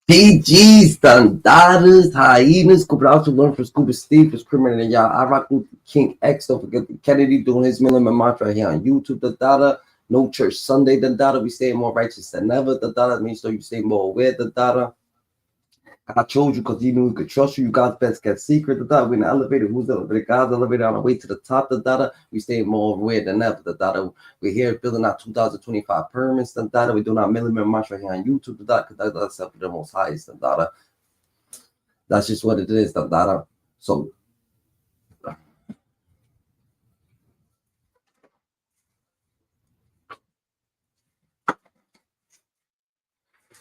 PGs, Thundadas, Hyenas, Cooper also learned from Scuba Steve, was criminal, and y'all. I rock with King X. Don't forget the Kennedy doing his million mantra here on YouTube. Thundada, no church Sunday. Thundada, we stay more righteous than ever. Thundada means so you stay more aware. Thundada, I chose you because you knew we could trust you. You God's best kept secret. Thundada, we in the elevator. Who's the elevator? God's elevator on the way to the top. Thundada, we stay more aware than ever. Thundada, we're here building our 2025 permits. Thundada, we do our million mantra here on YouTube. Thundada, because that's up to the most highest. Thundada. That's just what it is, Dada.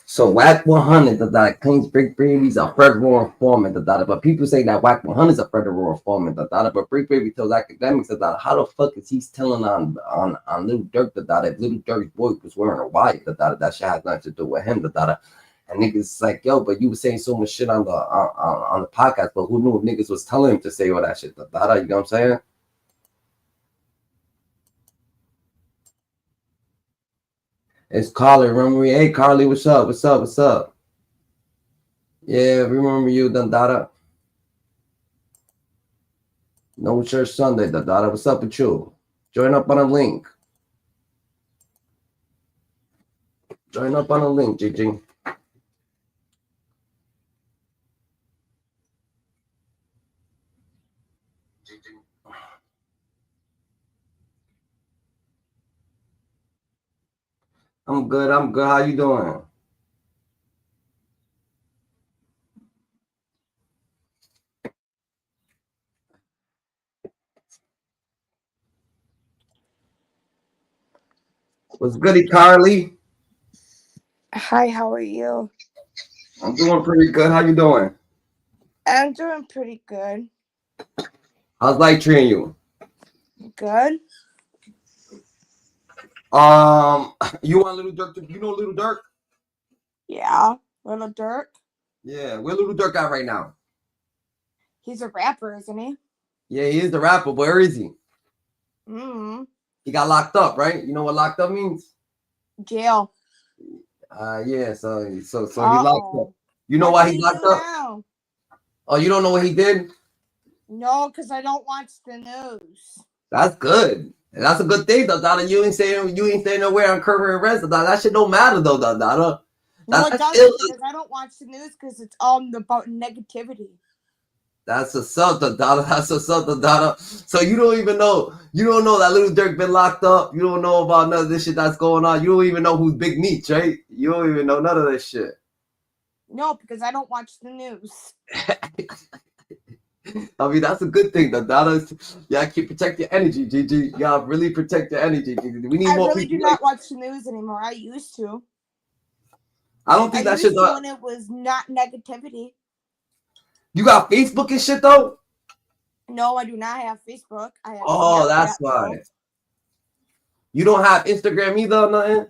So Wack 100, Dada claims Bricc Baby's a federal informant, Dada. But people say that Wack 100 is a federal informant, Dada. But Bricc Baby tells Akademiks, Dada, how the fuck is he telling on Little Durk, Dada? If Little Durk's boy was wearing a wire, Dada, that shit has nothing to do with him, Dada. And niggas like, yo, but you were saying so much shit on the podcast, but who knew if niggas was telling him to say all that shit, Dada? You know what I'm saying? It's Carly. Remember me? Hey, Carly, what's up? What's up? What's up? Yeah, remember you, Dada. No church Sunday, Dada. What's up with you? Join up on a link. Join up on a link, Gigi. I'm good. I'm good. How you doing? What's goody, Carly? Hi, how are you? I'm doing pretty good. How you doing? I'm doing pretty good. How's life treating you? Good. You want Little Durk? You know Little Durk? Yeah, Little Durk. Yeah, where Little Durk at right now? He's a rapper, isn't he? Yeah, he is the rapper. Where is he? He got locked up, right? You know what locked up means? Jail. Yeah. So he locked up. You know What why he locked up? now? Oh, you don't know what he did? No, because I don't watch the news. That's good. That's a good thing, though, Dada. You ain't saying nowhere on current events, Dada. That shit don't matter, though, Dada. No, it doesn't, because I don't watch the news because it's all about negativity. That's a something, Dada. That's a something, Dada. So you don't even know. You don't know that Little Durk been locked up. You don't know about none of this shit that's going on. You don't even know who's Big Meech, right? You don't even know none of this shit. No, because I don't watch the news. I mean, that's a good thing, Dada. Yeah, protect your energy, Gigi. You gotta really protect your energy, Gigi. We need more people. I really do not watch the news anymore. I used to. I don't think that shit. When it was not negativity. You got Facebook and shit though? No, I do not have Facebook. I have Snapchat, that's why. You don't have Instagram either or nothing?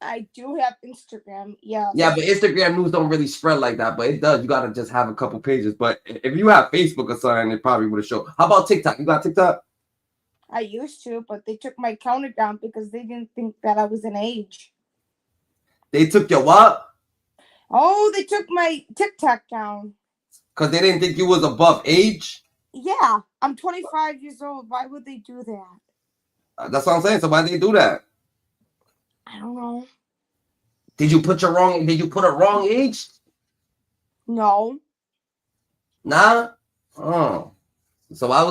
I do have Instagram, yeah. Yeah, but Instagram news don't really spread like that, but it does. You gotta just have a couple pages. But if you have Facebook or something, it probably would have shown. How about TikTok? You got TikTok? I used to, but they took my counter down because they didn't think that I was an age. They took your what? Oh, they took my TikTok down. Because they didn't think you was above age? Yeah, I'm 25 years old. Why would they do that? That's what I'm saying. So why did they do that? I don't know. Did you put a wrong age? No. Nah? Oh. So why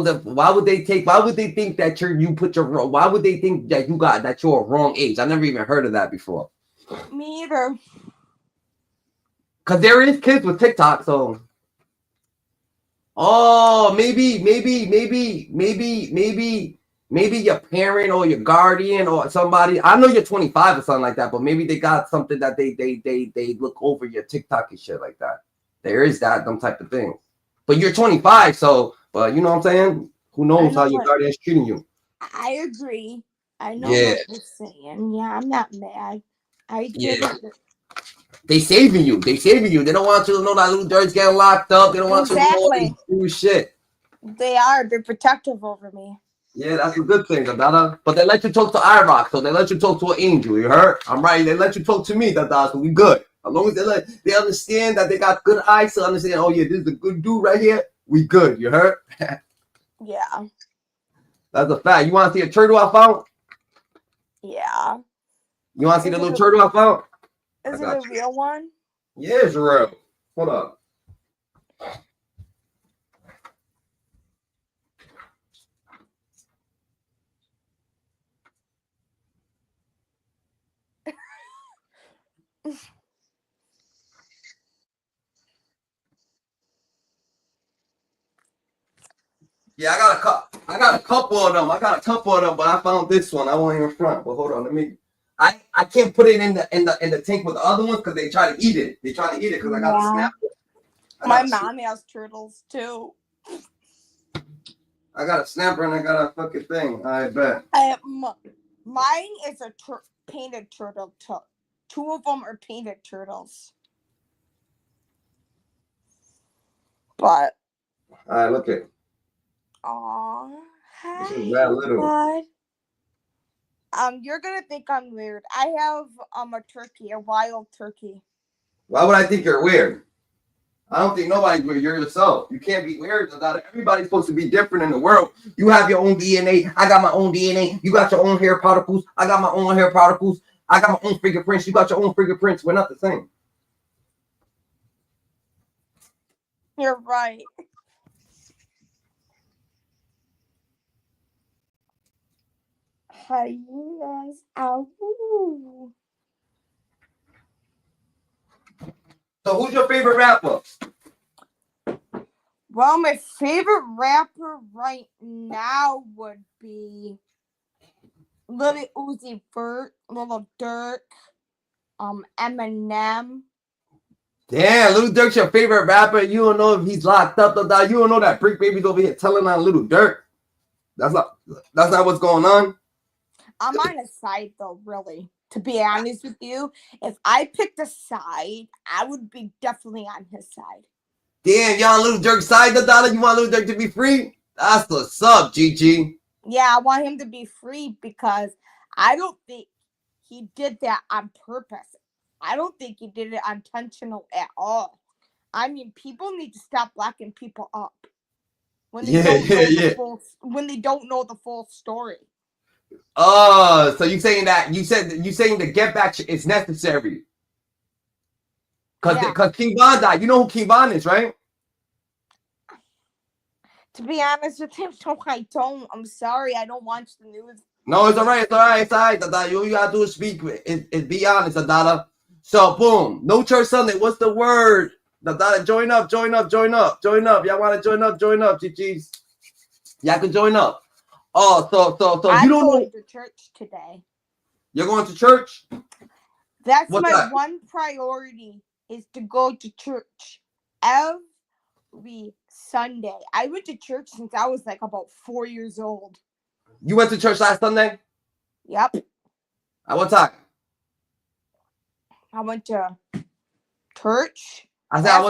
would they think that why would they think that you're a wrong age? I never even heard of that before. Me either. Cause there is kids with TikTok, so maybe your parent or your guardian or somebody. I know you're 25 or something like that, but maybe they got something that they look over your TikTok and shit like that. There is them type of thing. But you're 25, so but you know what I'm saying? Who knows how your guardian's treating you? I agree. I know what you're saying. Yeah, I'm not mad. I get it. They saving you. They don't want you to know that Little Durk's getting locked up. They don't want you to know all this shit. They are. They're protective over me. Yeah, that's a good thing, Dada. But they let you talk to iRock, so they let you talk to an angel. You heard? I'm right. They let you talk to me, Dada. So we good. As long as they understand that they got good eyes to understand, oh yeah, this is a good dude right here, we good. You heard? Yeah. That's a fact. You want to see a turtle I found? Yeah. You want to see the little turtle I found? Is it a real one? Yeah, it's real. Hold up. Yeah, I got a couple of them. But I found this one. I won't even front. But hold on, let me. I can't put it in the tank with the other ones because they try to eat it. Because I got to snap it. My mom has turtles too. I got a snapper and I got a fucking thing. I bet. Mine is a painted turtle. Two of them are painted turtles. But. All right, look at. Aww. This is that little. God. You're gonna think I'm weird. I have a turkey, a wild turkey. Why would I think you're weird? I don't think nobody's weird. You're yourself. You can't be weird. Everybody's supposed to be different in the world. You have your own DNA. I got my own DNA. You got your own hair particles. I got my own hair particles. I got my own fingerprints. You got your own fingerprints. We're not the same. You're right. Hyenas. Ow. So who's your favorite rapper? Well, my favorite rapper right now would be Lil Uzi Vert, Lil Durk, Eminem. Damn, Little Durk's your favorite rapper. You don't know if he's locked up. You don't know that Bricc baby's over here telling on Little Durk. That's not what's going on. I'm on his side though, really. To be honest with you, if I picked a side, I would be definitely on his side. Damn, y'all on Little Durk's side, the dollar. You want Little Durk to be free? That's what's up, GG. Yeah, I want him to be free because I don't think he did that on purpose. I don't think he did it intentional at all. I mean, people need to stop locking people up when they when they don't know the full story. Oh, so you saying the get back is necessary? Because King Von died. You know who King Von is, right? To be honest with him, no, I don't. I'm sorry, I don't watch the news. No, it's all right. Dada. You gotta do is speak and be honest, Dada. So boom, no church Sunday. What's the word? Dada, join up. Y'all want to join up? GGs. Y'all can join up. Oh, so I'm you don't going to church today. You're going to church? That's my one priority is to go to church every Sunday. I went to church since I was like about 4 years old. You went to church last Sunday? Yep. At what time? I went to church. I said, at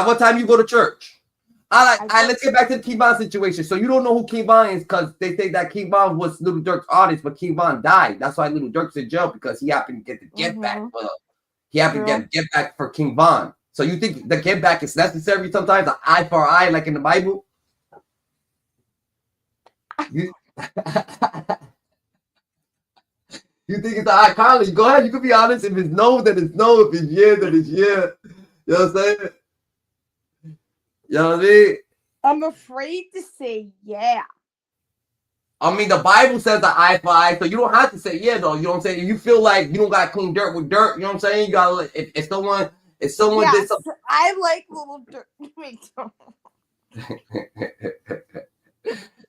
what time you go to church? All right, let's get back to the King Von situation. So you don't know who King Von is because they say that King Von was Little Durk's artist, but King Von died. That's why Little Durk's in jail because he happened to get the get back. He happened to get the get back for King Von. So you think the get back is necessary sometimes? An eye for eye, like in the Bible? You think it's an eye collar? Go ahead, you can be honest. If it's no, then it's no. If it's yeah, then it's yeah. You know what I'm saying? You know what I mean? I'm afraid to say yeah. I mean, the Bible says the eye for eye, so you don't have to say yeah, though. You know what I'm saying? If you feel like you don't got to clean dirt with dirt, you know what I'm saying? You got to, if someone did something. I like Little Durk.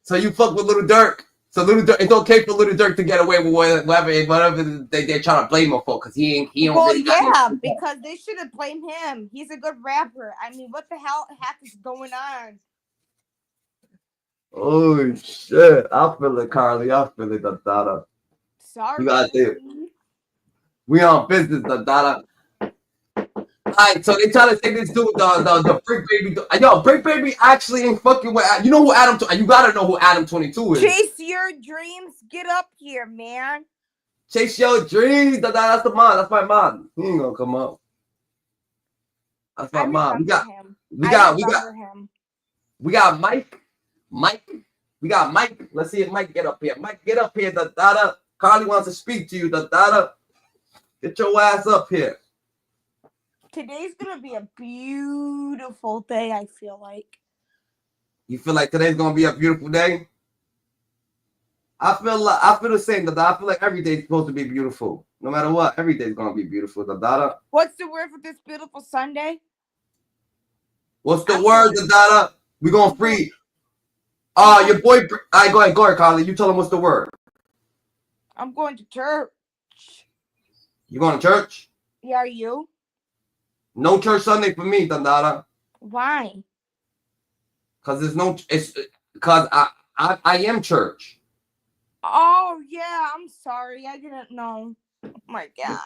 So you fuck with Little Durk. So Little Durk, it's okay for Little Durk to get away with whatever they're trying to blame him for, because he don't well, really because they should have blamed him. He's a good rapper. I mean, what the hell is going on? Oh shit! I feel it, Carly. I feel it, Dada. Sorry. You got it. We on business, Dada. Alright, so they trying to take this dude, the Bricc baby. Yo, Bricc baby actually ain't fucking with. You know who Adam? You gotta know who Adam 22 is. Chase your dreams. Get up here, man. Chase your dreams. That's the mod. That's my mod. He ain't gonna come up. That's I my mom. remember him. We got Mike. We got Mike. Let's see if Mike get up here. Mike, get up here. The Dada. Carly wants to speak to you. The Dada. Get your ass up here. Today's gonna be a beautiful day, I feel like. You feel like today's gonna be a beautiful day? I feel the same. I feel like every day is supposed to be beautiful. No matter what, every day is gonna be beautiful. The Dada. What's the word for this beautiful Sunday? What's the word, the Dada? We gonna free. Your boy. All right, go ahead, Carly. You tell him what's the word. I'm going to church. You going to church? Yeah, are you? No church Sunday for me, Dandara. Why? Because I am church. Oh yeah, I'm sorry. I didn't know. Oh my God.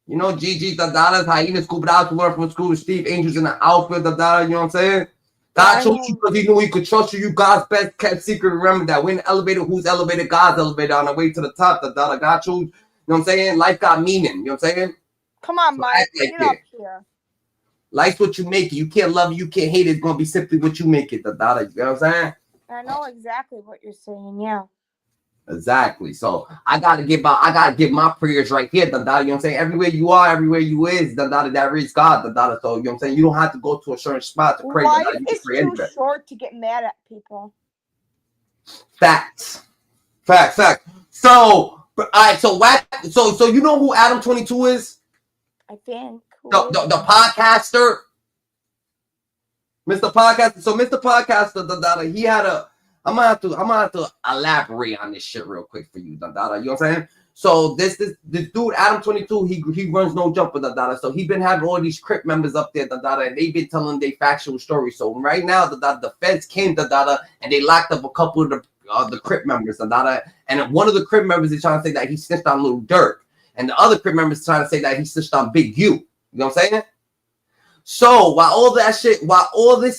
You know, Gigi, Dandara, hyenas, scooped out to learn from school, Steve, angels in the outfield, Dandara, you know what I'm saying? God chose you because he knew he could trust you. You God's best kept secret. Remember that. We're in the elevator. Who's elevated? God's elevator on the way to the top. Dandara, God chose. You know what I'm saying? Life got meaning. You know what I'm saying? Come on, so Mike. Get up here. Life's what you make it. You can't love it. You can't hate it. It's going to be simply what you make it. Dandara, you know what I'm saying? I know exactly what you're saying. Yeah. Exactly. So I gotta give my prayers right here, Dandara. You know what I'm saying? Everywhere you are, everywhere you is, Dandara, that is God, Dandara. So you know what I'm saying? You don't have to go to a certain spot to pray. Life is too short to get mad at people. Facts. So all right, so Wack, so you know who Adam 22 is? I think the podcaster. Mr. Podcaster. So Mr. Podcaster, Dandara, he had a I'm gonna have to elaborate on this shit real quick for you, Dandara. You know what I'm saying? So this dude, Adam 22, he runs no jumper, Dandara. So he been having all these Crip members up there, Dandara, and they've been telling their factual stories. So right now, the feds came, Dandara, and they locked up a couple of the Crip members, Dandara. And one of the Crip members is trying to say that he snitched on Little Durk, and the other Crip members is trying to say that he snitched on Big U. You know what I'm saying? So while all this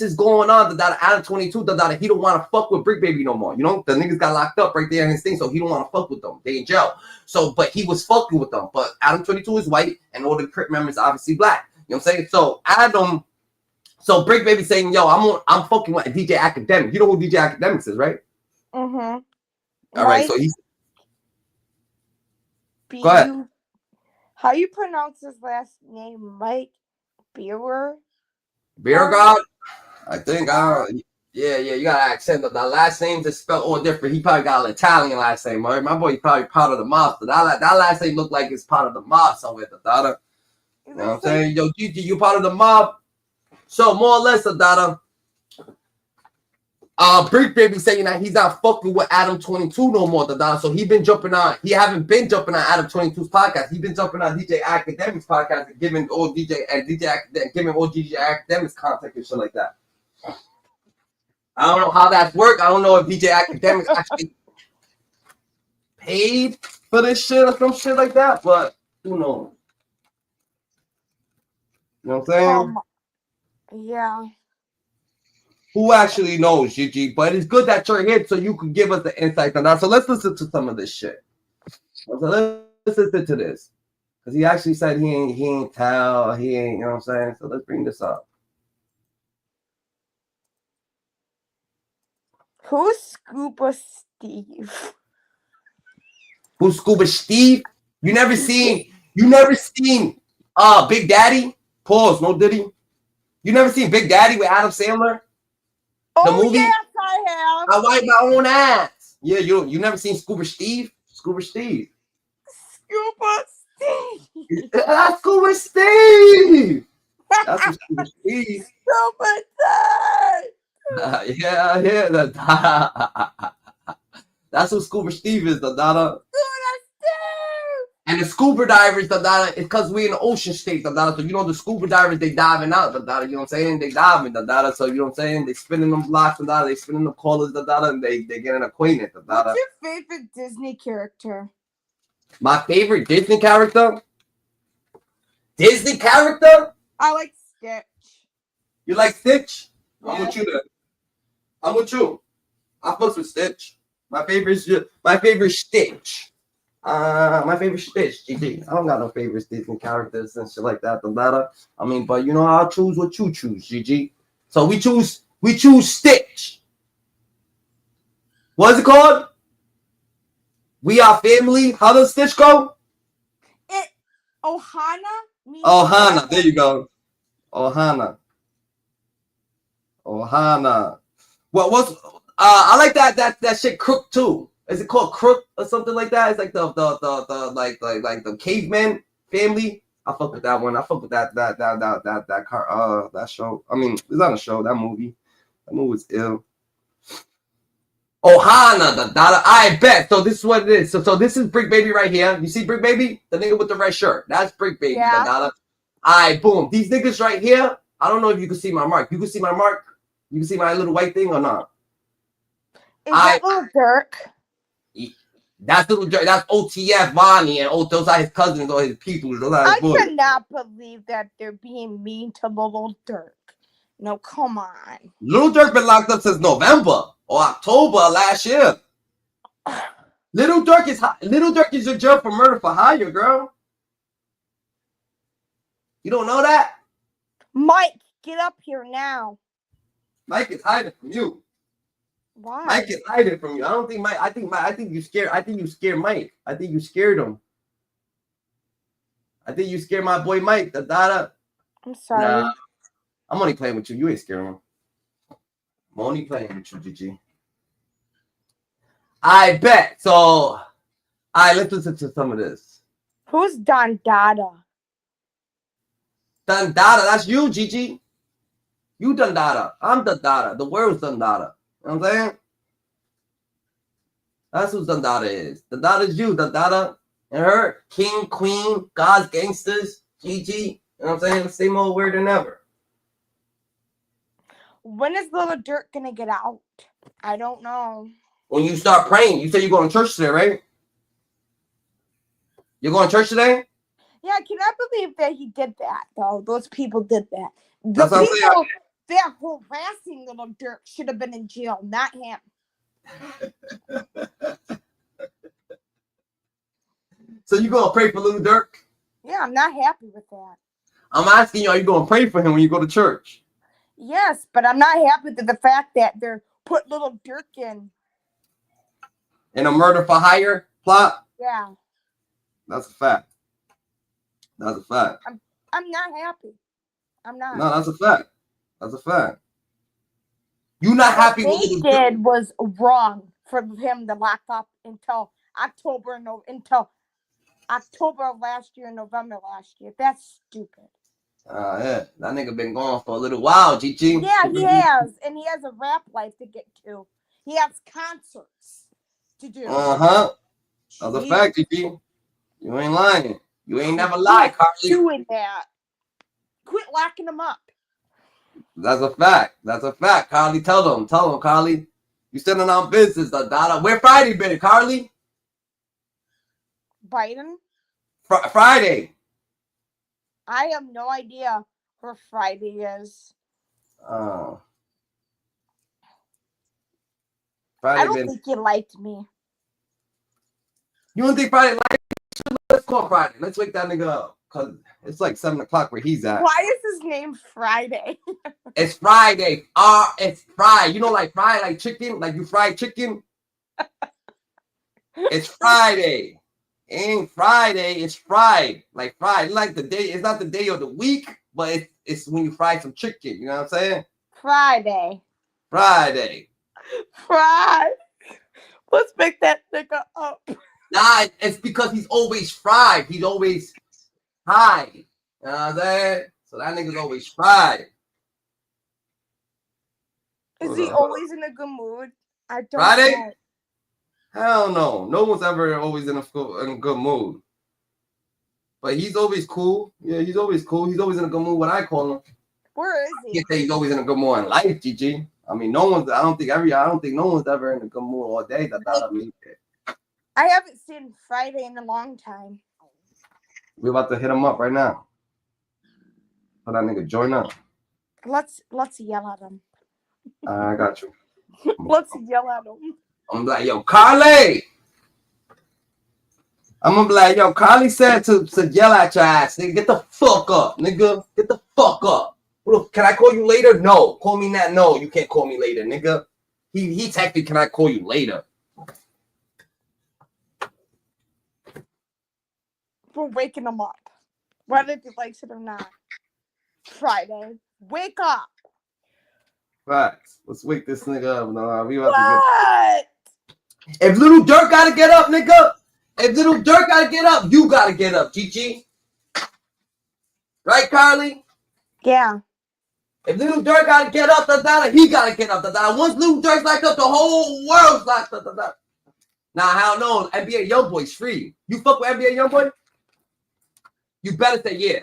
is going on, the Adam 22, he don't want to fuck with Bricc Baby no more. You know, the niggas got locked up right there in his thing, so he don't want to fuck with them. They in jail. So, but he was fucking with them. But Adam 22 is white, and all the Crip members obviously black. You know what I'm saying? So so Bricc Baby saying, yo, I'm fucking with DJ Akademiks. You know who DJ Akademiks is, right? Mm-hmm. All right, so he's go ahead. How you pronounce his last name, Mike? Beer God? I think yeah, you got an accent. The last name's is spelled all different. He probably got an Italian last name. Right? My boy probably part of the mob. So that last name look like it's part of the mob somewhere, Dada. You know what I'm saying? Yo, Gigi, you part of the mob. So more or less, Dada. Bricc Baby saying that he's not fucking with Adam 22 no more, Dada. So he haven't been jumping on Adam 22's podcast. He's been jumping on DJ Akademiks podcast and giving all DJ Akademiks contact and shit like that. I don't know how that's worked. I don't know if DJ Akademiks actually paid for this shit or some shit like that, but who knows? You know what I'm saying? Yeah. Who actually knows, Gigi? But it's good that you're here so you can give us the insight on that. So let's listen to some of this shit. So let's listen to this. Because he actually said he ain't tell, he ain't, you know what I'm saying? So let's bring this up. Who's Scuba Steve? Who's Scuba Steve? You never seen Big Daddy? Pause, no diddy. You never seen Big Daddy with Adam Sandler? The movie? Yes, I have. I wipe my own ass. Yeah, you never seen Scuba Steve? Scuba Steve. That's Scuba Steve. That's Scuba Steve. Scuba Steve. Yeah. That's who Scuba Steve is, Dada. And the scuba divers, Dada, it's because we in the ocean state, Dada. So you know the scuba divers, they diving out, Dada. You know what I'm saying? They diving, Dada. So you know what I'm saying? They spinning them blocks, Dada. They spinning them collars, Dada, and they getting acquainted, Dada. What's your favorite Disney character? My favorite Disney character? Disney character? I like Stitch. You like Stitch? Yeah. I'm with you then. I'm with you. I fucks with Stitch. My favorite Stitch. My favorite Stitch, GG. I don't got no favorite Disney characters and shit like that. The latter. I mean, but you know, I'll choose what you choose, GG. So we choose Stitch. What's it called? We are family. How does Stitch go? Ohana means Ohana. There you go. Ohana. What's I like that shit Crook too. Is it called Crook or something like that? It's like the the caveman family. I fuck with that one. I fuck with that show. I mean, it's not a show, that movie. That movie was ill. Ohana, the Dada. I bet. So this is what it is. So this is Bricc Baby right here. You see Bricc Baby? The nigga with the red shirt. That's Bricc Baby, Yeah. the Dada. Alright, boom. These niggas right here. I don't know if you can see my mark. You can see my mark? You can see my little white thing or not? Is that little Durk? That's little Durk. That's OTF Vonnie, and those are his cousins or his people. Those are his boys. I cannot believe that they're being mean to little Durk. No, come on. Little Durk been locked up since November or October last year. Little Durk is in jail for murder for hire, girl. You don't know that? Mike, get up here now. Mike is hiding from you. Why? Mike is hiding from you. I don't think Mike. I think you scared. I think you scared Mike. I think you scared him. I think you scared my boy Mike. The Dada. I'm sorry. Nah, I'm only playing with you. You ain't scaring him. I'm only playing with you, GG. I bet. So, all right, let's listen to some of this. Who's Don Dada? Don Dada, that's you, GG. You Don Dada. I'm Don Dada. The world's Don Dada. You know what I'm saying? That's who Don Dada is. Don Dada is you, Don Dada. And her, king, queen, God's gangsters, GG. You know what I'm saying? Same old word than ever. When is little Durk gonna get out? I don't know. When you start praying, you say you're going to church today, right? You're going to church today? Yeah, I cannot believe that he did that, though. Those people did that. The That's what I'm people that harassing little Durk should have been in jail, not him. So you going to pray for little Durk? Yeah, I'm not happy with that. I'm asking you, are you going to pray for him when you go to church? Yes, but I'm not happy with the fact that they're put little Durk in. In a murder for hire plot? Yeah. That's a fact. That's a fact. I'm not happy. I'm not. No, that's a fact. That's a fact. You not happy with what they did was wrong for him to lock up until October of last year, November last year. That's stupid. Yeah, that nigga been gone for a little while, GG. Yeah, he has, and he has a rap life to get to. He has concerts to do. That's a fact, GG. You ain't lying. You ain't never lied, Carly. Doing that. Quit locking him up. That's a fact. That's a fact, Carly. Tell them, Carly. You standing on business, the Dada. Where Friday been, Carly? Biden? Friday. I have no idea where Friday is. Friday I don't think he liked me. You don't think Friday liked me? Let's call Friday. Let's wake that nigga up. Because it's like 7 o'clock where he's at. Why is his name Friday? It's Friday. It's fried. You know, like fried, like chicken? Like you fried chicken? It's Friday. It ain't Friday. It's fried. Like fried. Like the day. It's not the day of the week, but it's when you fry some chicken. You know what I'm saying? Friday. Friday. Let's make that nigga up. Nah, it's because he's always fried. He's always high. You know what I'm saying? So that nigga's always fried. Is he always in a good mood? I don't Friday? know. Hell no. No one's ever always in a good mood. But he's always cool. Yeah, he's always cool. He's always in a good mood when I call him. Where is he? I can't say he's always in a good mood in life, GG. I mean, I don't think no one's ever in a good mood all day. I haven't seen Friday in a long time. We're about to hit him up right now. Let that nigga join up. Let's yell at him. I got you. Let's yell at him. I'm like, yo, Carly. I'm gonna be like, yo, Carly said to yell at your ass, nigga. Get the fuck up, nigga. Get the fuck up. Can I call you later? No. Call me now. No, you can't call me later, nigga. He texted, can I call you later? For waking him up. Whether he likes it or not. Friday. Wake up. Facts. Let's wake this nigga up. No, we about What? to get... If little Durk gotta get up, nigga. If little Durk gotta get up, you gotta get up, Gigi. Right, Carly? Yeah. If little Durk gotta get up, he gotta get up. Once little Durk's locked up, the whole world's locked up. Nah, hell no. NBA Youngboy's free. You fuck with NBA Youngboy? You better say yeah.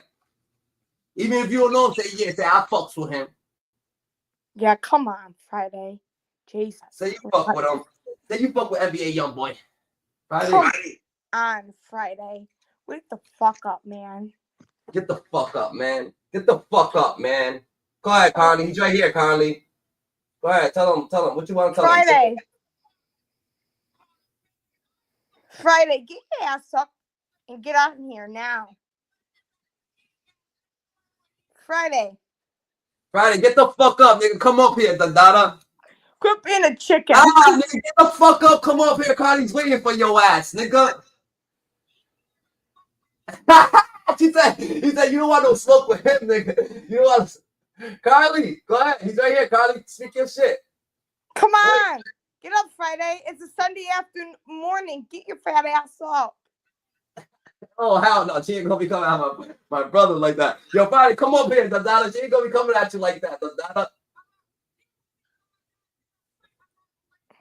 Even if you don't know him, say yeah. Say I fucks with him. Yeah, come on, Friday. Jesus. Say you fuck with him. Say you fuck with NBA Youngboy. Friday. Come on, Friday. Wake the fuck up, man. Get the fuck up, man. Get the fuck up, man. Go ahead, Carly. He's right here, Carly. Go ahead. Tell him what you want to tell him. Friday. Friday, get your ass up and get out in here now. Friday, get the fuck up, nigga. Come up here, Dada. quit being a chicken. Nigga, get the fuck up. Come up here. Carly's waiting for your ass, nigga. he said, you don't want no smoke with him, nigga. You don't want Carly, go ahead. He's right here, Carly. Speak your shit. Come on. Get up, Friday. It's a Sunday afternoon morning. Get your fat ass up. Oh, hell no. She ain't gonna be coming at my brother like that. Yo, Friday, come up here, Dada. She ain't gonna be coming at you like that, Dada.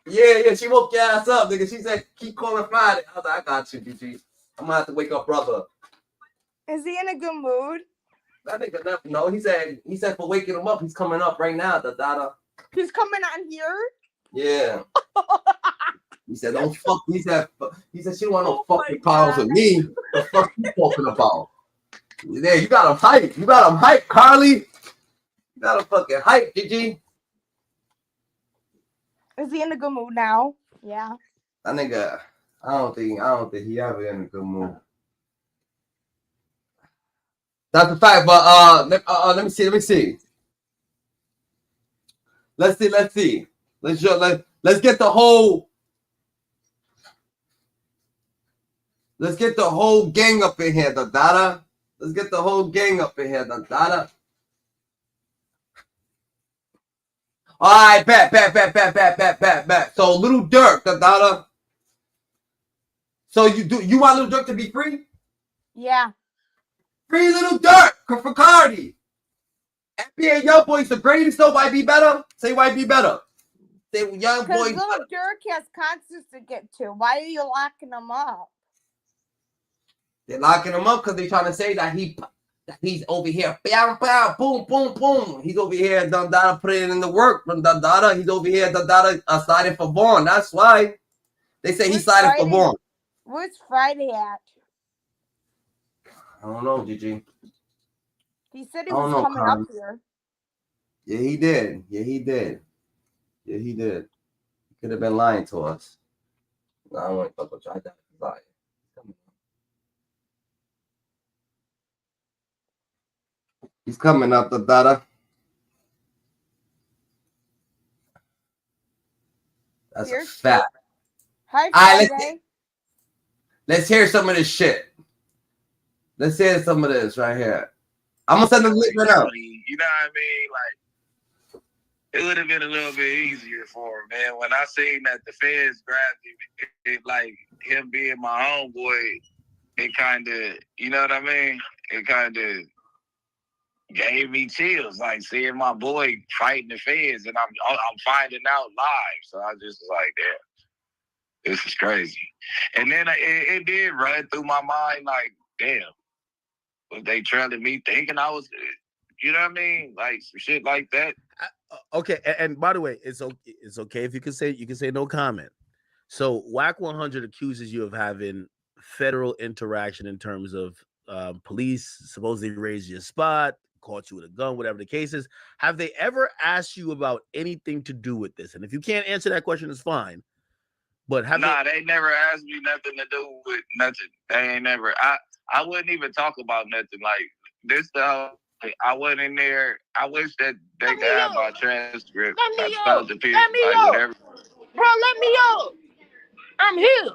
Yeah, she woke your ass up, nigga. She said, keep calling Friday. I was like, I got you, GG. I'm gonna have to wake up, brother. Is he in a good mood? That nigga never know. He said for waking him up, he's coming up right now, Dada. He's coming on here? Yeah. He said, don't fuck. He said she don't want no fucking problems with me. The fuck you talking about? Yeah, you got him hype. You got him hype, Carly. You got him fucking hype, GG. Is he in a good mood now? Yeah. That nigga, I don't think he ever in a good mood. That's a fact, but let me see. Let's see. Let's get the whole. Let's get the whole gang up in here, Dada. Let's get the whole gang up in here, Dada. All right, bet. So little Durk, Dada. So you want little Durk to be free? Yeah. Free little Durk for Cardi. NBA Youngboy's the greatest, though. Why be better? Say why be better. Say Youngboy. Because little Durk has concerts to get to. Why are you locking him up? They're locking him up because they're trying to say that he's over here. Pow, pow, boom, boom, boom. He's over here. Dada put it in the work from Dada. He's over here. Dada sliding for Vaughn. That's why they say he's sliding for Vaughn. Where's Friday at? I don't know, GG. He said he was coming up here. Yeah, he did. He could have been lying to us. No, I want to fuck with you. I thought he was lying. He's coming up, the Dada. That's a fact. Hi, Friday. Let's hear some of this shit. Let's hear some of this right here. I'm gonna send the link right now. You know what I mean? Like, it would have been a little bit easier for him, man. When I seen that the feds grabbed him, it like him being my homeboy, it kind of, you know what I mean? It kind of gave me chills, like seeing my boy fighting the feds, and I'm finding out live. So I just was like, damn, this is crazy. And then it did run through my mind, like, damn, was they trailing me thinking I was, you know what I mean? Like some shit like that. Okay, and by the way, it's okay if you can say no comment. So Wack 100 accuses you of having federal interaction in terms of police supposedly raised your spot, caught you with a gun, whatever the case is. Have they ever asked you about anything to do with this? And if you can't answer that question, it's fine. But they never asked me nothing to do with nothing. They ain't never. I wouldn't even talk about nothing like this. Stuff I wasn't in there. I wish that they could have my transcript. Let me I up. felt the Let me like up. whatever. Bro, let me up. I'm here.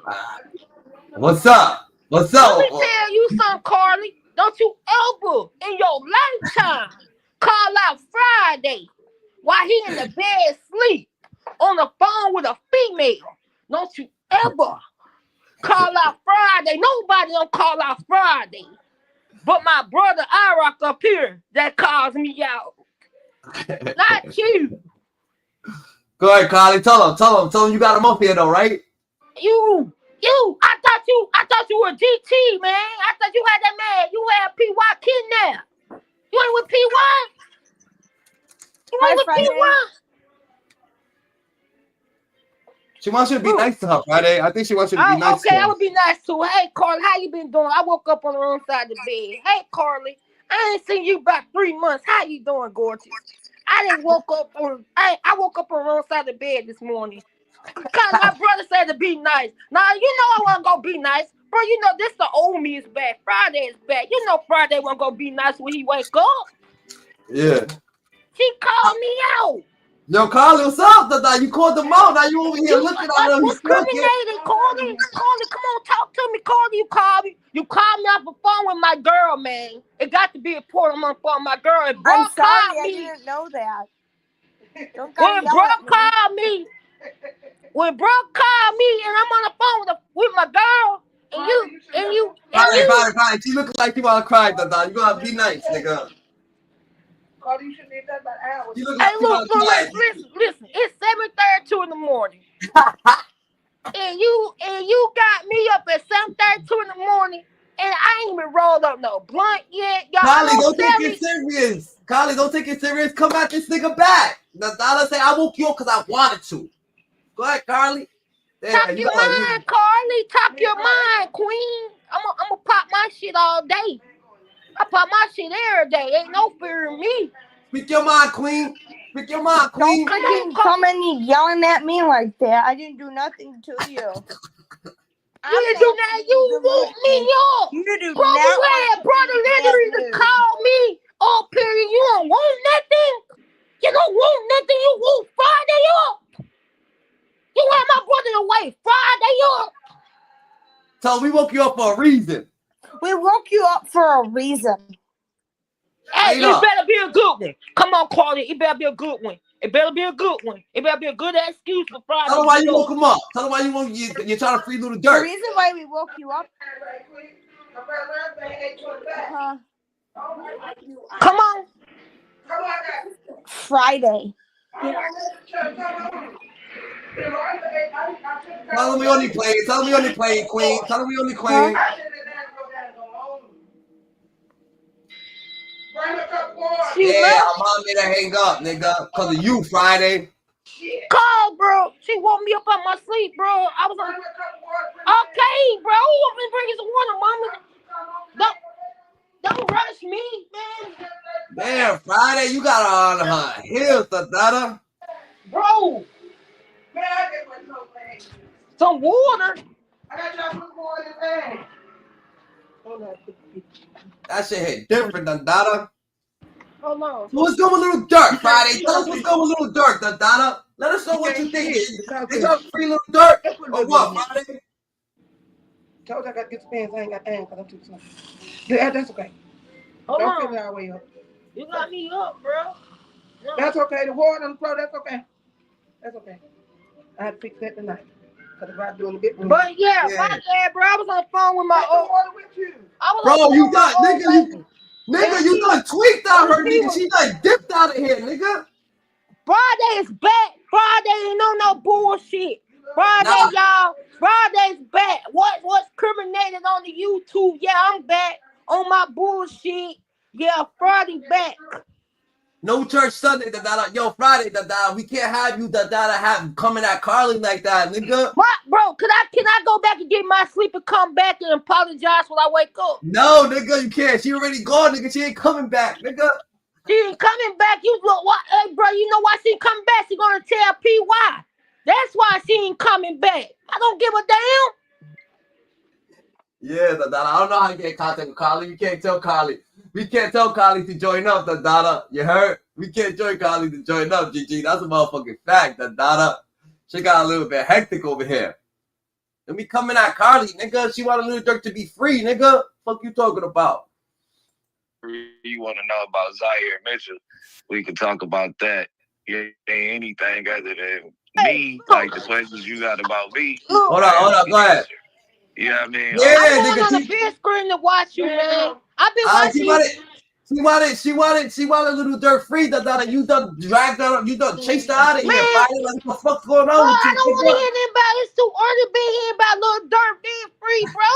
What's up? What's Let up? me tell you something, Carly. Don't you ever in your lifetime call out Friday while he in the bed sleep on the phone with a female. Don't you ever call out Friday. Nobody don't call out Friday. But my brother Iraq up here that calls me out. Not you. Go ahead, Carly. Tell him you got him up here though, right? You. I thought you were GT, man. I thought you had that man. You had PY kidnapped. You ain't with PY? You ain't with PY? She wants you to be nice to her, Friday. I think she wants you to be nice to her. Okay, I would be nice to her. Hey, Carly, how you been doing? I woke up on the wrong side of the bed. Hey, Carly, I ain't seen you about 3 months. How you doing, gorgeous? I woke up on the wrong side of the bed this morning. Because my brother said to be nice. Now, you know I wasn't going to be nice. Bro, you know this the old me is back. Friday is back. You know Friday wasn't going to be nice when he wake up. Yeah. She called me out. Yo, Carly, what's up? You called them out. Now you over here looking at them. Discriminating, Carly. Carly, come on, talk to me. Carly, you called me. You called me off the phone with my girl, man. It got to be important on my phone. My girl. I'm sorry, I didn't know that. When Bricc called me, and I'm on the phone with my girl, and you. Fine. She looking like you want to cry, Dada. You gotta be nice, nigga. Carly, you should leave that about hours. Hey, look, listen. It's 7:32 in the morning. and you got me up at 7:32 in the morning, and I ain't even rolled up no blunt yet. Y'all Carly, don't take it serious. Carly, don't take it serious. Come at this nigga back. Dada say I woke you up because I wanted to. Go ahead, Carly. Talk your mind, Carly. Talk your mind, queen. I'm gonna pop my shit all day. I pop my shit every day. Ain't no fear in me. Speak your mind, queen. Speak your mind, queen. Don't come and yelling at me like that. I didn't do nothing to you. You didn't do that. You woke me up. You do bro, not. You had brother literally to call me all period. You don't want nothing. You don't want nothing. You woke Friday up. You had my brother away Friday up. So we woke you up for a reason. We woke you up for a reason. Hey, it better be a good one. Come on, Carly. It better be a good one. It better be a good one. It better be a good excuse for Friday. Tell them why you woke him up. Tell them why you're trying to free little Durk. The reason why we woke you up. Come on. Friday. Tell them we only playing. Tell them we only playing, queen. Tell them we only playing. Yeah, mom made her hang up, nigga. Because of you, Friday. Call, bro. She woke me up out my sleep, bro. I was on. Okay, bro. Who want me to bring you some water, mama? Don't rush me, man. Damn, Friday, you got her on her heels, Dada. Bro. Man, I just went so fast. Some water. I got y'all put water in the bag. That shit hit different, Dada. Hold on. So what's going with little Durk, Friday? Tell us what's going with little Durk, Dada. Let us know what you think. They got free little Durk or what, Friday? Told you I got to get the pants. I ain't got time because I'm too slow. Yeah, that's okay. Hold Don't on. fill it all the way up. You got me up, bro. No. That's okay. The water on the floor, that's okay. That's okay. I had to fix that tonight. Because if I doing a bit. But yeah, bro. I was on the phone with my old. Water with you. Bro, you got, nigga, you done tweaked out her, nigga. She done dipped out of here, nigga. Friday is back. Friday ain't no bullshit. Friday, y'all. Friday's back. What's criminated on the YouTube? Yeah, I'm back on my bullshit. Yeah, Friday back. No church Sunday, Dada. Yo, Friday, Dada. We can't have you, Dada, coming at Carly like that, nigga. What, bro? Can I go back and get my sleep and come back and apologize when I wake up? No, nigga, you can't. She already gone, nigga. She ain't coming back, nigga. She ain't coming back. You look what? Hey, bro, you know why she ain't coming back? She gonna tell PY. That's why she ain't coming back. I don't give a damn. Yeah, the Dada. I don't know how you get in contact with Carly. You can't tell Carly. We can't tell Carly to join up, the Dada. You heard? We can't join Carly to join up, GG. That's a motherfucking fact, the Dada. She got a little bit hectic over here. Let me coming at Carly, nigga. She want a little Durk to be free, nigga. Fuck you talking about? You want to know about Zaire Mitchell? We can talk about that. Yeah, ain't anything other than me, like the questions you got about me. Hold on, go ahead. You know what I mean? Yeah, I'm going nigga. on the big screen to watch you, man. I've been She watching. wanted a little Durk free. That you done dragged her, you done chased her out of here. Man. Finally, like, what the fuck's going Bro, on with I you? don't want to hear nothing about it. It's too early to be hearing about Lil Durk being free, bro.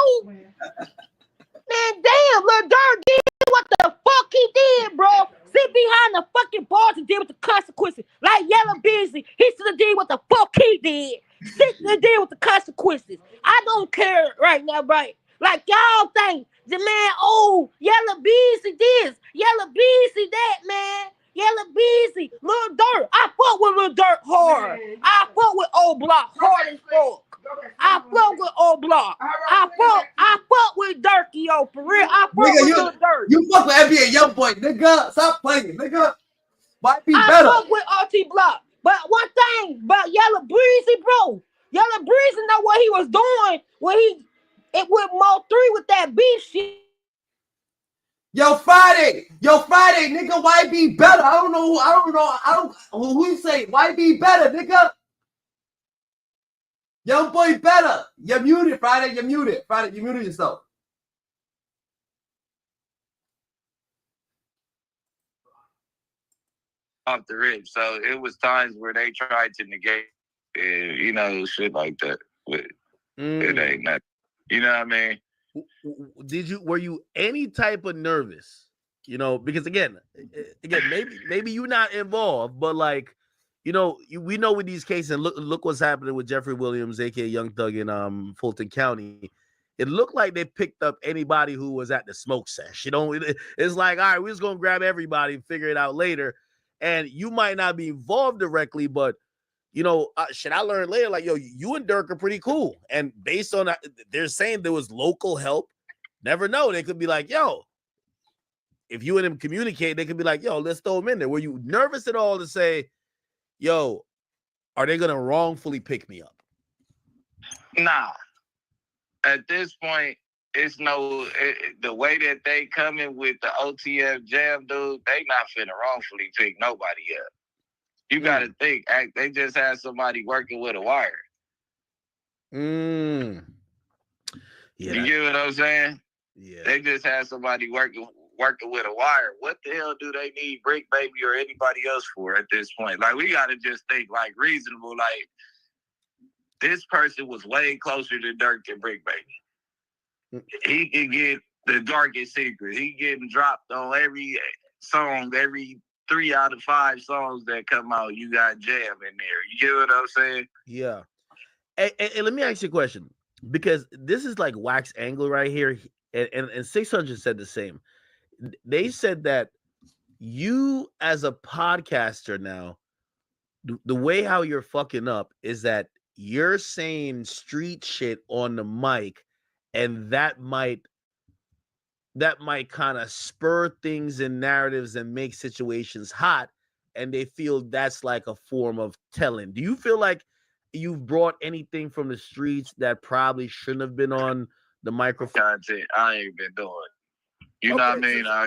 Man, damn, Lil Durk did what the fuck he did, bro. Sit behind the fucking bars and deal with the consequences. Like Yellow Busy, he should have did what the fuck he did. Sit and deal with the consequences. I don't care right now, right? Like y'all think the man, oh, Yellow Busy this, Yellow Busy that, man. Yellow Busy, Lil Durk. I fuck with Lil Durk hard. I fuck with Old Block hard as fuck. I fuck with Old Block. I fuck with Durky, yo, for real. I fuck with Lil Durk. You fuck with NBA Youngboy, nigga. Stop playing, nigga. Might be better. I fuck with RT Block. But one thing about Yellow Breezy, bro. Yellow Breezy know what he was doing when it went Mo 3 with that beef shit. Yo, Friday, nigga, why be better? I don't know who you say, why be better, nigga? Young boy better. You're muted, Friday, you muted yourself. Off the rip. So it was times where they tried to negate, you know, shit like that. But it ain't nothing. You know what I mean? Were you any type of nervous? You know, because again, maybe you're not involved, but like, you know, we know with these cases, and look what's happening with Jeffrey Williams, aka Young Thug in Fulton County. It looked like they picked up anybody who was at the smoke sesh. You know, it's like, all right, we're just gonna grab everybody and figure it out later. And you might not be involved directly, but you know, shit, I learned later, like, yo, you and Durk are pretty cool. And based on that, they're saying there was local help. Never know. They could be like, yo, if you and him communicate, they could be like, yo, let's throw him in there. Were you nervous at all to say, yo, are they going to wrongfully pick me up? Nah. At this point, it's the way that they coming with the OTF jam, dude, they not finna wrongfully pick nobody up. You got to think, they just had somebody working with a wire. Yeah, you get what I'm saying? Yeah. They just had somebody working with a wire. What the hell do they need Bricc Baby or anybody else for at this point? Like, we got to just think like reasonable. Like, this person was way closer to Durk than Bricc Baby. He can get the darkest secret. He getting dropped on every song, every 3 out of 5 songs that come out. You got jam in there. You get what I'm saying? Yeah. And let me ask you a question, because this is like Wack's angle right here, and 600 said the same. They said that you as a podcaster now, the way how you're fucking up is that you're saying street shit on the mic, and that might kind of spur things and narratives and make situations hot, and they feel that's like a form of telling. Do you feel like you've brought anything from the streets that probably shouldn't have been on the microphone? Content I ain't been doing. You know what I mean? I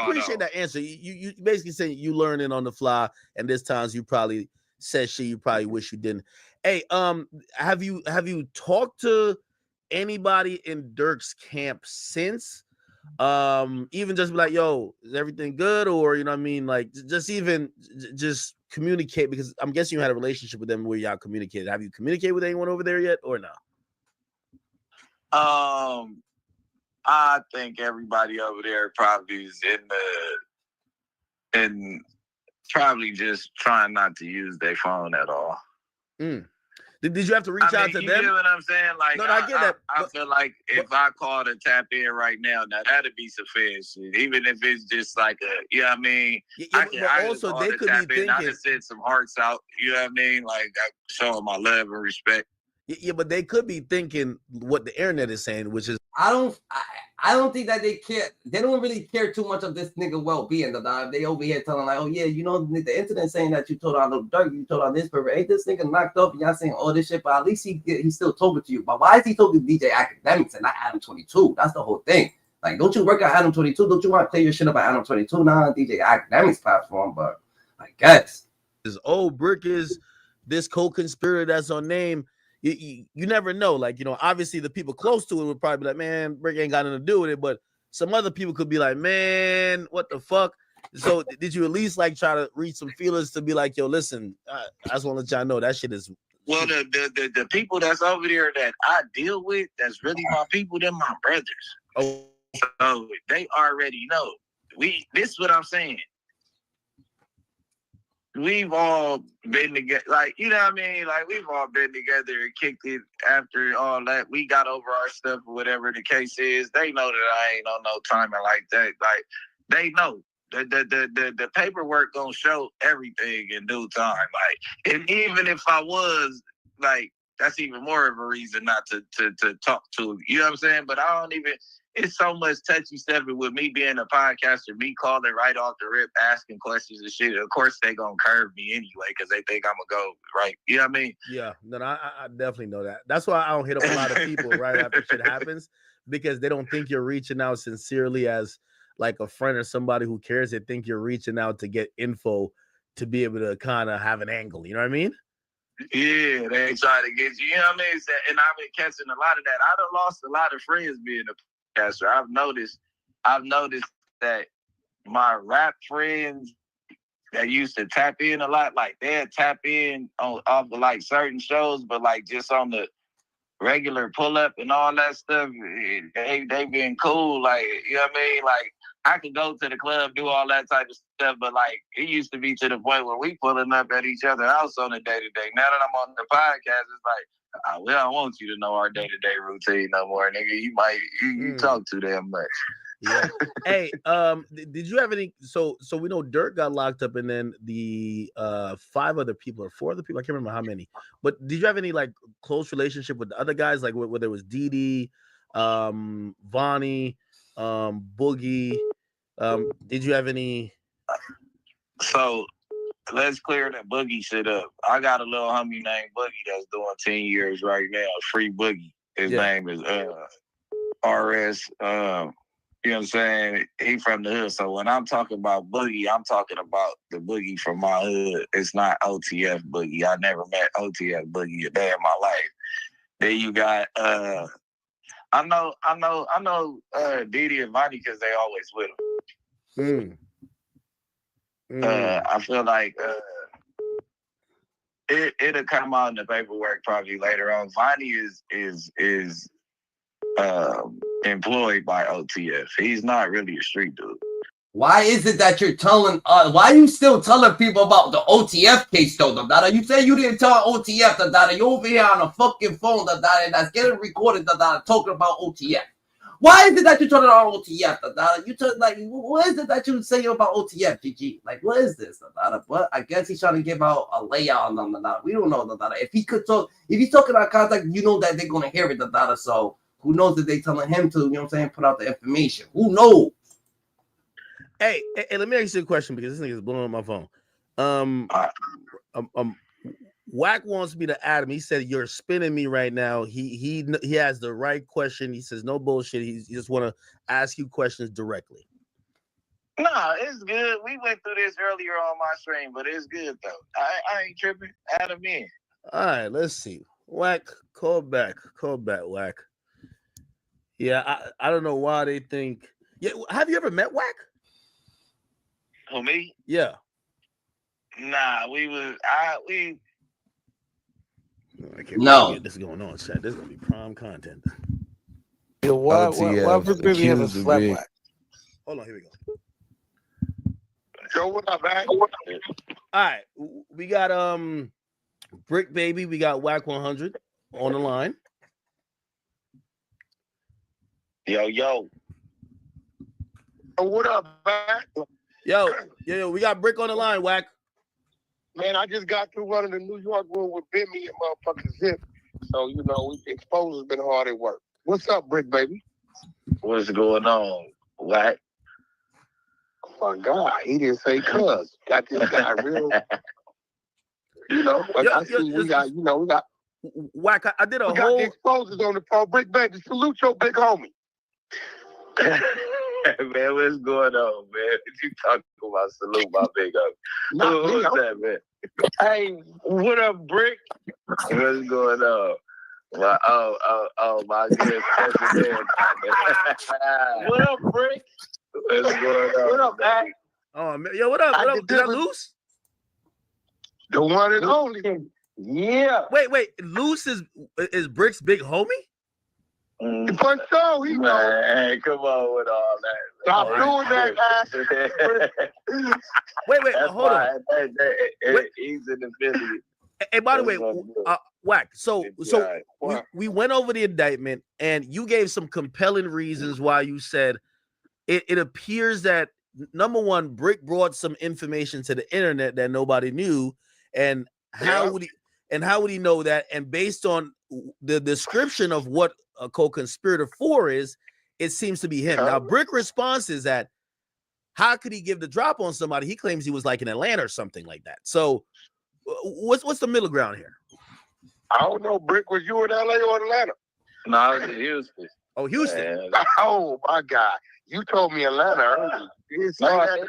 appreciate that answer. You basically saying you learning on the fly, and there's times you probably said shit you probably wish you didn't. Hey, have you talked to anybody in Durk's camp since? Even just be like, yo, is everything good? Or, you know what I mean? Like, just communicate, because I'm guessing you had a relationship with them where y'all communicated. Have you communicated with anyone over there yet, or no? I think everybody over there probably is probably just trying not to use their phone at all. Did you have to reach out to you them? You know what I'm saying? Like, No, I get that. I feel like if I called and tap in right now, that'd be sufficient. Even if it's just like a, you know what I mean? But also, they could be thinking. I just send some hearts out, you know what I mean? Like, I show them my love and respect. Yeah, but they could be thinking what the internet is saying, which is I don't think that they care. They don't really care too much of this nigga well-being. They over here telling like, oh yeah, you know, the internet saying that you told on little Durk, you told on this person. Ain't this nigga knocked up? And y'all saying all this shit, but at least he's still talking to you. But why is he talking to DJ Akademiks and not Adam 22? That's the whole thing. Like, don't you work at Adam 22? Don't you want to play your shit about Adam 22 now on DJ Akademiks platform? But I guess Bricc is this co-conspirator that's on name. You never know. Like, you know, obviously the people close to it would probably be like, man, Bricc ain't got nothing to do with it. But some other people could be like, man, what the fuck? So did you at least like try to reach some feelers to be like, yo, listen, I just want to let y'all know that shit is. Well, the people that's over there that I deal with, that's really my people, they're my brothers. Oh, so they already know. This is what I'm saying. We've all been together, like, you know what I mean? Like, we've all been together and kicked it after all that. We got over our stuff or whatever the case is. They know that I ain't on no timing like that. Like, they know. The paperwork gonna show everything in due time. Like, and even if I was, like, that's even more of a reason not to talk to, you know what I'm saying? But I don't even, it's so much touchy stuff with me being a podcaster, me calling right off the rip, asking questions and shit. Of course, they gonna curve me anyway because they think I'm gonna go right. You know what I mean? Yeah, no, I definitely know that. That's why I don't hit up a lot of people right after shit happens, because they don't think you're reaching out sincerely as like a friend or somebody who cares. They think you're reaching out to get info to be able to kind of have an angle. You know what I mean? Yeah, they try to get you. You know what I mean? And I've been catching a lot of that. I done lost a lot of friends being a podcaster. I've noticed that my rap friends that used to tap in a lot, like they'd tap in off of like certain shows, but like just on the regular pull up and all that stuff, they been cool. Like, you know what I mean? Like, I could go to the club, do all that type of stuff, but like it used to be to the point where we pulling up at each other's house on a day-to-day. Now that I'm on the podcast, it's like, we don't want you to know our day-to-day routine no more, nigga. You talk too damn much. Yeah. Hey, did you have any? So we know Durk got locked up, and then the 5 other people or 4 other people, I can't remember how many. But did you have any like close relationship with the other guys, like whether it was Didi, Vonnie, Boogie? Did you have any? So let's clear that Boogie shit up. I got a little homie named Boogie that's doing 10 years right now. Free Boogie. His name is RS. You know what I'm saying? He from the hood. So when I'm talking about Boogie, I'm talking about the Boogie from my hood. It's not OTF Boogie. I never met OTF Boogie a day in my life. Then you got I know Didi and Vonnie because they always with him. I feel like it'll come out in the paperwork probably later on. Vonnie is employed by OTF. He's not really a street dude. Why is it that you're telling why are you still telling people about the OTF case though, Dada? You say you didn't tell OTF, Dada. You over here on a fucking phone, Dada, that's getting recorded, Dada, talking about OTF. Why is it that you're talking about OTF, Dada? You talk like, what is it that you say about OTF, GG? Like, what is this, Dada? But I guess he's trying to give out a layout on them, Dada. We don't know, Dada. If he's talking about contact, you know that they're gonna hear it, Dada. So who knows if they telling him to, you know what I'm saying, put out the information? Who knows? Hey, let me ask you a question because this nigga is blowing up my phone. Wack wants me to add him. He said you're spinning me right now. He has the right question. He says no bullshit. He just want to ask you questions directly. Nah, it's good. We went through this earlier on my stream, but it's good though. I ain't tripping. Add him in. All right, let's see. Wack, call back, Wack. Yeah, I don't know why they think. Yeah, have you ever met Wack? Who, me? Yeah. Nah, we. I can't get this going on, chat. This is gonna be prime content. Yo, why Bricc have a slap Wack? Hold on, here we go. Yo, what up, man? All right, we got Bricc, baby, we got Wack 100 on the line. Yo. Oh, what up, man? Yo, we got Bricc on the line, Wack. Man, I just got through running the New York room with Bimmy and motherfucking Zip. So, you know, exposure's been hard at work. What's up, Bricc, baby? What's going on, Wack? Oh, my God. He didn't say cuz. Got this guy real. You know, we got. Wack, I did a we whole. got the exposures on the phone. Bricc, baby, salute your big homie. Man, what's going on, man? What you talking about? Salute my big homie. Who's that, man? Hey, what up, Bricc? What's going on? Well, oh, my good special man. What up, Bricc? What's going on? What up, Mac? Oh, man. Yo, what up? Is that Loose? The one and only. Yeah. Wait. Loose is Brick's big homie? For sure, he knows. Man, come on with all that. Stop doing that, guys. Wait, hold on. He's in the Philly. Hey, by the way, Wack, so we went over the indictment, and you gave some compelling reasons why you said it appears that, number one, Bricc brought some information to the internet that nobody knew, and how would he know that? And based on the description of what a co-conspirator 4 is, it seems to be him. Now, Bricc response is that how could he give the drop on somebody? He claims he was like in Atlanta or something like that. So what's the middle ground here? I don't know, Bricc. Was you in LA or Atlanta? No, I was in Houston. Oh, Houston. Oh my God. You told me Atlanta earlier. You didn't say that.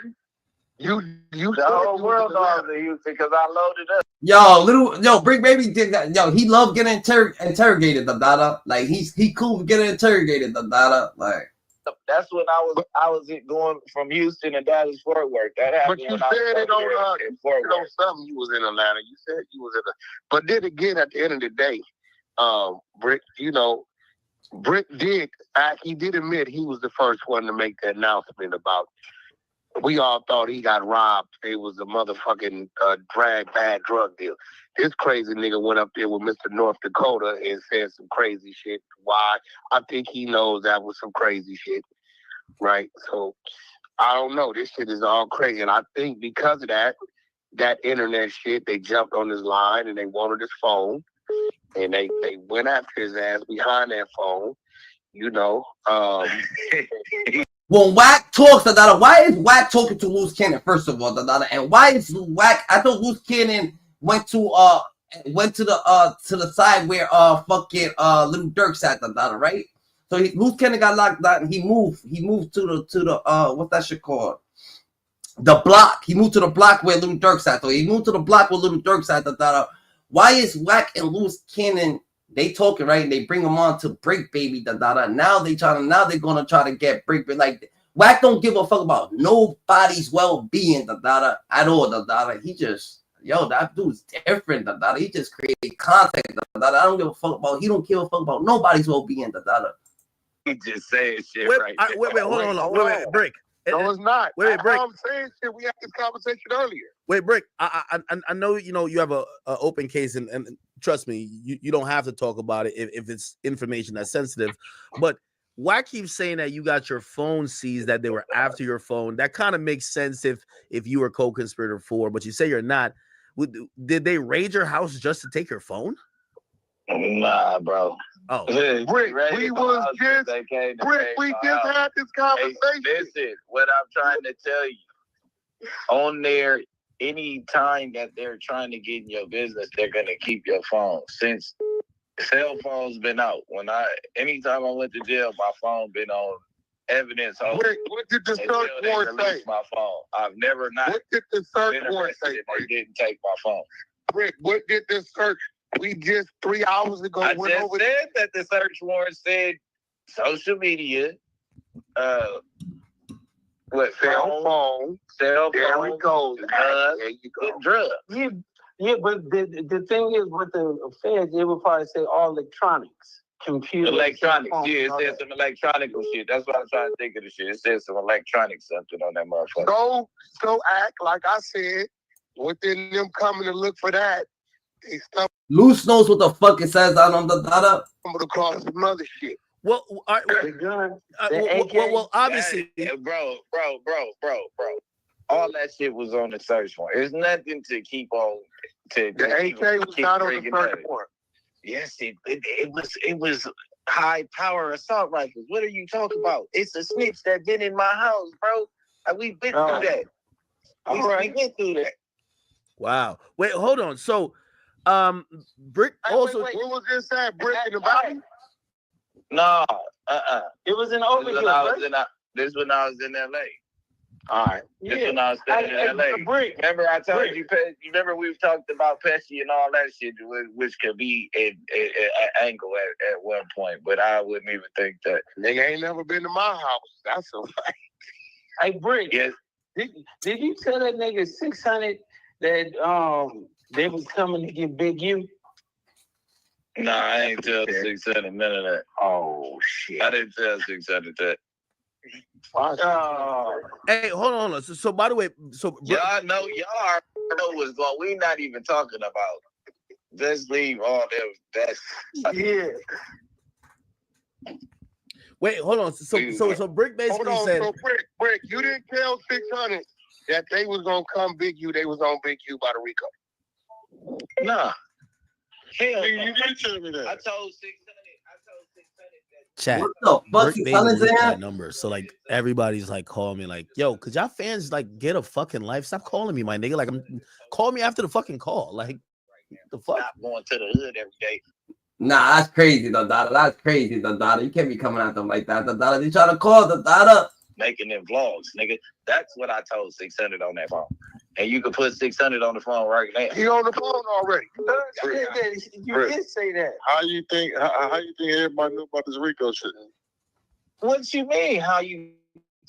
You the whole world knows in Houston because I loaded up. Bricc baby did that. Yo, he loved getting interrogated, the data. Like he cool with getting interrogated, the data. Like that's when I was going from Houston to Dallas Fort Worth. That happened. But you said it on something. You was in Atlanta. You said you was in. But then again, at the end of the day, Bricc, you know, Bricc he did admit he was the first one to make the announcement about. We all thought he got robbed. It was a motherfucking bad drug deal. This crazy nigga went up there with Mr. North Dakota and said some crazy shit. Why? I think he knows that was some crazy shit. Right? So, I don't know. This shit is all crazy. And I think because of that internet shit, they jumped on his line and they wanted his phone. And they went after his ass behind that phone. You know, when Wack talks to Dada, why is Wack talking to Loose Cannon first of all, Dada? And why is Wack? I thought Loose Cannon went to the side where little Durk sat, Dada, right? So Loose Cannon got locked out and he moved to the what's that shit called? The block. He moved to the block where little Durk sat. So he moved to the block where little Durk sat, Dada. Why is Wack and Loose Cannon? They talking, right? And they bring him on to Bricc, baby, da. Now they're gonna try to get Bricc, but like Wack don't give a fuck about nobody's well-being, da at all, da. He just, that dude's different, da. He just create content, da. I don't give a fuck about. He don't give a fuck about nobody's well-being, da. He just saying shit wait, hold on. Wait, Bricc. No, it's not. Wait, Bricc. I'm saying shit. We had this conversation earlier. Wait, Bricc. I know you have a open case, and trust me, you don't have to talk about it if it's information that's sensitive. But Wack keeps saying that you got your phone seized, that they were after your phone. That kind of makes sense if you were co-conspirator 4, but you say you're not. Did they raid your house just to take your phone? Nah, bro. Oh, Bricc, we just had this conversation. Hey, listen, what I'm trying to tell you, on there, any time that they're trying to get in your business, they're gonna keep your phone. Since cell phones been out, anytime I went to jail, my phone been on evidence. What did the search warrant say? My phone. I've never not. What did the search warrant say? They didn't take my phone. Bricc, what did the search? We just 3 hours ago I just said that the search warrant said social media, cell phone. There we go. There you go. Drugs. Yeah, but the thing is with the feds, it would probably say all electronics, computers. Electronics, it says some electronic shit. That's what I'm trying to think of the shit. It says some electronic something on that motherfucker. So act like I said, within them coming to look for that, Loose knows what the fuck it says on the data. Stumbled across some other shit. Well, The gun, well, obviously, bro. All that shit was on the search warrant. There's nothing to keep on. The AK was not on the search warrant. Yes, it was high power assault rifles. What are you talking about? It's a snitch that been in my house, bro. We've been through that. We went through that. Wow. Wait, hold on. So, Bricc also. Wait, what was inside Bricc in the body? No, It was in Overkill. This when I was in LA. All right. This when I was staying in LA. Remember I told you, remember we've talked about Pesci and all that shit, which could be an angle at one point, but I wouldn't even think that. Nigga ain't never been to my house. That's a fact. Hey, Bricc. Yes. Did you tell that nigga 600 that they was coming to get Big U? Nah, I ain't tell 600 none of that. Oh shit! I didn't tell 600 that. Hey, hold on. So by the way, y'all know what's going. We not even talking about. Just leave all them. Yeah. Wait, hold on. So Bricc basically said. So Bricc, you didn't tell 600 that they was gonna come Big U. They was on Big U by the Rico. Nah. Hell, you did tell me that. I told 600. Chat. What the fuck? Bricc made my number, so like everybody's like calling me like, yo, could y'all fans like get a fucking life? Stop calling me, my nigga. Like, call me after the fucking call. Like, the fuck? Stop going to the hood every day. Nah, that's crazy, the data. That's crazy, the data. You can't be coming at them like that, the data. They trying to call the data. Making them vlogs, nigga. That's what I told 600 on that phone. And you can put 600 on the phone right now. He on the phone already. You did say that. How you think everybody knew about this Rico shit? What you mean? How you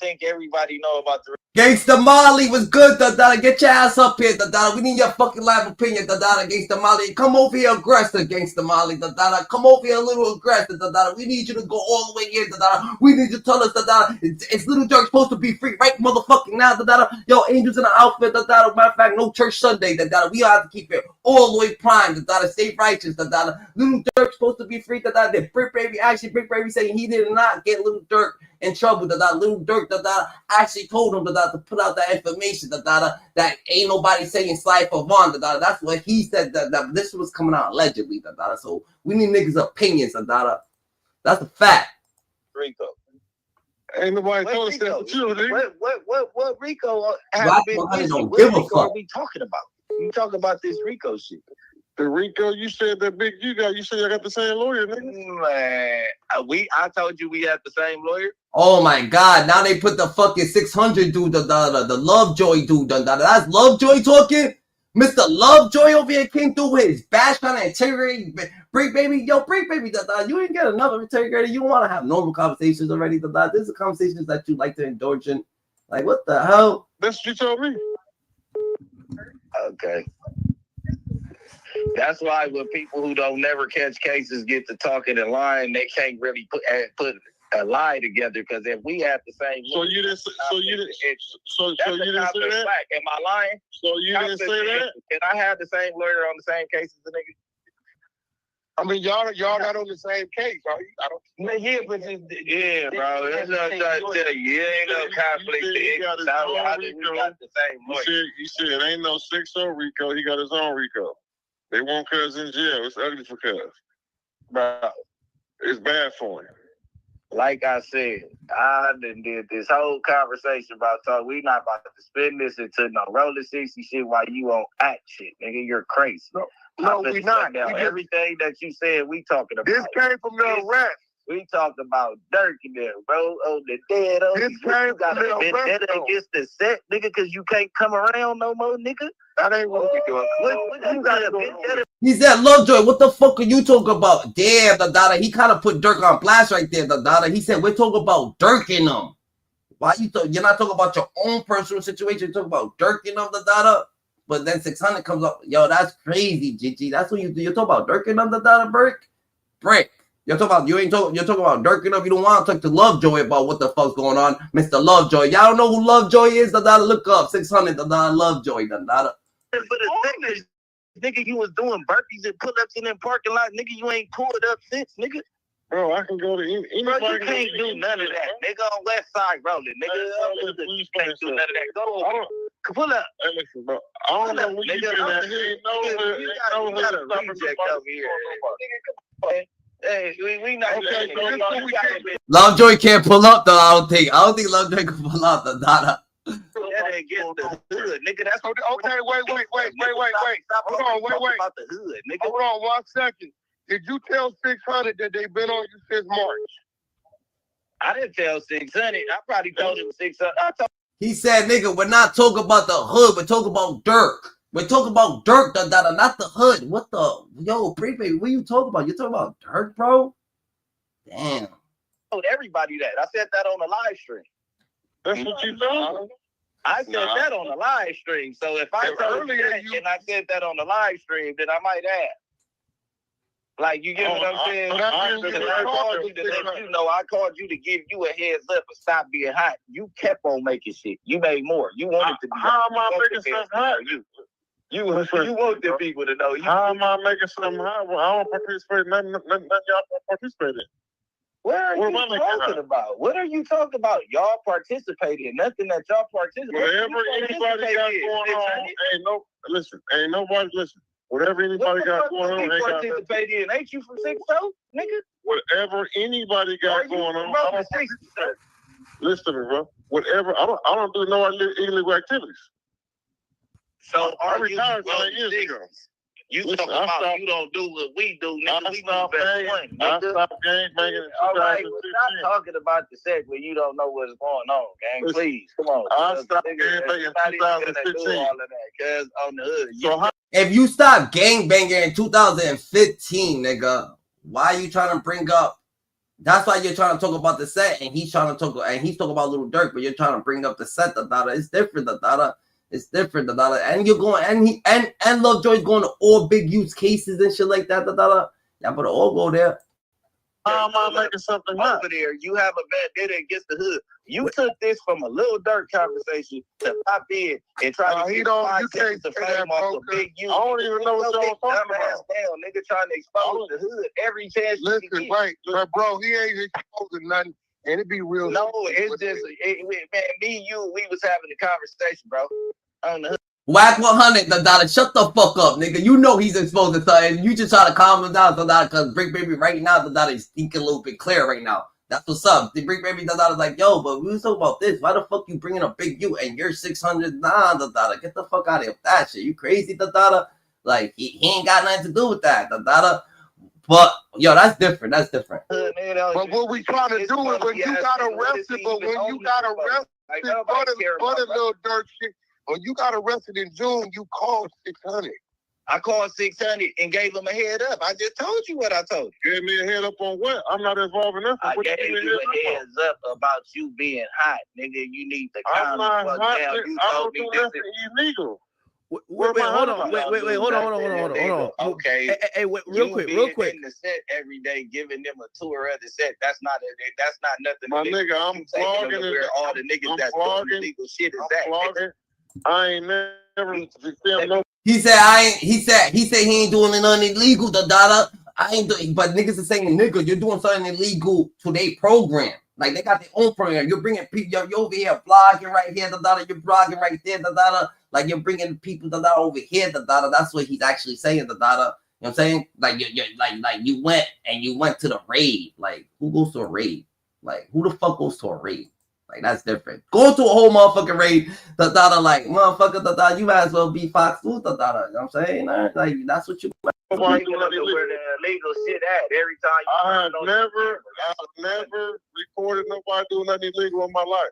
think everybody know about the Gangsta Molly was good, the data. Get your ass up here, the data. We need your fucking live opinion, the data. Gangsta Molly, come over here, aggressive, Gangsta Molly, the data. Come over here, a little aggressive, the data. We need you to go all the way in, the data. We need you to tell us, the data. It's Little Durk supposed to be free right motherfucking now, the data. Yo, Angels in the outfit, the data. Matter of fact, no church Sunday, the data. We have to keep it all the way prime, the data. Stay righteous, the data. Little Durk supposed to be free, the data. Then Bricc Baby saying he did not get Little Durk in trouble, the data. Little Durk, the data, actually told him, the data, to put out that information, the data, that ain't nobody saying slide for Vaughn, the data. That's what he said, that this was coming out allegedly, the data. So we need niggas' opinions, the data. That's a fact. Rico. Ain't nobody told us that for you, nigga. What Rico Black been don't give a What fuck. are we talking about? You talking about this Rico shit. The Rico, you said that Big you said I got the same lawyer, nigga. Man, I told you we had the same lawyer. Oh my God! Now they put the fucking 600 dude, the Lovejoy dude, that's Lovejoy talking. Mr. Lovejoy over here came through with his bash trying to interrogate Bricc Baby. Yo, Bricc Baby, you ain't get another interrogator. You want to have normal conversations already, This is conversations that you like to indulge in. Like, what the hell? That's what you told me. Okay. That's why when people who don't never catch cases get to talking and lying, they can't really put a lie together. Because if we have the same, so you didn't say that. Am I lying? So you didn't say that. Can I have the same lawyer on the same case as the nigga? I mean, y'all not on the same case, are you? I don't. Yeah, but yeah, bro. It's not you ain't no conflict. We got the same lawyer. You said it ain't no 6-0 Rico. He got his own Rico. They want Cuz in jail. It's ugly for Cuz. Bro, it's bad for him. Like I said, I done did this whole conversation about talk. We not about to spin this into no Rollin 60 shit while you on act shit, nigga. You're crazy. No, we not. Everything that you said, we talking about. This came from the arrest. We talking about Durk and them, bro. On the dead. This came from the arrest. Against the set, nigga, because you can't come around no more, nigga. That ain't what we doing. He said, Lovejoy, what the fuck are you talking about? Damn, the data. He kind of put Durk on blast right there, the data. He said, we're talking about Durk in them. Why you're not talking about your own personal situation, you're talking about Durk in them, the data. But then 600 comes up. Yo, that's crazy, GG. That's what you do. You're talking about Durk in them, the data, Bricc. You're talking about you're talking about Durk enough. You don't want to talk to Lovejoy about what the fuck's going on, Mr. Lovejoy. Y'all don't know who Lovejoy is? The data, look up 600. The data, Lovejoy. The data. But the thing is, Nigga, you was doing burpees and pull-ups in them parking lot. Nigga, you ain't pulled up since, nigga. Bro, I can go to any. Bro, you can't do none of that. Nigga on West Side rolling. Nigga, you can't do none of that. Go over. Pull up. Hey, listen, bro. I don't know where you been at. You got a reject over here. Hey, we not. Okay, Lovejoy can't pull up though. I don't think Lovejoy can pull up the Dada. That ain't getting the hood, nigga. That's okay. Wait. Stop. Hold on, wait. About the hood, nigga. Hold on 1 second. Did you tell 600 that they've been on you since March? I didn't tell 600. I probably told him 600. He said, nigga, we're not talking about the hood. We're talking about Durk. We're talking about Durk, not the hood. What the? Yo, Bricc, what are you talking about? You talking about Durk, bro? Damn. I told everybody that. I said that on the live stream. That's what you know. I said that on the live stream. So if I told you that and I said that on the live stream, then I might add. Like, you get what I'm saying? I called you to let you know. I called you to give you a heads up and stop being hot. You kept on making shit. You made more. You wanted to be. How am I making something hot? You want the people to know. How am I making something hot? Well, I don't participate. Nothing y'all participate in. What are you talking about? What are you talking about? Y'all participating. Nothing that y'all participate. Whatever anybody got going on, ain't nobody listen. Whatever anybody got going on, ain't participating. Ain't you from 6-0, nigga? Whatever anybody got going on, I don't participate. Listen to me, bro. Whatever, I don't do no illegal activities. So I retired 9 years ago. You talking about you don't do what we do, nigga. We stopped gang banging. All right, stop talking about the set where you don't know what's going on, gang. Please, come on. I stopped gang banging in 2015. All of that, cause on the hood. If you stop gang banging in 2015, nigga, why are you trying to bring up? That's why you're trying to talk about the set, and he's talking about Little Durk, but you're trying to bring up the set, the Dada. It's different, the Dada. It's different, the Dada. And you're going, and Lovejoy's going to all big use cases and shit like that, the Dada. Y'all better all go there. How am I making something over there? You have a bad data against the hood. You took this from a Little Durk conversation to pop in and try to get 5 seconds of fame off a big use. I don't even know what y'all talking about. Down, nigga, trying to expose the hood every chance. Listen, wait, bro, he ain't exposing nothing, and it be real. No, it's just, man, me and you, we was having a conversation, bro, on the hood. Wack 100, the Dada, shut the fuck up, nigga. You know he's exposed to something. You just try to calm him down, the Dada, because Bricc Baby right now, the Dada is thinking a little bit clear right now. That's what's up. The Bricc Baby, the Dada's like, yo, but we was talking about this. Why the fuck you bringing a big you and you're 600? Nah, the Dada, get the fuck out of here with that shit. You crazy, the Dada? Like, he ain't got nothing to do with that, the Dada. But, yo, that's different. That's different. But what we trying to do is when you got arrested, but when you got arrested for the Little Durk shit, when you got arrested in June, you called 600. I called 600 and gave him a head up. I just told you what I told you. Gave me a head up on what? I'm not involved in nothing. I gave you a heads up about you being hot, nigga. You need to calm the fuck down. You told me this is illegal. Wait, hold on. Wait, hold on. Okay. Hey, real quick. In the set every day, giving them a tour of the set. That's not nothing. My nigga, I'm vlogging. Where all the niggas that's doing illegal shit is that. I ain't never no. He said he ain't doing nothing illegal, the Dada. I ain't doing, but niggas are saying, nigga, you're doing something illegal to their program. Like, they got their own program. You're bringing people, you're over here blogging right here, the Dada. You're blogging right there, the Dada. Like, you're bringing people, the Dada, over here, the Dada. That's what he's actually saying, the Dada. You know what I'm saying? Like, you went to the raid. Like, who goes to a raid? Like, who the fuck goes to a raid? Like, that's different. Go to a whole motherfucking raid, the Dada, like, motherfucker, the Dada, you might as well be Fox News, the Dada. You know what I'm saying? Like, that's what you where the illegal shit at every time. I've never recorded nobody doing nothing illegal in my life.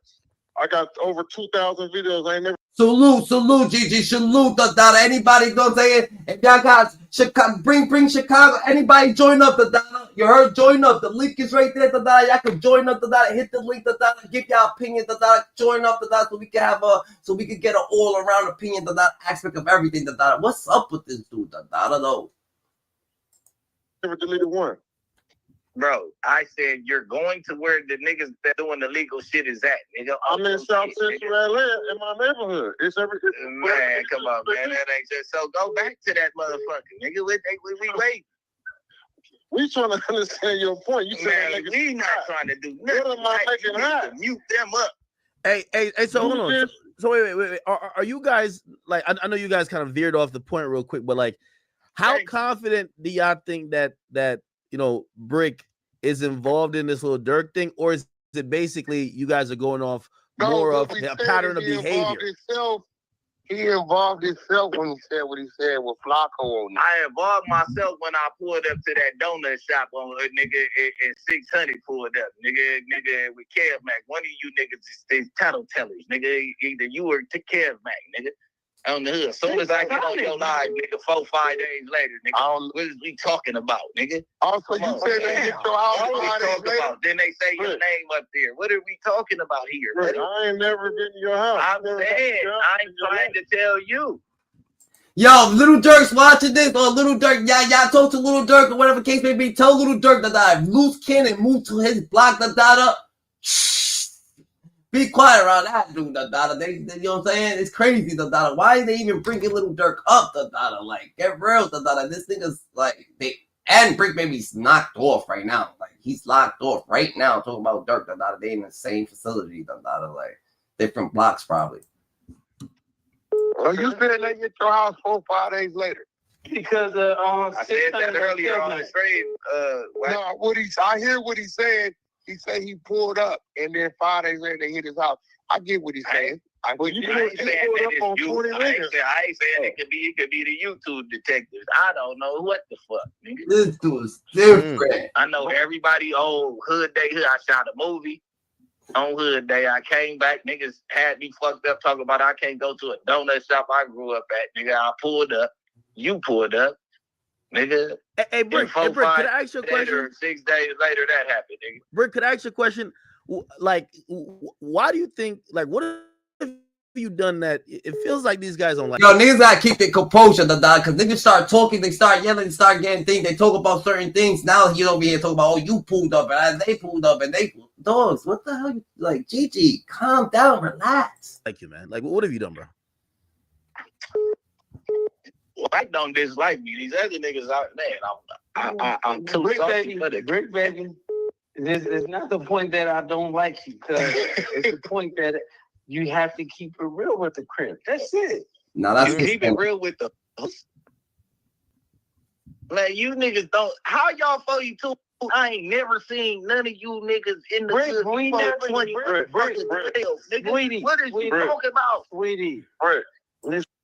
I got over 2,000 videos. I ain't never. Salute, Gigi. Salute, the Dada. Anybody, you know what I'm saying? If y'all got Chicago, bring Chicago. Anybody join up, the Dada. You heard? Join up. The link is right there, the Dada. Y'all can join up, the Dada. Hit the link, the Dada. Give y'all opinion, the Dada. Join up, the Dada, so we can have so we can get an all-around opinion, the Dada. Aspect of everything, the Dada. What's up with this dude, the Dada, though? Never deleted one. Bro, I said you're going to where the niggas that doing the legal shit is at, nigga. I'm in South Central LA in my neighborhood. It's everything. Man, come on, man. That ain't just so. Go back to that motherfucker, nigga. We wait. We trying to understand your point. You man, we not trying to do nothing. What am I making hot? Mute them up. Hey, so hold on. So wait. Are you guys like? I know you guys kind of veered off the point real quick, but like, how confident do y'all think that Bricc is involved in this little Durk thing, or is it basically you guys are going off more of a pattern of behavior? He involved himself when he said what he said with Flacco on it. I involved myself when I pulled up to that donut shop on a nigga and 600 pulled up. Nigga with Kev Mac. One of you niggas is tattletellers. Nigga, either you or Kev Mac, nigga. On the hood. As soon as I get on your live, nigga, 4-5 days later, nigga, what is we talking about, nigga? Also, you said they get your house 5 days later. Then they say your name up there. What are we talking about here? Right. I ain't never been to your house. I'm saying, I'm trying to tell you. Yo, Little Durk's watching this, or Little Durk, y'all talk to Little Durk, or whatever case may be. Tell Little Durk that if Loose Cannon moved to his block, be quiet around that dude, They, you know what I'm saying? It's crazy, Why are they even bringing Little Durk up, Like, get real, This nigga's like, and Bricc Baby's knocked off right now. Like, he's locked off right now. Talking about Durk, They in the same facility, Like, different blocks, probably. Well, you said they get your house 4-5 days later. Because I said that earlier on the stream. No, I hear what he said. He said he pulled up, and then 5 days later they hit his house. I get what he's saying. I ain't saying it could be the YouTube detectives. I don't know what the fuck, nigga. This dude's different. I know everybody. Hood Day. I shot a movie on Hood Day. I came back. Niggas had me fucked up talking about I can't go to a donut shop I grew up at. Nigga, I pulled up. You pulled up. Nigga. Hey, Bricc, could I ask you a question? 6 days later, that happened, nigga. Bricc, could I ask you a question? Like, why do you think, like, what have you done that it feels like these guys don't like? Yo, niggas gotta keep their composure, because niggas start talking, they start yelling, they start getting things, they talk about certain things. Now he's over here talking about, you pulled up, and they pulled up, and they dogs. What the hell? Like, Gigi, calm down, relax. Thank you, man. Like, what have you done, bro? Wack don't dislike me. These other niggas out, man. I'm too salty for the Bricc Baby. It's not the point that I don't like you, because it's the point that you have to keep it real with the crib. That's it. No, that's you keep it real with the. Like, you niggas don't. How y'all 42? I ain't never seen none of you niggas in the Bricc, hood we before never 20 nigga. Sweetie, What is you talking about? Sweetie. Bricc.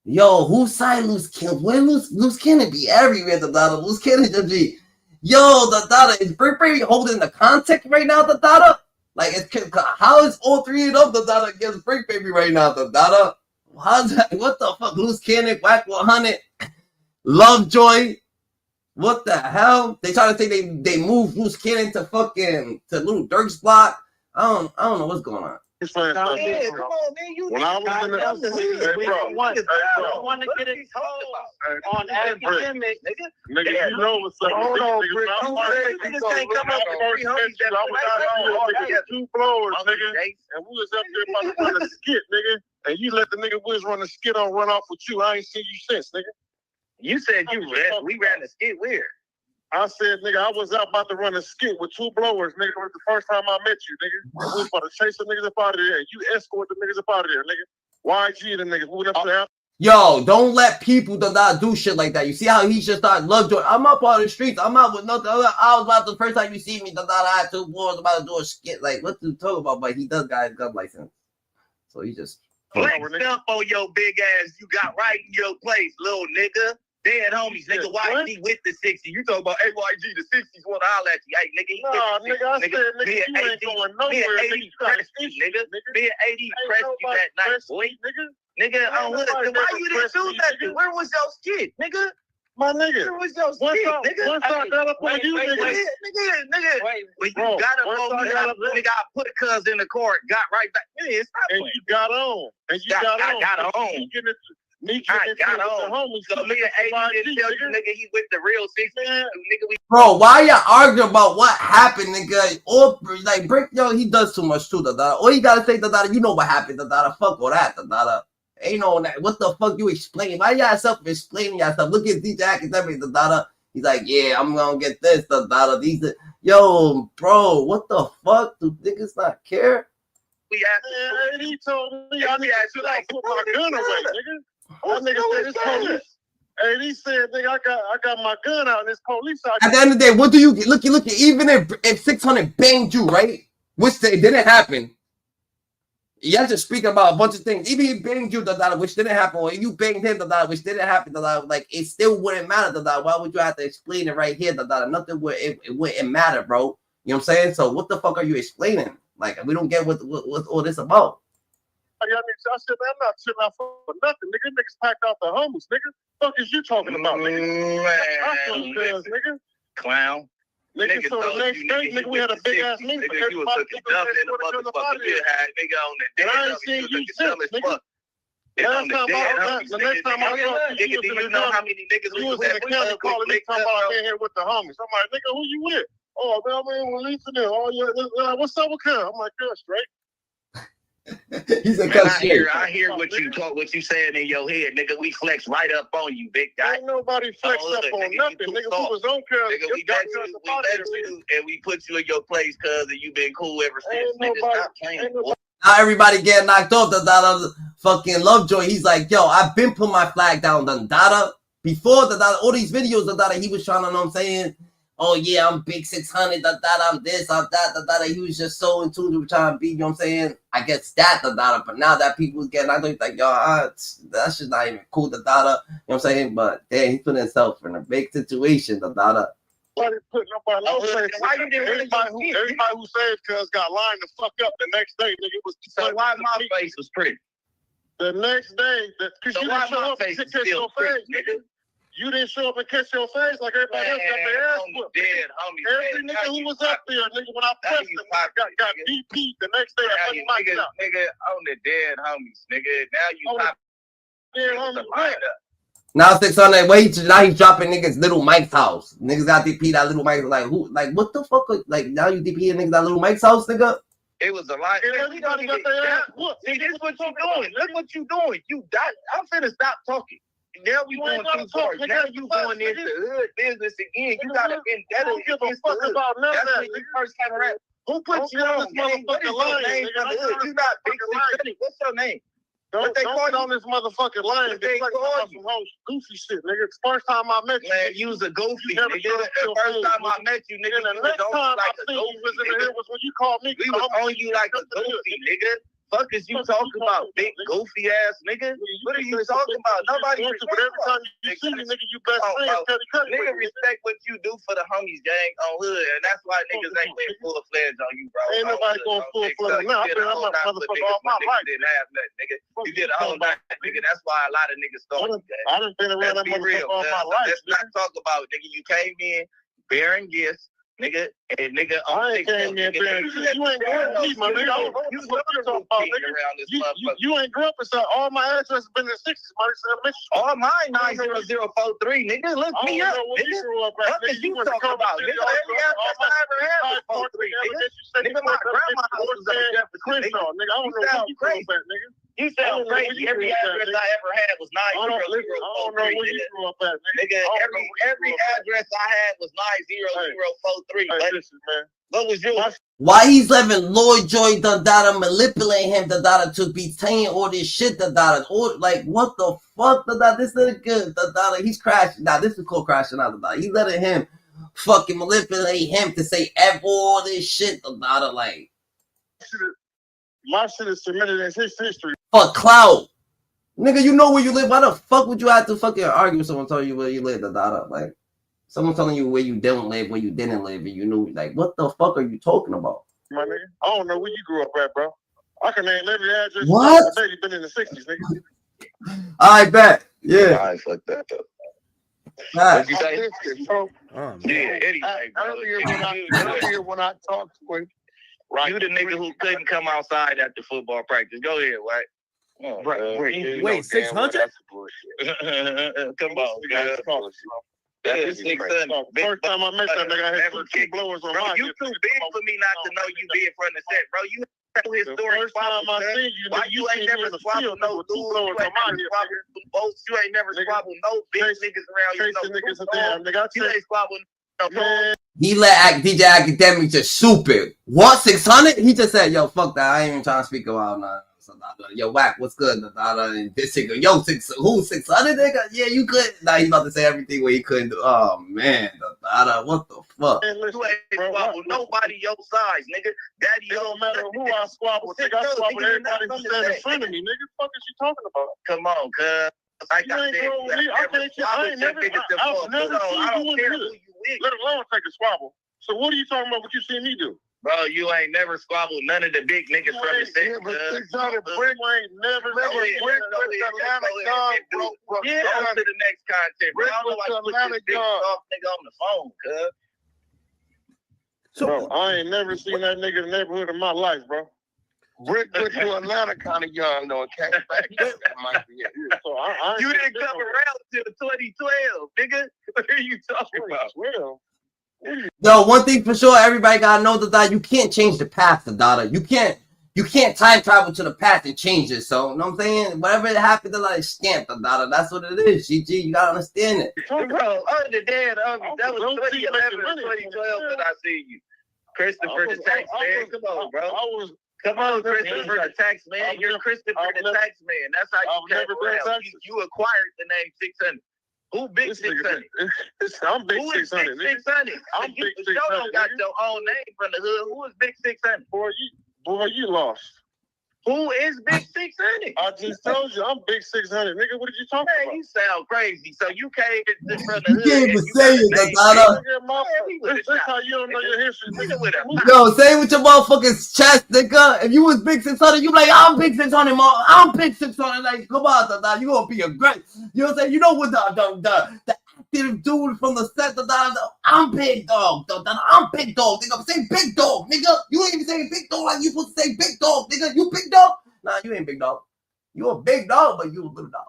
Yo, whose side Loose Cannon? Where Loose Cannon be everywhere, Loose Cannon just be. Yo, is Bricc Baby holding the contact right now, Like, how is all three of them, against Bricc Baby right now, How's that? What the fuck? Loose Cannon, Wack 100, Lovejoy. What the hell? They try to say they moved Loose Cannon to Little Durk's block. I don't know what's going on. Come on, man. When I was in the I want to get it on Akademiks. nigga, you know what's up. Hold on, Bricc. niggas can't come up with 3 homies I was 2 blowers, nigga, and we was up there about to run a skit, nigga, and you let the nigga we was running a skit on run off with you. I ain't seen you since, nigga. You said we ran a skit where? I said, nigga, I was out about to run a skit with 2 blowers, nigga. It was the first time I met you, nigga. And we was about to chase the niggas up out of there. And you escort the niggas up out of there, nigga. YG the niggas. We went up there. Yo, don't let people not do shit like that. You see how he just started Lovejoy? I'm up on the streets. I'm out with nothing. I was about the first time you see me, I had 2 boys about to do a skit. Like, what to talk about? But he does got his gun license. So he just. Flex up on your big ass you got right in your place, little nigga. Dead homies, nigga. YG with the 60. You talking about AYG, the 60s want to holler at you. Hey, nigga. I said, nigga, you ain't going nowhere. Me and 80 pressed you, nigga. Me and 80 pressed you that night, boy. Nigga, why you didn't do nothing? Where was your skit, nigga? My nigga. Where was your skit, nigga? Once I got up on you, nigga. Nigga. When you got up on me, nigga, I put cuz in the court, got right back. Yeah, stop and playing. You got on. And you got on. Got on. I got on. So nigga, A didn't tell you, nigga, he with the real 6 nigga. Bro, why y'all arguing about what happened, nigga? Or like Bricc, yo, he does too much too, da. All you gotta say, da, you know what happened, da. Fuck all that, da. Ain't no that. What the fuck you explaining? Why y'all self-explaining yourself? Look at DJ Akademiks, da. He's like, yeah, I'm gonna get this, da. These, yo, bro, what the fuck? Do niggas not care? We asked him, he told me, I need to like put my gun away, nigga. That nigga said this police. And he said, nigga, I got my gun out and this police out. At the end of the day, what do you get? Look, even if 600 banged you, right? Which it didn't happen. You have to speak about a bunch of things. Even if he banged you, which didn't happen, or you banged him, which didn't happen, like it still wouldn't matter, why would you have to explain it right here, nothing would it wouldn't matter, bro. You know what I'm saying? So what the fuck are you explaining? Like, we don't get what all this about. I said, man, I'm not chilling out for nothing, nigga. Niggas packed out the homeless, nigga. Fuck is you talking about, nigga? Nigga. Clown. Nigga, so the next day, nigga, we had a big ass meeting. Nigga, you was looking dumb in the motherfucker. You had nigga on the dead. I ain't seen you since, nigga. The next time I saw you, do you know how many niggas we was in the county calling me talking about I here with the homies. I'm like, nigga, who you with? Oh, man, I'm in releasing them. Oh, yeah, what's up with Cam? I'm like, good, straight. He's a man, I hear what you saying in your head, nigga. We flex right up on you, big guy. Ain't nobody flex up on nothing, nigga. We was on Cam. Nigga, we met you, and we put you in your place, cuz, and you been cool ever since. Nigga, stop playing. Now everybody getting knocked off, the fucking Lovejoy. He's like, yo, I've been put my flag down, Dada. Before all these videos, he was trying to, know what I'm saying? Oh yeah, I'm big 600, I'm this, I'm that, He was just so in tune with trying to be, you know what I'm saying? I guess that, but now that people's getting, I think like, yo, that's just not even cool, you know what I'm saying? But damn, he put himself in a big situation, Everybody who said cuz got lined the fuck up the next day, nigga. Was so why my face was pretty? The next day, because you didn't show up and kiss your face, nigga. You didn't show up and kiss your face like everybody else got their ass whooped. Every nigga who was up there, nigga, when I pressed him, got DP'd the next day. Nigga, on the dead homies, nigga. Now you pop dead homies. Now 600. Wait, now he's dropping niggas Little Mike's house. Niggas got DP'd at Little Mike's. Like who? Like what the fuck? Like now you DP'd niggas at Little Mike's house, nigga. It was a lot. Everybody got their ass whooped. See, this is what you doing. Look what you doing. I'm finna stop talking. Now we going too far. Now you going into hood business again. You got a vendetta. Don't give a fuck about none of that. When you first came around. Who put you on this motherfucking line? You not Big 600. What's your name? Don't get on this motherfucking line. They call some goofy shit, nigga. It's the first time I met you. Man, you was a goofy, nigga. The first time I met you, nigga. The next time I seen you was in here was when you called me. We was on you like a goofy, nigga. Fuck is you talking about, big goofy ass nigga? What are you talking about? Nobody but every time you see me, nigga, you best friends. Nigga respect what you do for the homies gang on hood, and that's why niggas ain't went full fledged on you, bro. Ain't nobody going full fledged. No, I've been a motherfucker all my life. Didn't have that, nigga. You did a whole lot, nigga. That's why a lot of niggas started. I done been around that motherfucker all my life. Let's not talk about, nigga. You came in bearing gifts. Nigga, and nigga, I ain't came in there. You ain't grew up, my nigga. You ain't grew up inside. All my addresses been in the 60s, all mine 90043, nigga. Look me up, nigga. What is you talking about? Nigga, every address I ever had was 43, nigga. Nigga, my grandma's house was at Jefferson, nigga. I don't know where you grew up at, nigga. You sound crazy. Every address I ever had was 90043. I don't know where you grew up at, nigga. Every address I had was 90043. Listen, man. What was yours? Why he's letting Lloyd Joy Dada manipulate him Dada to be saying all this shit Dada? Like what the fuck Dada? This is good Dada. He's crashing. Now this is called crashing out Dada. He's letting him fucking manipulate him to say all this shit Dada. Like my shit is submitted as his history. For clout. Nigga, you know where you live. Why the fuck would you have to fucking argue with someone telling you where you live Dada? Like someone telling you where you don't live, where you didn't live, and you knew, like, what the fuck are you talking about? My nigga, I don't know where you grew up at, bro. I can name every address. What? I bet you been in the 60s, nigga. I bet. Yeah. I fuck that up. Right. What'd you say? Earlier when I talked with, right, you the nigga who couldn't come outside after football practice. Go ahead, right? Wait, 600? Come on, guys. That's 600. First time I met that nigga, I had 2 blowers on my You too big for me not to know you being from the set, bro. You historic. First time I seen you, why you ain't never squabbled no dudes? You ain't never squabbled no big niggas around you. You ain't squabbled no. He let DJ Akademiks just stupid. What 600? He just said, "Yo, fuck that. I ain't even trying to speak about now." Yo, Wack, what's good? And this nigga, yo, who's 600, nigga? Yeah, you could. Nah, he about to say everything where he couldn't do. Oh man, what the fuck? You ain't squabble nobody your size, nigga. Daddy, it don't matter who I squabble. I squabble everybody who's standing in front of me, nigga. What the fuck is you talking about? Come on, cuz. Like I said, I've never seen you do it, let alone take a squabble. So what are you talking about? What you seen me do? Bro, you ain't never squabbled none of the big niggas from the set. Yeah, but 600 Bricc ain't never Bricc was the Atlanta gun, bro. Yeah, on to the next content. Bricc was the Atlanta gun. Nigga on the phone, cuz. So, bro, I ain't never seen that nigga in the neighborhood in my life, bro. Bricc went to Atlanta kind of young, though, and came back. So you didn't come around till 2012, nigga. What are you talking about? Yo, one thing for sure, everybody gotta know that you can't change the past, Dada. You can't time travel to the past and change it. So, you know what I'm saying? Whatever it happened to like stamp, Dada. That's what it is. GG, you gotta understand it. Bro, other than that was 2011 or 2012 that I seen you. Christopher the Tax Man. Come on, bro. Come on, Christopher the Tax Man. You're Christopher the Tax Man. That's how you came around. You acquired the name 600. Who big 600? I'm big 600. Who is big 600? I'm big 600. You don't got your own name from the hood. Who is big 600? Boy, you lost. Who is big 600? I just told you, I'm big 600. Nigga, what are you talking about? You sound crazy. So you came from the hood. You can't even say it, Dada. That's how you don't know your history. Yo, say it with your motherfucking chest, nigga. If you was big 600, you like, I'm big 600, I'm big 600. Like, come on, Dada. You gonna be a great. You know what I'm saying? You know what the active dude from the set, I'm big dog, I'm big dog, nigga. Say big dog, nigga. You ain't even saying big dog like you supposed to say big dog, nigga. You big dog? Nah, you ain't big dog. You a big dog, but you a little dog.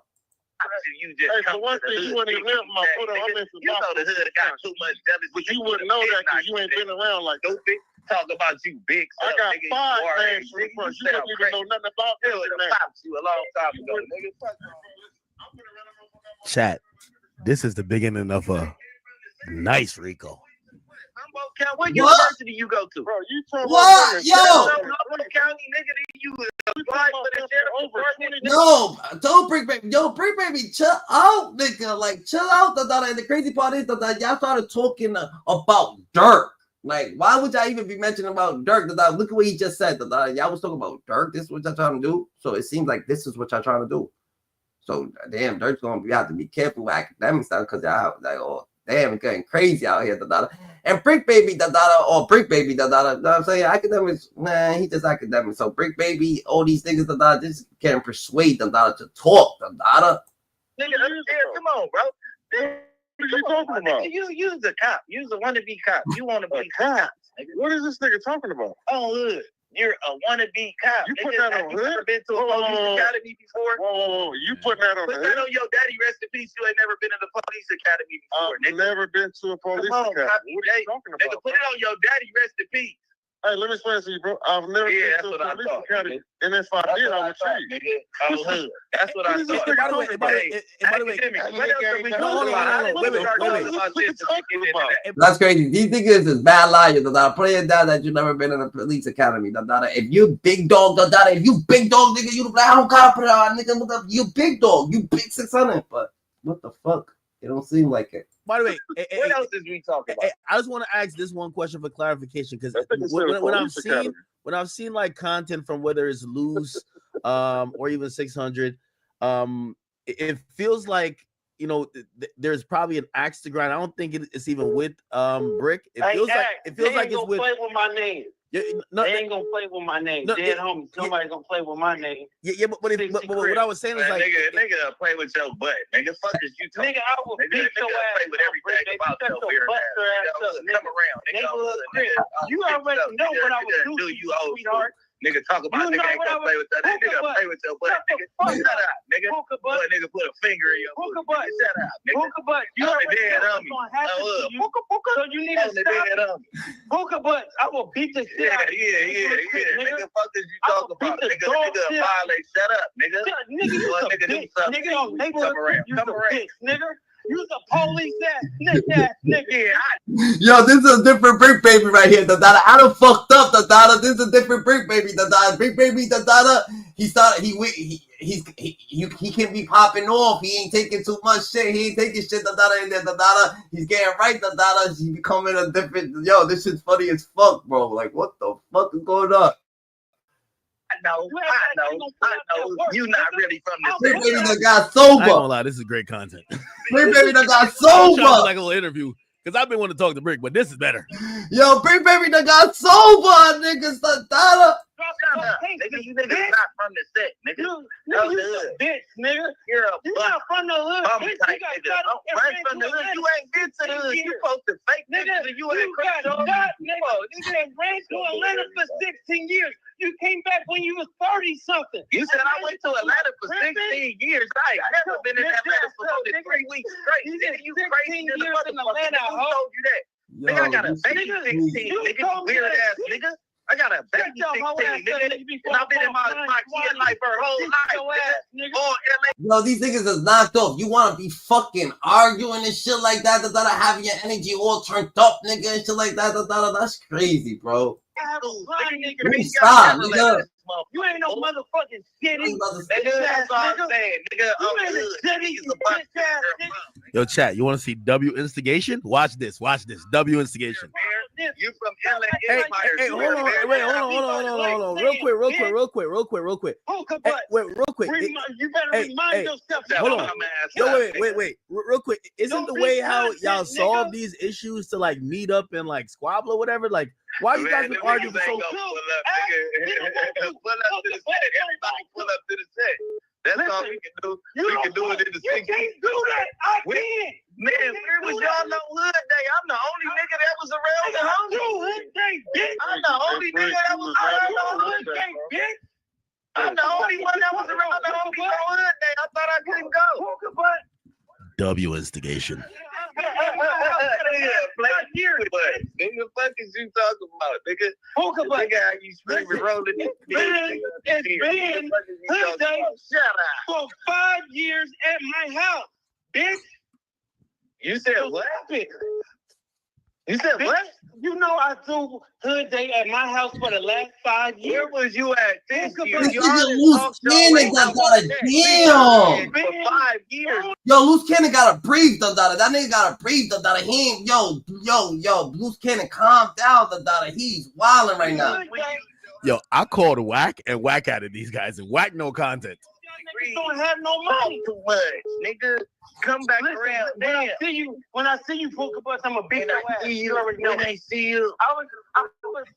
You just for one thing, you wouldn't even live my foot on. You know the hood got too much jealousy. But you wouldn't know that because you ain't been around like that. Talk about you big. I got 5 names for the front. You don't even know nothing about it. You a long time ago, nigga. Chat. This is the beginning of a nice Rico. What university you go to? Bro, you talking what? Yo! County nigga, you applied for the sheriff. No, don't Bricc baby. Yo, Bricc baby, chill out, nigga. Like, chill out, And the crazy part is that y'all started talking about Durk. Like, why would y'all even be mentioning about Durk? Look at what he just said. Y'all was talking about Durk. This is what y'all trying to do. So it seems like this is what y'all trying to do. So damn, Durk's gonna have to be careful with academic stuff because y'all like, oh damn, it's getting crazy out here, And Bricc baby, you know what I'm saying? Academics, nah, he just academic. So Bricc baby, all these niggas, just can't persuade to talk, Nigga, come on, bro. What are you talking about? You's a cop. You's a wannabe cop. You wanna be cop. What is this nigga talking about? Oh, hood. You're a wannabe cop. You put that on hood? You never been to a police academy before? Whoa. You putting that on hood? Put that on your daddy, rest in peace. You ain't never been in the police academy before, nigga. Never been to a police academy. What are you talking about? Nigga, put it on your daddy, rest in peace. Hey, let me explain to you, bro. I've never been to a police academy. And if I did, I would tell you. Oh, hood. That's what I thought. By the way, that's crazy. These niggas is bad liars. Put it down that you never been in a police academy. If you big dog, if you big dog, nigga, you like, I don't gotta put it on, nigga. You big dog, you big 600. But what the fuck? It don't seem like it. By the way, what else is we talking about? I just want to ask this one question for clarification because when I've seen like content from whether it's Lose or even 600, it feels like, you know, there's probably an axe to grind. I don't think it's even with Bricc. It feels like it's with. Play with my name. They ain't gonna play with my name. Dead homie. Somebody's gonna play with my name. Yeah, but what I was saying is like, nigga, play with your butt. Nigga, fuck is you talking? Nigga, I will beat your ass. Play with everything about your beard. Come around, nigga. You already know what I was doing, sweetheart. Nigga talk about nigga ain't gonna play with that. Nigga play with your butt. Nigga, shut up, nigga. Boy, nigga put a finger in your butt. Shut up, nigga. You on the dead dummy. So you need to stop. Hookah butt. I will beat the shit out of you. Yeah. Nigga, fuck is you talking about? Nigga, violate. Shut up, nigga. Nigga, do something. Come around. Nigga. You's a police ass, snitch ass nigga. Yo, this is a different Bricc baby right here, Dada. I done fucked up, Dada. This is a different Bricc baby, Dada. Bricc baby, Dada. He can be popping off. He ain't taking too much shit. He ain't taking shit, Dada, in there, Dada. He's getting right, Dada. He's becoming a different. Yo, this shit's funny as fuck, bro. Like, what the fuck is going on? I know. You not really from this. Bricc baby that got sober. I ain't gonna lie, this is great content. Bricc baby that got sober. Like a little interview, because I've been wanting to talk to Bricc, but this is better. Yo, Bricc baby that got sober, niggas, Dada. Nigga, you niggas not from the set, nigga. You a bitch, nigga. You're not from the hood. Right from the hood. You ain't been to the hood. You supposed to fake nigga. You ain't Nigga ran to Atlanta for 16 years. You came back when you was 30-something. You said I went to Atlanta for 16 years. I never been in Atlanta for more than 3 weeks straight. You crazy in Atlanta. Who told you that? Nigga, I got a baby 16, nigga. Weird ass nigga. I got a baby 16, nigga. And I've been in my kid life her whole life. Yo, these niggas is knocked off. You want to be fucking arguing and shit like that, having your energy all turned up, nigga, and shit like that, that's crazy, bro. Stop, nigga. You ain't no motherfucking city. That's all I'm saying, nigga. Yo, chat, you want to see W instigation? Watch this. W instigation. You from LA? Hey, hold on. Real quick. Real quick. You better remind yourself. Hold on. Yo, wait. Real quick. Isn't the way how y'all solve these issues to like meet up and like squabble or whatever? Like, why you guys been arguing for so long? Pull up to the set. Everybody pull up to the set. That's all we can do. We can do it in the 60s. You can't do that. I can. Man, where was y'all no hood day? I'm the only nigga that was around the hood day, bitch. I'm the only nigga that was around the hood day, bitch. I'm the only one that was around the hood day. I thought I couldn't go. W instigation. Nigga, fuck is you talking about, nigga? Nigga, how you screaming, rolling it? It's been hood day for 5 years at my house, bitch. You said what? You said what? You know I do hood day at my house for the last 5 years. Where was you at this year? You Loose Cannon got a damn for 5 years. Yo, Loose Cannon gotta breathe, Dada. That nigga gotta breathe, Dada. He ain't, yo, Loose Cannon, calm down, Dada. He's wilding right now. Yo, I called Wack and Wack added these guys and Wack no content. You don't have no money. Too much, nigga. Come back around. When I see you, Hookah Butts, I'm a big ass. You already know they see you. I was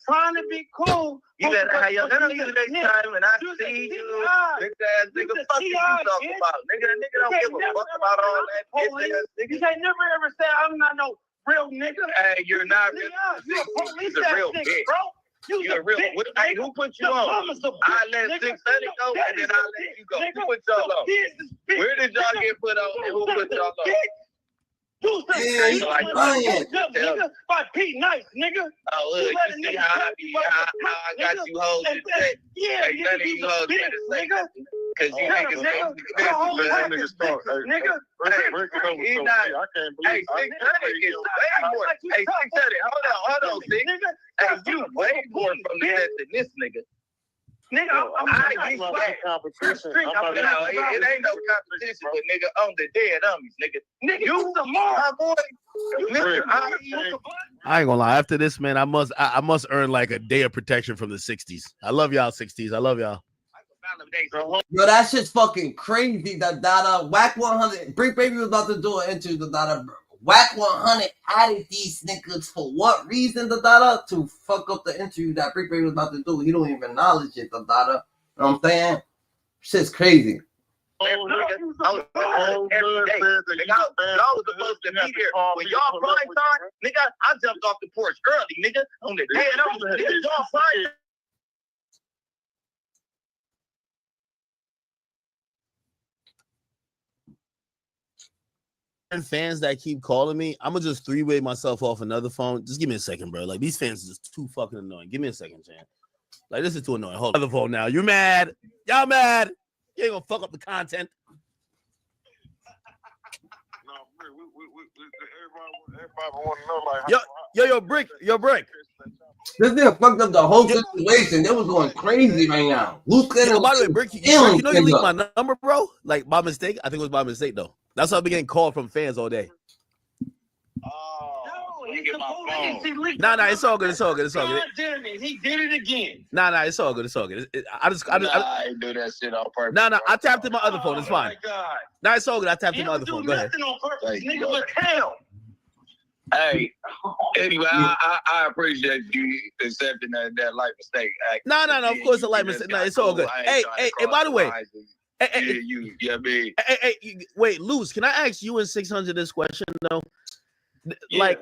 trying to be cool. You better have your energy next time when I see you. Big ass nigga, fuck you talking about. Nigga don't give a fuck about all that. You can't never ever say I'm not no real nigga. Hey, you're not real. You're a police ass nigga, bro. You're a real. Hey, who put you on? I let 630 go and then I let you go. Who put y'all on? Where did y'all get put on and who put y'all on? Nigga, by Pete Nice, nigga. Oh, look, you see how I got you hoes in the set? Yeah, none of you hoes in the set. Because you niggas nigga. He's not. Hey, 630 is way more. Hey, 630, hold on, Six. Hey, you way more from the set than this nigga. Nigga, I get competition. It ain't no competition, but nigga, on the dead dummies, nigga. You the my boy. I ain't gonna lie. After this, man, I must earn like a day of protection from the 60s. I love y'all 60s. I love y'all. Yo, that shit's fucking crazy. Dada. Wack 100. Bricc baby was about to do an interview. Dada. Wack 100 added these niggas for what reason, Dada? To fuck up the interview that Bricc baby was about to do. He don't even acknowledge it, Dada. You know what I'm saying? Shit's crazy. Every day. Y'all was supposed to be here. When y'all prime time, nigga, I jumped off the porch early, nigga. On the dead, y'all prime fans that keep calling me, I'm gonna just three-way myself off another phone. Just give me a second, bro. Like these fans are just too fucking annoying. Give me a second, Chan. Like this is too annoying. Hold on. Other phone now. You mad? Y'all mad? You ain't gonna fuck up the content. No, everybody want to know, like, Yo, Bricc. This nigga fucked up the whole situation. They was going crazy right now. Yo, by the way, Bricc, you know you leaked my number, bro? Like by mistake? I think it was by mistake though. That's why I've been getting called from fans all day. Nah, it's all good. It's all good. God damn it, he did it again. Nah, it's all good. It's all good. I ain't do that shit on purpose. Nah, I tapped in my other phone. It's fine. God. Nah, it's all good. I tapped in my other phone. Go ahead. On purpose, nigga, but hell. Hey, anyway, I appreciate you accepting that light mistake. No, of course, a light mistake. No, it's all good. Hey, by the way. Hey, wait, Luce, can I ask you in 600 this question though? Like,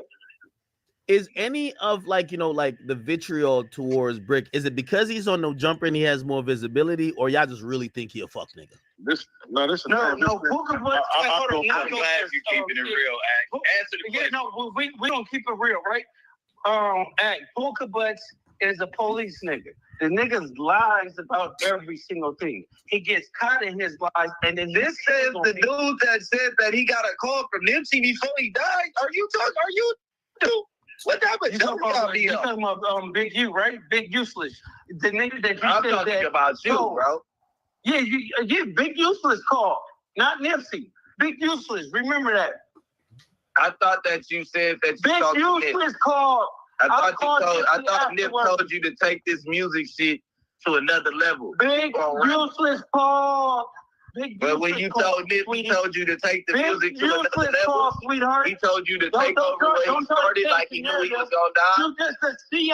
is any of like the vitriol towards Bricc, is it because he's on no jumper and he has more visibility, or y'all just really think he a fuck nigga? I'm glad you're keeping it real. Answer the question. No, we don't keep it real, right? Booker Butts is a police nigga. The niggas lies about every single thing. He gets caught in his lies, and then this says the dude that said that he got a call from Nipsey before he died. Are you dude? What type of joke you talking about Big U, right? Big Useless. The nigga that you I'm said talking that about you, bro. Yeah, Big Useless call, not Nipsey. Big Useless. Remember that. I thought that you said that you Big Useless call. I thought Nip told you to take this music shit to another level. Big Useless call. But when you told Nip, he told you to take the music to another level. Sweetheart. He told you to take over where he started, like he knew he was gonna die. You just a CI.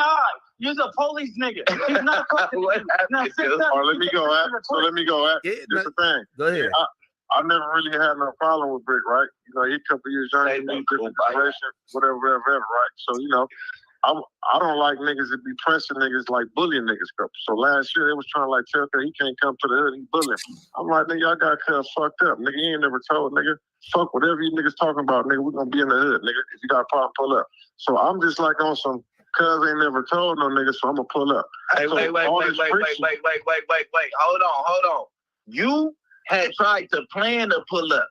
You're a police nigga. He's not fucking you. Now, let me go. This the thing. Go ahead. I never really had no problem with Bricc, right? You know, he a couple years younger than me, different generation, whatever, right? So, you know, I don't like niggas that be pressing niggas like bullying niggas. So last year they was trying to like tell her he can't come to the hood, he bullying. I'm like, nigga, y'all got cuz fucked up. Nigga, you ain't never told, nigga, fuck whatever you niggas talking about, nigga, we gonna be in the hood, nigga. If you got a problem, pull up. So I'm just like on some cuz ain't never told no nigga, so I'm gonna pull up. Hey, so wait. Hold on. You had tried to plan to pull up.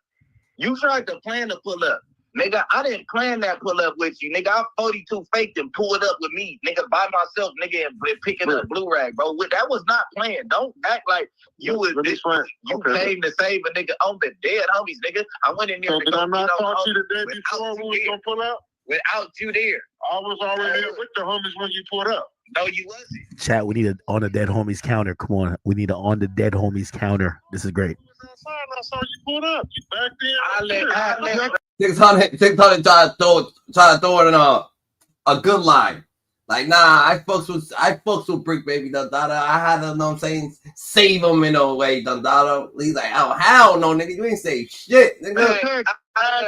Nigga, I didn't plan that pull up with you. Nigga, I 42 faked and pulled up with me. Nigga, by myself, nigga, and picking up blue rag, bro. That was not planned. Don't act like you came to save a nigga on the dead homies, nigga. I went in there. So did I not talk to you the day before we was gonna pull up? Without you there. I was already there with the homies when you pulled up. No, you wasn't. Chat, we need an on the dead homies counter. Come on. We need an on the dead homies counter. This is great. I saw you pulled up. You back there. 600 try to throw it in a good line. Like, nah, I fucks with Bricc, baby, Dundada. I had to, you know what I'm saying, save him in a way, Dundada. He's like, oh, hell no, nigga, you ain't say shit, nigga. I'll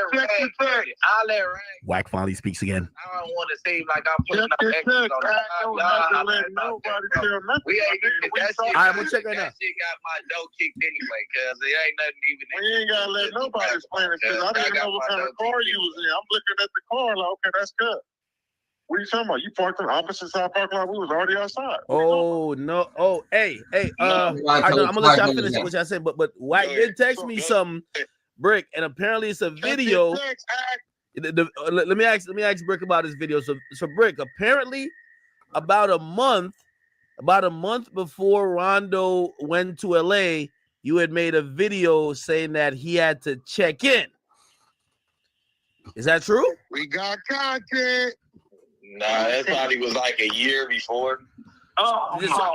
let Rag. Wack finally speaks again. I don't want to seem like I'm putting up extras on We ain't even that shit. I'm gonna check right now. That shit got my dough kicked anyway, cause it ain't nothing even. We ain't gotta let nobody explain it, cause I didn't know what kind of car you was in. I'm looking at the car like, okay, that's good. What are you talking about? You parked on the opposite side parking lot. We was already outside. Oh no! Oh, hey! I'm gonna let y'all finish what y'all said, but Wack did text me something, Bricc, and apparently it's a video. Let me ask Bricc about his video. So Bricc, apparently about a month before Rondo went to LA, you had made a video saying that he had to check in. Is that true? We got content. Nah, that probably was like a year before. Oh, so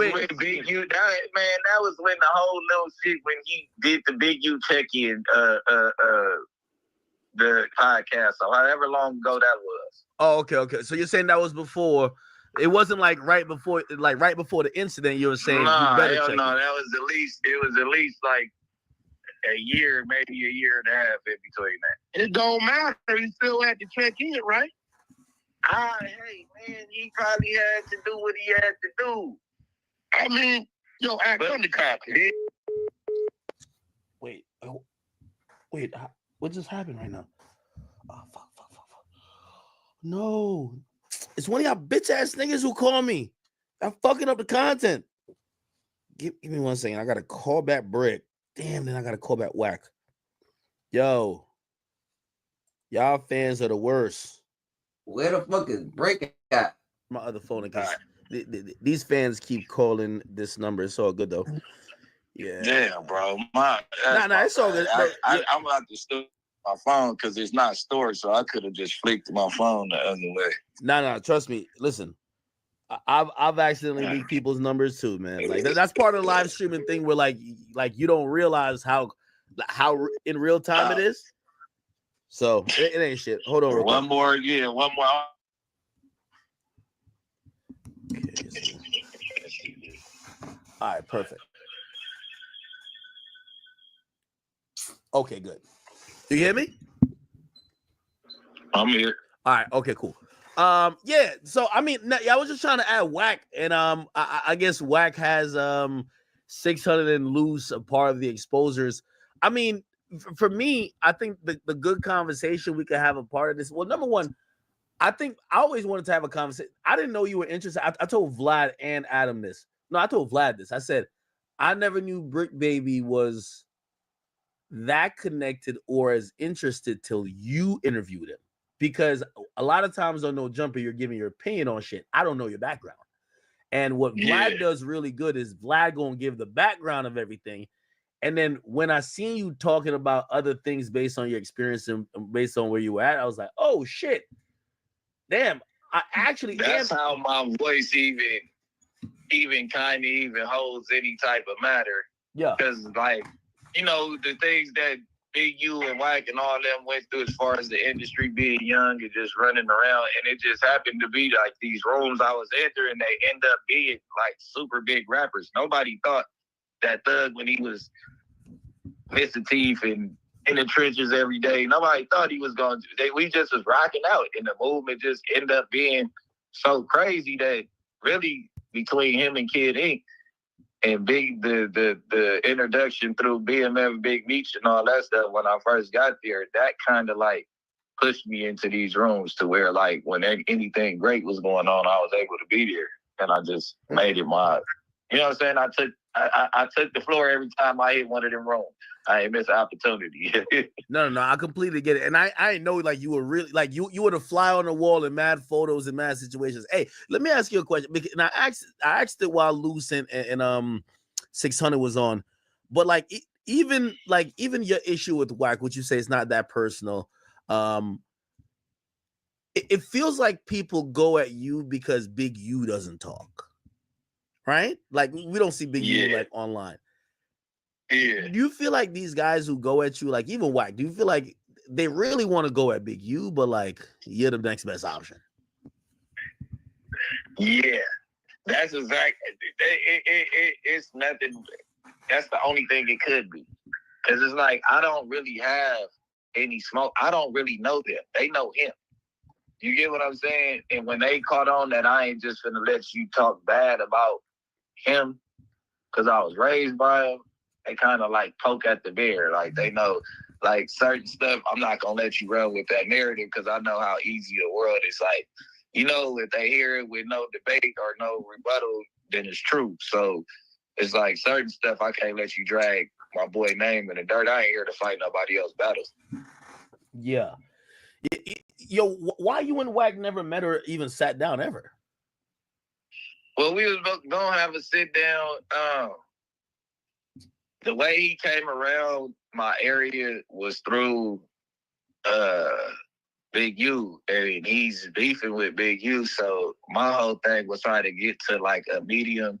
wait. Big U, that was when the whole little shit when he did the Big U check-in, the podcast, or however long ago that was. Oh, okay. So you're saying that was before? It wasn't like right before the incident. You were saying nah, you better hell check no, in. that was at least like a year, maybe a year and a half in between that. It don't matter. You still had to check in, right? Hey, man, he probably had to do what he had to do. I mean, act on the content. Wait, Wait, what just happened right now? Oh, fuck. No. It's one of y'all bitch ass niggas who call me. I'm fucking up the content. Give me 1 second. I gotta call back Bricc. Damn, then I gotta call back Wack. Yo. Y'all fans are the worst. Where the fuck is Bricc at? My other phone, because these fans keep calling this number. It's all good though. Yeah. Damn, bro. Nah, it's all good. I'm about to store my phone because it's not stored, so I could have just flicked my phone the other way. Nah, trust me. Listen, I've accidentally leaked people's numbers too, man. Like that's part of the live streaming thing where like you don't realize how in real time it is. So it ain't shit. Hold on, real quick. One more. Okay, all right, perfect. Okay, good. Do you hear me? I'm here. All right. Okay, cool. Yeah. So I mean, I was just trying to add Wack, and I guess Wack has 600 and loose, a part of the exposures. I mean, for me, I think the good conversation we could have a part of this. Well, number one, I think I always wanted to have a conversation. I didn't know you were interested. I told Vlad and Adam this. No, I told Vlad this. I said I never knew Bricc Baby was that connected or as interested till you interviewed him. Because a lot of times on No Jumper, you're giving your opinion on shit. I don't know your background. And what Vlad does really good is Vlad gonna give the background of everything. And then when I seen you talking about other things based on your experience and based on where you were at, I was like, oh shit. Damn. I actually That's how my voice even kind of holds any type of matter. Yeah. Because like, you know, the things that Big U and Wack and all them went through as far as the industry being young and just running around, and it just happened to be like these rooms I was entering, they end up being like super big rappers. Nobody thought that Thug, when he was missing teeth and in the trenches every day, nobody thought he was going to. We just was rocking out, and the movement just ended up being so crazy that really between him and Kid Ink, and the introduction through BMF, Big Meech, and all that stuff when I first got there, that kind of like pushed me into these rooms to where like when anything great was going on, I was able to be there, and I just made it my. You know what I'm saying? I took the floor every time I hit one of them rooms. I ain't miss an opportunity. No, I completely get it. And I know like you were really like you were the fly on the wall in mad photos and mad situations. Hey, let me ask you a question. And I asked it while Luce and 600 was on. But like even your issue with Wack, which you say is not that personal, it feels like people go at you because Big U doesn't talk. Right? Like we don't see Big U like online. Yeah. Do you feel like these guys who go at you, like even Wack, do you feel like they really want to go at Big U, but like you're the next best option? Yeah, that's exactly. It's nothing. That's the only thing it could be, because it's like I don't really have any smoke. I don't really know them. They know him. You get what I'm saying? And when they caught on that I ain't just gonna let you talk bad about him because I was raised by him, they kind of like poke at the bear. Like they know like certain stuff, I'm not gonna let you run with that narrative because I know how easy the world is. Like, you know, if they hear it with no debate or no rebuttal, then it's true. So it's like certain stuff I can't let you drag my boy name in the dirt. I ain't here to fight nobody else's battles. Yeah. Yo, why you and Wack never met or even sat down ever? Well, we was gonna have a sit down. The way he came around my area was through Big U, and he's beefing with Big U. So my whole thing was trying to get to like a medium,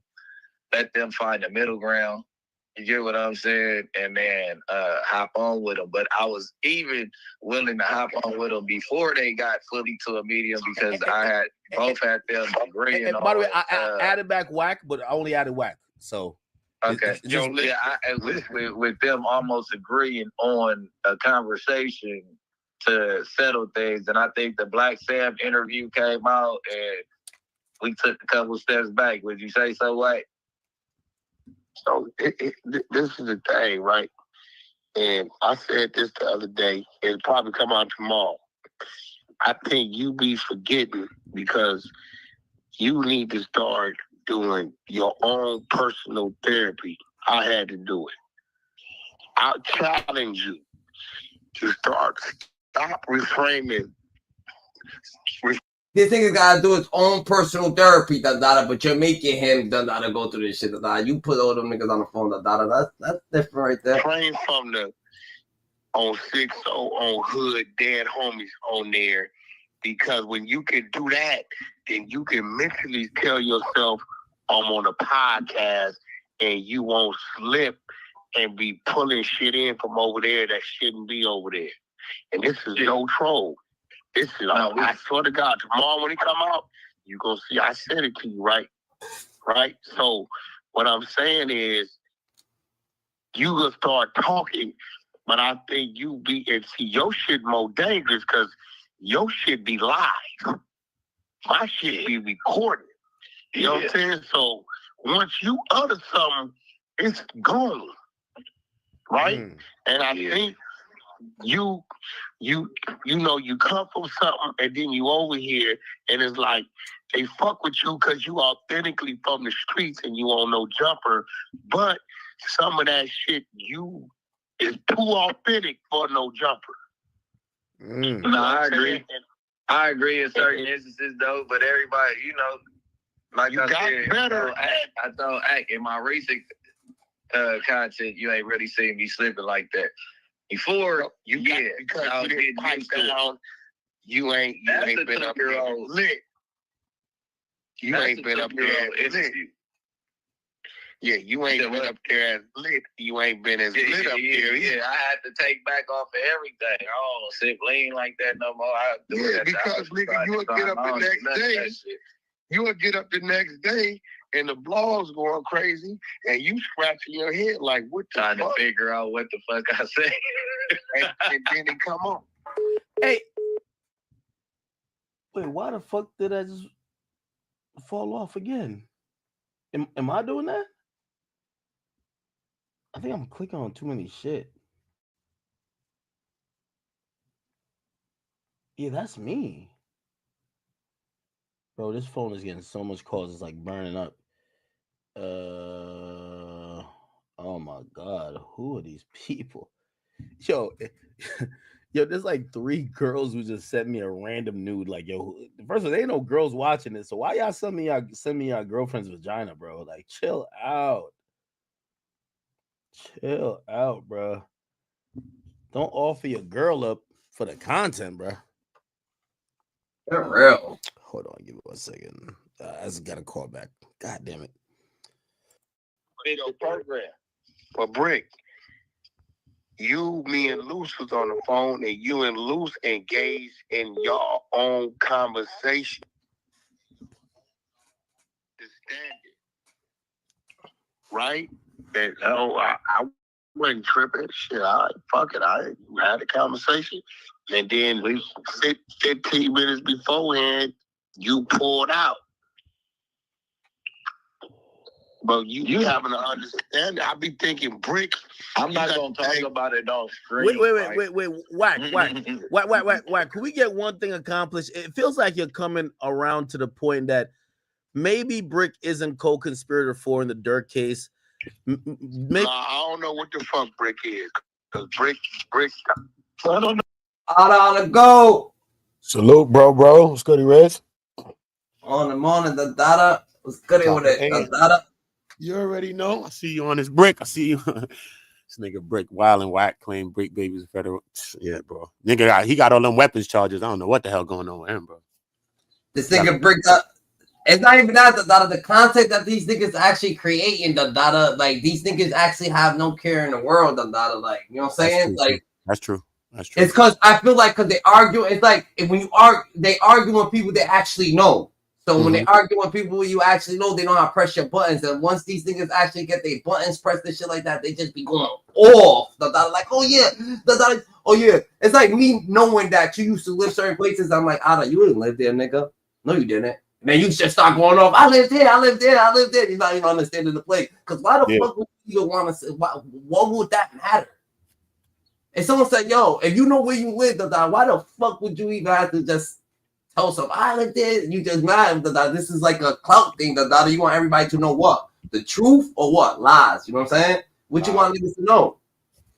let them find a middle ground. You get what I'm saying? And then hop on with them. But I was even willing to hop on with them before they got fully to a medium because both had them agreeing. And by the way, I added back Wack, but I only added Wack. So okay, with them almost agreeing on a conversation to settle things, and I think the Black Sam interview came out, and we took a couple steps back. Would you say so, Wack? So this is the thing, right? and I said this the other day, it'll probably come out tomorrow. I think you be forgetting because you need to start doing your own personal therapy. I had to do it. I challenge you to stop reframing. This nigga gotta do his own personal therapy, but you're making him go through this shit. You put all them niggas on the phone, that's different right there. Train from the on 6-0 on hood dead homies on there, because when you can do that, then you can mentally tell yourself, I'm on a podcast, and you won't slip and be pulling shit in from over there that shouldn't be over there. And this is no troll. This is, I swear to God, tomorrow when it come out, you gonna see I said it to you, right? Right? So what I'm saying is, you gonna start talking, but I think you be, and see, your shit more dangerous because your shit be live. My shit be recorded. You know what I'm saying? So once you utter something, it's gone. Right? And I think you know, you come from something and then you over here and it's like they fuck with you because you authentically from the streets and you on no jumper, but some of that shit you is too authentic for no jumper. No, I agree. I agree in certain instances though, but everybody, you know, like you I got said, better. I thought in my recent content, you ain't really seen me slipping like that. Before, because you didn't pipe down, you ain't been up there lit. You ain't been up there lit. Yeah, you ain't been up there as lit. You ain't been as lit up there. Yeah, I had to take back off of everything. I don't sip lean like that no more. Because nigga, you would get up the next day. You would get up the next day and the blogs going crazy and you scratching your head like, what the fuck? Trying to figure out what the fuck I say. and then it come on. Hey. Wait, why the fuck did I just fall off again? Am I doing that? I think I'm clicking on too many shit. Yeah, that's me. Bro, this phone is getting so much calls, it's like burning up. Oh my God, who are these people? Yo, there's like 3 girls who just sent me a random nude. Like, yo, first of all, there ain't no girls watching this, so why y'all send me your girlfriend's vagina, bro? Like, chill out. Chill out, bro. Don't offer your girl up for the content, bro. They're real. Hold on, give me 1 second. I just got a call back. God damn it. Video program. But Bricc, me and Luce was on the phone, and you and Luce engaged in your own conversation. Understand it, right? And I wasn't tripping. Shit, fuck it. I had a conversation, and then 15 minutes beforehand, you pulled out. But you having to understand. I be thinking, Bricc. I'm not gonna talk about it on screen. Wait. Wack. Can we get one thing accomplished? It feels like you're coming around to the point that maybe Bricc isn't co-conspirator 4 in the Durk case. I don't know what the fuck Bricc is. Cause Bricc. I don't know. On the go. Salute, bro. What's good, Rez? On the morning, the data. What's good with it? The data. You already know. I see you on this Bricc. I see you. This nigga Bricc wild and Wack claim Bricc baby's a federal. Yeah, bro. Nigga, he got all them weapons charges. I don't know what the hell going on with him, bro. This nigga Bricc. It's not even that. The content that these niggas actually creating, the data, like these niggas actually have no care in the world. The data, like, you know what I'm saying? That's true. It's because I feel like because they argue. It's like when you they argue with people they actually know. So when they argue with people you actually know, they know how to press your buttons. And once these niggas actually get their buttons pressed and shit like that, they just be going off. Like, oh yeah, It's like me knowing that you used to live certain places. I'm like, Ada, you didn't live there, nigga. No, you didn't. And then you just start going off. I lived here. You're not even understanding the place. Because why the fuck would you even want to say? What would that matter? If someone said, yo, if you know where you live, why the fuck would you even have to just tell some I like this? You just mad, this is like a clout thing, you want everybody to know what? The truth or what? Lies. You know what I'm saying? What you want niggas to know?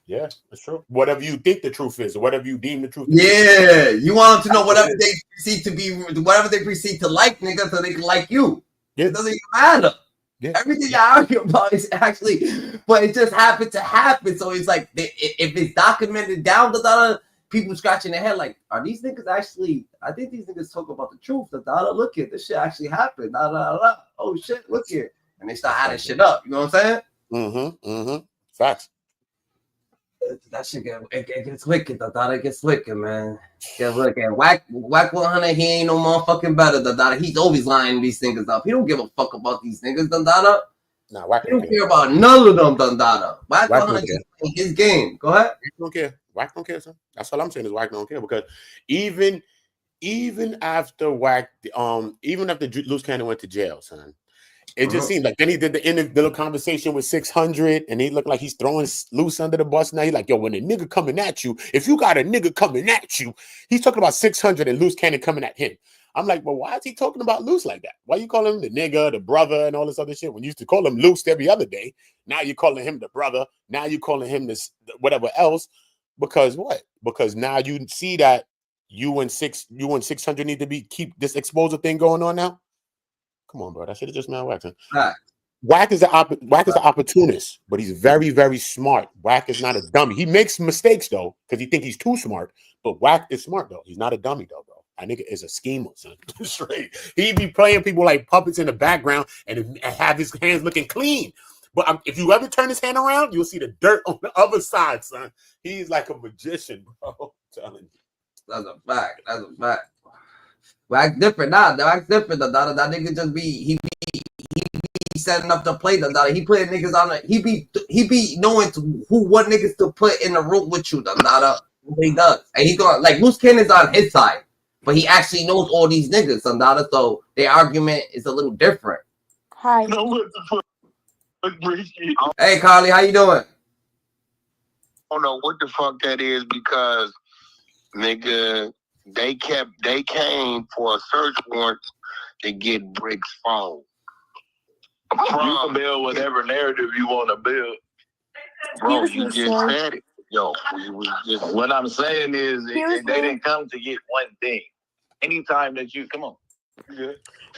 Yeah, that's true. Whatever you think the truth is, or whatever you deem the truth. Yeah, you want them to know whatever they perceive to be, whatever they perceive to like, nigga, so they can like you. Yeah. It doesn't even matter. Yeah. Everything you argue about is actually, but it just happened to happen. So it's like, if it's documented down, people scratching their head like, are these niggas actually? I think these niggas talk about the truth. Look here, this shit actually happened. Oh shit, look here, and they start adding shit up. You know what I'm saying? Facts. That shit gets wicked. It gets wicked, man. Get wicked. Wack 100. He ain't no motherfucking better. He's always lining these niggas up. He don't give a fuck about these niggas. Nah, Wack he don't care about none of them. Wack 100 just playing his game. Go ahead. Wack don't care. Wack don't care, son. That's all I'm saying is Wack don't care, because even after Wack, even after Loose Cannon went to jail, son. It just seemed like then he did the little conversation with 600, and he looked like he's throwing Loose under the bus. Now he's like, yo, when a nigga coming at you, if you got a nigga coming at you, he's talking about 600 and Loose Cannon coming at him. I'm like, well, why is he talking about Loose like that? Why you calling him the nigga, the brother, and all this other shit? When you used to call him Loose every other day, now you're calling him the brother. Now you're calling him this whatever else. Because what? Because now you see that you and 600 need to keep this exposure thing going on now. Come on, bro. That shit is just mad Wack. Wack is the opportunist, but he's very, very smart. Wack is not a dummy. He makes mistakes though, because he thinks he's too smart. But Wack is smart though. He's not a dummy though, bro. That nigga is a schemer, son. Straight. He be playing people like puppets in the background and have his hands looking clean. But if you ever turn his hand around, you'll see the dirt on the other side, son. He's like a magician, bro. I'm telling you. That's a fact. Wack different, Wack different. That nigga just he be setting up the play. He putting niggas on it. He be knowing what niggas to put in the room with you. He does, and he's going like Loose Cannon's on his side, but he actually knows all these niggas. So their argument is a little different. Hi. Hey, Carly, how you doing? I don't know what the fuck that is, because nigga, they came for a search warrant to get Brick's phone. You can build whatever narrative you want to build. Bro, you just said it. Yo, what I'm saying is they didn't come to get one thing. Anytime that you come on.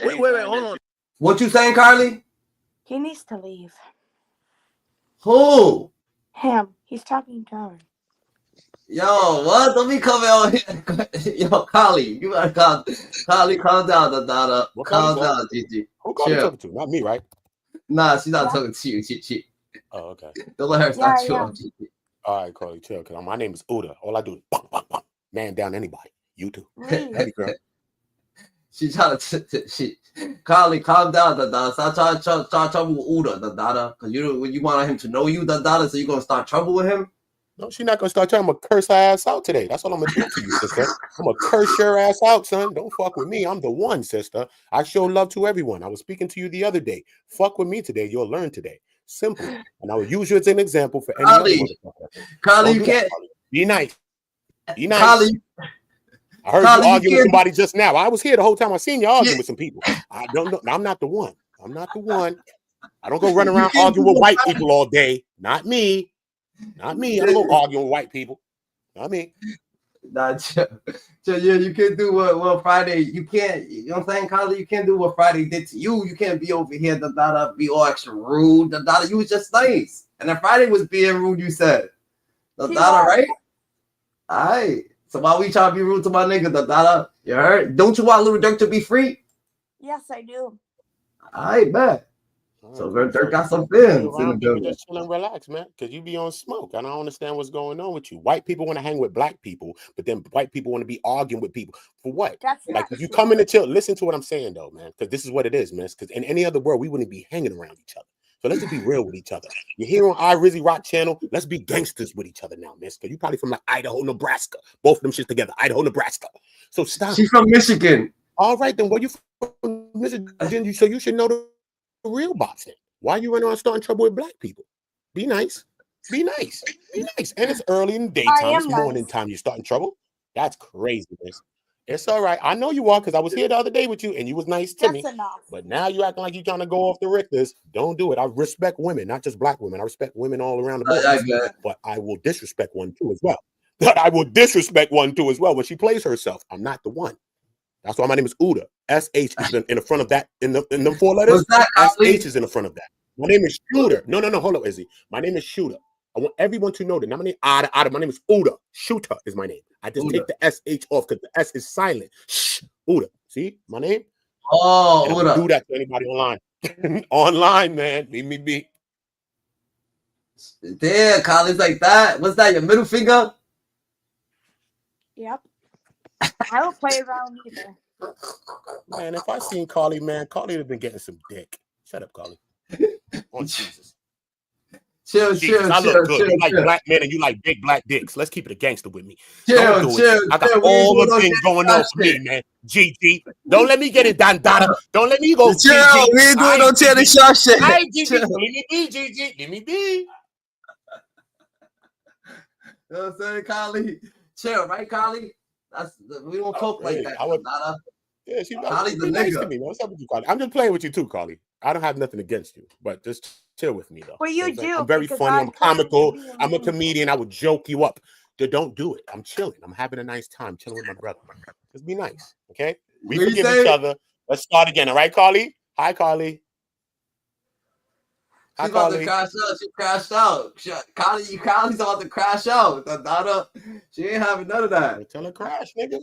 Wait, hold on. What you saying, Carly? He needs to leave. Who? Him. He's talking to her. Yo, what? Don't be coming on here. Yo, Carly, you gotta calm down, Calm down, Gigi. Who Carly talking to? Not me, right? Nah, she's not talking to you, Gigi. Oh, okay. Don't let her start you up, Gigi. All right, Carly, chill. Cause my name is Uda. All I do is bump, bump, bump. Man down anybody. You too. Hey, girl. She's trying to. Carly, calm down, Stop trying to start trouble with Uda, because you want him to know you, so you're gonna start trouble with him. No, she's not gonna start trying. I'm gonna curse her ass out today. That's all I'm gonna do to you, sister. I'm gonna curse your ass out, son. Don't fuck with me. I'm the one, sister. I show love to everyone. I was speaking to you the other day. Fuck with me today. You'll learn today. Simple. And I will use you as an example for any other motherfucker. Carly, you can't. Be nice. Be nice. Carly, I heard you arguing with somebody just now. I was here the whole time. I seen you arguing with some people. I don't know. I'm not the one. I'm not the one. I don't go run around arguing with white people all day. Not me. Not me. I don't go arguing with white people. Not me. Nah, you can't do what Friday. You can't. You know what I'm saying, Carly? You can't do what Friday did to you. You can't be over here, be all extra rude. You was just nice. And then Friday was being rude, you said. Right? All right. So why we trying to be rude to my nigga, You heard? Don't you want Little Durk to be free? Yes, I do. All right, man. So Durk got some fins in the building. Just chill and relax, man, because you be on smoke. I don't understand what's going on with you. White people want to hang with black people, but then white people want to be arguing with people. For what? Like, if you come in and chill, listen to what I'm saying, though, man, because this is what it is, man. Because in any other world, we wouldn't be hanging around each other. So let's just be real with each other. You're here on iRizzy Rock channel. Let's be gangsters with each other now, man. Because you're probably from like Idaho, Nebraska. Both of them shit together. Idaho, Nebraska. So stop. She's from Michigan. All right, then. Where you from Michigan? So you should know the real box then. Why you running around starting trouble with black people? Be nice. Be nice. Be nice. And it's early in the I daytime. am It's morning nice. time. You're starting trouble. That's crazy, miss. It's all right. I know you are because I was here the other day with you and you was nice to me. That's enough. But now you acting like you're trying to go off the Richters. Don't do it. I respect women, not just black women. I respect women all around the board. But I will disrespect one too as well. I will disrespect one too as well when she plays herself. I'm not the one. That's why my name is Uda. SH is in the front of that. In the 4 letters, SH is in the front of that. My name is Shooter. No. Hold up, Izzy. My name is Shooter. I want everyone to know that. Now my name Ada. My name is Uda. Shooter is my name. I just take the SH off because the S is silent. Shh. Uda. See my name? Oh, and I don't do that to anybody online. Online, man. Leave me be. Damn, Collins like that. What's that? Your middle finger? Yep. I don't play around either. Man, if I seen Carly, man, Carly would have been getting some dick. Shut up, Carly. On Jesus. Chill. I look good. You like black men and you like big black dicks. Let's keep it a gangster with me. Chill. I got all the things going on for me, man. GG. Don't let me get it, Dandada. Don't let me go. Chill. We ain't doing no Channing Shaw shit. Let me be, GG. Let me be. You know what I'm saying, Carly? Chill, right, Carly? We don't talk like that. Yeah, she's Carly's the nice nigga. to me, man. What's up with you, Carly? I'm just playing with you too, Carly. I don't have nothing against you, but just chill with me, though. Well, you do. I'm very funny. I'm comical. I'm a comedian. I would joke you up. Don't do it. I'm chilling. I'm having a nice time chilling with my brother. Just be nice, okay? We forgive each other. Let's start again, all right, Carly? Hi, Carly. She's about to crash out. She crashed out. Carly's about to crash out. She ain't having none of that. Tell her crash, nigga.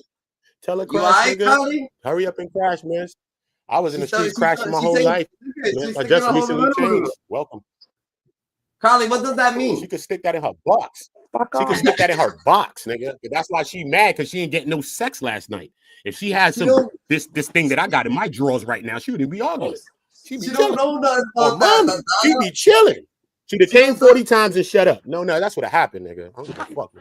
Tell her crash, nigga. Carly? Hurry up and crash, man. I was in the streets crashing my whole life. I just recently changed. Welcome. Carly, what does that mean? She could stick that in her box. She could stick that in her box, nigga. That's why she mad because she ain't getting no sex last night. If she had some this thing that I got in my drawers right now, she wouldn't be arguing. She don't know nothing about that. She be chilling. She'd have came 40 times and shut up. No, that's what happened, nigga. I don't give a fuck.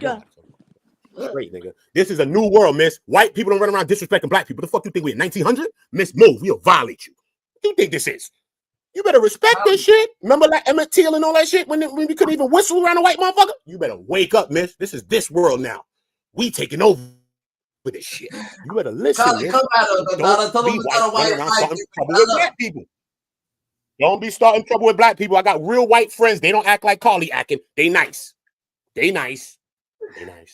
Straight, nigga. This is a new world, miss. White people don't run around disrespecting black people. The fuck you think we in 1900? Miss, move. We'll violate you. What do you think this is? You better respect this shit. Remember like Emmett Till and all that shit when we couldn't even whistle around a white motherfucker? You better wake up, miss. This is this world now. We taking over with this shit. You better listen, Carly, miss. come at her. Don't be running around starting trouble with black people. Don't be starting trouble with black people. I got real white friends. They don't act like Carly acting. They nice. They nice.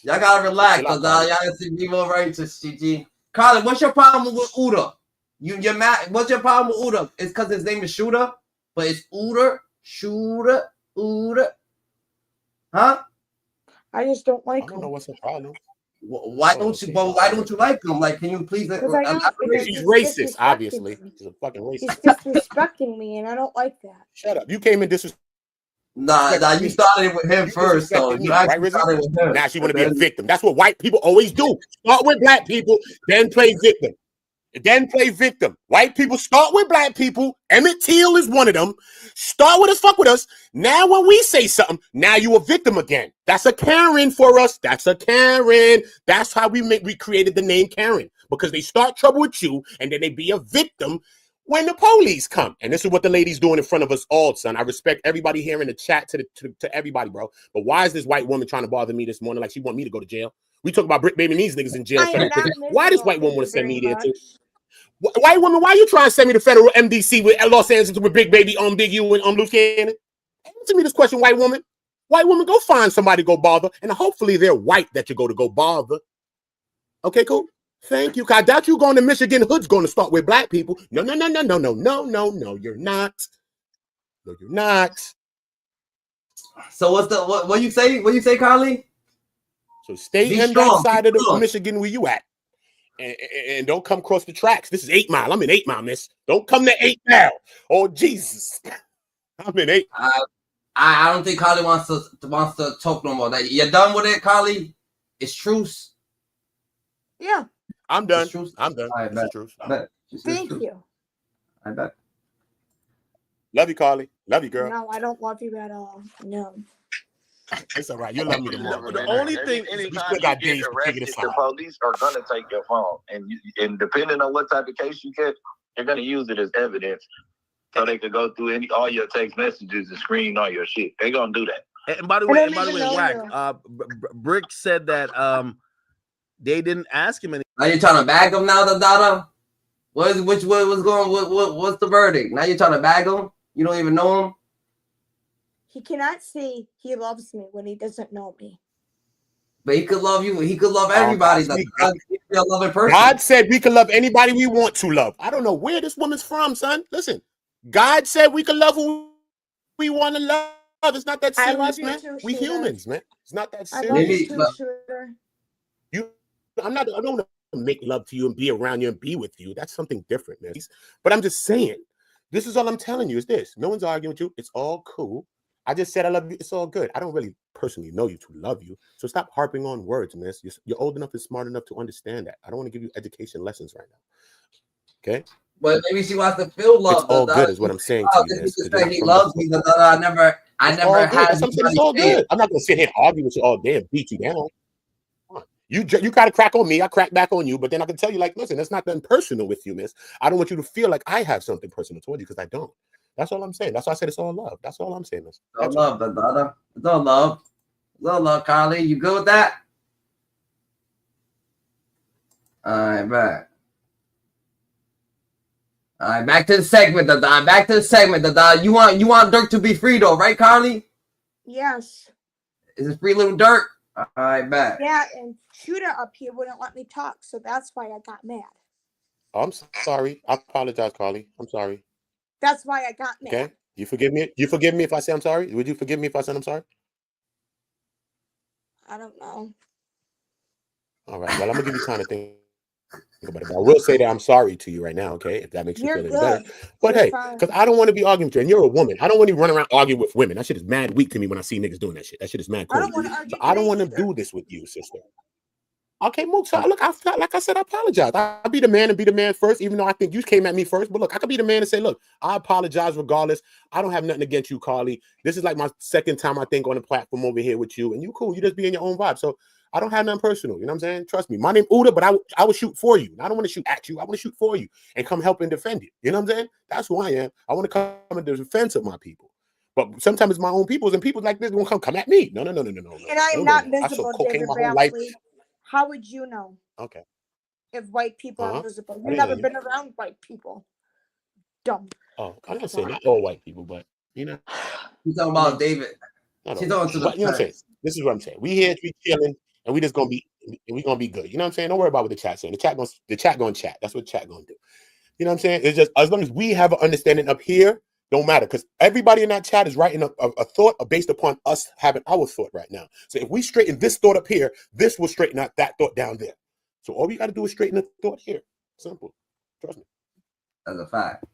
Y'all gotta relax, y'all gotta see me more righteous, GG. Carly, what's your problem with Uda? You're mad. What's your problem with Uda? It's because his name is Shooter, but it's Shooter. Huh? I just don't like him. I don't know what's the problem. Why don't you? Well, why don't you like him? Like, can you please? She's racist, obviously. She's a fucking racist. He's disrespecting me, and I don't like that. Shut up. You came in disrespecting. Nah, you started with him first, though. You actually started with him. Now she want to be a victim. That's what white people always do. Start with black people, then play victim. White people start with black people. Emmett Till is one of them. Start with us, fuck with us. Now when we say something, now you a victim again. That's a Karen for us. That's a Karen. That's how we created the name Karen. Because they start trouble with you, and then they be a victim when the police come. And this is what the lady's doing in front of us all, son. I respect everybody here in the chat to everybody, bro. But why is this white woman trying to bother me this morning like she want me to go to jail? We talk about Bricc baby these niggas in jail. Why does white woman want to send me there too? White woman, why you trying to send me to federal MDC with Los Angeles with Bricc baby on Big U and Loose Cannon? Answer me this question, white woman. White woman, go find somebody to go bother. And hopefully they're white that you go bother. Okay, cool. Thank you. I doubt you going to Michigan Hood's going to start with black people. No, you're not. No, you're not. So what you say? What you say, Carly? So stay on that side of the Michigan where you at. And don't come across the tracks. This is 8 Mile. I'm in 8 Mile, miss. Don't come to 8 Mile. Oh, Jesus. I'm in 8. I don't think Carly wants to talk no more. You're done with it, Carly? It's truce. Yeah. I'm done. I'm done. Right, it's truth. Thank you. I bet. Love you, Carly. Love you, girl. No, I don't love you at all. No. It's all right. You love me tomorrow. The only thing is, we still got days to figure this out. The police are gonna take your phone, and depending on what type of case you get, they're gonna use it as evidence, so they could go through all your text messages and screen all your shit. They're gonna do that. And by the way, Wack, Bricc said that they didn't ask him anything. Now you're trying to bag him now, the Dada? What's the verdict? Now you're trying to bag him? You don't even know him? He cannot say he loves me when he doesn't know me. But he could love you. He could love everybody. God said we could love anybody we want to love. I don't know where this woman's from, son. Listen, God said we could love who we want to love. It's not that serious, man. We humans, man. It's not that serious. I don't want to make love to you and be around you and be with you. That's something different, man. But I'm just saying, this is all I'm telling you is this. No one's arguing with you. It's all cool. I just said I love you. It's all good. I don't really personally know you to love you. So stop harping on words, miss. You're old enough and smart enough to understand that. I don't want to give you education lessons right now. Okay? But maybe she wants to feel love. It's all good is what I'm saying to you, miss. He loves me. I never had something. It's all good. I'm not going to sit here and argue with you all day and beat you down. You got to crack on me. I crack back on you. But then I can tell you, like, listen, that's not nothing personal with you, miss. I don't want you to feel like I have something personal toward you because I don't. That's all I'm saying. That's why I said it's all love. That's all I'm saying. Miss. It's all love, brother. It's all love. It's all love, Carly. You good with that? All right, back. All right, back to the segment, Dada. Back to the segment, Dada. You want Durk to be free, though, right, Carly? Yes. Is it free little Durk? All right, back. Yeah, and Shooter up here wouldn't let me talk, so that's why I got mad. Oh, I'm sorry. I apologize, Carly. I'm sorry. That's why I got mad. Okay. You forgive me? You forgive me if I say I'm sorry? Would you forgive me if I said I'm sorry? I don't know. All right. Well, I'm going to give you time to think about it. But I will say that I'm sorry to you right now, okay? If that makes you feel any better. But hey, because I don't want to be arguing with you. And you're a woman. I don't want to run around arguing with women. That shit is mad weak to me when I see niggas doing that shit. That shit is mad cool. I don't want to do this with you, sister. Okay, Musa, look, like I said, I apologize. I'll be the man and be the man first, even though I think you came at me first. But look, I could be the man and say, look, I apologize regardless. I don't have nothing against you, Carly. This is like my second time, I think, on the platform over here with you. And you cool. You just be in your own vibe. So I don't have nothing personal. You know what I'm saying? Trust me. My name Uda, but I will shoot for you. I don't want to shoot at you. I want to shoot for you and come help and defend you. You know what I'm saying? That's who I am. I want to come in the defense of my people. But sometimes it's my own peoples, and people like this won't come at me. No. And I am not visible, David Bradley. How would you know? Okay. If white people are visible. You've never been around white people. Dumb. Oh, I'm not saying not all white people, but you know. You're talking about David. She's talking to the you know what I'm saying? This is what I'm saying. We here to be chilling, and we just gonna be good. You know what I'm saying? Don't worry about what the chat's saying. The chat gonna chat. That's what the chat gonna do. You know what I'm saying? It's just as long as we have an understanding up here, don't matter, because everybody in that chat is writing a thought based upon us having our thought right now. So if we straighten this thought up here, this will straighten out that thought down there. So all we got to do is straighten the thought here. Simple. Trust me. That's a fact.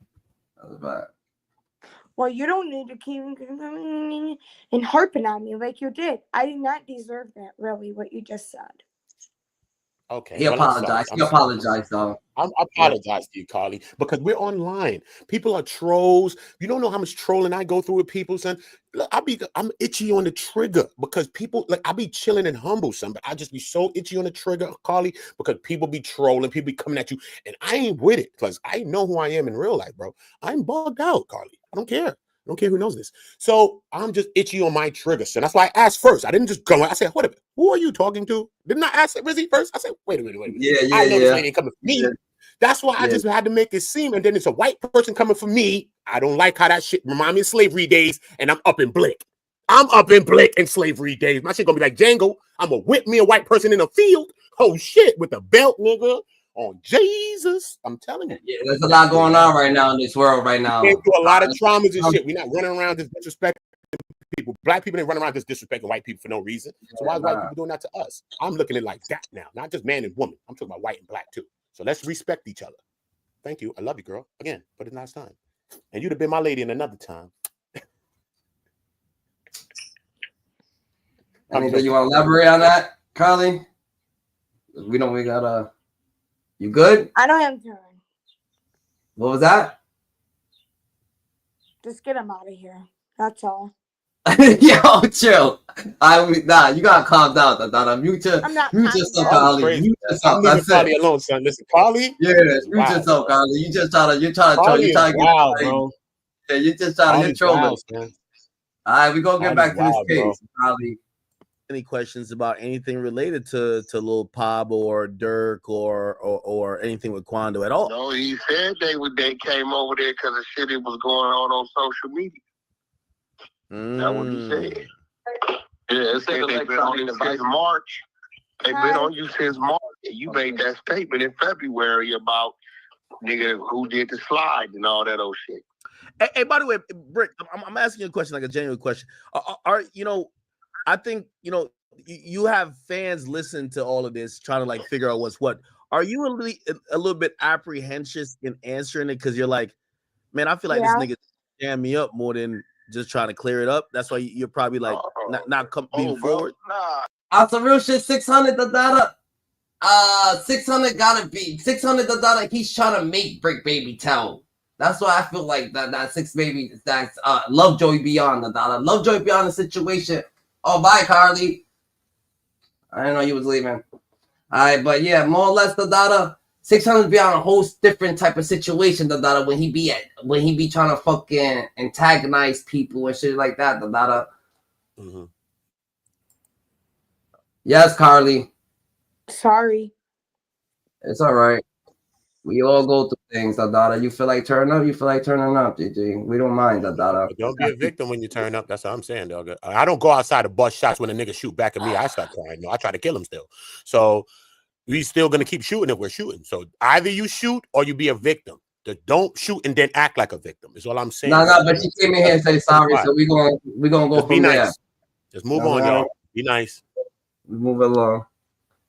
Well, you don't need to keep and harping on me like you did. I did not deserve that, really, what you just said. Okay. He apologized. He apologized, though. I apologize to you, Carly, because we're online. People are trolls. You don't know how much trolling I go through with people, son. Look, I'm itchy on the trigger because people, like, I be chilling and humble, son, but I just be so itchy on the trigger, Carly, because people be trolling, people be coming at you, and I ain't with it because I know who I am in real life, bro. I'm bugged out, Carly. I don't care. I don't care who knows this. So I'm just itchy on my trigger, son. That's why I asked first. I didn't just go. I said, what? Who are you talking to? Didn't I ask Rizzy first? I said, wait a minute. Yeah. I know this lady ain't coming for me. Yeah. That's why I just had to make it seem. And then it's a white person coming for me. I don't like how that shit remind me of slavery days. And I'm up in Bricc. I'm up in Bricc in slavery days. My shit gonna be like Django. I'm gonna whip me a white person in the field. Oh shit, with a belt, nigga. On Jesus, I'm telling you. Yeah, there's a lot going on right now in this world right now. We came through a lot of traumas and shit. We're not running around just disrespecting people. Black people ain't running around just disrespecting white people for no reason. So why is white people doing that to us? I'm looking at it like that now, not just man and woman. I'm talking about white and black too. So let's respect each other. Thank you. I love you, girl. Again, but it's nice time. And you'd have been my lady in another time. Anything you want to elaborate on that, Carly? We gotta. You good? I don't have time. What was that? Just get him out of here. That's all. Yo, chill. You gotta calm down, Dada. Mute yourself, Carly. Mute yourself. That's Carly alone, son. Listen, Carly. Yeah, mute yourself, Carly. You're trying to troll. Wow, bro. Yeah, you just trying to troll. All right, we gonna get That back is to this wild, case. Probably. Any questions about anything related to Lil Pab or Durk or anything with Quando at all? No, he said they came over there because of shit that was going on social media. That's what he said. Yeah, it said they've been on you since March. They've been on you since March. You made that statement in February about nigga who did the slide and all that old shit. Hey, by the way, Bricc, I'm asking you a question, like a genuine question. Are you know? I think you have fans listen to all of this, trying to like figure out what's what. Are you a little bit apprehensive in answering it because you're like, man, I feel like this nigga jam me up more than just trying to clear it up. That's why you're probably like not being forward. Nah. That's some real shit. 600 the data. 600 gotta be 600 the data. He's trying to make Bricc Baby tell. That's why I feel like that 6 baby. That's Lovejoy beyond the data. Lovejoy beyond the situation. Oh, bye, Carly. I didn't know you was leaving. All right, but yeah, more or less the data. 600 be on a whole different type of situation. The data when he be trying to fucking antagonize people and shit like that. The data. Mm-hmm. Yes, Carly. Sorry. It's all right. We all go through things, Dada. You feel like turning up? You feel like turning up, GG. We don't mind, Dada. Don't be a victim when you turn up. That's what I'm saying, dog. I don't go outside to bust shots when a nigga shoot back at me. I start crying. No, I try to kill him still. So we still gonna keep shooting if we're shooting. So either you shoot or you be a victim. Don't shoot and then act like a victim. Is all I'm saying. No, but you came in here and say sorry, so we gonna go just from be there. nice. Just move on, y'all. Be nice. We move along.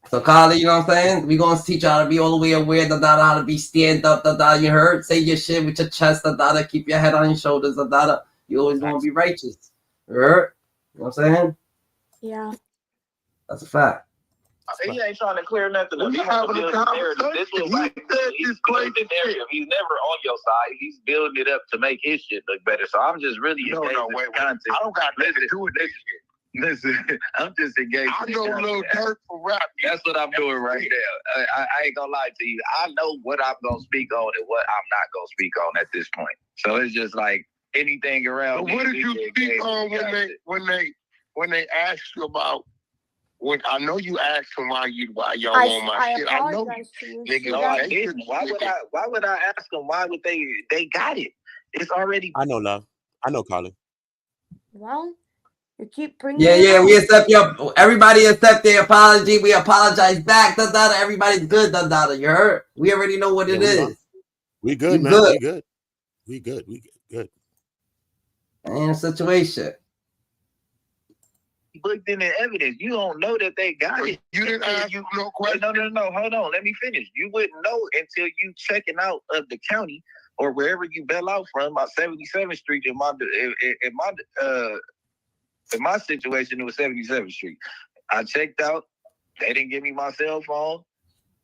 So, Carly, you know what I'm saying? We're going to teach you how to be all the way aware, how to be stand up, you heard? Say your shit with your chest, keep your head on your shoulders, You always going to be righteous. You heard? You know what I'm saying? Yeah. That's a fact. He ain't trying to clear nothing up. He's having a conversation. This was like he's playing the narrative. He's never on your side. He's building it up to make his shit look better. So I'm just really engaged in content. I don't got nothing to do with this shit. Listen, I'm just engaged. I know Lil Durk for rap. That's what I'm doing right now. I ain't gonna lie to you. I know what I'm gonna speak on and what I'm not gonna speak on at this point. So it's just like anything around. So what did you speak on when they asked you about? When I know you asked them why y'all on my shit. I know you. Nigga, no, I didn't. Why would I ask them? Why would they got it? It's already. I know, love. I know, Carly. Well. You keep bringing Yeah, we accept everybody accept their apology. We apologize back. Everybody's good. You heard? We already know what it is. We good, man. We good. We good. Ain't a situation. Looked in the evidence. You don't know that they got it. You didn't ask no question. No. Hold on. Let me finish. You wouldn't know until you checking out of the county or wherever you bail out from. My 77th Street in my situation, it was 77th Street. I checked out. They didn't give me my cell phone.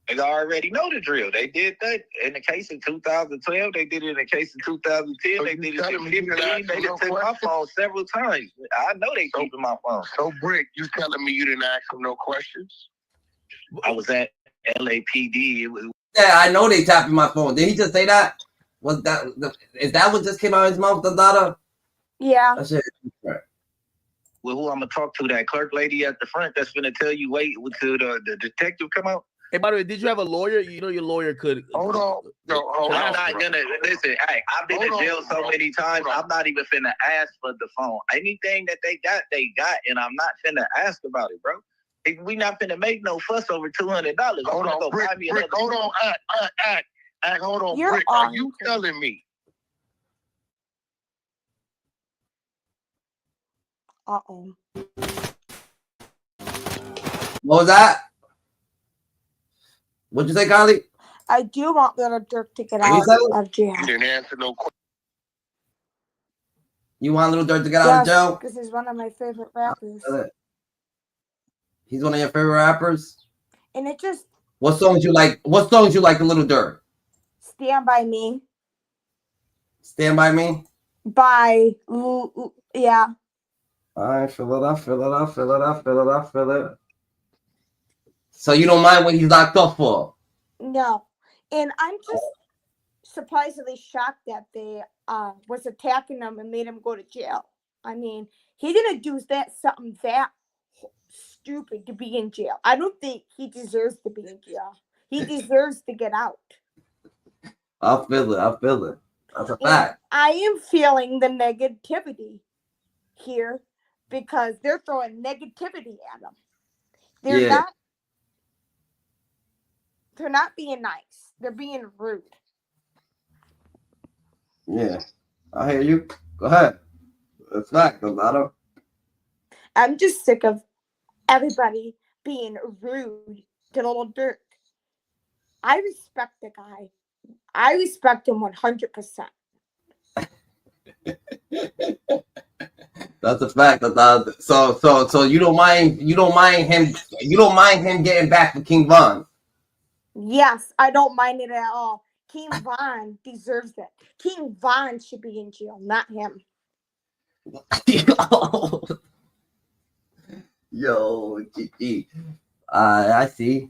And I already know the drill. They did that in the case in 2012. They did it in the case in 2010. So they did it in 2015. They just took my phone several times. I know they keeping my phone. So, Bricc, you telling me you didn't ask them no questions? I was at LAPD. Yeah, I know they tapping my phone. Did he just say that? Is that what just came out of his mouth, the data? Yeah. That's it. Well, who I'm gonna talk to? That clerk lady at the front that's gonna tell you wait until the detective come out. Hey, by the way, did you have a lawyer? You know your lawyer could. Hold on. I'm not gonna listen. Hey, I've been in jail so many times. I'm not even finna ask for the phone. Anything that they got, and I'm not finna ask about it, bro. We not finna make no fuss over $200. Hold on, Bricc. Hold on, act. Hold on, Bricc. Are you telling me? Uh-oh. What was that? What'd you say, Carly? I do want little Durk to get out of jail. You didn't answer no question. You want little Durk to get out of jail? Because he's one of my favorite rappers. He's one of your favorite rappers? And it just... What songs you like? What songs you like to Little Durk? Stand By Me. Stand By Me? Yeah. I feel it. So you don't mind what he's locked up for? No. And I'm just surprisingly shocked that they was attacking him and made him go to jail. I mean, he didn't do something that stupid to be in jail. I don't think he deserves to be in jail. He deserves to get out. I feel it. That's a fact. I am feeling the negativity here because they're throwing negativity at him. They're not being nice. They're being rude. Yeah. I hear you. Go ahead. It's fact, Donato. I'm just sick of everybody being rude to little Durk. I respect the guy. I respect him 100%. That's a fact. So you don't mind him getting back with King Von. Yes, I don't mind it at all. King Von deserves it. King Von should be in jail, not him. Yo, GG. I see.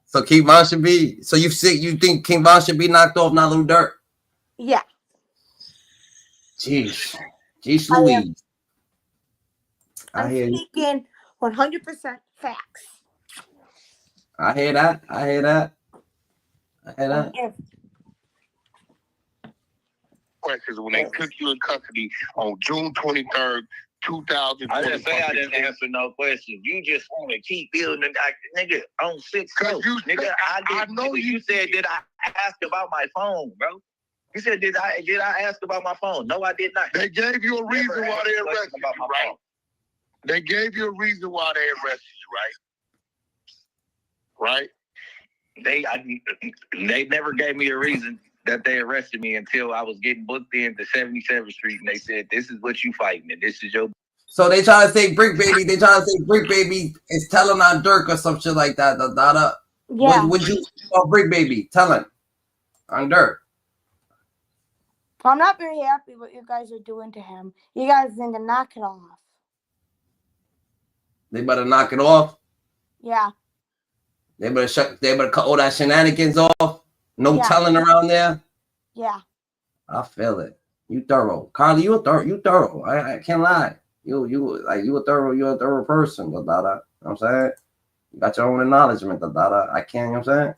So King Von should be. So you think King Von should be knocked off, not Lil Durk? Yeah. Jeez Louise. I'm speaking 100% facts. I hear that. Questions when they took you in custody on June 23rd, 2020. I didn't say I didn't answer no questions. You just want to keep building, nigga, on 6. Nigga, I know you said, did I ask about my phone, bro? You said, did I ask about my phone? No, I did not. They gave you a reason why they arrested you, right? They gave you a reason why they arrested you, right? They never gave me a reason that they arrested me until I was getting booked into 77th Street, and they said, this is what you fighting, and this is your... So they try to say Bricc Baby. Is telling on Durk or some shit like that. Yeah. Would you Bricc Baby telling on Durk? I'm not very happy what you guys are doing to him. You guys need to knock it off. They better knock it off. Yeah. They better cut all that shenanigans off. No telling around there. Yeah. I feel it. You thorough. Carly, you thorough. I can't lie. You a thorough person, You know what I'm saying? You got your own acknowledgement, I can't, you know what I'm saying?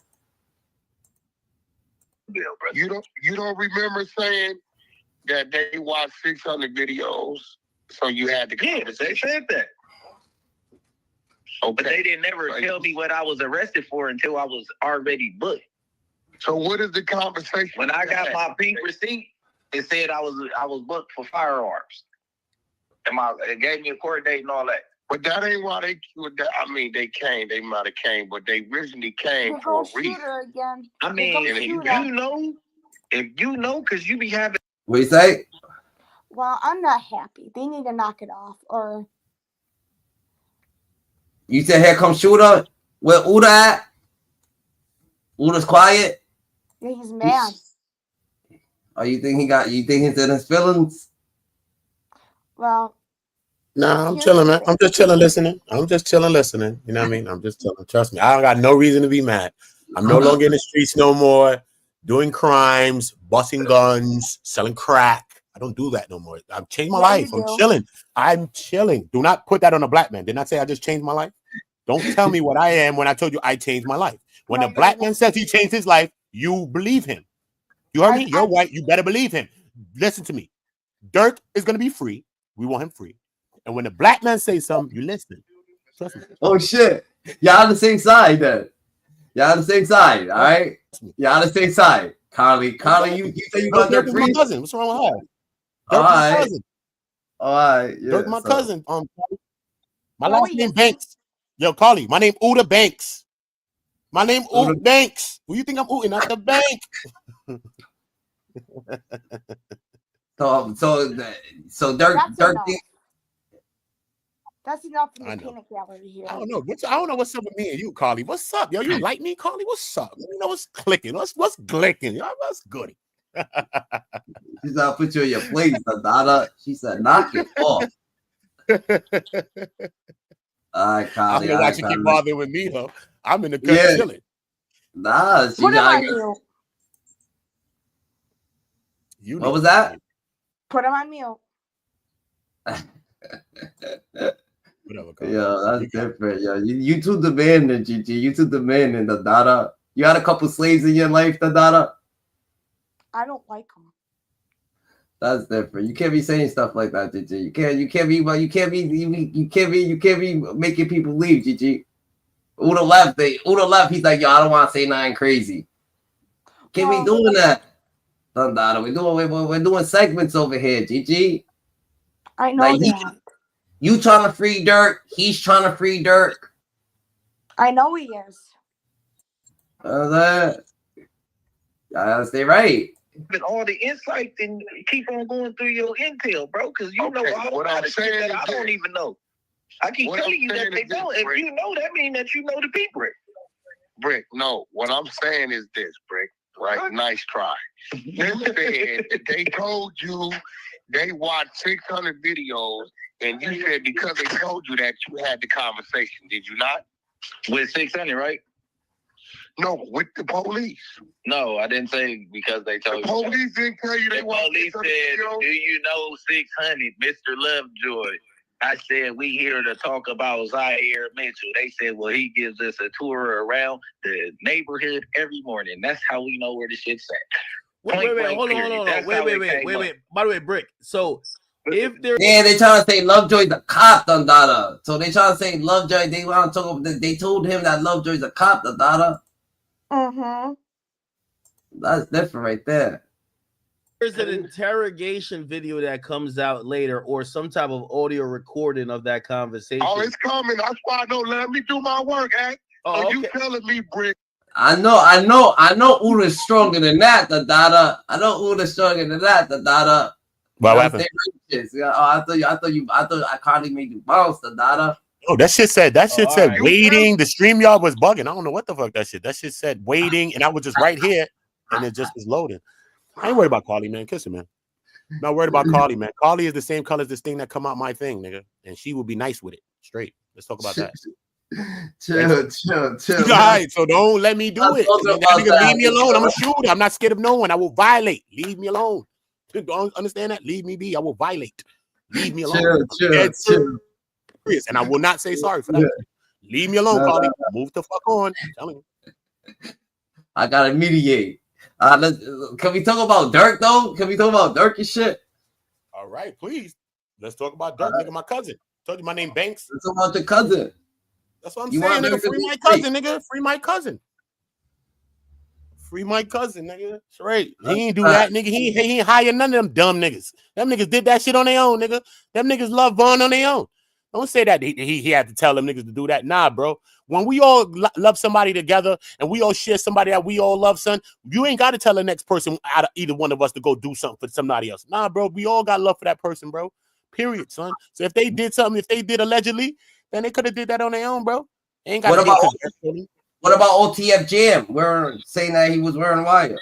You don't remember saying that they watched 600 videos, so you had to they said that. Okay. But they didn't never tell me what I was arrested for until I was already booked. So what is the conversation? When I got my pink receipt, it said I was booked for firearms. And it gave me a court date and all that. But that ain't why they came. They might have came, but they originally came for a reason. Again. I mean, if you know, because you be having... What you say? Well, I'm not happy. They need to knock it off, or... You said, here comes Shooter? Where Uda at? Uda's quiet? Yeah, he's mad. Oh, you think he's in his feelings? Well... Nah, I'm chilling, man. I'm just chilling, listening. You know what I mean? I'm just chilling. Trust me. I don't got no reason to be mad. I'm no longer in the streets no more, doing crimes, busting guns, selling crack. I don't do that no more. I've changed my life. I'm chilling. Do not put that on a black man. Did not say I just changed my life. Don't tell me what I am when I told you I changed my life. When a black man says he changed his life, you believe him. You heard me? You're white. You better believe him. Listen to me. Durk is going to be free. We want him free. And when the black man says something, you listen. Trust me. Oh, shit. Y'all on the same side, then. Y'all on the same side, all right? Y'all on the same side. Carly, you say you got Durk free? My cousin. What's wrong with her? Durk my cousin. All right. Yeah, Durk my cousin. My last name Banks. Yo, Carly, my name Uda Banks. My name Uda Banks. Who you think I'm ooting at the bank? So Durk. That's enough from the peanut gallery here. I don't know what's up with me and you, Carly. What's up, yo? You like me, Carly? What's up? Let me know what's clicking. What's glicking? Yo, what's goody? She's gonna put you in your place, Dada. She said, knock it off. All right, Carly. I don't know why she keep bothering with me, though. I'm in the cut chilling. Nah, put him on mute. What was that? Put him on mute. Whatever. Yeah, that's different. Yeah, you too demanding, GG. You too demanding, the Dada. You had a couple slaves in your life, the Dada. I don't like them. That's different. You can't be saying stuff like that, GG. You can't be making people leave, GG. Uda left. He's like, yo, I don't want to say nothing crazy. Can't be doing that. Dada, we're doing segments over here, GG. I know that. You trying to free Durk? He's trying to free Durk. I know he is. That. Gotta stay right. But all the insight, then keep on going through your intel, bro. Because you know all what I'm saying that I don't even know. I keep telling you that they don't. If you know, that means that you know the people. Bricc, no. What I'm saying is this, Bricc. Right? Nice try. They said they told you they watched 600 videos, and you said because they told you that you had the conversation. Did you not? With 600, right? No, with the police. No, I didn't say because they told you. The police didn't tell you they watched 600 said, videos? do you know 600, Mr. Lovejoy? I said, we here to talk about Zaire Mitchell. They said, well, he gives us a tour around the neighborhood every morning. That's how we know where the shit's at. Wait, hold on. Wait. By the way, Bricc. So if there, they trying to say Lovejoy's a cop, Dada. So they trying to say Lovejoy. They want to talk about. They told him that Lovejoy's a cop, Dada. That's different right there. There's an interrogation video that comes out later, or some type of audio recording of that conversation. Oh, it's coming. That's why I don't let me do my work, Act. Oh, okay. You telling me, Bricc? I know. Uda's stronger than that, Dada. I know Uda's stronger than that, Dada. What happened? I thought I kindly made you bounce, Dada. Oh, that shit said right. Waiting. The StreamYard was bugging. I don't know what the fuck that shit. That shit said waiting, and I was just right here, and it just was loading. I ain't worried about Carly, man. Kiss her, man. Not worried about Carly, man. Carly is the same color as this thing that come out my thing, nigga. And she will be nice with it. Straight. Let's talk about that. Chill. All right, so don't let me do it. Nigga, leave me alone. I'm a shooter. I'm not scared of no one. I will violate. Leave me alone. Don't understand that? Leave me be. I will violate. Leave me alone. Chill. And I will not say sorry for that. Yeah. Leave me alone, Carly. Move the fuck on. I'm telling you. I gotta mediate. Can we talk about Durk though? Can we talk about Durk and shit? All right, please. Let's talk about Durk, nigga. My cousin. Told you my name Banks. Let's talk about the cousin. That's what I'm saying, nigga. Free my cousin, nigga. Free my cousin. Free my cousin, nigga. That's right. He ain't do that, nigga. He ain't hire none of them dumb niggas. Them niggas did that shit on their own, nigga. Them niggas love Vaughn on their own. Don't say that he had to tell them niggas to do that. Nah, bro. When we all love somebody together and we all share somebody that we all love, son, you ain't got to tell the next person out of either one of us to go do something for somebody else. Nah, bro. We all got love for that person, bro. Period, son. So if they did something, if they did allegedly, then they could have did that on their own, bro. They ain't got what about OTF Jam? We're saying that he was wearing wire.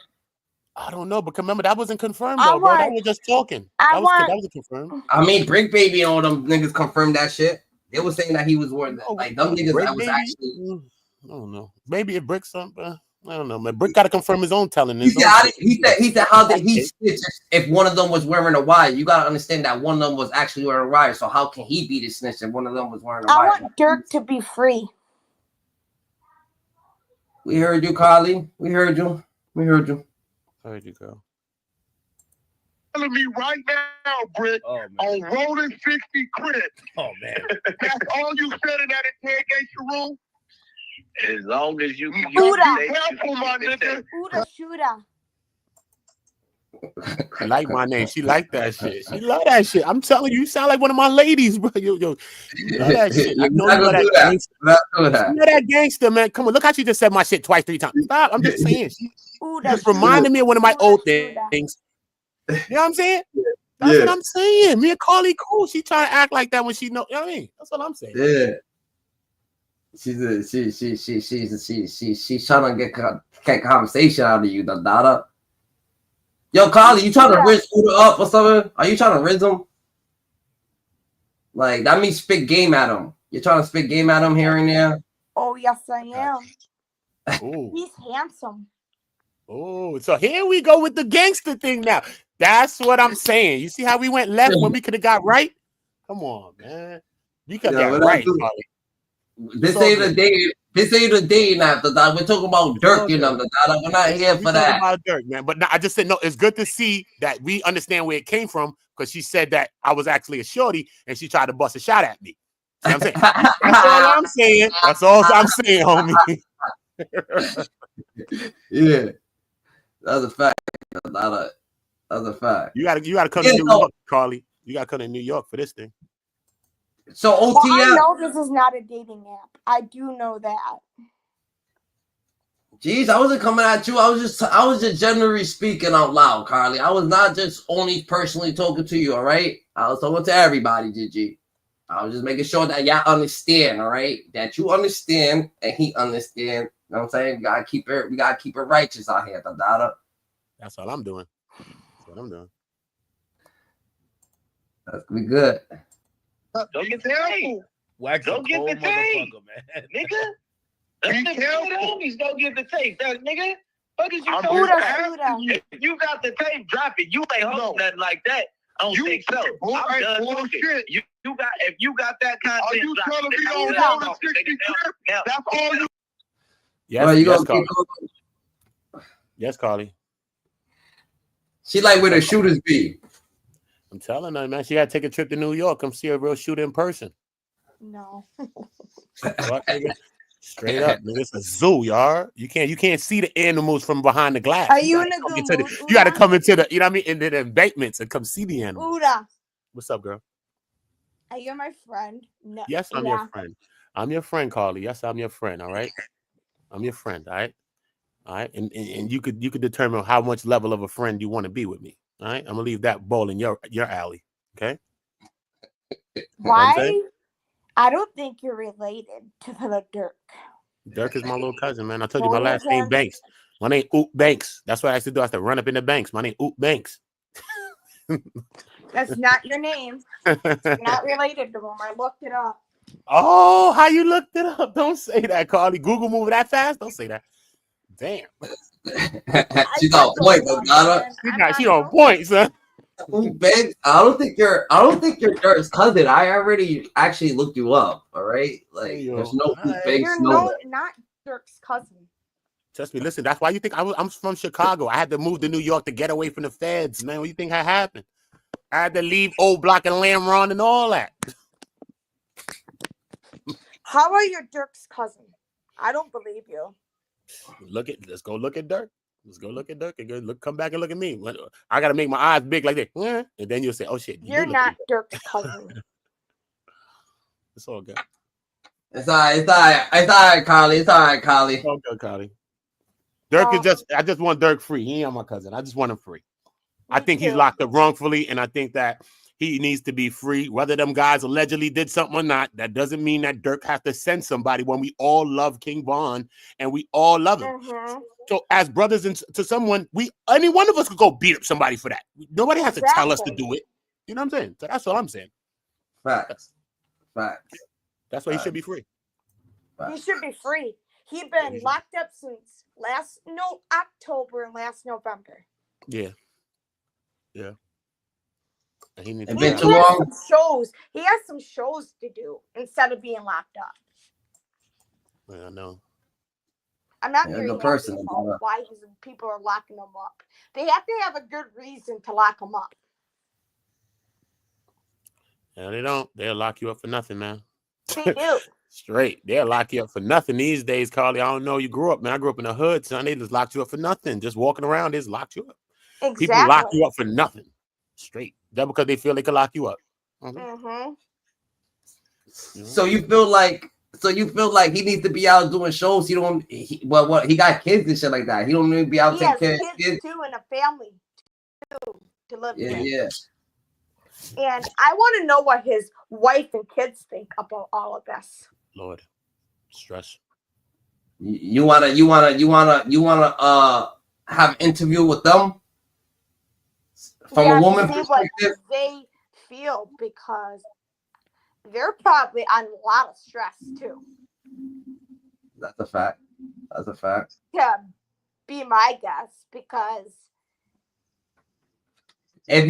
I don't know, but remember that wasn't confirmed though, bro. That was just talking. That was confirmed. I mean, Bricc Baby and all them niggas confirmed that shit. They were saying that he was wearing that. Like them niggas that was actually. I don't know. Maybe if Bricc something. I don't know, man. Bricc got to confirm his own telling. He said how did he snitch if one of them was wearing a wire? You gotta understand that one of them was actually wearing a wire. So how can he be the snitch if one of them was wearing a wire? I want Durk to be free. We heard you, Carly. We heard you. There you go. Telling me right now, Bricc, on rolling 60 Crip. Oh man, that's all you said in that interrogation room. As long as you can careful, my nigga. Uda shooter. I like my name. She like that shit. She love that shit. I'm telling you, you sound like one of my ladies, bro. Yo, you love that shit. I know you love that gangster. You know that gangster, man. Come on, look how she just said my shit twice, 3 times. Stop. I'm just saying. She just reminded me of one of my old things. You know what I'm saying? That's what I'm saying. Me and Carly cool. She trying to act like that when she know. You know what I mean? That's what I'm saying. Yeah. She's trying to get conversation out of you, the Dada. Yo, Carly, you trying to rinse Uda up or something? Are you trying to rinse him? Like that means spit game at him. You're trying to spit game at him here and there. Oh yes, I am. Ooh. He's handsome. Oh, so here we go with the gangster thing now. That's what I'm saying. You see how we went left when we could have got right? Come on, man. You got Yeah, that right, This ain't a day. This ain't a day after that. We're talking about Durk, you know. We're not here for that. About Durk, man. But no, I just said no. It's good to see that we understand where it came from because she said that I was actually a shorty and she tried to bust a shot at me. See what I'm saying? That's all I'm saying. That's all I'm saying, homie. Yeah, that's a fact. That's a fact. You gotta come to New York, Carly. You gotta come to New York for this thing. So OTM. Well, I know this is not a dating app. I do know that. Jeez, I wasn't coming at you. I was just generally speaking out loud, Carly. I was not just only personally talking to you, all right? I was talking to everybody, GG. I was just making sure that y'all understand, all right? That you understand and he understand. You know what I'm saying? We gotta keep it righteous out here, Dada. That's all I'm doing. That's what I'm doing. That's gonna be good. Don't get the tape. Don't get the tape, nigga. Be careful. Homies don't get the tape, that nigga. What is you talking about? If you got the tape, drop it. You ain't holding nothing like that. I don't think so. I'm done with it. You got if you got that content. Are you telling me on Rollin 60 trip? That's all you. Yes, well, yes, Carly. Yes, Carly. She like where the shooters be. I'm telling her, man. She got to take a trip to New York. Come see a real shooter in person. No. What, nigga? Straight up, nigga. It's a zoo, y'all. You can't see the animals from behind the glass. Are you in a good mood? You got to come into the, you know what I mean, into the embankments and come see the animals. Uda. What's up, girl? Are you my friend? No. Yes, I'm your friend. I'm your friend, Carly. Yes, I'm your friend. All right. I'm your friend. All right. All right. And you could determine how much level of a friend you want to be with me. All right. I'm gonna leave that ball in your alley. Okay. Why? I don't think you're related to the Durk. Durk is my little cousin, man. I told you my last name Banks. My name Oop Banks. That's what I have to do. I have to run up in the banks. My name Oop Banks. That's not your name. You're not related to him. I looked it up. Oh, how you looked it up? Don't say that, Carly. Google moving that fast? Don't say that. Damn. She's on point, She on point, son. Ooh, babe, I don't think you're Durk's cousin. I already actually looked you up. All right, like there's no big. You're not Durk's cousin. Trust me. Listen, that's why you think I'm from Chicago. I had to move to New York to get away from the feds, man. What do you think had happened? I had to leave Old Block and Lamron and all that. How are you Durk's cousin? I don't believe you. Let's go look at Durk. Let's go look at Durk and come back and look at me. I gotta make my eyes big like that, and then you'll say, "Oh shit, you're not Durk's cousin." It's all good. It's all right, Carly. It's all right, Carly. It's all good, Carly. Durk is I just want Durk free. He ain't my cousin. I just want him free. I think he's locked up wrongfully, and I think that he needs to be free. Whether them guys allegedly did something or not, that doesn't mean that Durk has to send somebody when we all love King Von and we all love him. Mm-hmm. So as brothers and to someone, any one of us could go beat up somebody for that. Nobody has to tell us to do it. You know what I'm saying? So that's all I'm saying. Facts. That's why he should be free. He should be free. He's been locked up since October and last November. Yeah. Yeah. And he needs He has shows. He has some shows to do instead of being locked up. Yeah, I know. I'm not very happy about why people are locking him up. They have to have a good reason to lock him up. No, they don't. They'll lock you up for nothing, man. They do. Straight. They'll lock you up for nothing these days, Carly. I don't know. You grew up, man. I grew up in the hood, son. They just locked you up for nothing. Just walking around, they just locked you up. Exactly. People lock you up for nothing. Straight. That's because they feel they can lock you up. Mm-hmm. So you feel like he needs to be out doing shows. He got kids and shit like that. He don't need to be out taking care of kids too, and a family too to live with. Yeah. And I want to know what his wife and kids think about all of this. Lord, stress. You wanna have an interview with them from a woman see perspective? What they feel, because they're probably on a lot of stress too. That's a fact. To be my guess, because If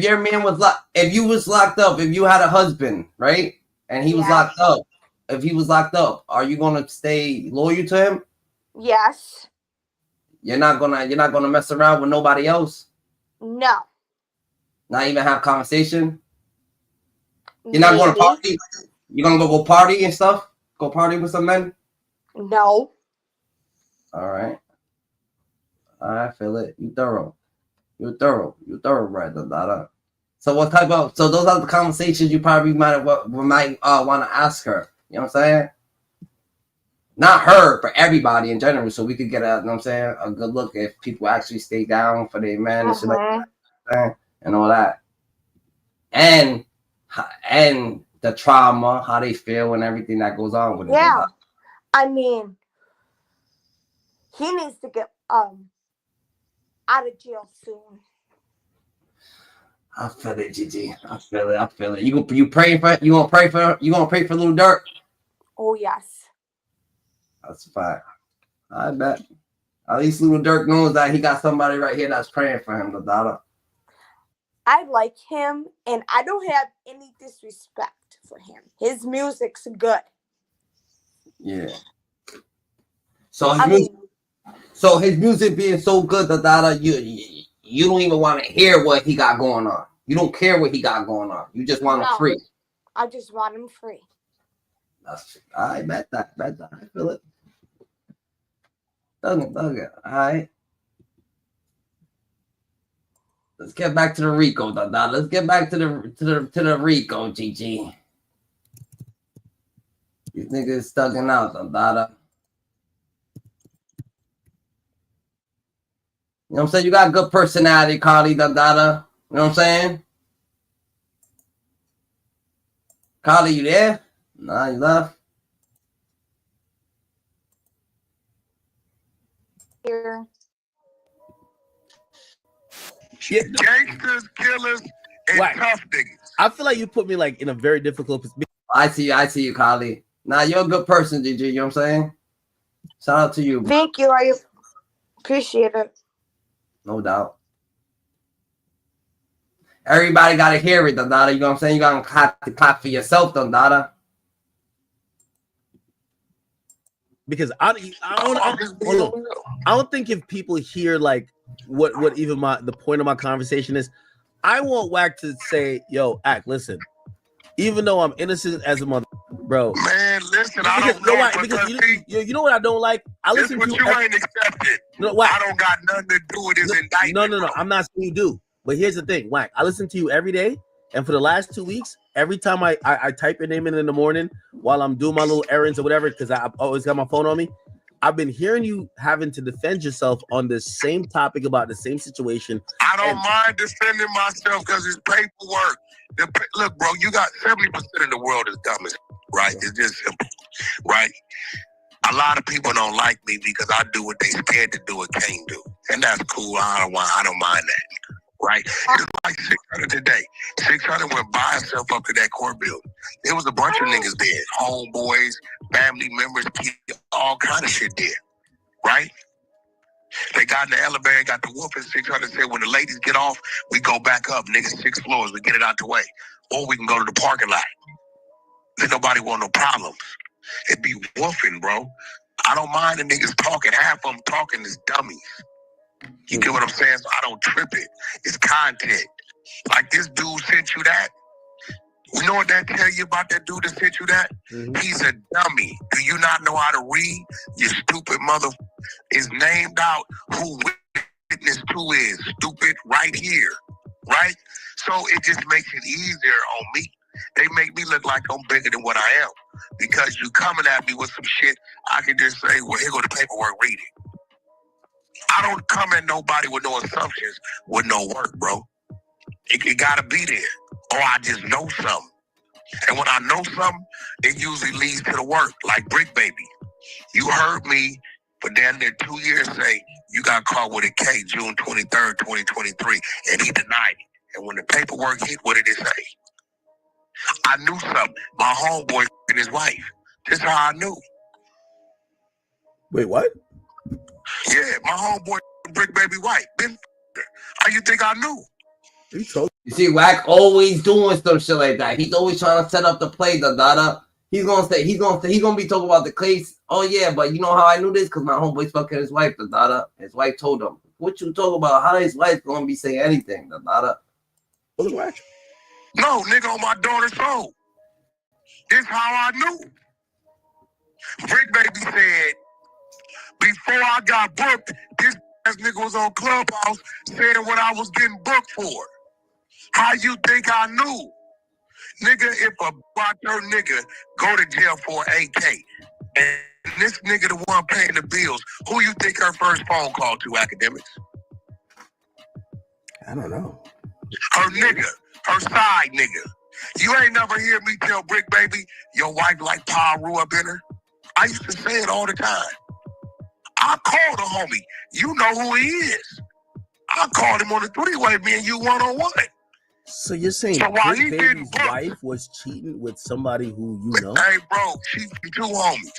your man was if you was locked up, if you had a husband, right, and he was locked up, if he was locked up, are you gonna stay loyal to him? Yes. You're not gonna mess around with nobody else. No. Not even have conversation. You're not going to party. You're gonna go party and stuff. Go party with some men. No. All right. I feel it. You thorough. You're thorough. You're thorough, right, Dada. So what type of? So those are the conversations you probably might want to ask her. You know what I'm saying? Not her, but everybody in general, so we could get a, you know what I'm saying, a good look if people actually stay down for their man and shit like that, and all that, and the trauma, how they feel, and everything that goes on with it. Yeah, I mean, he needs to get out of jail soon. I feel it, Gigi. I feel it. You praying for? You gonna pray for little Durk? Oh yes. That's a fact. I bet. At least little Durk knows that he got somebody right here that's praying for him, Dada. I like him, and I don't have any disrespect for him. His music's good. Yeah. So his music being so good, Dada, you don't even want to hear what he got going on. You don't care what he got going on. You just want him free. I just want him free. I bet that. I feel it. Dug it. All right. Let's get back to the Rico, Dada. Let's get back to the Rico, GG. These niggas thugging out, Dada. You know what I'm saying? You got good personality, Carly, Dada. You know what I'm saying? Carly, you there? Nah, you left. Here. Gangsters, killers, and tough niggas. I feel like you put me like in a very difficult position. I see you, Carly. Nah, you're a good person, GG. You know what I'm saying? Shout out to you. Bro. Thank you. I appreciate it. No doubt. Everybody got to hear it, Dada. You know what I'm saying? You got to clap for yourself, Dada. Because I don't think if people hear like what even the point of my conversation is, I want Wack to say, yo, Act, listen, even though I'm innocent as a mother, bro. Man, listen, I don't know know. because you know what I don't like? I listen to you ain't accepted. No, Wack. I don't got nothing to do with this indictment. No. I'm not saying you do. But here's the thing, Wack. I listen to you every day, and for the last 2 weeks, every time I type your name in the morning while I'm doing my little errands or whatever, because I always got my phone on me, I've been hearing you having to defend yourself on the same topic about the same situation. I don't mind defending myself because it's paperwork. Look, bro, you got 70% of the world is dumb as right? It's just simple, right? A lot of people don't like me because I do what they scared to do and can't do. And that's cool. I don't mind that. Right? It's like 600 today. 600 went by itself up to that court building. There was a bunch of niggas there. Homeboys, family members, kids, all kind of shit there. Right? They got in the elevator, got the whoop, and 600 said, when the ladies get off, we go back up. Niggas 6 floors, we get it out the way. Or we can go to the parking lot. Then nobody want no problems. It be woofing, bro. I don't mind the niggas talking. Half of them talking is dummies. You get what I'm saying? So I don't trip it. It's content. Like this dude sent you that. You know what that tell you about that dude that sent you that? Mm-hmm. He's a dummy. Do you not know how to read? You stupid mother is named out who witness 2 is. Stupid right here. Right? So it just makes it easier on me. They make me look like I'm bigger than what I am. Because you coming at me with some shit, I can just say, well, here go the paperwork, read it. I don't come at nobody with no assumptions, with no work, bro. It gotta be there. Or I just know something. And when I know something, it usually leads to the work, like Bricc baby. You heard me for damn near 2 years say, you got caught with a K June 23rd, 2023, and he denied it. And when the paperwork hit, what did it say? I knew something. My homeboy and his wife. This is how I knew. Wait, what? Yeah, my homeboy Bricc baby wife. How you think I knew? You see, Wack always doing some shit like that. He's always trying to set up the play, He's gonna be talking about the case. Oh yeah, but you know how I knew this? Because my homeboy's fucking his wife, His wife told him. What you talk about? How his wife gonna be saying anything, Wack? No, nigga, on my daughter's phone. This how I knew. Bricc baby said, before I got booked, this ass nigga was on Clubhouse saying what I was getting booked for. How you think I knew? Nigga, if a your nigga go to jail for AK, and this nigga the one paying the bills, who you think her first phone call to, Akademiks? I don't know. Her nigga, her side nigga. You ain't never hear me tell Bricc baby, your wife like Paru up in her? I used to say it all the time. I called a homie. You know who he is. I called him on the three-way, me and you one-on-one. So you're saying Bricc baby's wife was cheating with somebody who you know? Hey, bro, she's two homies.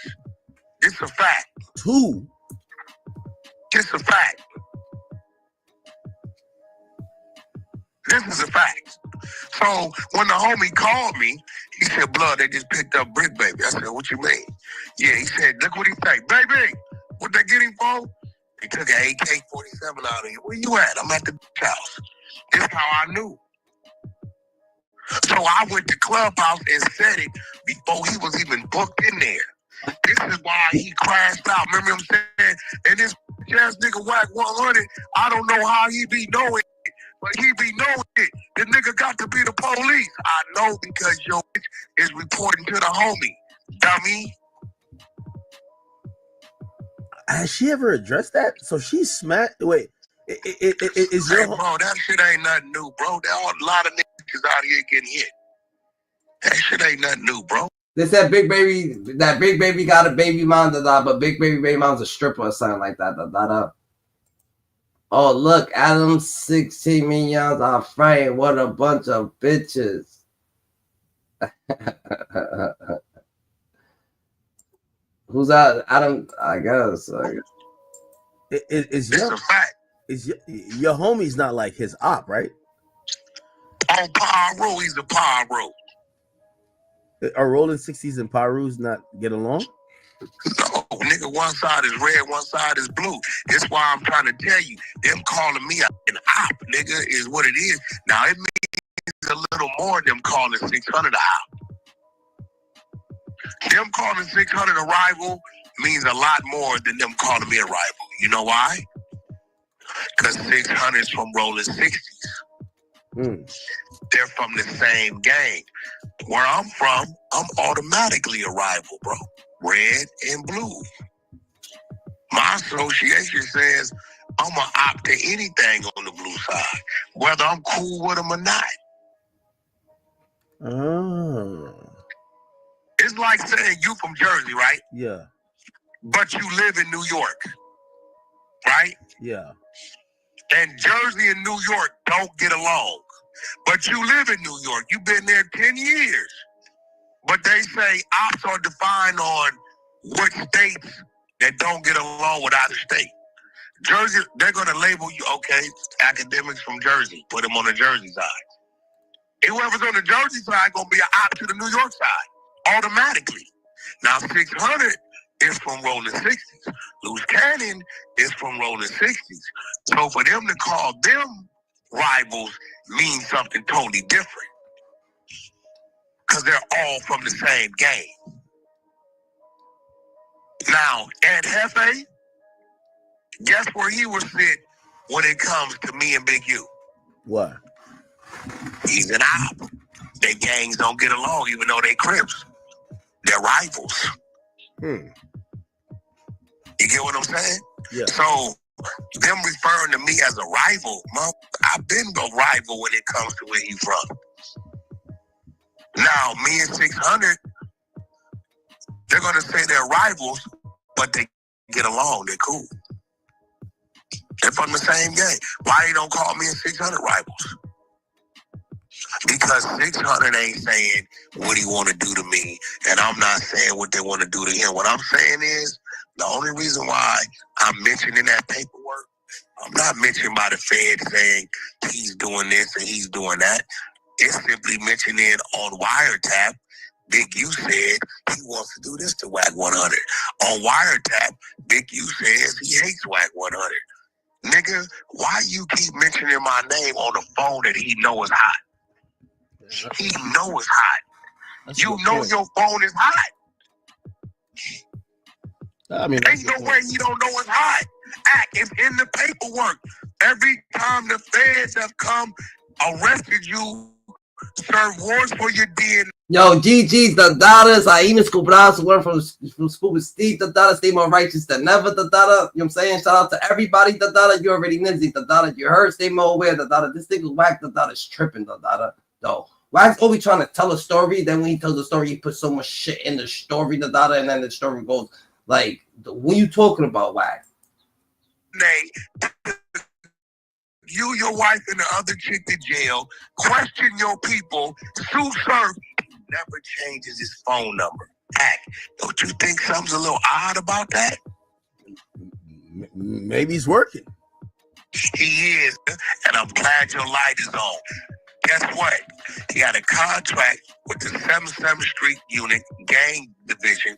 It's a fact. Two? It's a fact. This is a fact. So when the homie called me, he said, blood, they just picked up Bricc baby. I said, what you mean? Yeah, he said, look what he said. Baby, what they getting for? They took an AK-47 out of here. Where you at? I'm at the house. This is how I knew. So I went to Clubhouse and said it before he was even booked in there. This is why he crashed out. Remember him saying, and this ass nigga Wack 100, I don't know how he be knowing it, but he be knowing it. The nigga got to be the police. I know because your bitch is reporting to the homie. Dummy. Has she ever addressed that? So she's smacked. Wait, is hey, bro, that shit ain't nothing new, bro. There are a lot of niggas out here getting hit. That shit ain't nothing new, bro. They said Bricc baby got a baby mom, but Bricc baby mom's a stripper or something like that, Oh, look, Adam's 16 millions are fighting. What a bunch of bitches. Who's that? Adam, I guess. It's a fact. Your homie's not like his op, right? On Pyro, he's a Pyro. Are Rolling 60s and Pyros not get along? No, nigga, one side is red, one side is blue. That's why I'm trying to tell you, them calling me an op, nigga, is what it is. Now, it means a little more than them calling 600 a op. Them calling 600 a rival means a lot more than them calling me a rival. You know why? Because 600 is from Rolling 60s. They're from the same gang. Where I'm from, I'm automatically a rival, bro. Red and blue. My association says I'm going to opt to anything on the blue side, whether I'm cool with them or not. Oh. It's like saying you from Jersey, right? Yeah. But you live in New York, right? Yeah. And Jersey and New York don't get along. But you live in New York. You've been there 10 years. But they say ops are defined on what states that don't get along with either state. Jersey, they're going to label you, okay, Akademiks from Jersey. Put them on the Jersey side. Whoever's on the Jersey side going to be an op to the New York side, automatically. Now, 600 is from Rolling 60s. Loose Cannon is from Rolling 60s. So for them to call them rivals means something totally different. Because they're all from the same gang. Now, Ed Hefe, guess where he will sit when it comes to me and Big U? What? He's an op. Their gangs don't get along even though they Crips. They're rivals. You get what I'm saying? Yeah. So, them referring to me as a rival, I've been a rival when it comes to where he's from. Now, me and 600, they're going to say they're rivals, but they get along. They're cool. They're from the same gang. Why they don't call me and 600 rivals? Because 600 ain't saying what he want to do to me, and I'm not saying what they want to do to him. What I'm saying is, the only reason why I'm mentioning that paperwork I'm not mentioned by the Fed saying he's doing this and he's doing that. It's simply mentioning on wiretap. Big U said he wants to do this to Wack 100. On wiretap, Big U says he hates Wack 100. Nigga, why you keep mentioning my name on the phone that he know is hot? He know it's hot. You know your phone is hot. I mean, ain't no way he don't know it's hot. It's in the paperwork. Every time the feds have come, arrested you, serve warrants for your DNA. Yo, GG's the daughters. Aines Cobrazo learn from Scuba Steve. The daughter stay more righteous than never. The daughter, you know what I'm saying? Shout out to everybody. The daughter, you already nizzy. The daughter, you heard. Stay more aware. The daughter, this nigga Wack. The daughter's tripping. The daughter, though. Wack's always trying to tell a story. Then when he tells the story, he puts so much shit in the story. The daughter, and then the story goes like, what you talking about, Wack? You, your wife, and the other chick to jail. Question your people. Sue Surf never changes his phone number. Don't you think something's a little odd about that? Maybe he's working. He is, and I'm glad your light is on. Guess what? He had a contract with the 77th Street Unit Gang Division,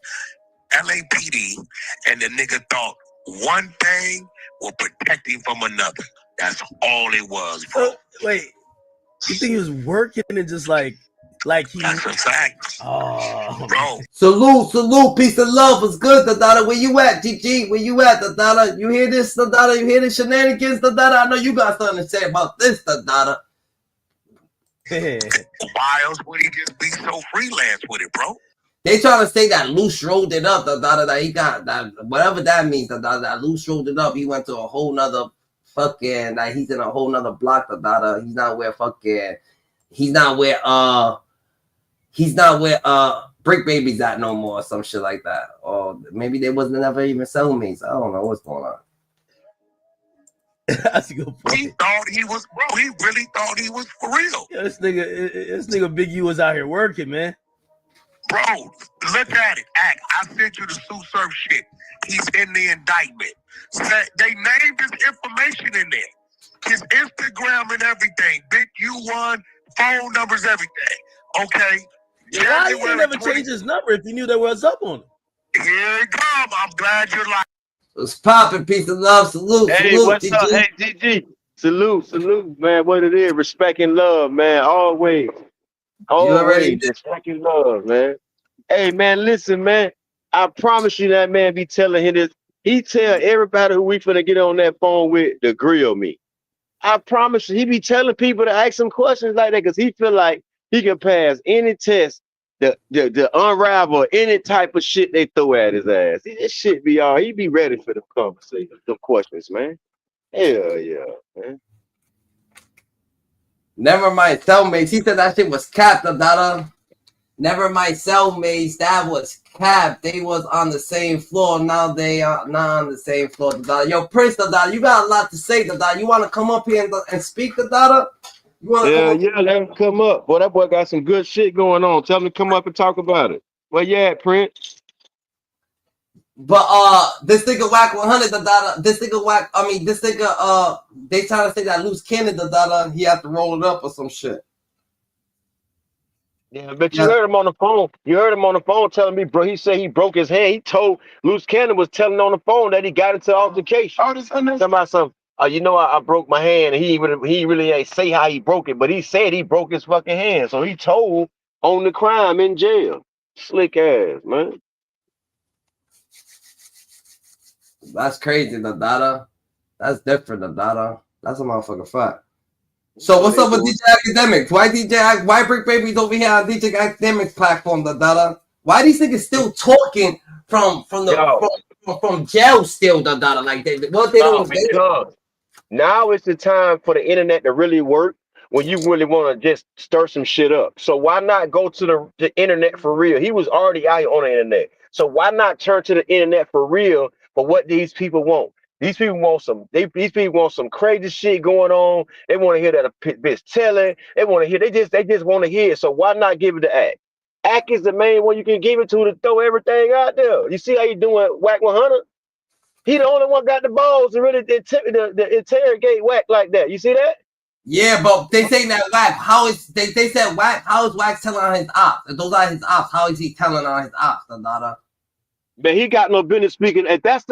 LAPD, and the nigga thought one thing will protect him from another. That's all it was, bro. Wait, you think he was working and just like he? That's a fact. Oh, bro. Salute, peace and love. What's good, the daughter? Where you at, GG? Where you at, the daughter? You hear this, the daughter? You hear this shenanigans, the daughter? I know you got something to say about this, the daughter. Why else would he just be so freelance with it, bro? They trying to say that Loose rolled it up, the daughter, that he got that, whatever that means, the daughter, that Loose rolled it up. He went to a whole nother fucking, like he's in a whole nother block, the daughter. He's not where Bricc Baby's at no more, or some shit like that. Or maybe they wasn't ever even cellmates. I don't know what's going on. That's a good point. He thought he was, bro. He really thought he was for real. Yeah, this nigga Big U was out here working, man. Bro, look at it. I sent you the Sue Surf shit. He's in the indictment. They named his information in there. His Instagram and everything. Big U1, phone numbers, everything. Okay. Yeah, why he never changed his number if he knew there was up on him? Here it comes. I'm glad you're like. It's popping, peace and love. Salute. Hey, what's up? Hey, GG. Salute, man. What it is, respect and love, man. Always respect and love, man. Hey, man, listen, man. I promise you that man be telling him this. He tell everybody who we finna get on that phone with to grill me. I promise you, he be telling people to ask him questions like that because he feel like he can pass any test, the unravel any type of shit they throw at his ass. This shit be all. He be ready for the conversation, the questions, man. Hell yeah, man. Never mind, cellmates. He said that shit was capped, the daughter. Never mind, cellmates. That was capped. They was on the same floor. Now they are not on the same floor, the daughter. Yo, Prince, the daughter, you got a lot to say, the daughter. You want to come up here and speak, the daughter? Yeah, let him come up. Boy, that boy got some good shit going on. Tell him to come up and talk about it. Where you at, Prince? But this nigga Wack 100, the daughter. This nigga Wack. I mean, this nigga. They trying to say that loose cannon, the daughter. He had to roll it up or some shit. Yeah, but you heard him on the phone. You heard him on the phone telling me, bro. He said he broke his hand. He told Loose Cannon was telling on the phone that he got into altercation. Talking about something. You know, I broke my hand. And he really ain't say how he broke it, but he said he broke his fucking hand. So he told on the crime in jail. Slick ass, man. That's crazy, the daughter. That's different, the daughter. That's a motherfucking fact. So what's up with DJ Akademiks? Why Bricc Baby's over here on DJ Akademiks platform, the daughter? Why these niggas still talking from jail still, the daughter? Like what they don't because now it's the time for the internet to really work when you really want to just stir some shit up. So why not go to the internet for real? He was already out on the internet. So why not turn to the internet for real for what these people want? These people want some crazy shit going on. They want to hear that a bitch telling. They want to hear. They just want to hear it. So why not give it to Ack? Ack is the main one you can give it to throw everything out there. You see how you doing, Wack 100? He the only one got the balls to really interrogate Wack like that. You see that? Yeah, but they saying that Wack. How is they said Wack? How is Wack telling on his ops? If those are his ops, how is he telling on his ops, Dada? But he got no business speaking. If that's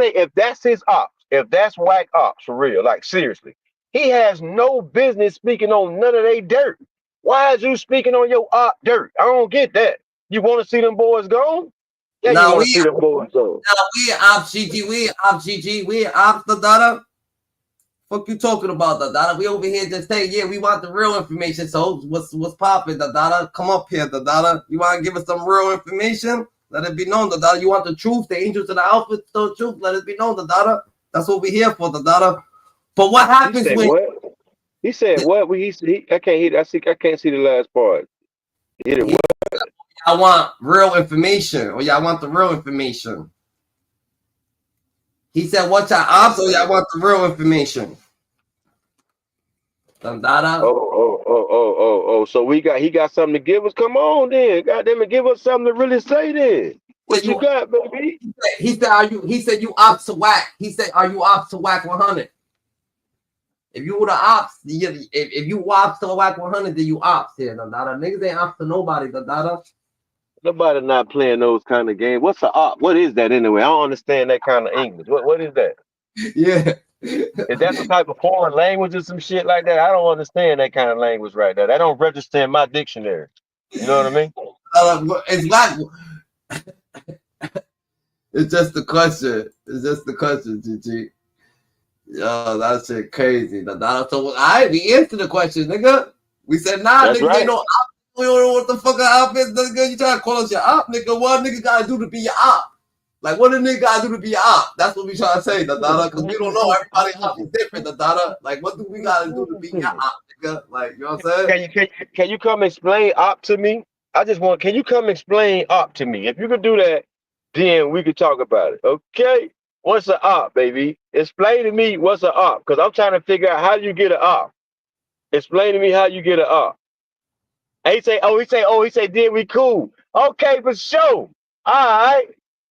his ops, if that's Wack ops for real, like seriously, he has no business speaking on none of they dirt. Why is you speaking on your op dirt? I don't get that. You want to see them boys gone? Yeah, you want to see them boys gone. We ops GG, we ops GG, we ops Dada. Fuck you talking about, Dada? We over here just saying, yeah, we want the real information. So what's popping, Dada? Come up here, Dada. You want to give us some real information? Let it be known, Dada. You want the truth? The angels of the alpha, the truth. Let it be known, Dada. That's what we're here for, Dada. But what happens when? What? He said what? I can't hear. I can't see the last part. Hit it. What? I want real information, or y'all want the real information. He said, "What's your ops?" Or y'all want the real information. Dada. Oh. So he got something to give us. Come on, then. Goddamn it, give us something to really say then. What you got, baby? He said, He said you ops to Wack. He said, are you ops to Wack 100? If you were the ops, if you ops to Wack 100, then you ops here, Dada. Niggas ain't ops to nobody, Dada. Nobody not playing those kind of games. What's a op? What is that anyway? I don't understand that kind of English. What is that? Yeah. Is that some type of foreign language or some shit like that? I don't understand that kind of language right there. That don't register in my dictionary. You know what I mean? It's like it's just the question. It's just the question, GG. Yo, that shit crazy. So we answered the question, nigga. We said nah, That's nigga. right. Ain't no op. We don't know what the fuck an op is, nigga. You trying to call us your op, nigga? What nigga gotta do to be your op? Like, what a nigga gotta do to be your op? That's what we trying to say, Dada. Because we don't know. Everybody op is different, Dada. Like, what do we gotta do to be your op, nigga? Like, you know what I'm saying? Can you come explain op to me? Can you come explain op to me? If you could do that, then we could talk about it. Okay? What's an op, baby? Explain to me what's an op. Because I'm trying to figure out how you get an op. Explain to me how you get an op. And he say, then we cool. Okay, for sure. All right.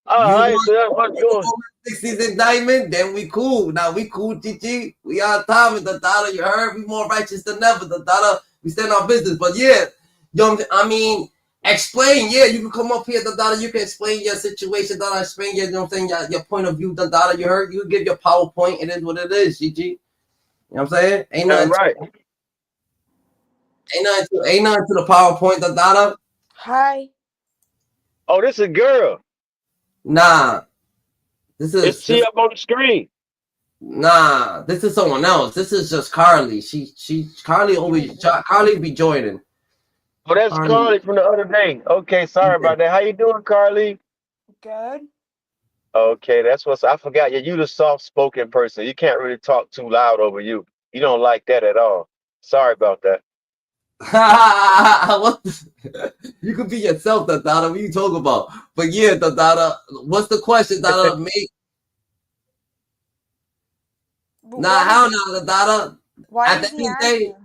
So that's what's going. 60s indictment, then we cool. Now we cool, GG. We on time with the Dada. You heard? We more righteous than ever, the Dada. We stand on business. But yeah, I mean, explain. Yeah, you can come up here, the Dada. You can explain your situation, Dada. Explain your, you know what I'm saying, your point of view, the Dada. You heard? You give your PowerPoint. It is what it is, GG. You know what I'm saying? Ain't nothing right. Ain't nothing to the PowerPoint, the Dada. Hi. Oh, this is a girl. Nah. Is she up on the screen? Nah, this is someone else. This is just Carly. Carly be joining. Oh, that's Carly from the other day. Okay, sorry about that. How you doing, Carly? Good. Okay, that's I forgot. Yeah, you the soft-spoken person. You can't really talk too loud over you. You don't like that at all. Sorry about that. You could be yourself, Dada. What you talking about? But yeah, Dada. What's the question, Dada? How now, Dada? Why is he asking?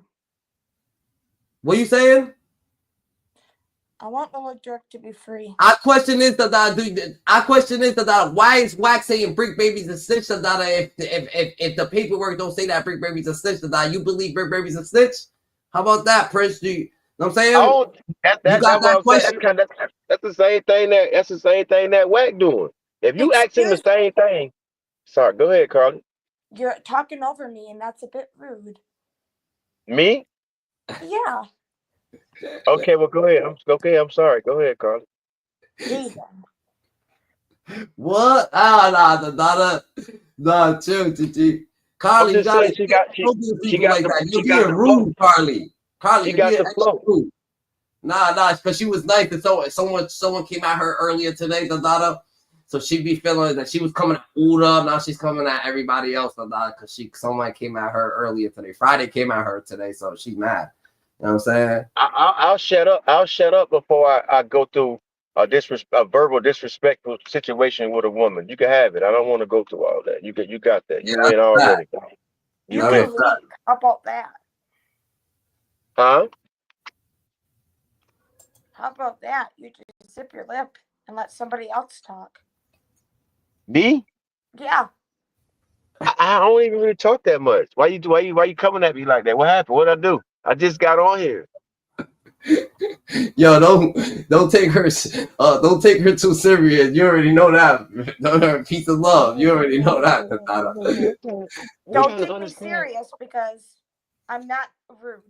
What you saying? I want the Durk to be free. Our question is Dada. Why is Wack saying Bricc Baby's a snitch, Dada? If the paperwork don't say that Bricc Baby's a snitch, Dada, you believe Bricc Baby's a snitch? How about that, Prince? You know what I'm saying? Oh, that's that question. That's the same thing that Wack doing. If you ask him the same thing, sorry, go ahead, Carly. You're talking over me, and that's a bit rude. Me? Yeah. Okay, well, go ahead. I'm sorry. Go ahead, Carly. What? Dada. Nah, chill, GG. Carly, you gotta she got that. You're being rude, Carly. Carly, she got the flow. Rude. Nah, but she was nice. And someone came at her earlier today, Dada. So she be feeling that she was coming at Uda. Now she's coming at everybody else, Dada, because someone came at her earlier today. Friday came at her today, so she's mad. You know what I'm saying? I'll shut up. I'll shut up before I go through a verbal disrespectful situation with a woman. You can have it. I don't want to go through all that. You got that. You win already. You can leak. How about that? Huh? How about that? You just zip your lip and let somebody else talk. Me? Yeah. I don't even really talk that much. Why you coming at me like that? What happened? What'd I do? I just got on here. Yo, don't take her too serious. You already know that. Peace of love. You already know that. Don't take me serious because I'm not rude.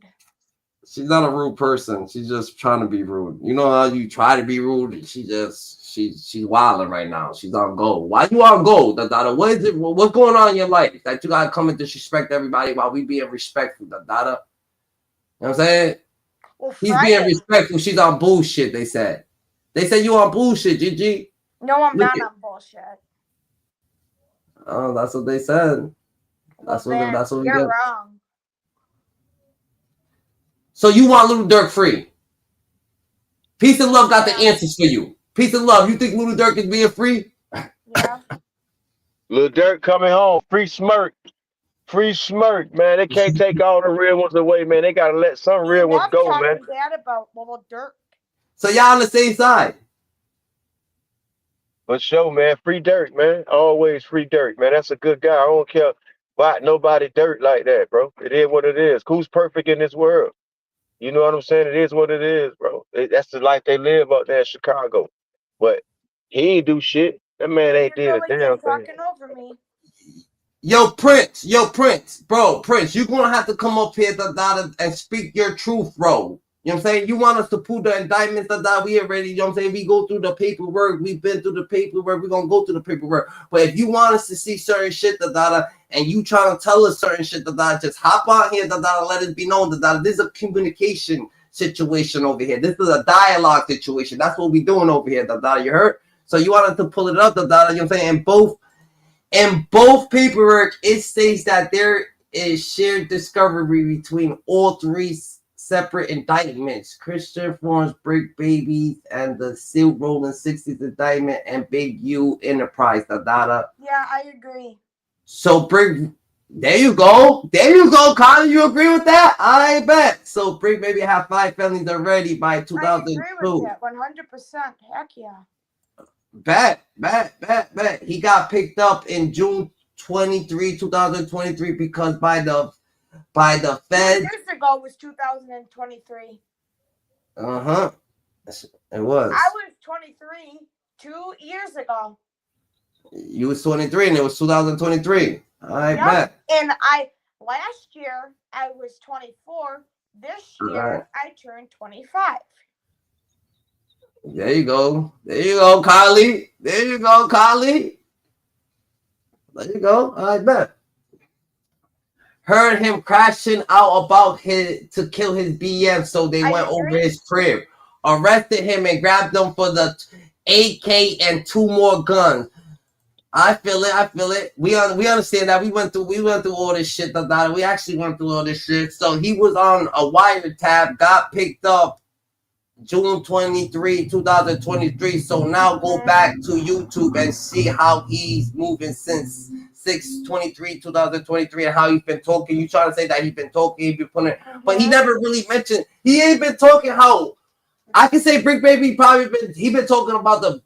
She's not a rude person. She's just trying to be rude. You know how you try to be rude? She's wilding right now. She's on go. Why you on go? What is it? What's going on in your life that you gotta come and disrespect everybody while we being respectful? You know what I'm saying? Well, He's being respectful. She's on bullshit. They said you on bullshit, Gigi. No, I'm not on bullshit. Oh, that's what they said. That's what we You're get. wrong. So you want Little Durk free? Peace and Love got the answers for you. Peace and Love. You think Little Durk is being free? Yeah. Little Durk coming home. Free smirk. Free smirk, man. They can't take all the real ones away, man. They gotta let some real ones go, man. Talking bad about Little Durk. So y'all on the same side. For sure, man. Free Durk, man. Always free Durk, man. That's a good guy. I don't care about nobody dirt like that, bro. It is what it is. Who's perfect in this world? You know what I'm saying? It is what it is, bro. That's the life they live out there in Chicago. But he ain't do shit. That man ain't did a damn thing. Talking over me. Yo, Prince, bro, Prince, you're gonna have to come up here and speak your truth, bro. You know what I'm saying? You want us to pull the indictments that we already, you know what I'm saying? We go through the paperwork, we've been through the paperwork, we're gonna go through the paperwork. But if you want us to see certain shit and you trying to tell us certain shit just hop on here and let it be known that this is a communication situation over here. This is a dialogue situation. That's what we doing over here, you heard? So you want us to pull it up, you know what I'm saying? In both paperwork, it states that there is shared discovery between all three separate indictments: Christian Florence Bricc Babies and the Seal Rolling 60s indictment and Big U Enterprise. Yeah, I agree. So Bricc, there you go, Connor. You agree with that? I bet. So Bricc maybe have 5 felonies already by 2002. I agree with that 100%. Heck yeah. Bet. He got picked up in June 23, 2023 because by the Fed. 2 years ago was 2023. It was. I was 23 2 years ago. You was 23 and it was 2023. I bet. And last year I was 24. This year I turned 25. There you go, Kylie. There you go. I bet. Heard him crashing out about to kill his BM, so they went over his crib, arrested him and grabbed him for the AK and 2 more guns. I feel it. We understand that. We went through all this shit. We actually went through all this shit. So he was on a wiretap, got picked up June 23, 2023. So now go back to YouTube and see how he's moving since 6/23/2023 and how he's been talking. You trying to say that he's been talking, he's been putting, but he never really mentioned. He ain't been talking how I can say Bricc Baby he been talking about the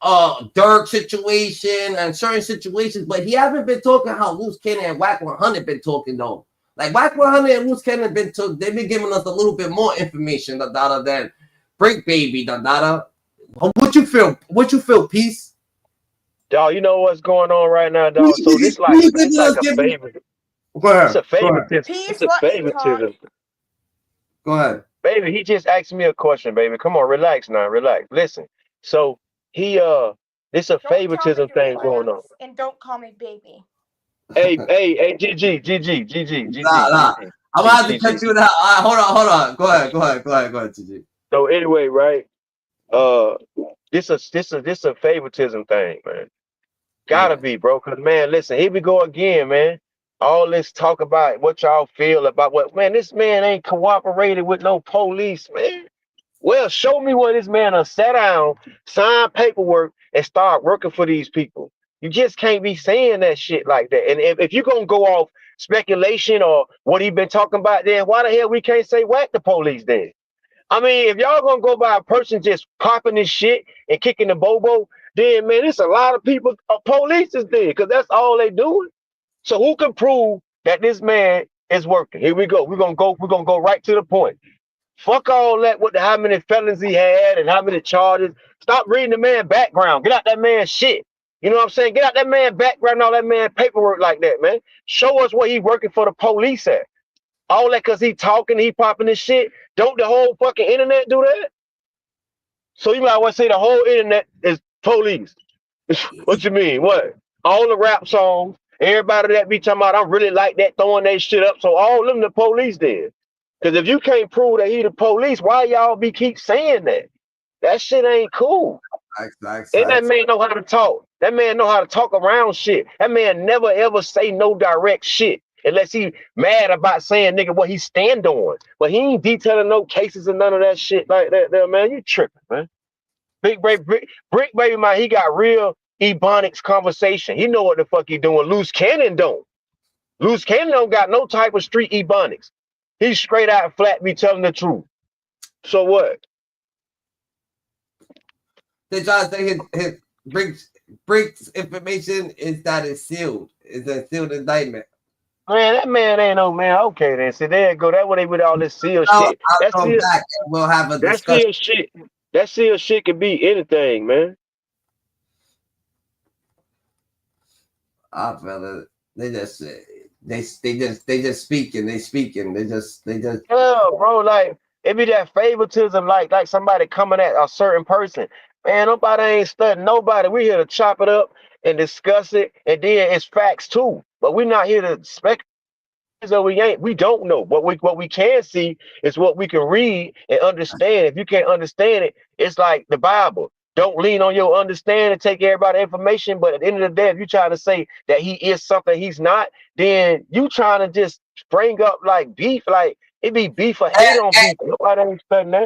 Durk situation and certain situations, but he haven't been talking how Loose Cannon and Wack 100 been talking though. Like Wack 100 and Loose Cannon they've been giving us a little bit more information than Bricc Baby. What you feel, Peace? Dog, you know what's going on right now, dog. So this like a favor. It's a favoritism. It's a favoritism. Go ahead. Baby, he just asked me a question, baby. Come on, relax now, relax. Listen. So he this a favoritism thing going on. And don't call me baby. Hey, GG. Nah. I'm gonna have to cut you out. Hold on. Go ahead, GG. So anyway, right? This a favoritism thing, man. Gotta be, bro. Cause man, listen, here we go again, man. All this talk about what y'all feel about this man ain't cooperated with no police, man. Well, show me where this man sat down, signed paperwork, and start working for these people. You just can't be saying that shit like that. And if you're gonna go off speculation or what he been talking about, then why the hell we can't say Wack the police then? I mean, if y'all gonna go by a person just popping this shit and kicking the bobo, then man, it's a lot of people, police is there, because that's all they doing. So who can prove that this man is working? Here we go. We're gonna go right to the point. Fuck all that with how many felons he had and how many charges. Stop reading the man background. Get out that man shit. You know what I'm saying? Get out that man background, all that man paperwork like that, man. Show us what he working for the police at. All that cause he talking, he popping this shit. Don't the whole fucking internet do that? So you might want to say the whole internet is police. What you mean? What? All the rap songs, everybody that be talking about, I'm really like that, throwing that shit up. So all of them the police did. Because if you can't prove that he the police, why y'all keep saying that? That shit ain't cool. And that man know how to talk. That man know how to talk around shit. That man never ever say no direct shit unless he mad about saying nigga what he stand on. But he ain't detailing no cases and none of that shit like that there, man. You tripping, man. Bricc baby, man, he got real Ebonics conversation. He know what the fuck he doing. Loose Cannon don't. Loose Cannon don't got no type of street Ebonics. He's straight out flat be telling the truth. So what? They try to say his Brick's information is that it's sealed. It's a sealed indictment. Man, that man ain't no man. Okay, then. See, there you go. That's what they with all this seal shit. I'll come back and we'll have a discussion. That seal shit can be anything, man. Brother, they just speaking. They just. Yeah, bro. Like it be that favoritism, like somebody coming at a certain person. Man, nobody ain't studying nobody. We here to chop it up and discuss it, and then it's facts too. But we're not here to speculate. So we don't know. What we can see is what we can read and understand. If you can't understand it, it's like the Bible. Don't lean on your understanding, take everybody's information. But at the end of the day, if you're trying to say that he is something he's not, then you trying to just spring up like beef, like it be beef or hate on people. Nobody ain't studying that.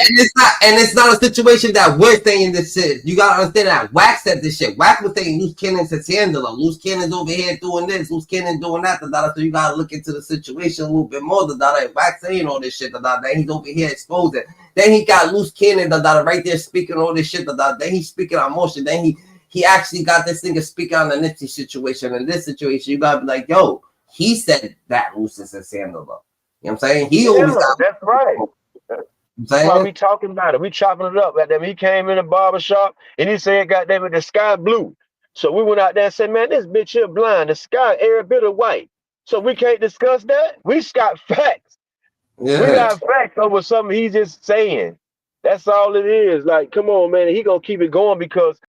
And it's not a situation that we're saying this shit. You gotta understand that Wack said this shit. Wack was saying loose cannons is handler. Loose cannons over here doing this, loose cannon doing that, so you gotta look into the situation a little bit more. Wack saying all this shit, then he's over here exposing. Then he got loose cannon right there speaking all this shit, then he's speaking on motion. Then he actually got this nigga speaking on the Nipsey situation. In this situation, you gotta be like, yo, he said that loose is handler. You know what I'm saying? He always got. That's right. That's why we talking about it. We chopping it up. Goddamn, he came in the barbershop and he said, goddamn it, the sky blue. So we went out there and said, man, this bitch here blind. The sky every bit of white. So we can't discuss that. We just got facts. Yeah. We got facts over something he's just saying. That's all it is. Like, come on, man. He gonna keep it going because,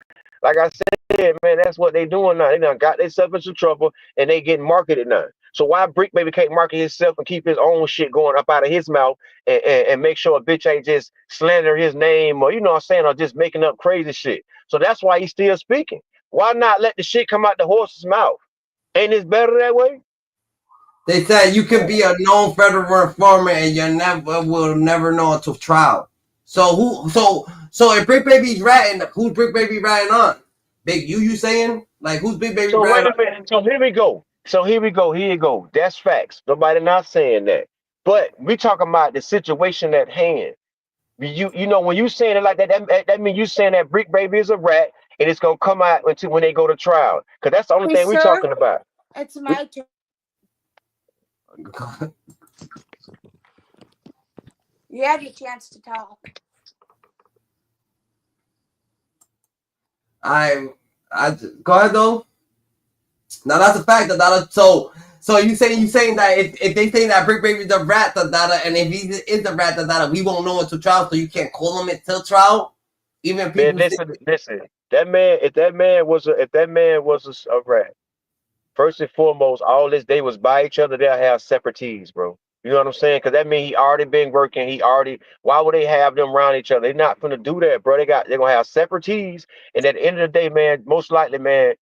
like I said, man, that's what they doing now. They done got themselves into trouble and they getting marketed now. So why Bricc baby can't market himself and keep his own shit going up out of his mouth and make sure a bitch ain't just slander his name or, you know what I'm saying, or just making up crazy shit. So that's why he's still speaking. Why not let the shit come out the horse's mouth? Ain't this better that way? They said you can be a known federal informant and you will never know until trial. So if Bricc baby's ratting, who's Bricc baby ratting on? Big you saying? Like who's Big Baby ratting on? Wait a minute. So here we go. Here you go. That's facts. Nobody not saying that. But we talking about the situation at hand. You know, when you saying it like that means you saying that Bricc baby is a rat and it's gonna come out until when they go to trial. Because that's the only thing we talking about. It's my turn. You had your chance to talk. I go ahead though. Now that's a fact. So you saying that if they say that Bricc baby's a rat, and if he is a rat, we won't know until trial. So you can't call him until trial. Even people. Man, listen. That man, if that man was a rat, first and foremost, all this they was by each other. They'll have separate teams, bro. You know what I'm saying? Because that means he already been working. Why would they have them around each other? They're not gonna do that, bro. They're gonna have separate teams. And at the end of the day, man, most likely, man,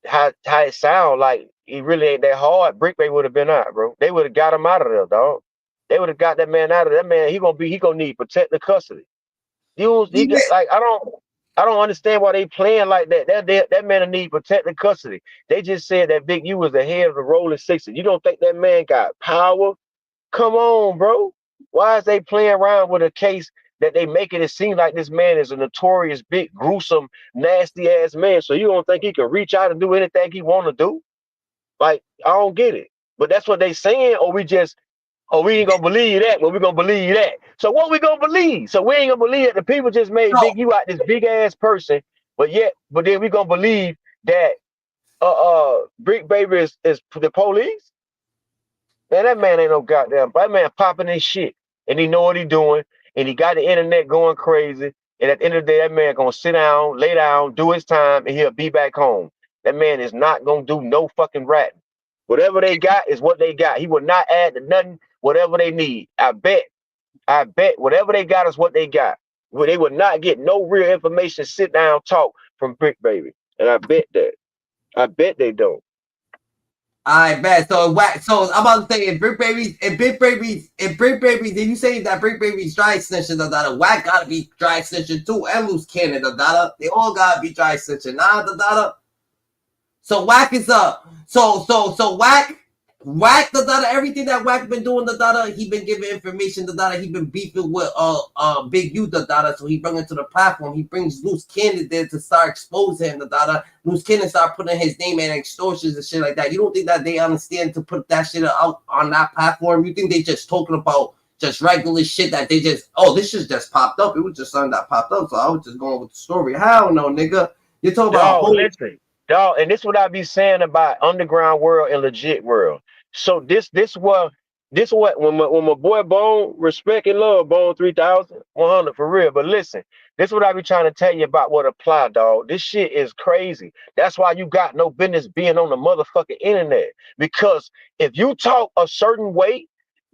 how it sound like he really ain't that hard. Bricc baby would have been out, bro. They would have got him out of there, dog. They would have got that man out of there. That man, he gonna need protective custody. I don't understand why they playing like that. That man will need protective custody. They just said that Big U was the head of the ROLLIN 60. You don't think that man got power? Come on, bro. Why is they playing around with a case that they making it seem like this man is a notorious, big, gruesome, nasty ass man? So you don't think he can reach out and do anything he want to do? Like, I don't get it. But that's what they saying, or we ain't gonna believe that, but we gonna believe that. So what we gonna believe? So we ain't gonna believe that the people just made Big U out this big ass person, but then we gonna believe that Bricc Baby is the police? Man, that man ain't no goddamn. That man popping his shit, and he know what he doing, and he got the internet going crazy. And at the end of the day, that man gonna sit down, lay down, do his time, and he'll be back home. That man is not gonna do no fucking ratting. Whatever they got is what they got. He will not add to nothing. Whatever they need, I bet whatever they got is what they got. Well, they would not get no real information, sit down, talk from Bricc Baby, and I bet they don't. I bet. So Wack. So I'm about to say, if Bricc Baby, did you say that Bricc Baby's dry snitching? The Wack gotta be dry snitching too, and loose cannon. They all gotta be dry snitching. Nah, So Wack is up. So Wack everything that Wack been doing he been giving information he been beefing with Big U so he bring it to the platform. He brings loose cannon there to start exposing him loose cannon start putting his name in extortions and shit like that. You don't think that they understand to put that shit out on that platform? You think they just talking about just regular shit that they just this shit just popped up? It was just something that popped up, so I was just going with the story. Hell no, nigga. You're talking about listen. Dog, and this what I be saying about underground world and legit world. So this what when my boy Bone, respect and love, Bone 3,100 for real. But listen, this what I be trying to tell you about what apply, dog. This shit is crazy. That's why you got no business being on the motherfucking internet. Because if you talk a certain way,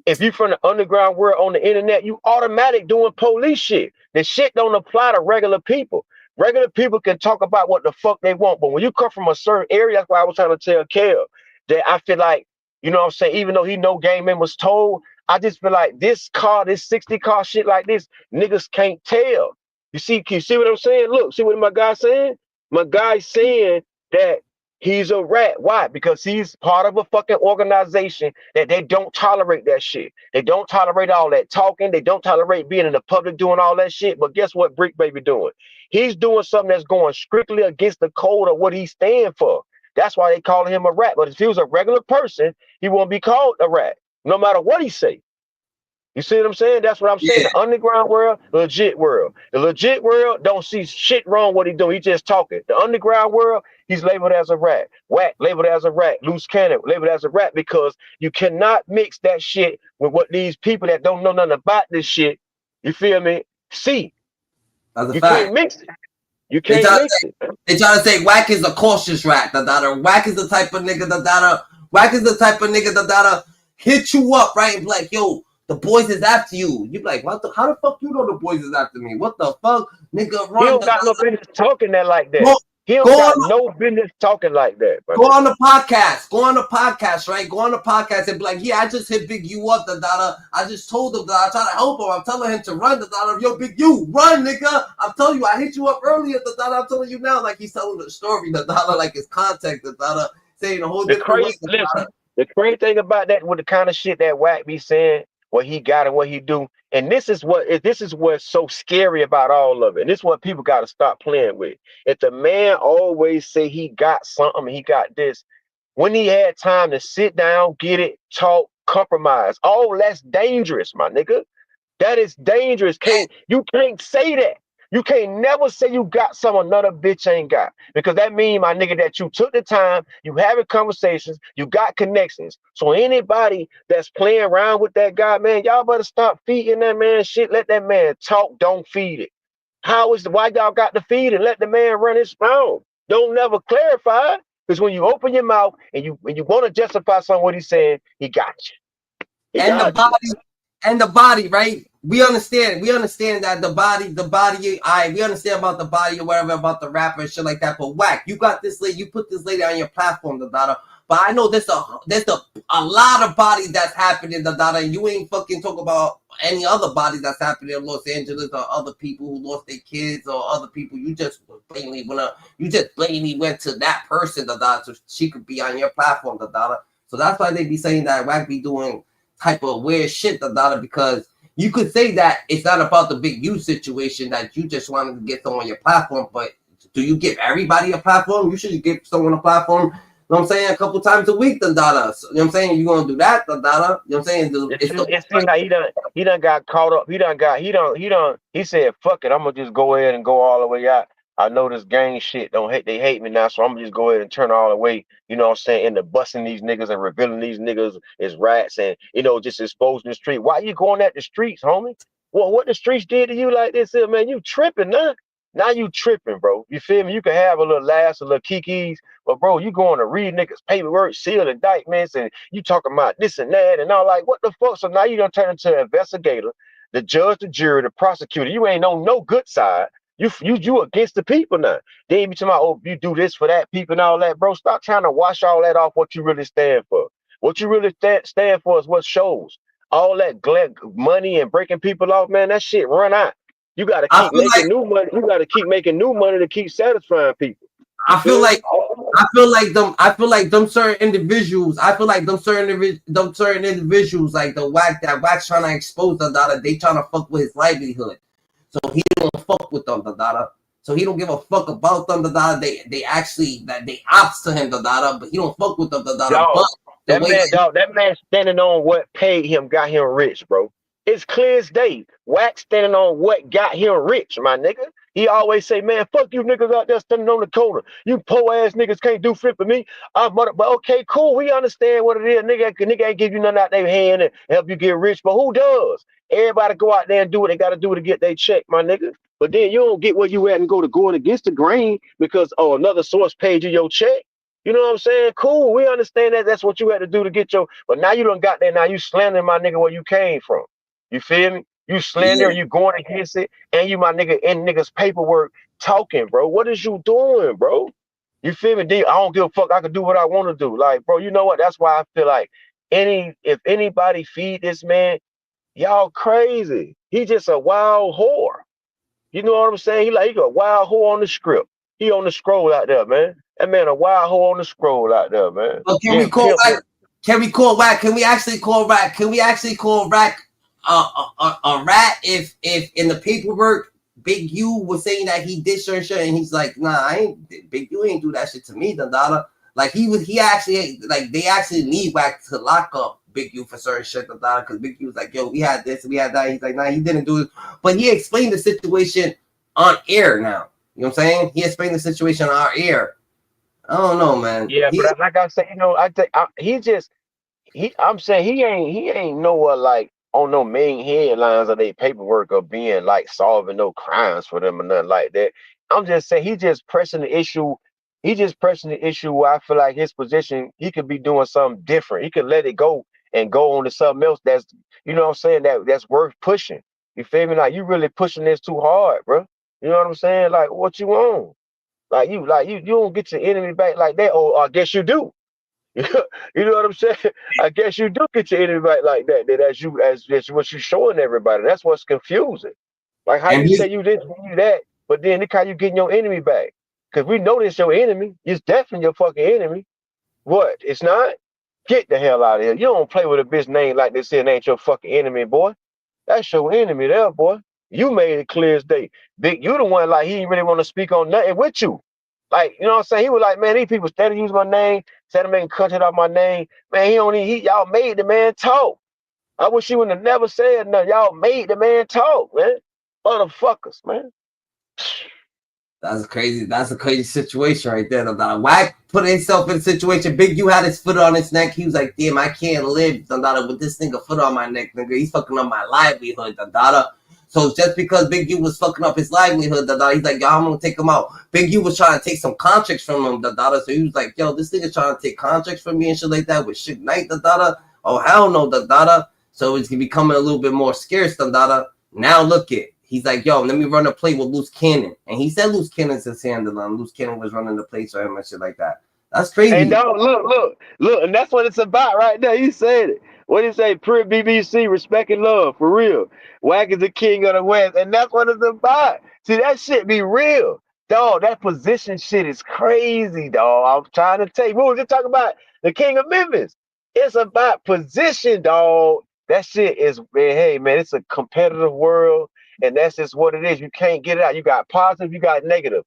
if you from the underground world on the internet, you automatic doing police shit. The shit don't apply to regular people. Regular people can talk about what the fuck they want, but when you come from a certain area, that's why I was trying to tell Kel that I feel like, you know what I'm saying, even though he know game members told, I just feel like this 60 car shit like this, niggas can't tell. Can you see what I'm saying? Look, see what my guy's saying? My guy's saying that he's a rat. Why? Because he's part of a fucking organization that they don't tolerate that shit. They don't tolerate all that talking. They don't tolerate being in the public doing all that shit. But guess what Bricc Baby doing? He's doing something that's going strictly against the code of what he stands for. That's why they call him a rat. But if he was a regular person, he won't be called a rat, no matter what he say. You see what I'm saying? That's what I'm saying. The underground world, legit world. The legit world don't see shit wrong what he doing. He just talking. The underground world, he's labeled as a rat. Wack, labeled as a rat. Loose cannon, labeled as a rat, because you cannot mix that shit with what these people that don't know nothing about this shit, you feel me, see. That's a fact. Can't mix it. You can't mix it. They try to say Wack is a cautious rat. Wack is the type of nigga Wack is the type of nigga that hit you up, right? And be like, yo, the boys is after you. You be like, how the fuck you know the boys is after me? What the fuck? Nigga, run. He don't got no business talking that like that. He don't got no business talking like that. Go on the podcast. Go on the podcast, right? Go on the podcast and be like, yeah, I just hit Big U up, I just told him that I try to help him. I'm telling him to run, yo, Big U, run, nigga. I'm telling you, I hit you up earlier, I'm telling you now, like he's telling the story, like his context, saying a whole different way. The crazy thing about that, with the kind of shit that Wack be saying, what he got and what he do, and this is what's so scary about all of it. And this is what people got to stop playing with. If the man always say he got something, he got this, when he had time to sit down, get it, talk, compromise, that's dangerous, my nigga. That is dangerous. You can't say that. You can't never say you got something another bitch ain't got. Because that means, my nigga, that you took the time, you having conversations, you got connections. So anybody that's playing around with that guy, man, y'all better stop feeding that man shit. Let that man talk, don't feed it. Why y'all got to feed it? Let the man run his mouth. Don't never clarify. Because when you open your mouth and you want to justify something what he's saying, he got you. And the body, right? We understand that the body, we understand about the body or whatever, about the rapper and shit like that. But Wack, you got this lady, you put this lady on your platform, but I know there's a lot of bodies that's happening, and you ain't fucking talk about any other body that's happening in Los Angeles, or other people who lost their kids, or other people. You just blatantly went to that person, so she could be on your platform, So that's why they be saying that Wack be doing type of weird shit, because you could say that it's not about the Big U situation, that you just wanted to get someone on your platform, but do you give everybody a platform? You should give someone a platform. what I'm saying, a couple times a week, the data. So, you know what I'm saying? You gonna do that, the data. You know what I'm saying? It seems like he done got caught up. He said, fuck it, I'm gonna just go ahead and go all the way out. I know this gang shit they hate me now, so I'm gonna just go ahead and turn all the way, you know what I'm saying, into busting these niggas and revealing these niggas as rats and, you know, just exposing the street. Why you going at the streets, homie? Well, what the streets did to you like this here, man, you tripping, now. Now you tripping, bro. You feel me? You can have a little laughs, a little kikis, but bro, you going to read niggas paperwork, seal indictments, and you talking about this and that and all, like, what the fuck? So now you done turn into an investigator, the judge, the jury, the prosecutor. You ain't on no good side. You against the people now. Then you be talking about, oh, you do this for that people and all that, bro. Stop trying to wash all that off what you really stand for. What you really stand for is what shows. All that money and breaking people off, man, that shit run out. You got to keep making new money. You got to keep making new money to keep satisfying people. I feel like them certain individuals. I feel like them certain individuals, like the Wack trying to expose the data. They trying to fuck with his livelihood, so he don't fuck with them, the data. So he don't give a fuck about them, the data. They ops to him, the data, but he don't fuck with them, the data. That man standing on what paid him got him rich, bro. It's clear as day. Wack standing on what got him rich, my nigga. He always say, man, fuck you niggas out there standing on the corner. You poor ass niggas can't do shit for me. But okay, cool. We understand what it is. Nigga ain't give you nothing out their hand and help you get rich. But who does? Everybody go out there and do what they got to do to get their check, my nigga. But then you don't get where you at and going against the grain because another source paid you your check. You know what I'm saying? Cool. We understand that that's what you had to do to get your. But now you done got there. Now you slandering my nigga where you came from. You feel me? You slander, you going against it, and you my nigga in niggas paperwork talking, bro. What is you doing, bro? You feel me? I don't give a fuck. I can do what I want to do. Like, bro, you know what? That's why I feel like if anybody feed this man, y'all crazy. He just a wild whore. You know what I'm saying? He a wild whore on the script. He on the scroll out there, man. That man a wild whore on the scroll out there, man. Well, can we call Wack? Can we actually call Wack? Can we actually call Wack a rat if in the paperwork Big U was saying that he did certain shit and he's like, nah, I ain't Big U ain't do that shit to me, the data. Like he actually like they actually need Wack to lock up Big U for certain shit, the data, because Big U was like, yo, we had this, we had that. He's like, nah, he didn't do it. But he explained the situation on air now. You know what I'm saying? He explained the situation on our air. I don't know, man. Yeah, but like I said, you know, I'm saying he ain't nowhere like on no main headlines of their paperwork or being like solving no crimes for them or nothing like that. I'm just saying he just pressing the issue. He just pressing the issue where I feel like his position, he could be doing something different. He could let it go and go on to something else that's, you know what I'm saying, that's worth pushing. You feel me? Like you really pushing this too hard, bro. You know what I'm saying? Like what you want? Like you don't get your enemy back like that. Or I guess you do. You know what I'm saying? I guess you do get your enemy back like that. That's what you showing everybody. That's what's confusing. Like how you say you didn't do that, but then look how you getting your enemy back. Because we know this your enemy. It's definitely your fucking enemy. What? It's not? Get the hell out of here. You don't play with a bitch name like this and ain't your fucking enemy, boy. That's your enemy there, boy. You made it clear as day. Big, you the one like he didn't really want to speak on nothing with you. Like, you know what I'm saying? He was like, man, these people steady use my name, instead of making content off my name. Man, y'all made the man talk. I wish you wouldn't have never said nothing. Y'all made the man talk, man. Motherfuckers, man. That's a crazy situation right there. Wack put himself in a situation. Big U had his foot on his neck. He was like, damn, I can't live with this nigga foot on my neck, nigga. He's fucking up my livelihood, So just because Big U was fucking up his livelihood, he's like, yo, I'm gonna take him out. Big U was trying to take some contracts from him, so he was like, yo, this nigga trying to take contracts from me and shit like that with Suge Knight, Oh, hell no, So it's becoming a little bit more scarce, Now look it. He's like, yo, let me run a play with Loose Cannon. And he said Loose Cannon's his handle, and Loose Cannon was running the place for him and shit like that. That's crazy. And look, and that's what it's about right there. You said it. What did he say? Pure BBC, respect and love, for real. Wack is the king of the West, and that's what it's about. See, that shit be real. Dog, that position shit is crazy, dog. I'm trying to tell you. We were just talking about the king of Memphis. It's about position, dog. That shit is, man, hey, man, it's a competitive world, and that's just what it is. You can't get it out. You got positive, you got negative.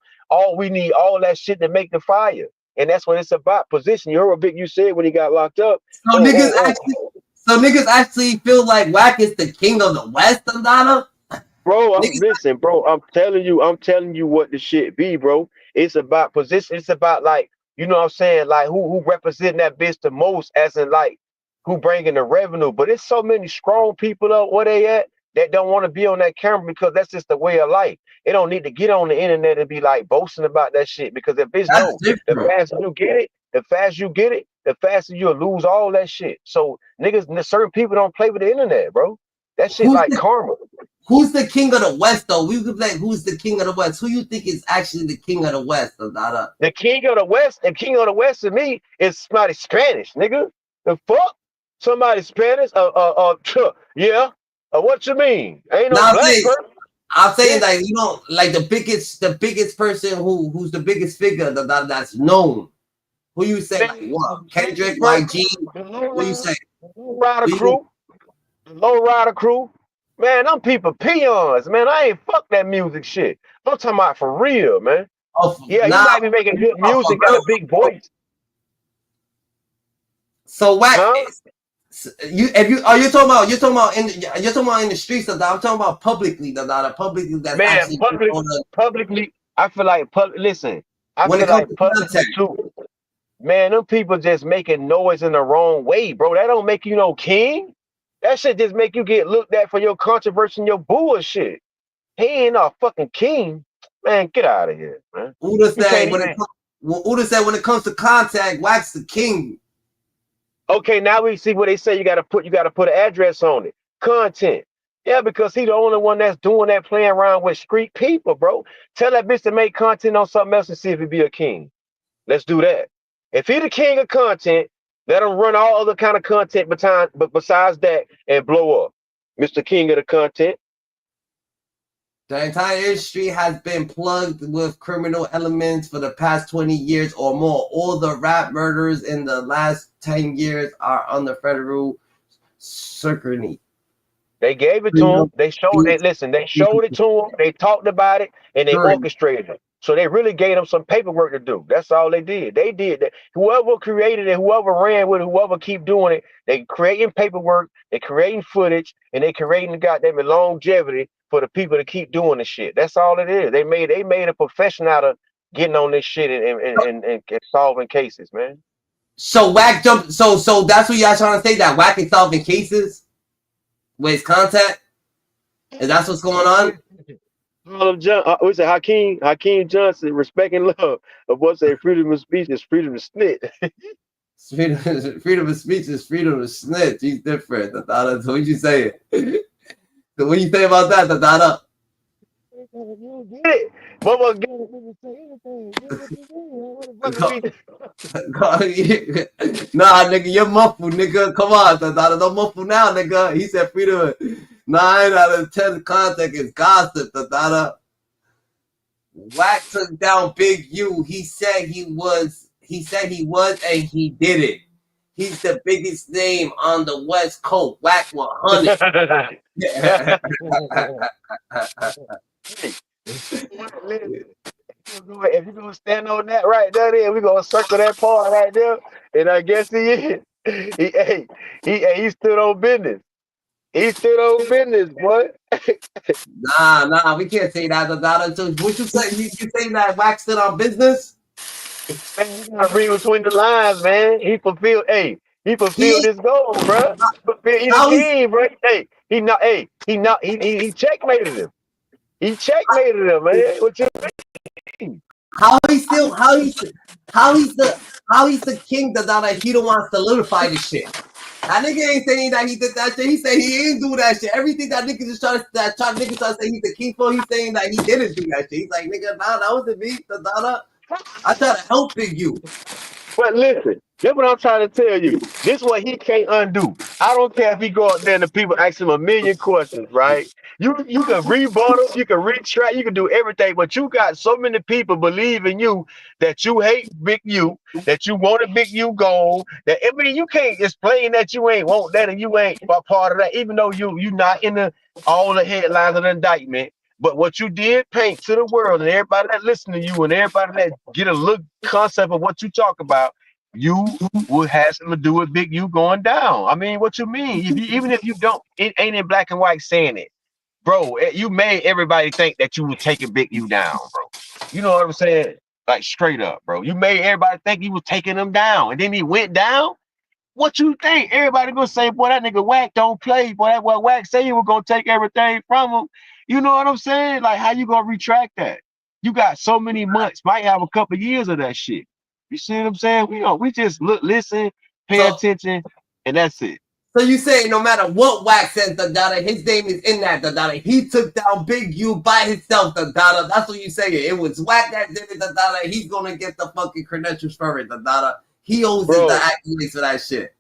We need all that shit to make the fire. and that's what it's about. Position. You heard what Big you said when he got locked up. So niggas actually feel like Wack is the king of the West, Donna. Bro, listen, bro. I'm telling you what the shit be, bro. It's about position. It's about like, you know what I'm saying, like who representing that bitch the most, as in like who bringing the revenue. But it's so many strong people up where they at that don't want to be on that camera because that's just the way of life. They don't need to get on the internet and be like boasting about that shit because if bitch know the faster you get it, the faster you'll lose all that shit. So niggas, certain people don't play with the internet, bro. That shit like karma. Who's the king of the West, though? We could like, who's the king of the West? Who you think is actually the king of the West? The king of the West, and king of the West to me is somebody Spanish, nigga. The fuck? Somebody Spanish? Yeah. What you mean? Ain't no black person. I'm saying like, you know, like the biggest person who's the biggest figure that's known. Who you say? Like, what? Kendrick, YG? Who you say? The Low Rider crew. Man, them people peons, man. I ain't fuck that music shit. I'm talking about for real, man. Yeah, you might be making good music, got a big voice. So Wack, you're talking about in the streets of that. I'm talking about publicly, publicly that's man, actually publicly. I feel like listen, I feel like publicly too. Man, them people just making noise in the wrong way, bro. That don't make you no king. That shit just make you get looked at for your controversy and your bullshit. He ain't no fucking king. Man, get out of here, man. Uda said when it comes to contact, Wack's the king. Okay, now we see what they say. You gotta put an address on it. Content. Yeah, because he the only one that's doing that, playing around with street people, bro. Tell that bitch to make content on something else and see if he be a king. Let's do that. If he the king of content, let him run all other kind of content besides that and blow up. Mr. King of the content. The entire industry has been plugged with criminal elements for the past 20 years or more. All the rap murders in the last 10 years are under federal scrutiny. They gave it to him. They showed it. Listen, they showed it to him. They talked about it and they orchestrated it. So they really gave them some paperwork to do. That's all they did. They did that. Whoever created it, whoever ran with it, whoever keep doing it, they creating paperwork, they creating footage, and they creating the goddamn longevity for the people to keep doing the shit. That's all it is. They made a profession out of getting on this shit and solving cases, man. So Wack jumped. So that's what y'all trying to say, that Wack is solving cases with his contact? Is that what's going on? We say Hakeem Johnson, respect and love. Of what say freedom of speech is freedom to snitch. freedom of speech is freedom to snitch. He's different. So what you say? So what you say about that, Tadada? You get it. Mama get it. Nah, nigga, you're muffled, nigga. Come on, Tadada. Don't muffle now, nigga. He said freedom. 9 out of 10 contact is gossip, Tadada. Wack took down Big U. He said he was, and he did it. He's the biggest name on the West Coast. Wack 100. If you're gonna stand on that right there, we're gonna circle that part right there. And I guess he is. He stood on business. He stood on business, boy. Nah, we can't say that. What you say? You saying that Wack stood on business? Man, you gotta read between the lines, man. He fulfilled his goal, bro. He's the king, bro. He checkmated him. He checkmated him, man. What you mean? How he's the king that he don't want to solidify this shit. That nigga ain't saying that he did that shit. He said he ain't do that shit. Everything that niggas is trying to say he's the king for, he's saying that he didn't do that shit. He's like, nigga, nah, that wasn't me. I try to help you. But listen, that's what I'm trying to tell you. This is what he can't undo. I don't care if he go out there and the people ask him a million questions, right? You can rebuttal, you can retract, you can do everything, but you got so many people believe in you that you hate Big U, that you want a Big U goal. That I mean, you can't explain that you ain't want that and you ain't part of that, even though you not in all the headlines of the indictment. But what you did paint to the world and everybody that listen to you and everybody that get a look concept of what you talk about, you would have something to do with Big U going down. I mean, what you mean? If you even if you don't, it ain't in black and white saying it, bro. You made everybody think that you were taking Big U down, bro. You know what I'm saying? Like straight up, bro. You made everybody think you was taking him down, and then he went down. What you think? Everybody gonna say, boy, that nigga Wack don't play. Boy, that what Wack say you were gonna take everything from him. You know what I'm saying? Like, how you gonna retract that? You got so many months, might have a couple years of that shit. You see what I'm saying? We just look, listen, pay attention, and that's it. So you say no matter what Wack says, the data, his name is in that the data. He took down Big U by himself, the data. That's what you say. It was Wack that did it, the data. He's gonna get the fucking credentials for it, the data. He owes it the accolades for that shit.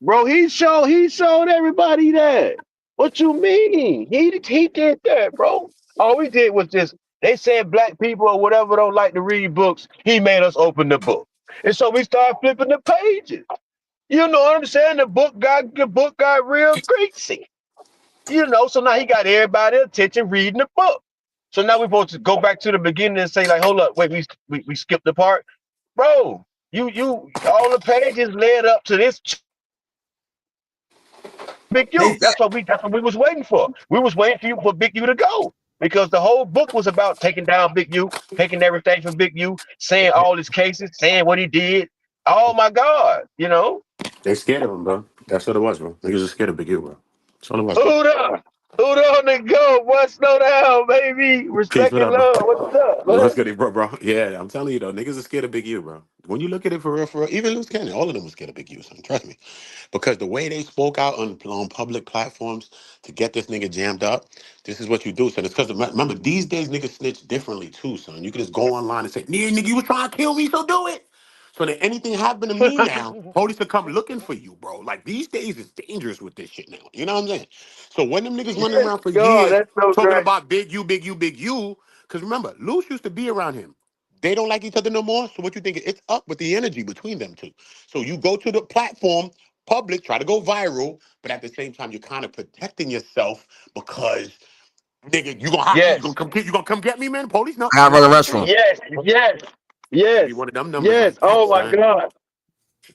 Bro, he showed everybody that. What you mean? He did that, bro. All we did was just, they said black people or whatever don't like to read books. He made us open the book. And so we started flipping the pages. You know what I'm saying? The book got real greasy. You know, so now he got everybody attention reading the book. So now we're supposed to go back to the beginning and say, like, hold up, wait, we skipped the part. Bro, you all the pages led up to this Big U. That's what we was waiting for. We was waiting for Big U to go. Because the whole book was about taking down Big U, taking everything from Big U, saying all his cases, saying what he did. Oh my God, you know. They scared of him, bro. That's what it was, bro. Niggas are scared of Big U, bro. That's all it was. Who on the go? What slow down, baby? Respect and love. What's up, man? What's good, bro? Yeah, I'm telling you though, niggas are scared of Big U, bro. When you look at it for real, even Loose Cannon, all of them were scared of Big U, son. Trust me. Because the way they spoke out on public platforms to get this nigga jammed up, this is what you do, son. It's because, remember, these days niggas snitch differently too, son. You can just go online and say, yeah, nigga, you was trying to kill me, so do it. So that anything happen to me now, police will come looking for you, bro. Like, these days is dangerous with this shit now. You know what I'm saying? So when them niggas running around for years talking about Big U, Big U, Big U, because remember, Luce used to be around him. They don't like each other no more. So what you think? It's up with the energy between them two. So you go to the platform, public, try to go viral, but at the same time, you're kind of protecting yourself because, nigga, you gonna come get me, man? Police, no. I gotta run the restroom. Be one of them numbers Yes. like that, Oh my son. God.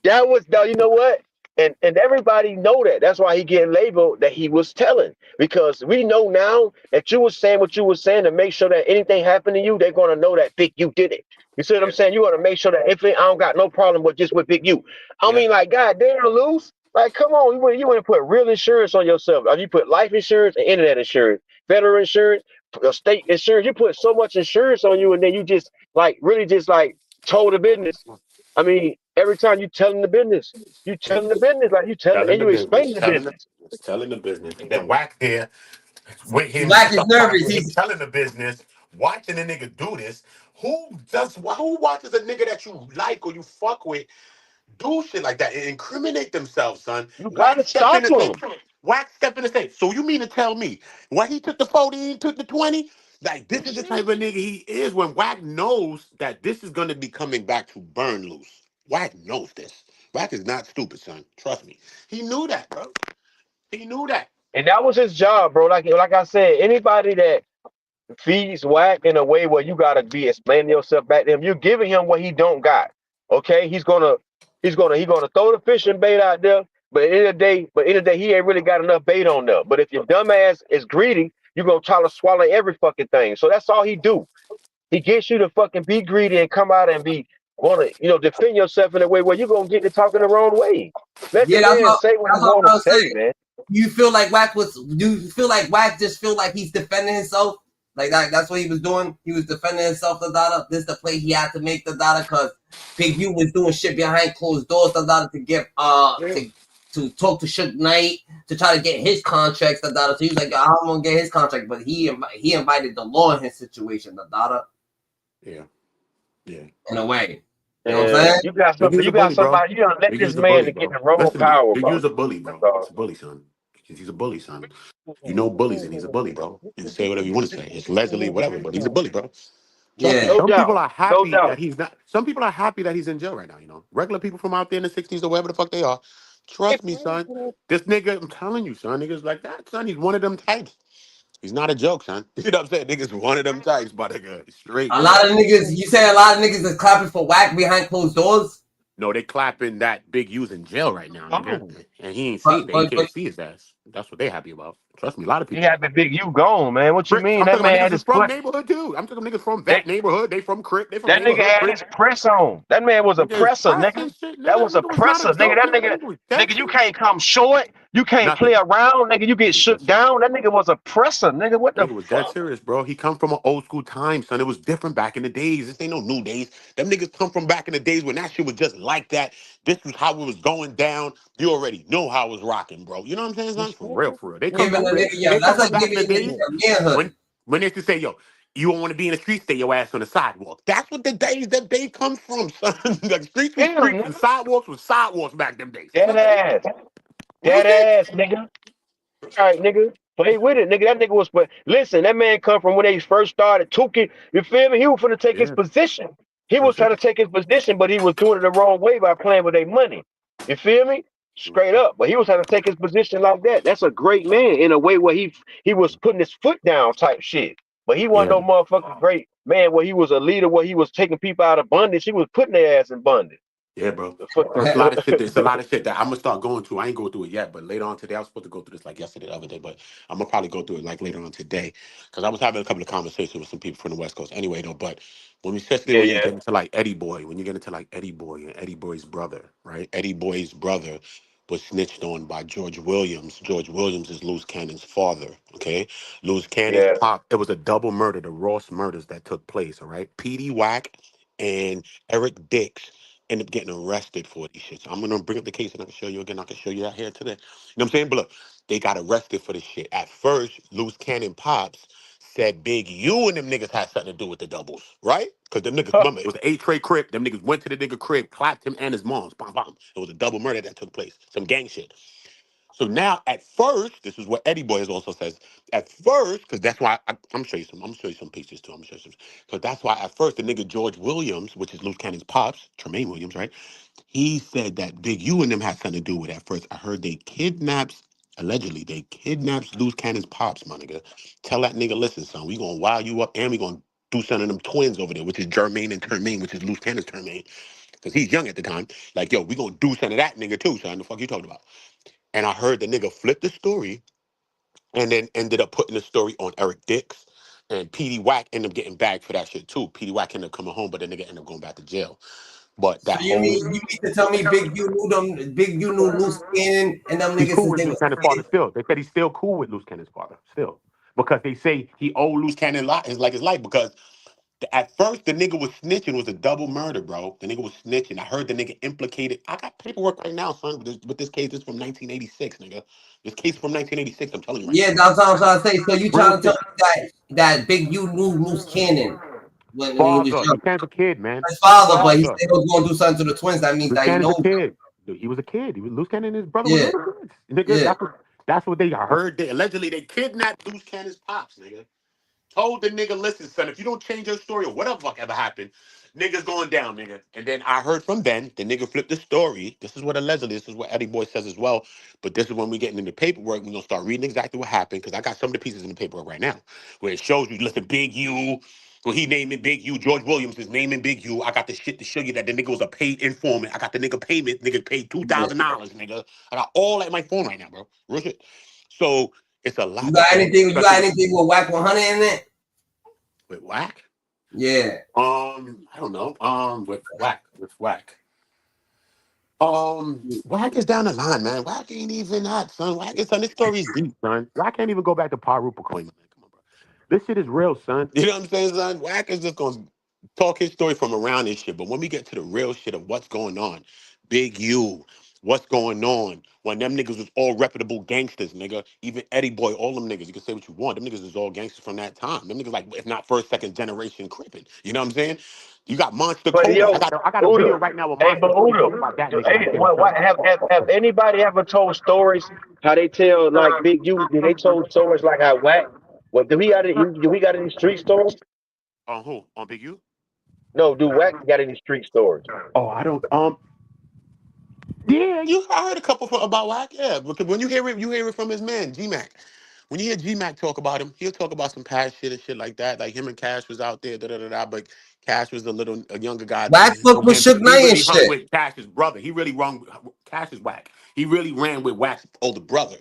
That was, you know what? And everybody know that. That's why he getting labeled that he was telling. Because we know now that you were saying what you were saying to make sure that anything happened to you, they're gonna know that Big U did it. You see what I'm saying? You want to make sure that if I don't got no problem with just with Big U. I mean, like, God damn, Loose. Like, come on, you want to put real insurance on yourself. You put life insurance and internet insurance, federal insurance, state insurance. You put so much insurance on you, and then you just like really just like told the business. I mean, every time you telling the business, like you telling and you explain the business. Telling the business. And then Wack there, with his Wack is nervous. he's telling the business, watching a nigga do this. Who watches a nigga that you like or you fuck with do shit like that and incriminate themselves, son? You gotta stop him. Wack step in the state. So you mean to tell me when he took the 40 and took the 20? Like, this is the type of nigga he is when Wack knows that this is gonna be coming back to burn loose. Wack knows this. Wack is not stupid, son. Trust me. He knew that, bro. He knew that. And that was his job, bro. Like I said, anybody that feeds Wack in a way where you gotta be explaining yourself back to him, you're giving him what he don't got. Okay, he's gonna throw the fishing bait out there, but at the end of the day, he ain't really got enough bait on there. But if your dumb ass is greedy, you're gonna try to swallow every fucking thing. So that's all he do. He gets you to fucking be greedy and come out and defend yourself in a way where you're gonna get to talking the wrong way. Let the man say what he want to say, man. You feel like Wack just feel like he's defending himself? Like that's what he was doing. He was defending himself, the data. This is the play he had to make, the data, because Big U was doing shit behind closed doors, the data, to get to talk to Suge Knight to try to get his contracts, the data. So he was like, I'm gonna get his contract, but he invited the law in his situation, the data. Yeah. In a way. You know what I'm saying? You got somebody, you don't let this man to get the wrong power, bro. He's a bully, bro. He's a bully, son. He's a bully, son. You know bullies, and he's a bully, bro. You can say whatever you want to say. It's Leslie, whatever, but he's a bully, bro. Yeah. Some people are happy that he's not. Some people are happy that he's in jail right now. You know, regular people from out there in the '60s or wherever the fuck they are. Trust me, son. This nigga, I'm telling you, son, niggas like that, son. He's one of them types. He's not a joke, son. You know what I'm saying? Niggas one of them types, but nigga, straight. A lot of niggas, you say a lot of niggas is clapping for Wack behind closed doors? No, they clapping that Big U's in jail right now, nigga. Oh. And he ain't seen that. He can't see his ass. That's what they happy about. Trust me, a lot of He people. had the Big U gone, man. What you Bricc, mean? I'm That talking about man niggas had that's his from press. neighborhood too. I'm talking niggas from that neighborhood. They from Crip. They from That nigga neighborhood had Crip. his press on. That man was a Nigga is presser, nigga. pressing shit, That nigga. was a Nigga was not a presser, nigga. joke, That nigga. nigga, Nigga was nigga, you dead can't come short. You can't Nothing. play around, nigga. You get Nigga was shook dead serious. down. That nigga was a presser, nigga. What the Nigga was dead fuck? serious, bro. He come from an old school time, son. It was different back in the days. This ain't no new days. Them niggas come from back in the days when that shit was just like that. This was how it was going down. You already know how it was rocking, bro. You know what I'm saying, son? For real, for real. They come Giving from a nigga, yeah, they come that's from like back in giving the a nigga days a manhood. when they used to say, yo, you don't want to be in the street, stay your ass on the sidewalk. That's what the days that they come from, son. The streets was Damn, streets and nigga. sidewalks was sidewalks back them days. You know That what I'm saying? ass. Real That shit. ass, nigga. All right, nigga. Play with it, nigga. That nigga was, but listen, that man come from when they first started Tuki. You feel me? He was finna take his Yeah. position. He Real was trying shit. to take his position, but he was doing it the wrong way by playing with their money. You feel me? Straight up. But he was trying to take his position like that. That's a great man in a way where he was putting his foot down type shit. But he wasn't Yeah. no motherfucking great man where he was a leader, where he was taking people out of bondage. He was putting their ass in bondage. Yeah, bro. So it's a lot of shit. It's a lot of shit that I'm gonna start going to. I ain't going through it yet, but later on today, I was supposed to go through this like yesterday, the other day, but I'm gonna probably go through it like later on today because I was having a couple of conversations with some people from the West Coast. Anyway, though, but especially Yeah, when you yeah. get into like Eddie Boy, when you get into like Eddie Boy and Eddie Boy's brother, right? Eddie Boy's brother was snitched on by George Williams. George Williams is Loose Cannon's father. Okay, Loose Cannon's Yeah. pop. It was a double murder, the Ross murders that took place. All right, P.D. Wack and Eric Dix end up getting arrested for these shit. So I'm gonna bring up the case and I can show you again. I can show you that here today. You know what I'm saying? But look, they got arrested for this shit. At first, Loose Cannon Pops said Big U and them niggas had something to do with the doubles, right? Because them niggas, remember, it was an 8-tray crib. Them niggas went to the nigga crib, clapped him and his mom's. Bam, bam. It was a double murder that took place. Some gang shit. So now, at first, this is what Eddie Boys also says. At first, because that's why I'm gonna show you some. I'm gonna show you some pictures too. I'm gonna show you some. So that's why at first the nigga George Williams, which is Loose Cannon's pops, Tremaine Williams, right? He said that Big U and them had something to do with it. At first, I heard they kidnapped. Allegedly, they kidnapped Loose Cannon's pops, my nigga. Tell that nigga, listen, son, we gonna wow you up and we gonna do something of them twins over there, which is Jermaine and Termaine, which is Loose Cannon's Termaine, because he's young at the time. Like, yo, we gonna do something of that nigga too, son. The fuck you talking about? And I heard the nigga flip the story and then ended up putting the story on Eric Dix. And PD Wack ended up getting bagged for that shit too. PD Wack ended up coming home, but the nigga ended up going back to jail. But So that whole you mean to tell me Big U knew Loose Cannon and them he's niggas cool since with they Loose was Cannon's father kids? still. They said he's still cool with Loose Cannon's father still. Because they say he owed Loose Cannon his life because at first the nigga was snitching, was a double murder, bro. The nigga was snitching. I heard the nigga implicated. I got paperwork right now, son, with this case. This is from 1986, nigga. This case is from 1986, I'm telling you right Yeah, now. that's what I'm trying to say. So you Real trying to tell shit. me that Big U knew Loose Cannon when he was Father, young? Loose Cannon's a kid, man. His father, but he said Father. he was going to do something to the twins. That means Loose that he Cannon's a knows. kid. He was a kid. He was Loose Cannon and his brother were Yeah, little kids. Nigga, yeah. that's what they heard. They allegedly they kidnapped Loose Cannon's pops, nigga. Told the nigga, listen, son, if you don't change your story or whatever fuck ever happened, nigga's going down, nigga. And then I heard from Ben, the nigga flipped the story. This is what allegedly, this is what Eddie Boy says as well. But this is when we getting into paperwork. We're gonna start reading exactly what happened because I got some of the pieces in the paperwork right now where it shows you, listen, Big U. Well, he naming Big U. George Williams is naming Big U. I got the shit to show you that the nigga was a paid informant. I got the nigga payment. Nigga paid $2,000, nigga. I got all that in my phone right now, bro. Real shit. So it's a You lot to got go into, anything? You got especially anything with Wack 100 in it? with Wack. Yeah. I don't know. With Wack. Wack is down the line, man. Wack ain't even that, son. Wack is, son. This story's deep, son. Wack can't even go back to Parupa Coin, man. Come on, bro. This shit is real, son. You know what I'm saying, son? Wack is just gonna talk his story from around this shit. But when we get to the real shit of what's going on, Big U, what's going on? When them niggas was all reputable gangsters, nigga. Even Eddie Boy, all them niggas. You can say what you want. Them niggas is all gangsters from that time. Them niggas like, if not first, second generation crippin'. You know what I'm saying? You got Monster But Cody. yo, I got a video Uda, right now with hey, Monster but Cody Uda, talking about that nigga hey, like that, what son. have anybody ever told stories how they tell like Big U? Did they told stories like how Wack? What do we got? Do we got any street stories? On who? On Big U? No, do Wack got any street stories? Oh, I don't. Yeah, I heard a couple about Wack. Yeah, because when you hear it from his man G Mac. when you hear G-Mac talk about him, he'll talk about some past shit and shit like that. Like him and Cash was out there, but Cash was a younger guy Wack than fuck with him. Suge He Knight and really hung shit. with Cash's brother. He really run Cash is Wack. He really ran with Wack's older brother.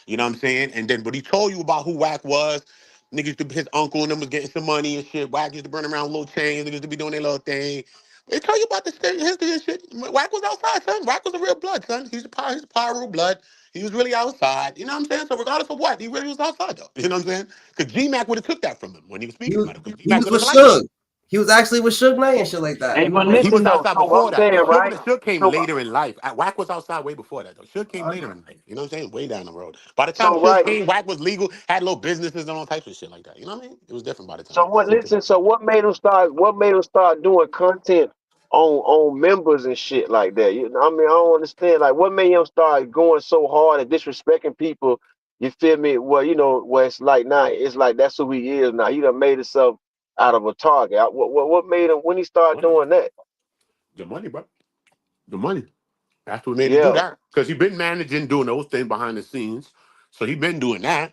You know what I'm saying? And then, but he told you about who Wack was. Niggas, his uncle and them was getting some money and shit. Wack used to burn around little chains. Niggas used to be doing their little thing. They tell you about the history and shit. Wack was outside, son. Wack was a real blood, son. He's a Pyro blood. He was really outside. You know what I'm saying? So regardless of what, he really was outside, though. You know what I'm saying? Because G-Mac would have took that from him when he was speaking about it. Because He G-Mac was with really liked him. Suge. He was actually with Suge Knight and shit like that. Hey, He was but with He was listen though, outside so before I'm that. saying, right? Suge came So, later in life. Wack was outside way before that, though. Suge came later in life. You know what I'm saying? Way down the road. By the time so Suge right. came, Wack was legal, had little businesses and all types of shit like that. You know what I mean? It was different by the So time. what? Listen. So what made him start? What made him start doing content on members and shit like that? You know, I mean, I don't understand. Like, what made him start going so hard and disrespecting people? You feel me? Well, you know, where it's like now, it's like that's who he is now. He done made himself out of a target. What made him when he started doing that? The money, bro. The money. That's what made him do Yeah, that. Because he been managing, doing those things behind the scenes. So he been doing that.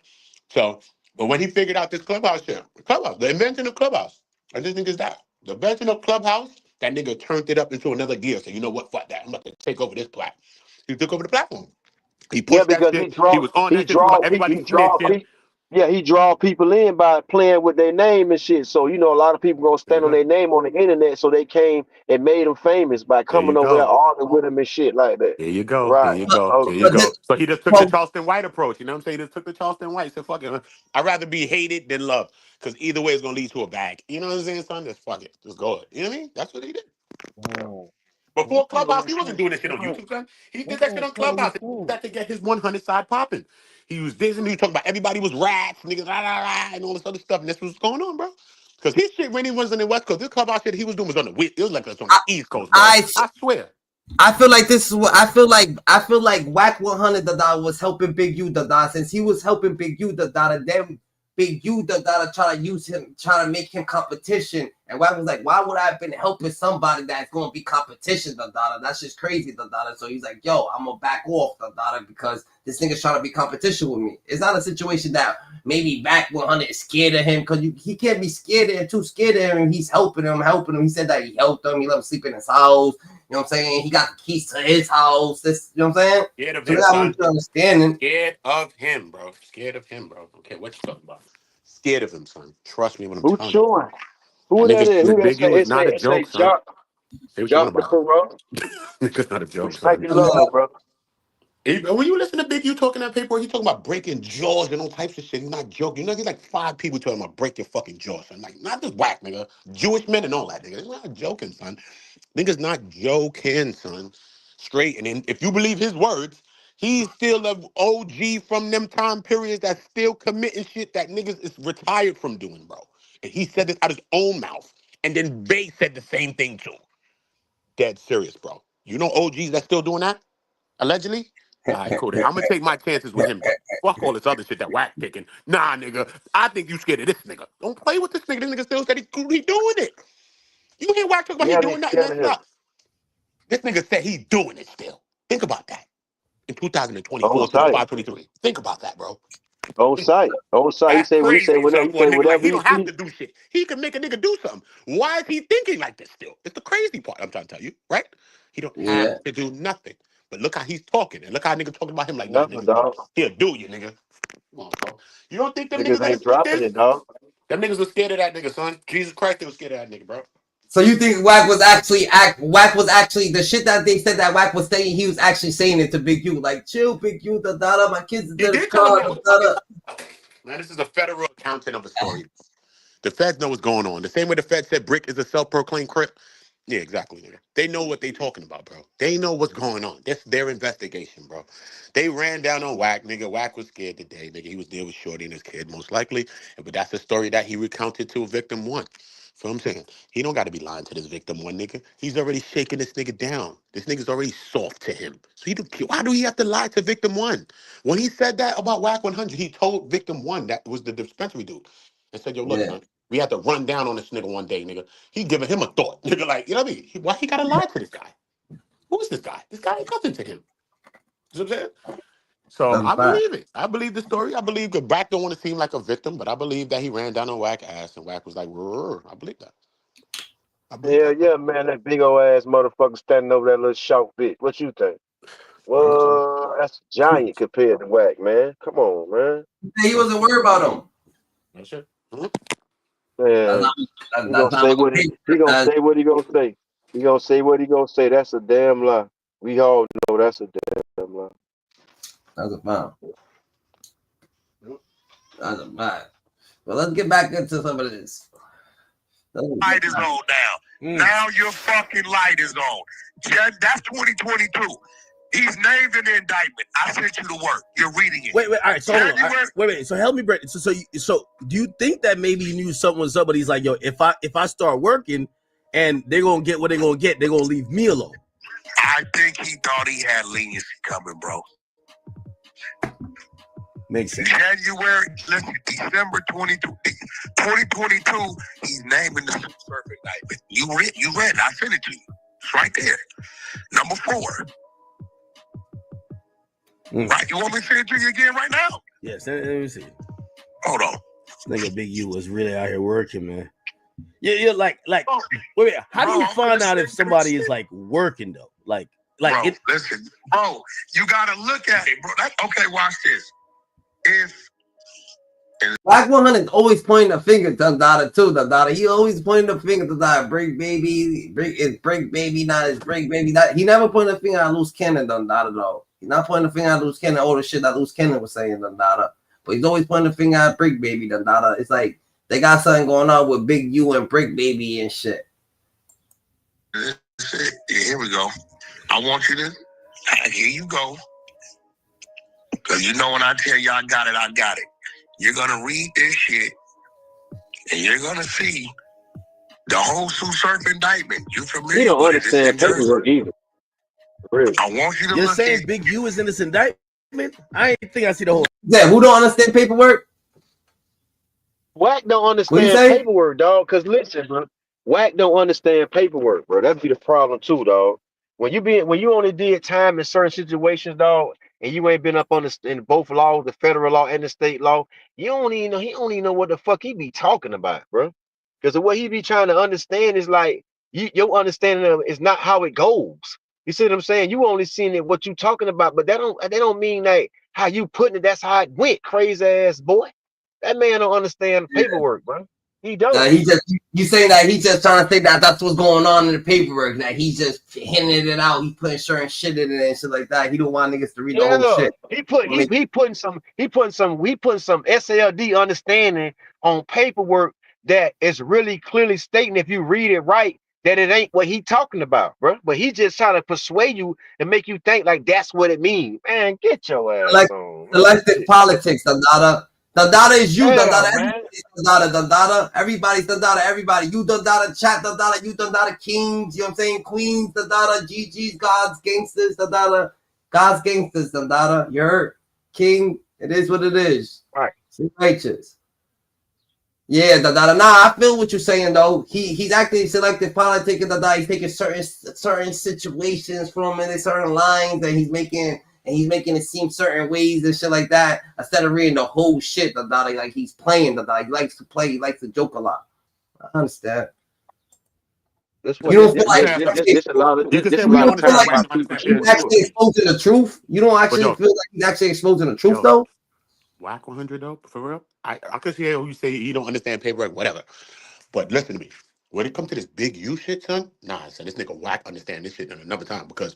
So, but when he figured out this Clubhouse shit, Clubhouse, the invention of Clubhouse, I just think it's that. The invention of Clubhouse, that nigga turned it up into another gear. So you know what? Fuck that. I'm about to take over this platform. He took over the platform. He yeah, pushed that because he shit. He draw was on he that shit talking about draw everybody he draw snitching. people. Yeah, he draw people in by playing with their name and shit. So you know, a lot of people gonna There you stand on go. their name on the internet. So they came and made him famous by There you coming over there go. arguing with him and shit like that. There you go. There Right. you go. There you But go. this, So he just took the so Charleston White approach. You know what I'm saying? He just took the Charleston White. Said, fuck it. I'd rather be hated than loved. Because either way it's going to lead to a bag. You know what I'm saying, son? Just fuck it. Just go it. You know what I mean? That's what he did. Mm. Before Clubhouse, he wasn't doing this shit on YouTube, son. He did that shit on Clubhouse. He did that to get his 100 side popping. He was this and he was talking about everybody was rats, niggas, rah, rah, rah, and all this other stuff. And this was going on, bro. Because his shit when he wasn't in the West Coast, this Clubhouse shit he was doing was on the West. It was like it was on the East Coast, bro. I I swear. I feel like this is what I feel like Wack 100 Dada was helping Big U Dada since he was helping Big U Dada, then Big U Dada try to use him, try to make him competition. And Wack was like, why would I have been helping somebody that's gonna be competition, Dada? That's just crazy, Dada. So he's like, yo, I'm gonna back off, Dada, because this nigga's trying to be competition with me. It's not a situation that maybe Wack 100 is scared of him, because he can't be scared of him, too scared of him. He's helping him. He said that he helped him, he let him sleep in his house. You know what I'm saying? He got the keys to his house. This, you know what I'm saying? Scared of So him, that's son. what you're understanding. Scared of him, bro. Scared of him, bro. Okay, what you talking about? Scared of him, son. Trust me when I'm Who telling you. chewing? That Who that nigga, is? the Who that Big say? U is not a It say joke, son. Say what you want Jock the about Pro. it. Nigga's not a joke, son. Respect and love, bro. When you listen to Big U talking that paper, he talking about breaking jaws and all types of shit. He's not joking. You know, he's like 5 people telling him about break your fucking jaws, son. Like, not just whack, nigga. Jewish men and all that, nigga. He's not joking, son. Nigga's not joking, son. Straight. And then if you believe his words, he's still an OG from them time periods that's still committing shit that niggas is retired from doing, bro. And he said this out his own mouth. And then Bay said the same thing too. Dead serious, bro. You know OGs that's still doing that? Allegedly? All right, cool. Then I'm gonna take my chances with him then. Fuck all this other shit that Wack taking. Nah, nigga. I think you scared of this nigga. Don't play with this nigga. This nigga still said he doing it. You hear Wack talk about he Yeah, they doing nothing scared of messed him. up. This nigga said he doing it still. Think about that. In On 2024, site. 25, 23. Think about that, bro. On site. On site. That's He say crazy, whatever son, for a nigga. Like, whatever he he don't have see. to do shit. He can make a nigga do something. Why is he thinking like this still? It's the crazy part I'm trying to tell you, right? He don't have Yeah. to do nothing. But look how he's talking. And look how nigga talking about him like, nah, Nothing, nigga, dog. he'll do you, nigga. Come on, bro. You don't think them niggas Niggas gonna ain't sneak dropping this? it, dog. Them niggas was scared of that nigga, son. Jesus Christ, they was scared of that nigga, bro. So you think Wack was actually the shit that they said that Wack was saying, he was actually saying it to Big U. Like, chill, Big U, Dada, my kids is He in the did tell him car, that. Dada. Man, this is a federal accounting of a story. The feds know what's going on. The same way the feds said Bricc is a self-proclaimed crip. Yeah, exactly, nigga. They know what they talking about, bro. They know what's going on. That's their investigation, bro. They ran down on Wack, nigga. Wack was scared today, nigga. He was there with Shorty and his kid, most likely. But that's the story that he recounted to victim 1. So I'm saying, he don't got to be lying to this victim 1, nigga. He's already shaking this nigga down. This nigga's already soft to him. So why do he have to lie to victim 1? When he said that about Wack 100, he told victim 1, that was the dispensary dude, and said, yo, look, Yeah. son, we had to run down on this nigga one day, nigga. He giving him a thought. Nigga, like, you know what I mean? Why he gotta lie to this guy? Who is this guy? This guy ain't nothing to him. You know what I'm saying? So I believe it. I believe the story. I believe that Wack don't want to seem like a victim, but I believe that he ran down on Wack ass and Wack was like, "Rrr." I believe that. Yeah, man, that big old ass motherfucker standing over that little short bitch. What you think? Well, that's a giant compared to Wack, man. Come on, man. He wasn't worried about him. That's it. Man, he gonna say what he gonna say what he gonna say. He gonna say what he gonna say. That's a damn lie. We all know that's a damn lie. That's a fact. That's a fact. Well, let's get back into some of this. Light is on now. Now your fucking light is on. That's 2022. He's named in the indictment. I sent you to work. You're reading it. Wait. All right. So hold on. Wait. So help me, Brett. So do you think that maybe he knew something was up, but he's like, yo, if I start working, and they're gonna get what they're gonna get, they're gonna leave me alone. I think he thought he had leniency coming, bro. Makes sense. January, listen, December 2022, he's naming the surf indictment. You read it. I sent it to you. It's right there. Number 4. Right? You want me to send it to you again right now? Yes, let me see. Hold on. This nigga Big U was really out here working, man. Yeah, like. Wait. How do you find out if somebody is like working though? Like. Bro, listen, bro. You gotta look at it, bro. Okay, watch this. Wack 100 always pointing a finger to Dada too. Dada, he always pointing the finger to Dada. Bricc baby, Bricc baby, not his Bricc baby. He never pointed a finger at Loose Cannon, Dada though. He's not pointing a finger at Loose Cannon. All the shit that Loose Cannon was saying, Dada. But he's always pointing a finger at Bricc baby, Dada. It's like they got something going on with Big U and Bricc baby and shit. Here we go. I want you to. Here you go. Because you know when I tell you I got it, I got it. You're going to read this shit, and you're going to see the whole Sue Surf indictment. You familiar He don't with understand paperwork either. Really. I want you to You're look saying at Big U is in this indictment? I ain't think I see the whole. Yeah, who don't understand paperwork? Wack don't understand paperwork, dog. Because listen, bro, Wack don't understand paperwork, bro. That'd be the problem too, dog. When you only did time in certain situations, dog, and you ain't been up on in both laws, the federal law and the state law, you don't even know. He don't even know what the fuck he be talking about, bro. Because what he be trying to understand is like your understanding of it is not how it goes. You see what I'm saying? You only seen it what you talking about, but that don't mean that how you putting it. That's how it went, crazy ass boy. That man don't understand paperwork, bro. He don't. You saying that he's just trying to think that that's what's going on in the paperwork. That he's just hinting it out. He putting certain shit in it and shit like that. He don't want niggas to read the whole shit. He putting some SLD understanding on paperwork that is really clearly stating, if you read it right, that it ain't what he talking about, bro. But he just trying to persuade you and make you think like that's what it means. Man, get your ass on. Elected politics, Dada. Dada is you, Dada. Everybody's Dada. Everybody. You Dada, chat Dada. You Dada, kings. You know what I'm saying? Queens, Dada. GG's, God's gangsters, Dada. God's gangsters, Dada. You heard? King. It is what it is. Right. Righteous. Yeah, Dada. Nah, I feel what you're saying though. He's acting selective politics, Dada. He's taking certain situations from him and certain lines, and he's making it seem certain ways and shit like that instead of reading the whole shit. Dada, like he's playing. Dada, he likes to play. He likes to joke a lot. I understand. You don't feel like he's actually exposing the truth. You don't actually feel like he's actually exposing the truth though. Wack 100 though, for real. I could see how you say you don't understand paperwork, whatever. But listen to me. When it comes to this Big U shit, son, nah, son, this nigga Wack understand this shit another time because,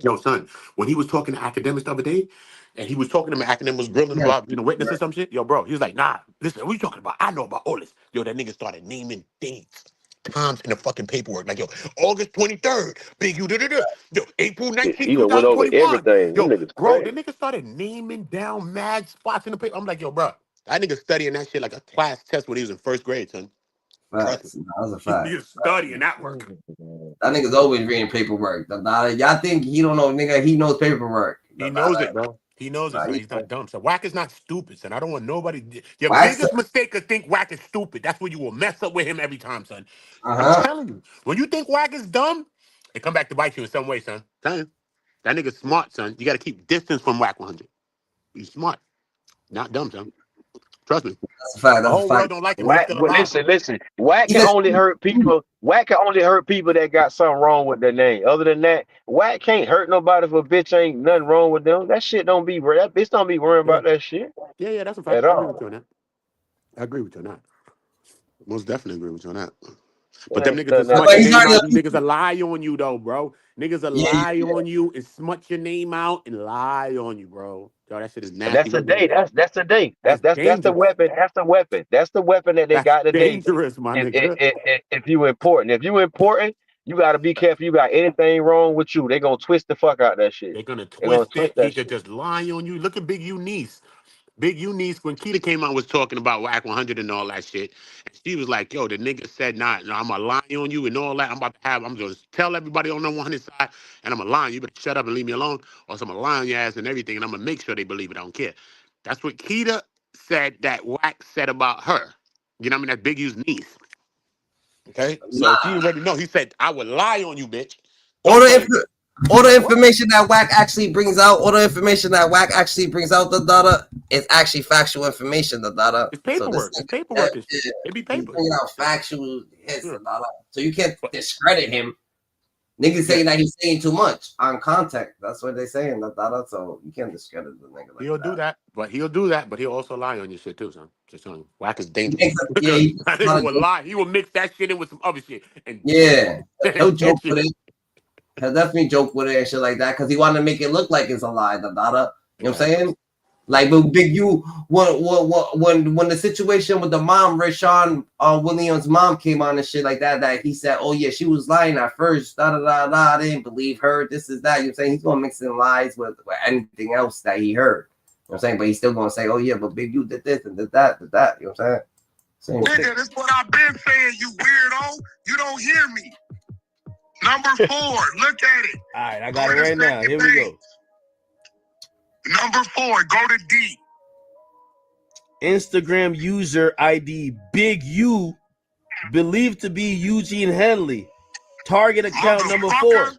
yo, son, when he was talking to Akademiks the other day, and he was talking to him, Akademiks was grilling him about being a witness or some shit, yo, bro, he was like, nah, listen, what you talking about? I know about all this. Yo, that nigga started naming dates, times in the fucking paperwork. Like, yo, August 23rd, Big U, yo, April 19th, he done went over everything. Yo, bro, the nigga started naming down mad spots in the paper. I'm like, yo, bro, that nigga studying that shit like a class test when he was in first grade, son. Facts. That was a fact. You're studying that work. That nigga's always reading paperwork. Y'all think he don't know, nigga? He knows paperwork. He knows it, bro. He knows it, so he's not dumb. So Wack is not stupid, son. I don't want nobody. Your biggest mistake is think Wack is stupid. That's where you will mess up with him every time, son. I'm telling you. When you think Wack is dumb, it come back to bite you in some way, son. That nigga's smart, son. You got to keep distance from Wack 100. He's smart, not dumb, son. Trust me. That's a fact. The That's a whole world fact. don't like him. He's Wack, still well, alive. listen. Wack can only hurt people. Wack can only hurt people that got something wrong with their name. Other than that, Wack can't hurt nobody if a bitch ain't nothing wrong with them. That shit don't be that bitch don't be worrying about that shit Yeah, that's a fact. at I agree all. with you on that. I agree with you on that. Most definitely agree with you on that. But It them ain't niggas that nothing smut else. your name out, them niggas will lie on you though, bro. Niggas will Yeah, lie on you and smut your name out and lie on you, bro. Yo, that shit is And nasty. that's today. That's today. That's That's the dangerous. weapon. That's the weapon. That's the weapon that they That's got today. dangerous, my nigga. If you important, you gotta be careful. You got anything wrong with you, they gonna twist the fuck out that shit. They're gonna They gonna twist twist it. He that could shit. just lie on you. Look at Big U niece. Big U niece, when Keita came out was talking about Wack 100 and all that shit. And she was like, yo, the nigga said, nah, I'm gonna lie on you and all that. I'm gonna tell everybody on the 100 side, and I'm gonna lie on you. You better shut up and leave me alone, or else I'm gonna lie on your ass and everything, and I'm gonna make sure they believe it. I don't care. That's what Keita said that Wack said about her. You know what I mean? That's Big U's niece. Okay? So she already know. He said, I would lie on you, bitch. All Don't the, tell you. all the information that Wack actually brings out, the data is actually factual information, the data. It's So this paperwork. It's paperwork and shit. It be he's paper. bringing out factual hits, Yeah. the data. So you can't discredit him. Niggas Yeah. saying that he's saying too much on contact. That's what they saying, the data. So you can't discredit the nigga like He'll do that, but he'll also lie on your shit too, son. Just telling you. Wack is dangerous. Yeah, Because that nigga will lie. He will mix that shit in with some other shit. And he'll joke catch with it. He'll definitely joke with it and shit like that because he wanted to make it look like it's a lie, the data. You know what I'm saying? Like with Big U, when the situation with the mom, Rashawn Williams' mom came on and shit like that, that he said, oh yeah, she was lying at first, I didn't believe her, this is that. You know what I'm saying? He's gonna mix in lies with anything else that he heard. You know what I'm saying? But he's still gonna say, oh yeah, but Big U did this and did that. You know what I'm saying? Nigga, that's what I've been saying, you weirdo. You don't hear me. Number 4, look at it. All right, I got it right now. Here we go. Number 4, go to D. Instagram user ID Big U, believed to be Eugene Henley. Target account number 4. Now,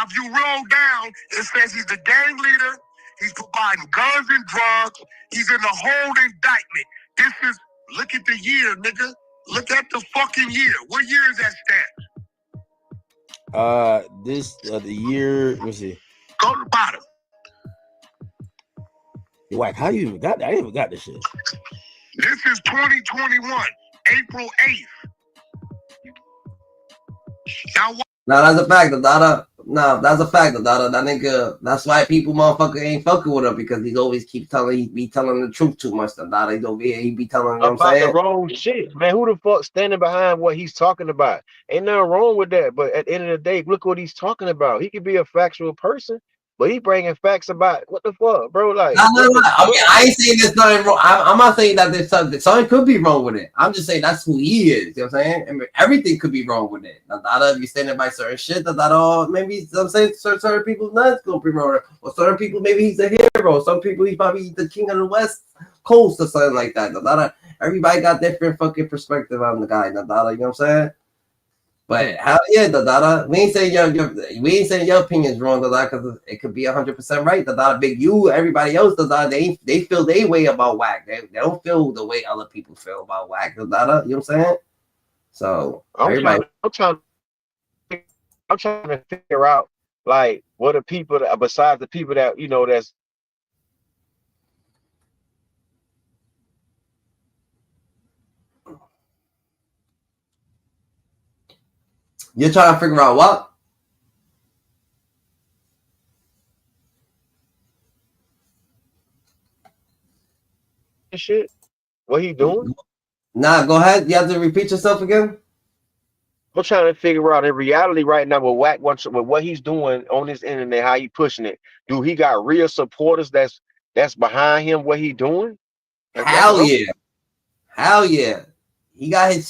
if you roll down, it says he's the gang leader. He's providing guns and drugs. He's in the whole indictment. This is, look at the year, nigga. Look at the fucking year. What year is that stamp? The year, let me see. Go to the bottom. Wack, how you even got that? I even got this shit. This is 2021, April 8th. Now, Nah, that's a fact, the data. Nah, that's a fact, the data. That nigga, that's why people motherfucker ain't fucking with him because he always keep telling, he be telling the truth too much, the data. He's over here, he be telling, you know what I'm About saying? the wrong shit, man. Who the fuck standing behind what he's talking about? Ain't nothing wrong with that. But at the end of the day, look what he's talking about. He could be a factual person, but he bringing facts about what the fuck, bro. Like, No. I mean, I ain't saying there's nothing wrong. I'm not saying that there's something could be wrong with it. I'm just saying that's who he is. You know what I'm saying? I mean, everything could be wrong with it. Not be standing by certain shit. Maybe you know what I'm saying certain people not gonna be wrong. Or certain people maybe he's a hero. Some people he's probably the king of the West Coast or something like that. Everybody got different fucking perspective on the guy. You know what I'm saying? But hell yeah, the data. We ain't saying your opinion's wrong, the data, because it could be 100% right. The data, Big U, everybody else, the data, they feel their way about Wack. They don't feel the way other people feel about Wack. The data, you know what I'm saying? So I'm trying to figure out like what are people that, besides the people that you know that's. You're trying to figure out what? Shit, what he doing? Nah, go ahead. You have to repeat yourself again. I'm trying to figure out in reality right now with Wack wants with what he's doing on this internet, how he pushing it. Do he got real supporters that's behind him? What he doing? Hell yeah. He got his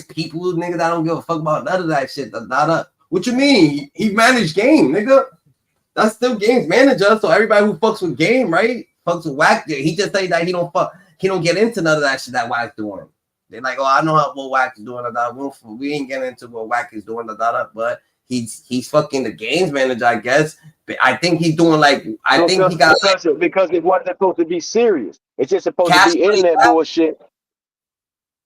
people, nigga, that don't give a fuck about none of that shit. What you mean? He managed game, nigga. That's still Game's manager. So everybody who fucks with Game, right? Fucks with Wack. He just say that he don't get into none of that shit that Wack's doing. They're like, oh, I know what Wack is doing. We ain't getting into what Wack is doing, but he's fucking the games manager, I guess. But I think he's doing like because it wasn't supposed to be serious. It's just supposed to Cash be internet bullshit.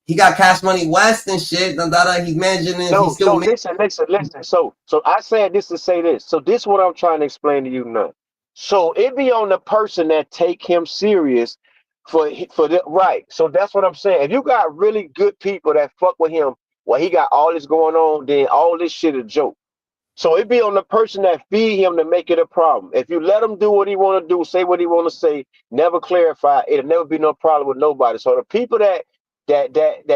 He got Cash Money West and shit. He's managing it. No, He's still listen. So I said this to say this. So this is what I'm trying to explain to you now. So it be on the person that take him serious for the right. So that's what I'm saying. If you got really good people that fuck with him while he got all this going on, then all this shit a joke. So it be on the person that feed him to make it a problem. If you let him do what he want to do, say what he want to say, never clarify, it'll never be no problem with nobody. So the people that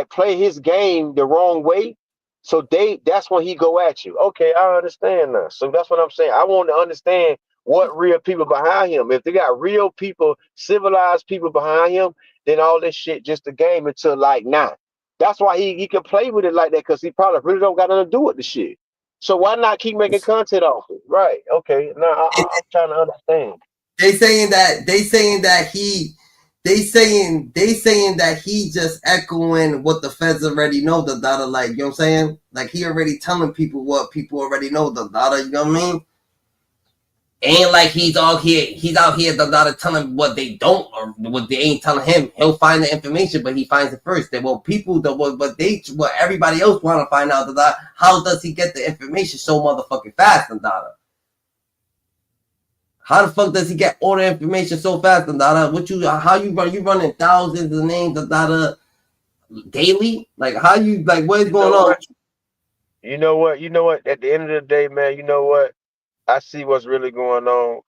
play his game the wrong way, so that's when he go at you. Okay, I understand now. So that's what I'm saying. I want to understand what real people behind him. If they got real people, civilized people behind him, then all this shit just a game until like nah. That's why he can play with it like that, because he probably really don't got nothing to do with the shit. So why not keep making content off it? Right. Okay. Now I'm trying to understand. They saying that he just echoing what the feds already know, the data, like, you know what I'm saying? Like, he already telling people what people already know, the data, you know what I mean? Ain't like he's out here, the data telling what they don't, or what they ain't telling him. He'll find the information, but he finds it first. What everybody else want to find out, the data, how does he get the information so motherfucking fast, the data? How the fuck does he get all the information so fast, the data? You running thousands of names of data daily? Like, what is going on? You know what? At the end of the day, man, you know what? I see what's really going on.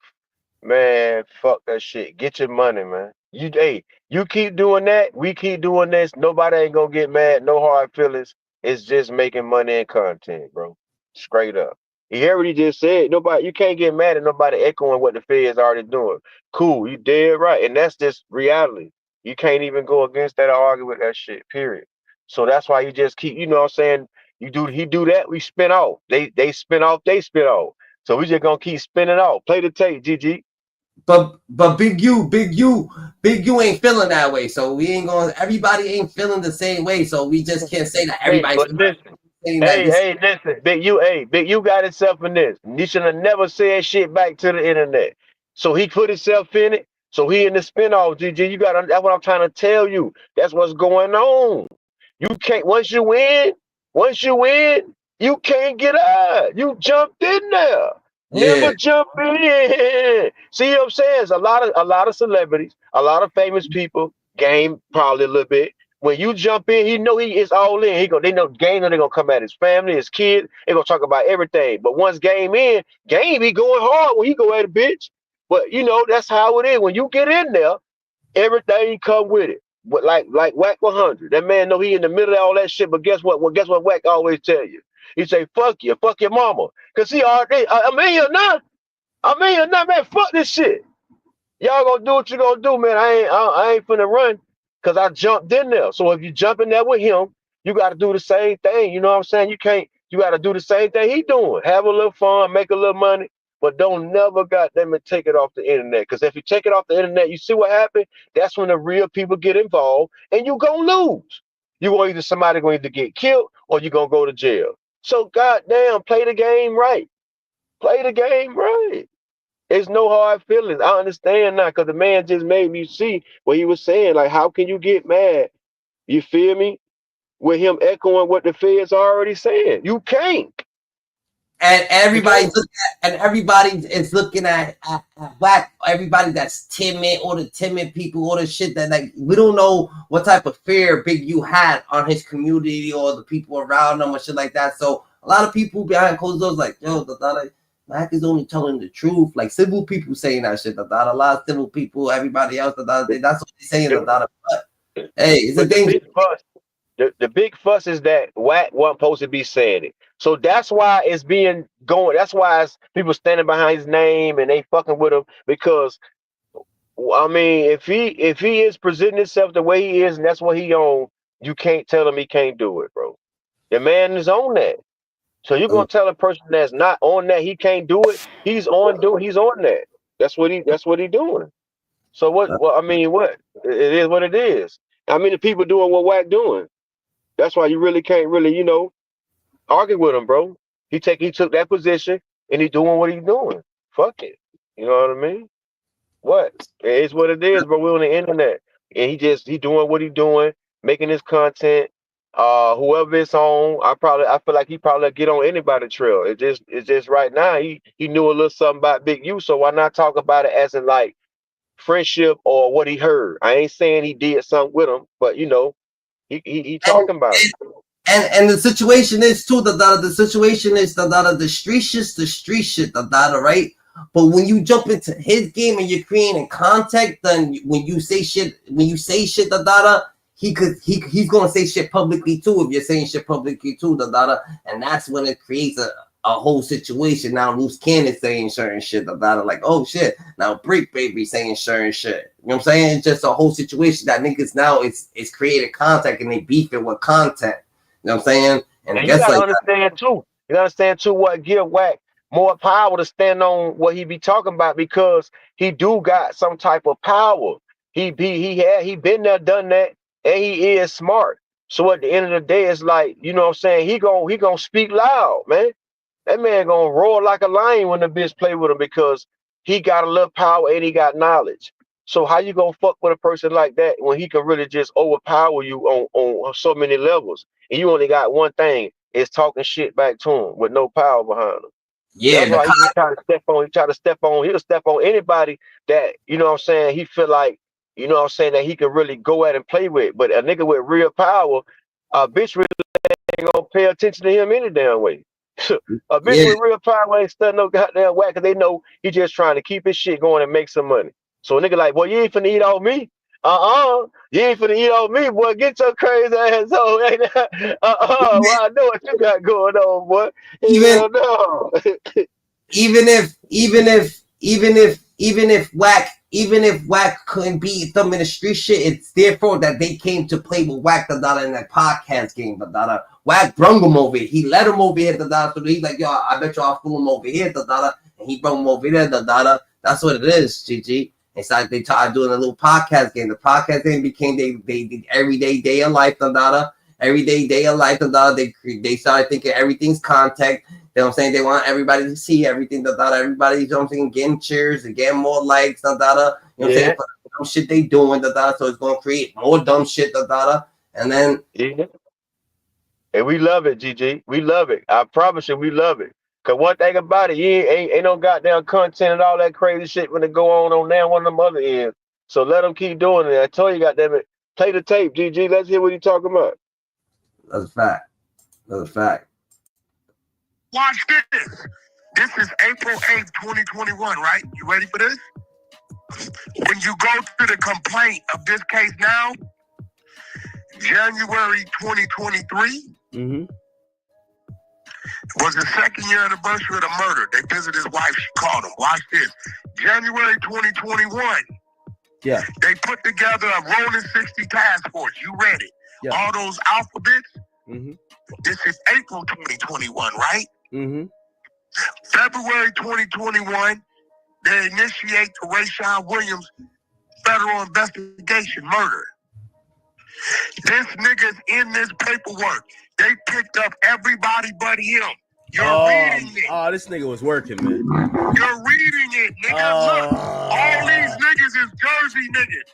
Man, fuck that shit. Get your money, man. You keep doing that, we keep doing this. Nobody ain't gonna get mad, no hard feelings. It's just making money and content, bro. Straight up. You hear what he just said? You can't get mad at nobody echoing what the Fed's already doing. Cool, you dead right. And that's just reality. You can't even go against that or argue with that shit, period. So that's why you just keep, you know what I'm saying? He do that, we spin off. They spin off, they spin off. So we just gonna keep spinning off. Play the tape, GG. But Big U ain't feeling that way. So we ain't going. Everybody ain't feeling the same way. So we just can't say that everybody's saying that. Listen, Big U got himself in this. He should have never said shit back to the internet. So he put himself in it. So he in the spinoff, GG. That's what I'm trying to tell you. That's what's going on. You can't once you win, you can't get out. You jumped in there. Yeah. Never jump in. See what I'm saying? It's a lot of celebrities, a lot of famous people, game probably a little bit. When you jump in, he know he is all in. They know game, they're gonna come at his family, his kids, they're gonna talk about everything. But once game in, game be going hard when he go at a bitch. But you know, that's how it is. When you get in there, everything come with it. But like Wack 100, that man know he in the middle of all that shit. But guess what? Well, guess what Wack always tell you? He say, fuck you, fuck your mama. Cause he already, I'm in here now, man, fuck this shit. Y'all gonna do what you gonna do, man. I ain't finna run because I jumped in there. So if you jump in there with him, you gotta do the same thing. You know what I'm saying? You gotta do the same thing he doing. Have a little fun, make a little money, but don't never goddamn it take it off the internet. Because if you take it off the internet, you see what happened? That's when the real people get involved and you gonna lose. Somebody gonna either get killed or you gonna go to jail. So goddamn, play the game right. Play the game right. It's no hard feelings. I understand now because the man just made me see what he was saying. Like, how can you get mad? You feel me? With him echoing what the Fed's already saying. You can't. And everybody is looking at Wack. Everybody that's timid, all the timid people, all the shit that, like, we don't know what type of fear Big U had on his community or the people around him or shit like that. So a lot of people behind closed doors like, yo, Wack is only telling the truth. Like civil people saying that shit. A lot of civil people, everybody else, that's what they're saying. But hey, it's a danger. The big fuss is that Wack wasn't supposed to be saying it. So that's why it's being going. That's why it's people standing behind his name and they fucking with him. Because I mean, if he is presenting himself the way he is and that's what he on, you can't tell him he can't do it, bro. The man is on that. So you're gonna tell a person that's not on that he can't do it. He's on that. That's what he doing. So what it is what it is. I mean the people doing what Wack doing. That's why you really can't argue with him, bro. He took that position and he doing what he's doing. Fuck it. You know what I mean? What? It's what it is, bro. We're on the internet. And he doing what he doing, making his content. Whoever it's on, I feel like he probably get on anybody's trail. It's just right now he knew a little something about Big U, so why not talk about it as in like friendship or what he heard? I ain't saying he did something with him, but you know, he talking about it. And the situation is too the situation is the street shit right. But when you jump into his game and you're creating contact, then when you say shit he's gonna say shit publicly too. If you're saying shit publicly too, and that's when it creates a whole situation. Now loose cannon saying certain shit, like, oh shit, now Bricc baby saying certain shit. You know what I'm saying? It's just a whole situation that niggas now it's created contact and they beef it with content. You know what I'm saying? And I guess you gotta understand too. You understand too what give Wack more power to stand on what he be talking about, because he do got some type of power. He been there, done that, and he is smart. So at the end of the day, it's like, you know what I'm saying, he gonna speak loud, man. That man gonna roar like a lion when the bitch play with him, because he got a little power and he got knowledge. So how you gonna fuck with a person like that when he can really just overpower you on so many levels, and you only got one thing, is talking shit back to him with no power behind him? Yeah, that's why he try to step on. He'll step on anybody that, you know what I'm saying, he feel like, you know what I'm saying, that he can really go at and play with. But a nigga with real power, a bitch really ain't gonna pay attention to him any damn way. A bitch with real power ain't studying no goddamn Wack, because they know he just trying to keep his shit going and make some money. So a nigga like, boy, you ain't finna eat off me. You ain't finna eat off me, boy. Get your crazy ass on. Well, I know what you got going on, boy. Even if Wack couldn't beat them in the street shit, it's therefore that they came to play with Wack in that podcast game. Wack brung him over here. He let him over here. So he's like, yo, I bet you I'll fool him over here. And he brought him over there. That's what it is, GG. It's like they started doing a little podcast game. The podcast game became they everyday day of life. Everyday day of life. They started thinking everything's contact. You know what I'm saying? They want everybody to see everything. Everybody, you know what I'm saying, getting cheers and getting more likes. You know what I'm saying? For the dumb shit they doing. So it's going to create more dumb shit. And then. Yeah. And we love it, GG. We love it. I promise you, we love it. Cause one thing about it, ain't no goddamn content and all that crazy shit when it go on there one of them other ends. So let them keep doing it. I told you, goddamn it, play the tape, GG. Let's hear what he talking about. That's a fact. That's a fact. Watch this. This is April 8th, 2021, right? You ready for this? When you go to the complaint of this case now, January 2023, was the second year anniversary of the murder. They visited his wife. She called him. Watch this. January 2021. Yeah. They put together a Rollin 60 task force. You read it. Yeah. All those alphabets. This is April 2021, right? February 2021, they initiate the Rayshawn Williams federal investigation murder. This nigga's in this paperwork. They picked up everybody but him. You're reading it. Oh, this nigga was working, man. You're reading it, nigga. Look, all these niggas is Jersey niggas.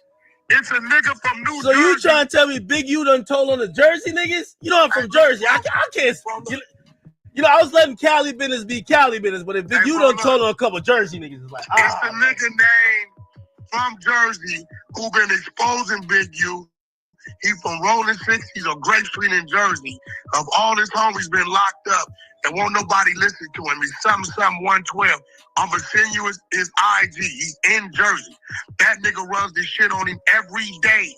It's a nigga from New Jersey. So you trying to tell me Big U done told on the Jersey niggas? You know I'm from Jersey. I can't. You know, I was letting Cali business be Cali business, but if Big U done told on a couple Jersey niggas, it's like, it's a nigga named from Jersey who been exposing Big U. He from Rollin 6. He's on Grape Street in Jersey. Of all his homies been locked up, and won't nobody listen to him. He's something 112. I'm gonna send you his IG. He's in Jersey. That nigga runs this shit on him every day,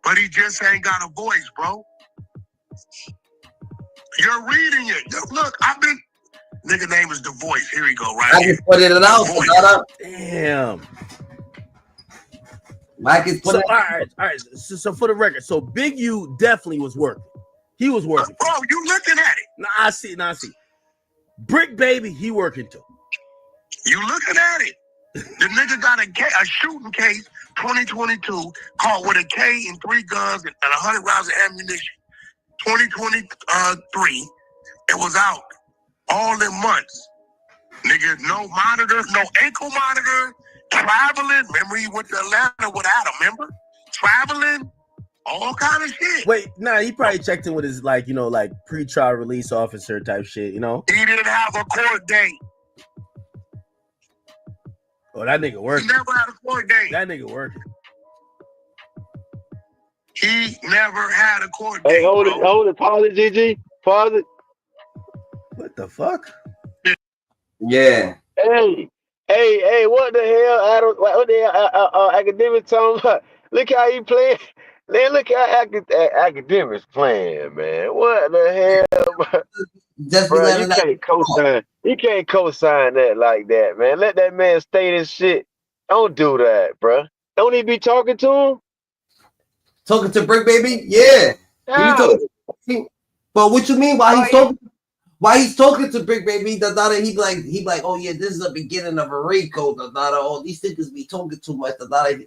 but he just ain't got a voice, bro. You're reading it. Look, nigga name is The Voice. Here we go, right I just put it out. Damn. Mike is all right. So for the record, so Big U definitely was working. He was working. Bro, you looking at it? Nah, I see. Bricc baby, he working too. You looking at it? The nigga got a shooting case, 2022, caught with a K and 3 guns and 100 rounds of ammunition. 2023, it was out. all in months. Nigga, no monitor, no ankle monitor, traveling. Remember he went to Atlanta without him, remember? Traveling, all kind of shit. Wait, nah, he probably checked in with his, like, you know, like pre-trial release officer type shit, you know? He didn't have a court date. Oh, that nigga working. He never had a court date. That nigga working. He never had a court date. Hey, hold it, pause it, GG. Pause it. What the fuck? Yeah. Hey, what the hell? What the hell? Academics talking about? Look how he playing. Man, look how Academics playing, man. What the hell, bro? You can't co-sign. You can't co-sign that like that, man. Let that man stay this shit. Don't do that, bro. Don't he be talking to him? Talking to Bricc, baby? Yeah. But what you mean? Why he's talking to Bricc, baby? He like, oh yeah, this is the beginning of a raid code. Oh, these niggas be talking too much.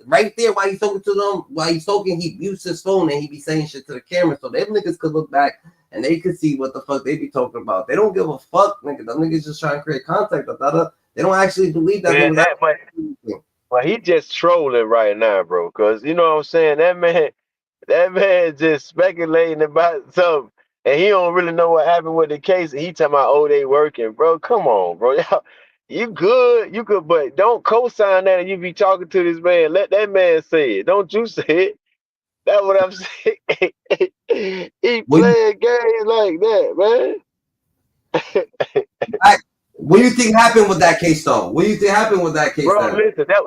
Right there, while he's talking to them, while he's talking, he mutes his phone and he be saying shit to the camera, so them niggas could look back and they could see what the fuck they be talking about. They don't give a fuck, nigga. Them niggas just trying to create contact. They don't actually believe that. Yeah, but he just trolling right now, bro. Cause you know what I'm saying. That man just speculating about something. And he don't really know what happened with the case. And he talking about, oh, they working, bro. Come on, bro. You good, but don't co-sign that and you be talking to this man. Let that man say it. Don't you say it. That's what I'm saying. He playing games like that, man. What do you think happened with that case, though? What do you think happened with that case, bro?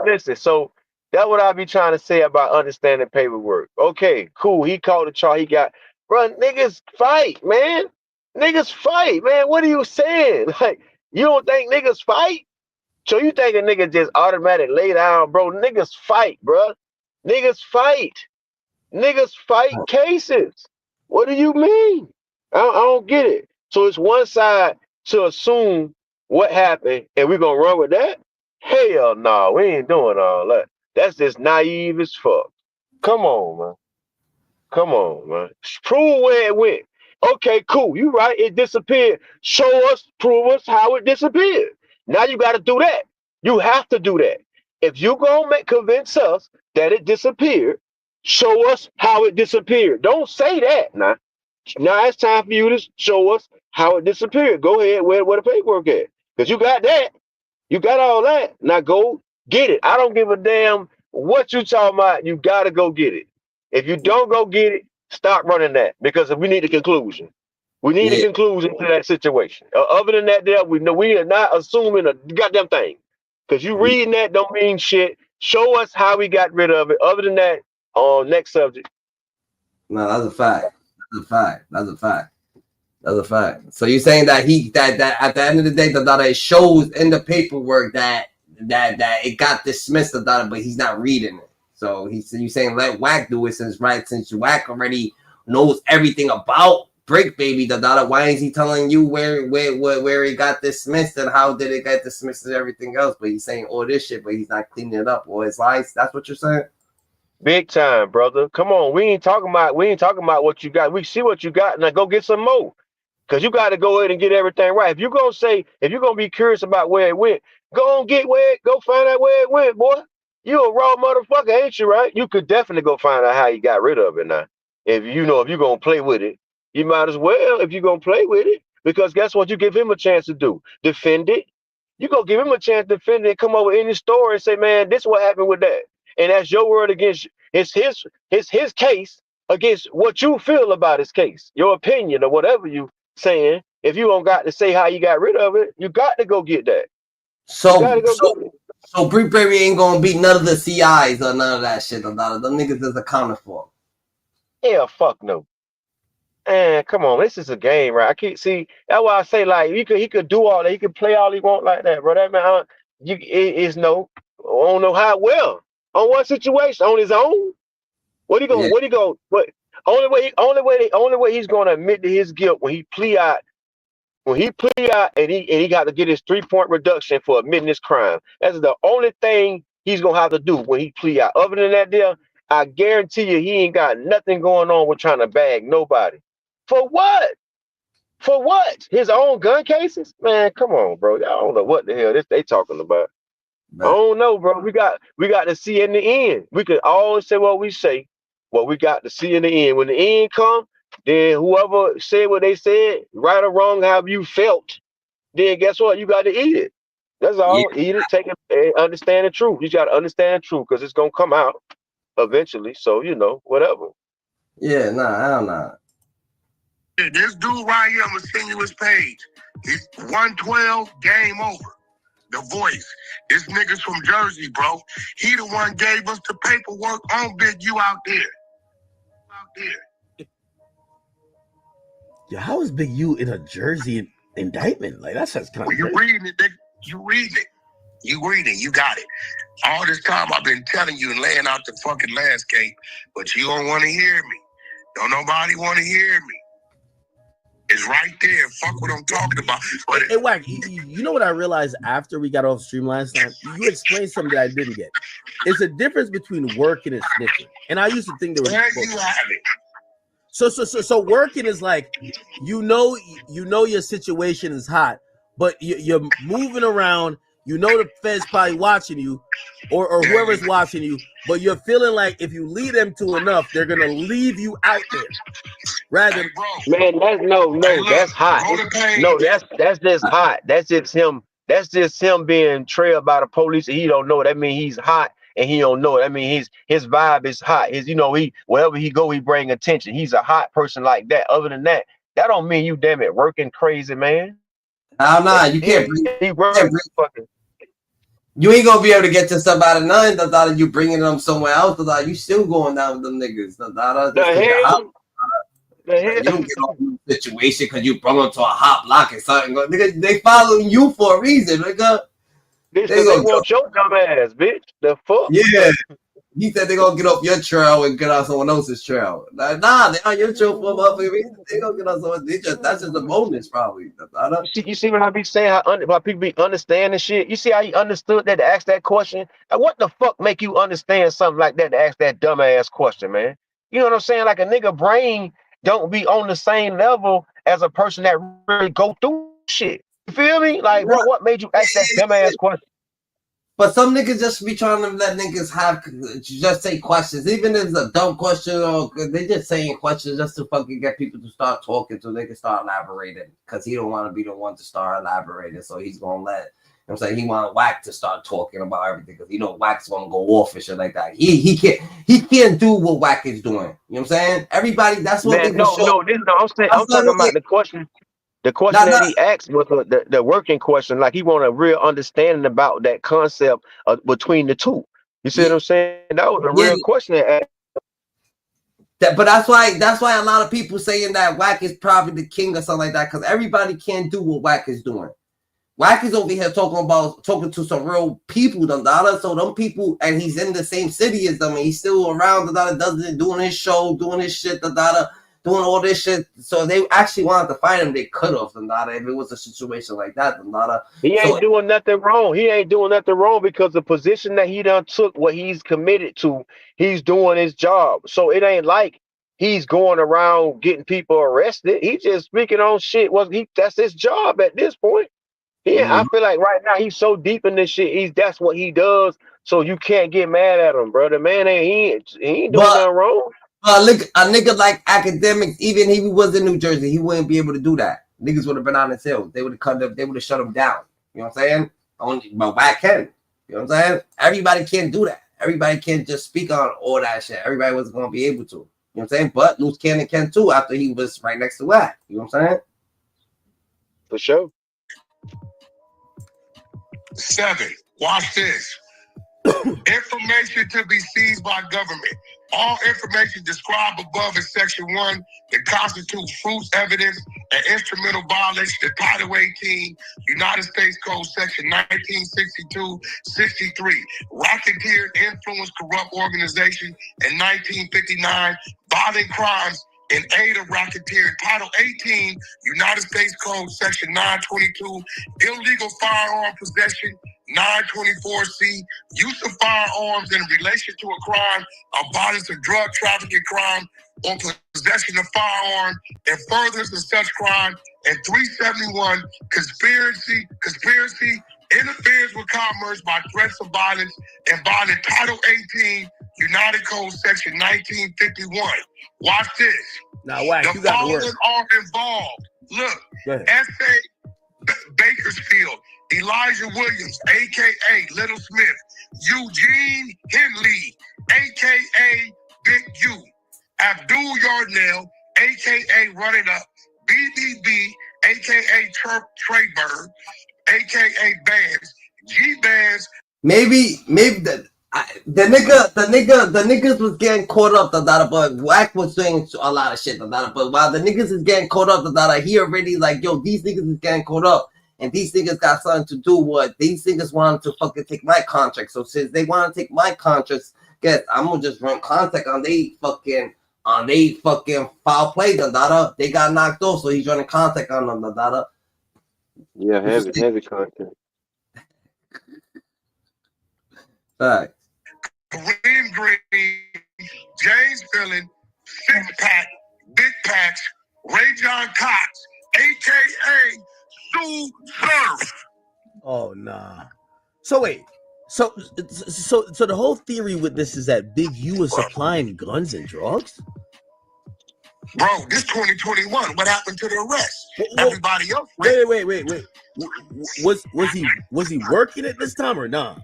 Listen. So that's what I be trying to say about understanding paperwork. Okay, cool. He called the charge. He got. Bro, niggas fight, man. Niggas fight, man. What are you saying? Like, you don't think niggas fight? So you think a nigga just automatic lay down, bro? Niggas fight, bro. Niggas fight. Niggas fight cases. What do you mean? I don't get it. So it's one side to assume what happened and we're going to run with that? Hell no, we ain't doing all that. That's just naive as fuck. Come on, man. Come on, man. Prove where it went. Okay, cool. You right. It disappeared. Show us, prove us how it disappeared. Now you got to do that. You have to do that. If you gonna convince us that it disappeared, show us how it disappeared. Don't say that now. Now it's time for you to show us how it disappeared. Go ahead, where the paperwork at? Because you got that. You got all that. Now go get it. I don't give a damn what you talking about. You got to go get it. If you don't go get it, stop running that because we need a conclusion. We need a conclusion to that situation. Other than that, we are not assuming a goddamn thing. Because you reading that don't mean shit. Show us how we got rid of it. Other than that, next subject. No, that's a fact. That's a fact. So you're saying that that at the end of the day, it shows in the paperwork that it got dismissed, but he's not reading it. So you saying let Wack do it since Wack already knows everything about Bricc, baby. Why is he telling you where it got dismissed and how did it get dismissed and everything else? But he's saying all this shit, but he's not cleaning it up or his lies. That's what you're saying. Big time, brother. Come on, we ain't talking about what you got. We see what you got, now go get some more. Cause you got to go ahead and get everything right. If you're gonna be curious about where it went, go find out where it went, boy. You a raw motherfucker, ain't you, right? You could definitely go find out how you got rid of it now. If you're gonna play with it, you might as well if you're gonna play with it. Because guess what? You give him a chance to do. Defend it. You gonna give him a chance to defend it and come up with any story and say, man, this is what happened with that. And that's your word against his case against what you feel about his case, your opinion or whatever you saying. If you don't got to say how you got rid of it, you got to go get that. So Bricc Baby ain't gonna beat none of the CIs or none of that shit. Them niggas is accounted for. Yeah, fuck no. Man, come on, this is a game, right? I can't see. That's why I say like he could do all that. He could play all he want like that, bro. That man, it's no. I don't know how well on one situation on his own. What he going? What only way he's gonna admit to his guilt when he plea out. When he plea out and he got to get his 3-point reduction for admitting his crime. That's the only thing he's gonna have to do when he plea out. Other than that, deal, I guarantee you he ain't got nothing going on with trying to bag nobody. For what? For what? His own gun cases? Man, come on, bro. Y'all don't know what the hell they talking about. I don't know, bro. We got to see in the end. We can always say what we say, what we got to see in the end. When the end come, then whoever said what they said, right or wrong, however you felt, then guess what? You got to eat it. That's all. Yeah. Eat it, take it, and understand the truth. You got to understand the truth because it's gonna come out eventually. So whatever. Yeah, nah, I don't know. This dude right here, I'm gonna send you his page. He's 112, game over. The Voice. This nigga's from Jersey, bro. He the one gave us the paperwork on Big U out there. Yeah, how is Big U in a Jersey indictment? Like that's kind of you reading it, you reading it. You got it. All this time I've been telling you and laying out the fucking landscape, but you don't want to hear me. Don't nobody want to hear me. It's right there. Fuck what I'm talking about. But hey, Wack, you know what I realized after we got off stream last time? You explained something that I didn't get. It's a difference between working and snitching. And I used to think there was you have it. So working is like you know your situation is hot, but you're moving around. You know the Fed's probably watching you, or whoever's watching you, but you're feeling like if you lead them to enough, they're gonna leave you out there. Rather than man, that's hot. No, that's just hot. That's just him. That's just him being trailed by the police. And he don't know. That means he's hot, and he don't know. That means his vibe is hot. He wherever he go, he bring attention. He's a hot person like that. Other than that, that don't mean you damn it working crazy, man. You can't bring. You ain't gonna be able to get to somebody none. That you bringing them somewhere else. That you still going down with them niggas. You don't get off the situation because you brought them to a hot block or something. Nigga, they following you for a reason, nigga. They want your dumb ass, bitch. The fuck? Yeah. He said they're gonna get off your trail and get on someone else's trail. Nah, they on your trail for a motherfucking reason. They gonna get on someone. That's just a bonus, probably. You see what I be saying? How people be understanding shit. You see how he understood that to ask that question? Like, what the fuck make you understand something like that to ask that dumb ass question, man? You know what I'm saying? Like a nigga brain don't be on the same level as a person that really go through shit. You feel me? Like, bro, what made you ask that dumb ass question? But some niggas just be trying to let niggas just say questions, even if it's a dumb question, or they just saying questions just to fucking get people to start talking so they can start elaborating. Because he don't want to be the one to start elaborating, so he's gonna let. I'm saying he want Wack to start talking about everything because Wack's gonna go off and shit like that. He can't do what Wack is doing. You know what I'm saying? Everybody, that's what I'm talking about the question. The question that he asked was the working question. Like he want a real understanding about that concept between the two. You see what I'm saying? That was a real question to ask. But that's why a lot of people saying that Wack is probably the king or something like that, because everybody can't do what Wack is doing. Wack is over here talking to some real people, so them people, and he's in the same city as them, and he's still around, doing his show, doing his shit, doing all this shit. So they actually wanted to find him. They could have, if it was a situation like that. He ain't doing nothing wrong. He ain't doing nothing wrong because the position that he done took, what he's committed to, he's doing his job. So it ain't like he's going around getting people arrested. He just speaking on shit. That's his job at this point. Yeah, I feel like right now he's so deep in this shit. That's what he does. So you can't get mad at him, bro. The man ain't doing nothing wrong. A nigga like Akademiks, even if he was in New Jersey, he wouldn't be able to do that. Niggas would have been on his heels. They would have cut up. They would have shut him down. You know what I'm saying? But Wack can. You know what I'm saying? Everybody can't do that. Everybody can't just speak on all that shit. Everybody wasn't going to be able to. You know what I'm saying? But Loose Cannon can too after he was right next to Wack. You know what I'm saying? For sure. 7. Watch this. Information to be seized by government. All information described above in Section 1 that constitutes fruits, evidence, and instrumental violation of Title 18, United States Code Section 1962-63, racketeer, influence, corrupt organization, and 1959, violent crimes in aid of racketeer. Title 18, United States Code Section 922, illegal firearm possession, 924C, use of firearms in relation to a crime of violence or drug trafficking crime, or possession of firearm and furtherance of such crime, and 371 conspiracy interferes with commerce by threats of violence and violating Title 18 United Code Section 1951. Watch this. Now, Wack, the following are involved. Look, S.A. Bakersfield, Elijah Williams, a.k.a. Little Smith, Eugene Henley, a.k.a. Big U, Abdul Yardnell, a.k.a. Run It Up, BBB, a.k.a. Trey Bird, a.k.a. Bands, G Bands. Maybe the niggas was getting caught up, but Wack was saying a lot of shit, but while the niggas is getting caught up, he already like, yo, these niggas is getting caught up, and these niggas got something to do with these niggas wanted to fucking take my contract. So since they want to take my contracts, I'm gonna just run contact on they fucking foul play, they got knocked off, so he's running contact on them, Yeah, heavy content. Right. Kareem Green, James Fillin, Six Pack, Big Packs, Ray John Cox, a.k.a. Sue Surf. Oh, nah. So wait. So the whole theory with this is that Big U is supplying guns and drugs? Bro, this 2021. What happened to the rest? Everybody else. Wait. Was he working at this time or not?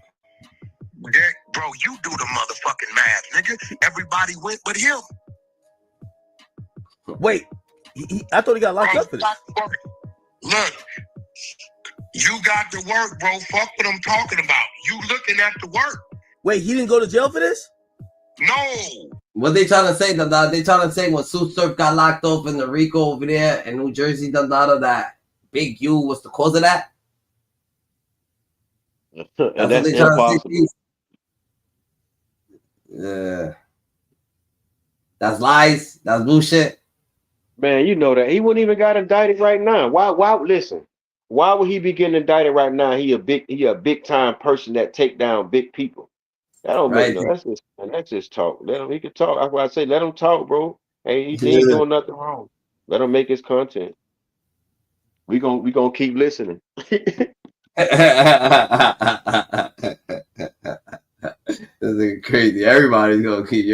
Bro, you do the motherfucking math, nigga. Everybody went but him. Wait, I thought he got locked up for this. Look, you got to work, bro. Fuck what I'm talking about. You looking at the work. Wait, he didn't go to jail for this? No. What they trying to say, they trying to say when Sue Surf got locked up in the Rico over there in New Jersey, that Big U was the cause of that? And that's impossible. Yeah. That's lies. That's bullshit. Man, you know that. He wouldn't even got indicted right now. Why listen? Why would he be getting indicted right now? He a big time person that take down big people. That don't make no. That's just talk. He can talk. That's why I say let him talk, bro. Hey, he ain't doing nothing wrong. Let him make his content. We gonna keep listening. This is crazy. Everybody's gonna keep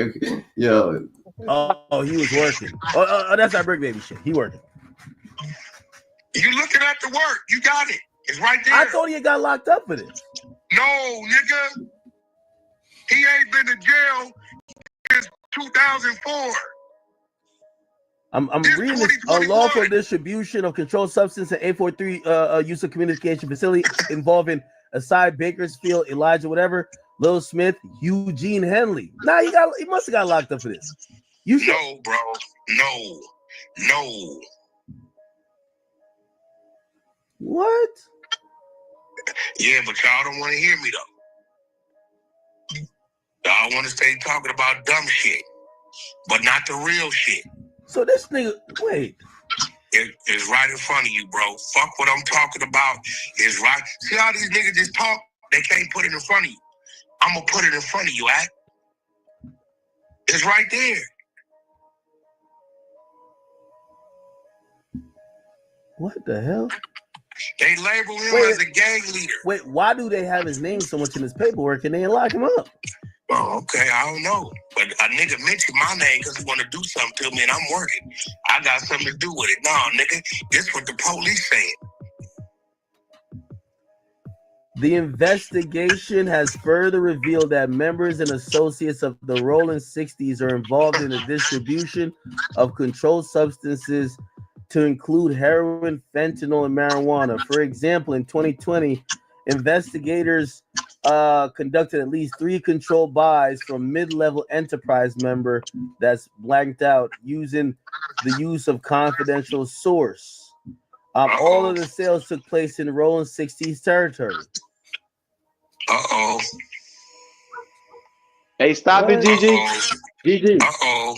yo. Oh, he was working. Oh, that's that Bricc baby shit. He working. You looking at the work? You got it. It's right there. I thought he got locked up for this. No, nigga. He ain't been to jail since 2004. I'm reading this. Unlawful distribution of controlled substance at 843 use of communication facility involving Asai Bakersfield, Elijah, whatever, Lil Smith, Eugene Henley. Nah, he must have got locked up for this. No, bro. No. What? Yeah, but y'all don't want to hear me though. Y'all want to stay talking about dumb shit, but not the real shit. So this nigga, wait. It's right in front of you, bro. Fuck what I'm talking about. It's right. See how these niggas just talk? They can't put it in front of you. I'm going to put it in front of you, Act. It's right there. What the hell? They label him as a gang leader. Wait, why do they have his name so much in his paperwork and they ain't lock him up? Oh, okay, I don't know. But a nigga mentioned my name because he want to do something to me and I'm working. I got something to do with it. No, nigga, this what the police saying. The investigation has further revealed that members and associates of the ROLLIN 60s are involved in the distribution of controlled substances to include heroin, fentanyl, and marijuana. For example, in 2020, investigators conducted at least 3 controlled buys from mid-level enterprise member that's blanked out using the use of confidential source. All of the sales took place in ROLLIN 60s territory. Uh-oh. Hey, stop it, GG. GG. Uh-oh.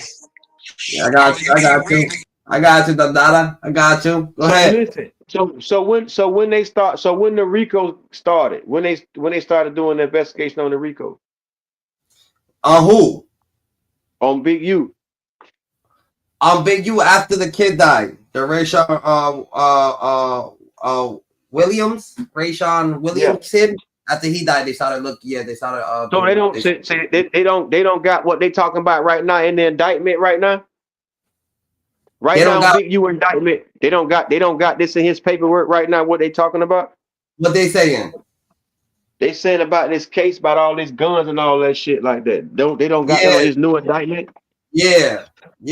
I got you, Dada. I got you. Go ahead. Listen. So when the RICO started, when they started doing the investigation on the RICO. On who? On Big U. Big U after the kid died. The Rayshawn Williams, Rayshawn Williams kid. After he died, they started looking. Yeah, they started. So they don't they don't got what they talking about right now in the indictment right now. Right now, Big U indictment. They don't got this in his paperwork right now. What they talking about? What they saying? They saying about this case, about all these guns and all that shit like that. They don't got that on his new indictment? Yeah,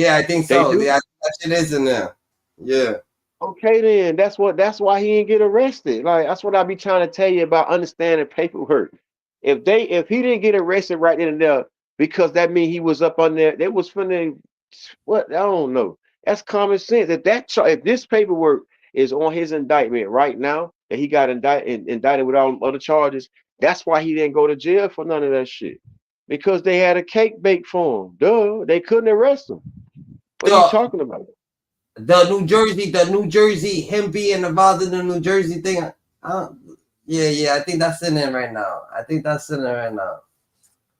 I think so. They do? Yeah, that shit is in there. Yeah. Okay, then that's why he didn't get arrested. Like that's what I be trying to tell you about understanding paperwork. If he didn't get arrested right then and there, because that means he was up on there, they was finna what I don't know. That's common sense. If this paperwork is on his indictment right now, that he got indicted with all other charges, that's why he didn't go to jail for none of that shit. Because they had a cake baked for him. Duh, they couldn't arrest him. What are you talking about? The New Jersey, him being involved in the New Jersey thing. Yeah, I think that's in there right now.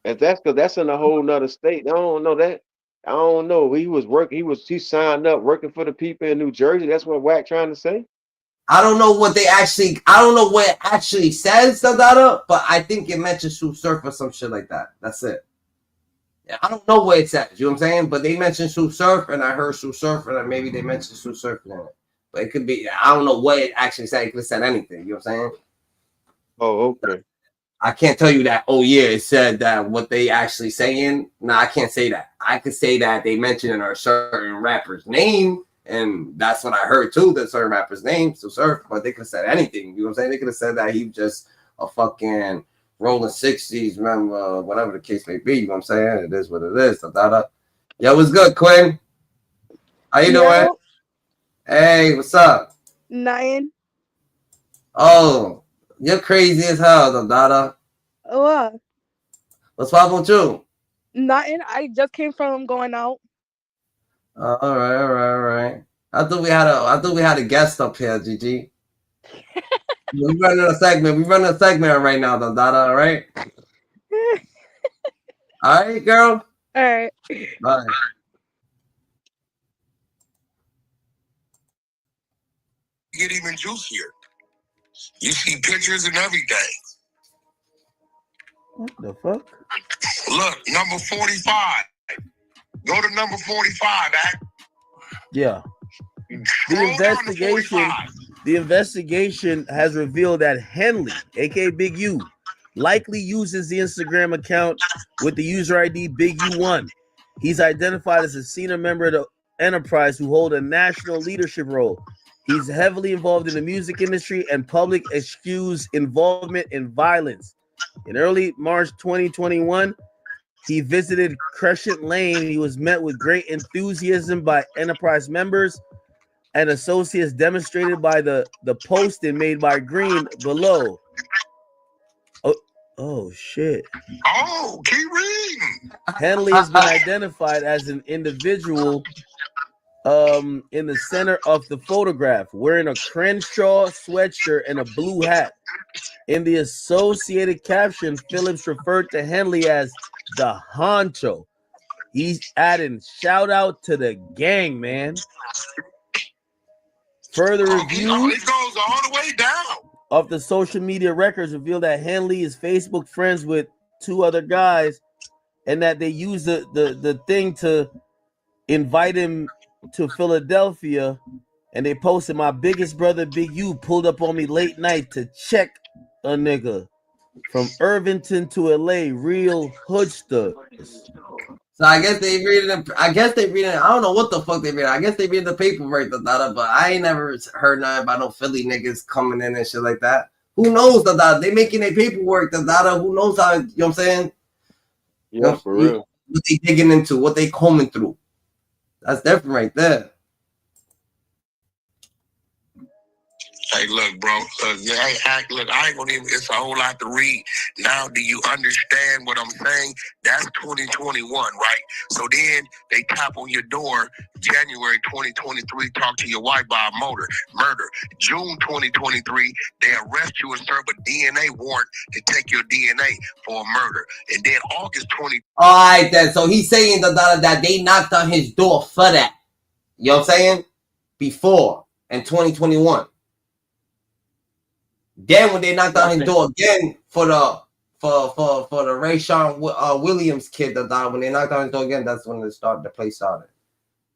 If that's because that's in a whole nother state. I don't know that. I don't know. He signed up working for the people in New Jersey. That's what Wack trying to say. I don't know what it actually says, Sadada, but I think it mentions Sue Surf or some shit like that. That's it. Yeah, I don't know what it says, you know what I'm saying? But they mentioned Sue Surf, and I heard Sue Surf, and maybe they mentioned Sue Surf in it. But it could be, I don't know what it actually said. It could have said anything, you know what I'm saying? Oh, okay. I can't tell you that, oh yeah, it said that what they actually saying. No, I can't say that. I could say that they mentioned a certain rapper's name, and that's what I heard too, that certain rapper's name, Sue Surf, but they could have said anything, you know what I'm saying? They could have said that he was just a fucking rolling 60s, remember, whatever the case may be, you know what I'm saying? It is what it is. Yo, what's good, Quinn? How you doing? Hey, what's up? Nothing. Oh, you're crazy as hell, Dada. What? What's up with you? Nothing. I just came from going out. All right. I thought we had a guest up here, Gigi. We're running a segment right now, Dada. All right. All right, girl. All right. Bye. Get even juicier. You see pictures and everything. What the fuck? Look, number 45. Go to number 45, Act. Yeah. The investigation has revealed that Henley, aka Big U, likely uses the Instagram account with the user ID Big U1. He's identified as a senior member of the enterprise who hold a national leadership role. He's heavily involved in the music industry and public excuse involvement in violence. In early March 2021, he visited Crescent Lane. He was met with great enthusiasm by enterprise members and associates, demonstrated by the posting made by Green below. Oh shit. Oh, keep reading. Henley has been identified as an individual in the center of the photograph, wearing a Crenshaw sweatshirt and a blue hat. In the associated caption, Phillips referred to Henley as the honcho. He's adding shout out to the gang, man. Further review it goes all the way down of the social media records reveal that Henley is Facebook friends with two other guys, and that they use the thing to invite him to Philadelphia, and they posted, "My biggest brother Big U pulled up on me late night to check a nigga from Irvington to LA, real hoodsters." So I guess they reading. I don't know what the fuck they reading. I guess they reading the paperwork, but I ain't never heard nothing about no Philly niggas coming in and shit like that. Who knows, they making their paperwork, who knows how, you know what I'm saying? Yeah, for real. What they digging into, what they combing through. That's different right there. Hey, look, bro. Look, I ain't gonna even, it's a whole lot to read. Now, do you understand what I'm saying? That's 2021, right? So then they tap on your door, January 2023, talk to your wife by a murder. June 2023, they arrest you and serve a DNA warrant to take your DNA for a murder. And then August 20. All right, then. So he's saying that they knocked on his door for that. You know what I'm saying? Before in 2021. Then when they knocked on his door again for the Rayshawn Williams kid that died, when they knocked on his door again, that's when the play started.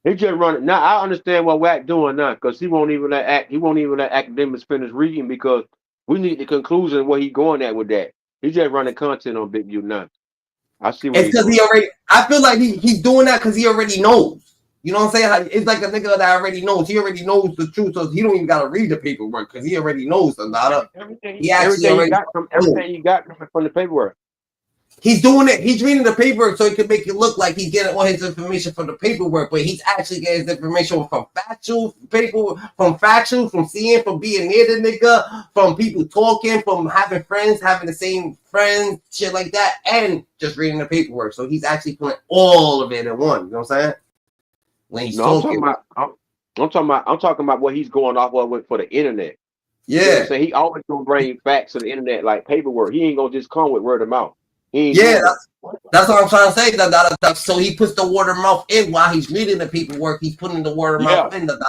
He just running now. I understand what Wack doing now because he won't even let Akademiks finish reading because we need the conclusion of where he going at with that. He's just running content on Big U now. I see what it's because he already. I feel like he's doing that because he already knows. You know what I'm saying? It's like a nigga that already knows. He already knows the truth, so he don't even gotta read the paperwork because he already knows the data. Everything he got from the paperwork. He's doing it. He's reading the paperwork so he can make it look like he's getting all his information from the paperwork, but he's actually getting his information from factual paper, from seeing, from being near the nigga, from people talking, from having friends, having the same friends, shit like that, and just reading the paperwork. So he's actually putting all of it in one. You know what I'm saying? When he's talking. I'm talking about what he's going off of for the internet. Yeah. You know what I'm saying? He always gonna bring facts to the internet like paperwork. He ain't gonna just come with word of mouth. That's what I'm trying to say. So he puts the word of mouth in while he's reading the paperwork. He's putting the word of mouth in the.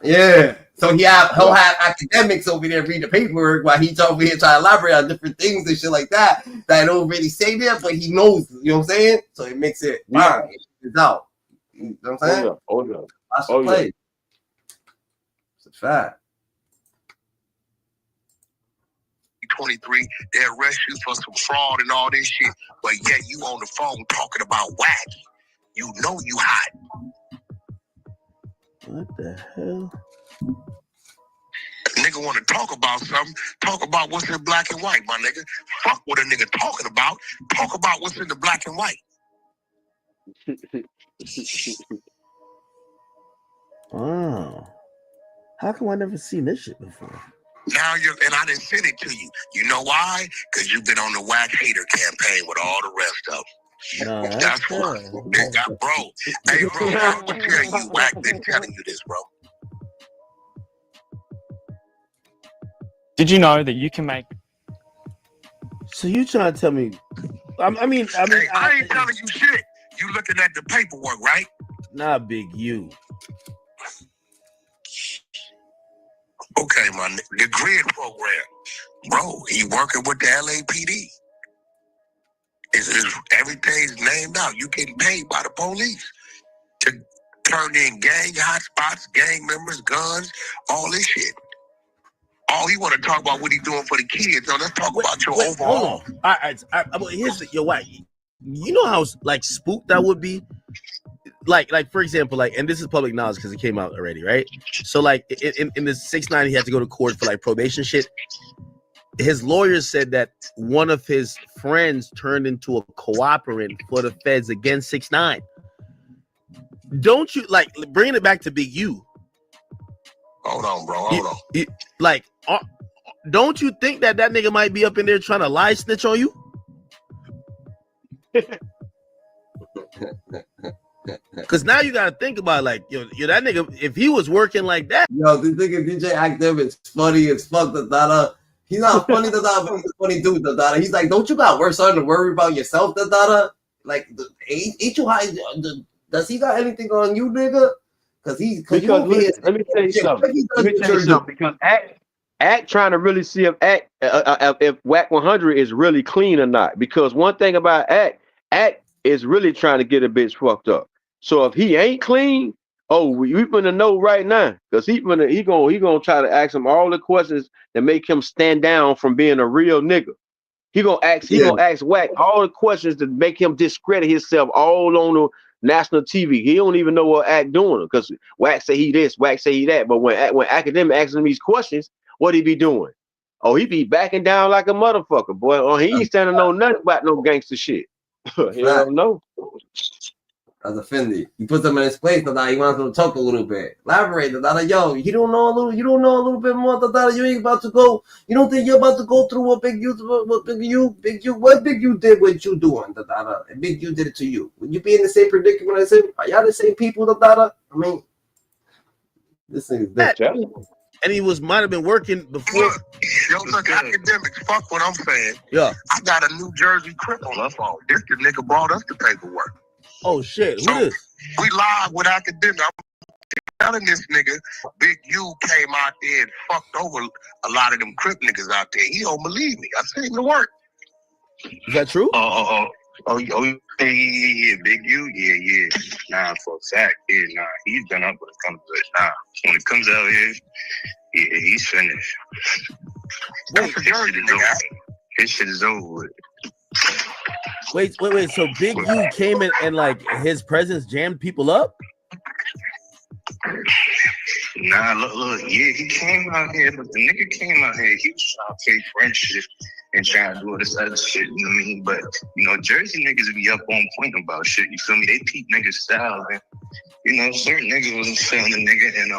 Yeah. So he'll have academics over there read the paperwork while he's over here trying to elaborate on different things and shit like that don't really say that, but he knows. You know what I'm saying? So it makes it fine. It's out. You know what I'm saying? Oh yeah. That's the play. It's a fact. 23, they arrest you for some fraud and all this shit, but yet you on the phone talking about Wack. You know you hot. What the hell? Nigga want to talk about something, talk about what's in black and white, my nigga. Fuck what a nigga talking about. Talk about what's in the black and white. Wow. How come I never seen this shit before? Now and I didn't send it to you. You know why? Because you've been on the Wack hater campaign with all the rest of them. No, that's why. Bro. Hey, bro, I'm gonna tell you, Wack been telling you this, bro. Did you know that you can make? So you trying to tell me? I mean, hey, I ain't telling you shit. You looking at the paperwork, right? Not Big U. Okay, the grid program, bro. He working with the LAPD. Everything's named out. You getting paid by the police to turn in gang hotspots, gang members, guns, all this shit. All he want to talk about what he doing for the kids. No, let's talk about your overall. Hold on. All right. Here's Wack. You know how like spooked that would be. Like for example, and this is public knowledge because it came out already, right? So like in the 6ix9ine, he had to go to court for like probation shit. His lawyers said that one of his friends turned into a cooperant for the feds against 6ix9ine. Don't you like bringing it back to Big U? Hold on, bro. Hold on. Don't you think that nigga might be up in there trying to lie snitch on you? Because now you gotta think about like yo that nigga, if he was working like that. Yo, this nigga DJ Akademiks funny as fuck. He's not funny, but he's a funny dude. He's like, don't you got worse something to worry about yourself? Like, ain't you high? Does he got anything on you, nigga? Let me tell you something. Because Act trying to really see if Wack 100 is really clean or not. Because one thing about Act is really trying to get a bitch fucked up. So if he ain't clean, we gonna know right now, because he gonna try to ask him all the questions that make him stand down from being a real nigga. He gonna ask Wack all the questions that make him discredit himself all on the national TV. He don't even know what Act doing, because Wack say he this, Wack say he that. But when Akademiks asking him these questions, what he be doing? Oh, he be backing down like a motherfucker, boy. Oh, he ain't standing on nothing about no gangster shit. Hell no. That's offended. He puts him in his place. He wants him to talk a little bit. Elaborate. Yo, you don't know a little bit more. You ain't about to go. You don't think you're about to go through what Big U did? What you doing? And Big U did it to you. Would you be in the same predicament as him? Are y'all the same people? I mean, this thing is different. And he might have been working before. Look, Akademiks, fuck what I'm saying. Yeah. I got a New Jersey crip on my phone. This the nigga brought us the paperwork. Oh shit! Who is? We live with Akademiks. telling this nigga, Big U came out there and fucked over a lot of them Crip niggas out there. He don't believe me. I sent him to work. Is that true? Oh, yeah, Big U, yeah. Nah, for a fact, yeah, nah, he's done up when it comes to it. Nah, when it comes out here, yeah, he's finished. His shit is over with. Wait. So Big U came in and like his presence jammed people up? Nah, look, yeah, he came out here, but the nigga came out here, he was trying to fake friendship and trying to do all this other shit, you know what I mean? But, you know, Jersey niggas be up on point about shit, you feel me? They peep niggas' style, and, you know, certain niggas wasn't feeling the nigga, and,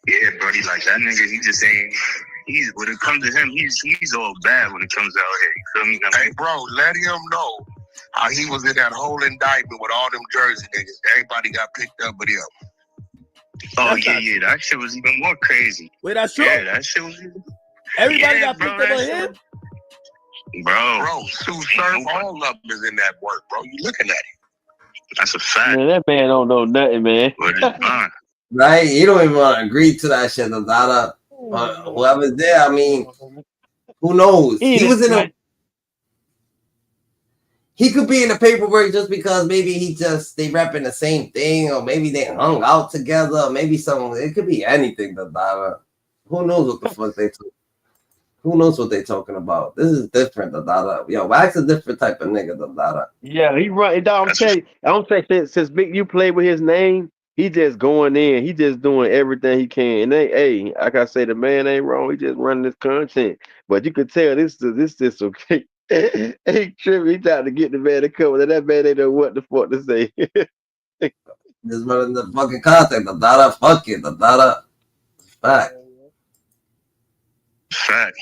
yeah, buddy, like that nigga, he just ain't, when it comes to him, he's all bad when it comes out here, you feel me? Hey, bro, let him know how he was in that whole indictment with all them Jersey niggas. Everybody got picked up with him. Oh, yeah, that shit was even more crazy. Wait, that's true? Yeah, that shit was even... Everybody got picked up on him? Bro, Sue Surf, all of them is in that work, bro. You looking at it. That's a fact. Man, that man don't know nothing, man. Right? You don't even want to agree to that shit. Whoever's there, I mean, who knows? He was in a... He could be in the paperwork just because maybe they repping the same thing, or maybe they hung out together, or maybe something. It could be anything. Who knows what the fuck they talk? Who knows what they talking about? This is different. Yo, Wack's a different type of nigga. Yeah, he run. I'm saying since Big U played with his name, he just going in. He just doing everything he can. And hey, like I say, the man ain't wrong. He just running this content. But you could tell this is okay. He tripping. He trying to get the man to come, and that man ain't know what the fuck to say. Just running the fucking content. Fuck it. Fact.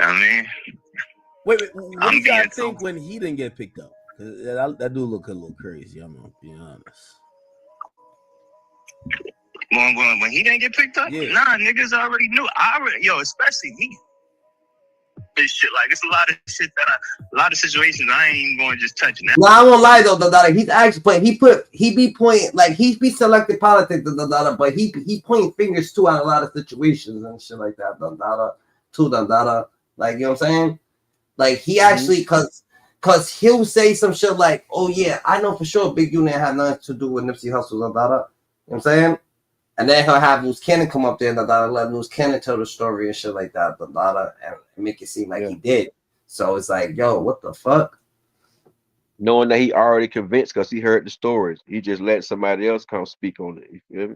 I mean, wait. What do you guys think when he didn't get picked up? That do look a little crazy. I'm gonna be honest. When he didn't get picked up, nah, niggas already knew. Especially me. This shit, like, it's a lot of shit a lot of situations I ain't even going to just touch now. No, I won't lie though, he's actually playing. He be pointing, like, he be selecting politics, but he pointing fingers too at a lot of situations and shit like that. Like, you know what I'm saying? Like, he actually, cause he'll say some shit like, "Oh yeah, I know for sure Big U didn't have nothing to do with Nipsey Hussle." You know what I'm saying? And then he'll have Loose Cannon come up there and let Loose Cannon tell the story and shit like that, and make it seem like he did. So it's like, yo, what the fuck? Knowing that he already convinced because he heard the stories. He just let somebody else come speak on it. You feel me?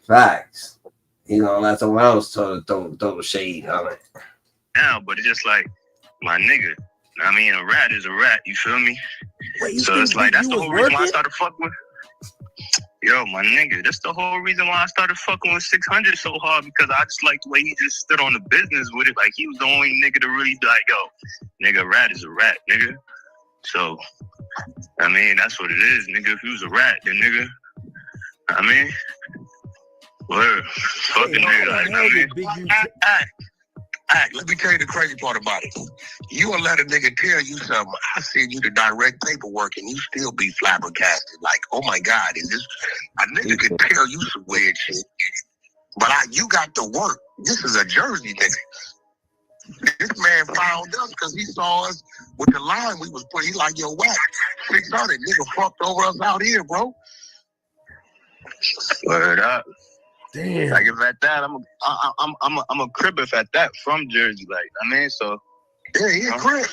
Facts. You know, let someone else throw the shade on it. Now, but it's just like, my nigga, I mean, a rat is a rat, you feel me? So it's like, that's the whole reason why I started fucking with... Yo, my nigga, that's the whole reason why I started fucking with 600 so hard, because I just like the way he just stood on the business with it. Like, he was the only nigga to really be like, yo, nigga, rat is a rat, nigga. So, I mean, that's what it is, nigga. If he was a rat, then nigga, I mean, word, fucking nigga. Like, I mean, let me tell you the crazy part about it. You will let a nigga tell you something. I send you the direct paperwork and you still be flabbergasted. Like, oh my God, is this a nigga can tell you some weird shit. But you got to work. This is a Jersey nigga. This man found us because he saw us with the line we was putting. He like, yo, Wack, 600 nigga fucked over us out here, bro. Word up. Damn. Like, if at that, I'm a Crip if at that from Jersey. Like, I mean, so yeah, he a Crip.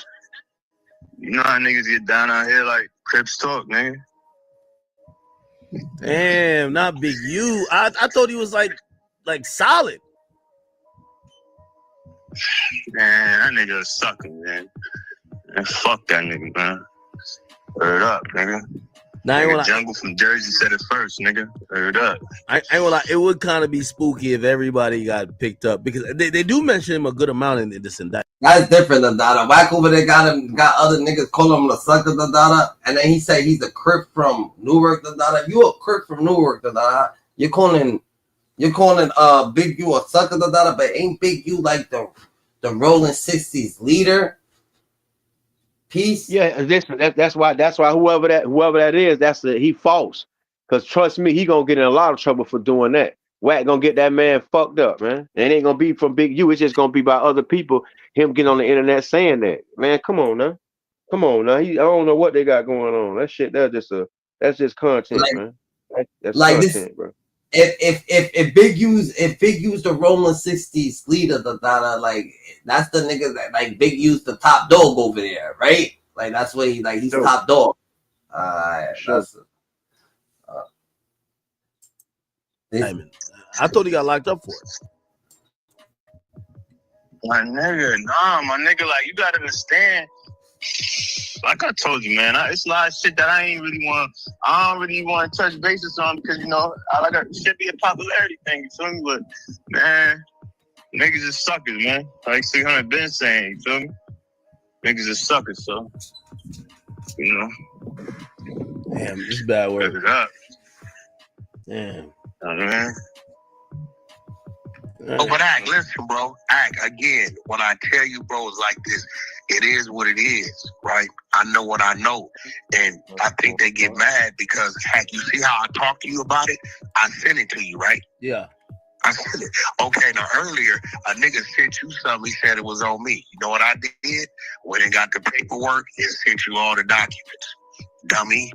You know how niggas get down out here like Crips talk, nigga. Damn, not Big U. I thought he was like solid. Man, that nigga a sucker, man. And fuck that nigga, man. Word up, nigga. Now, nigga, Jungle from Jersey said it first, nigga. Word up. I ain't gonna lie, it would kind of be spooky if everybody got picked up, because they do mention him a good amount in this indictment. That's different than Dada. Wack over there got other niggas call him a sucker than Dada, and then he said he's a Crip from Newark than Dada. You a Crip from Newark than Dada. You're calling Big U a sucker than Dada, but ain't Big U like the rolling 60s leader? Peace. Yeah, that's why whoever that is, he false. Because trust me, he gonna get in a lot of trouble for doing that. Wack gonna get that man fucked up, man. And it ain't gonna be from Big U. It's just gonna be by other people. Him getting on the internet saying that. Man, come on now. Come on now. I don't know what they got going on. That shit, that's just content, man. That's like content, this, bro. If Big U's the Rolling 60s leader, like that's the nigga that like Big U's the top dog over there, right? Like that's what he's top dog. That's I thought he got locked up for it. My nigga, like you gotta understand. Like I told you, man, it's a lot of shit that I don't really want to touch bases on because it should be a popularity thing. You feel me? But man, niggas is suckers, man. Like 600 been saying, you feel me? Niggas is suckers, so Damn, this is bad work. It up. Damn. Man. Oh, but listen, bro. Again, when I tell you, bro, it's like this. It is what it is, right? I know what I know. And I think they get mad because, you see how I talked to you about it? I sent it to you, right? Yeah. I sent it. Okay, now earlier, a nigga sent you something. He said it was on me. You know what I did? Went and got the paperwork and sent you all the documents. Dummy.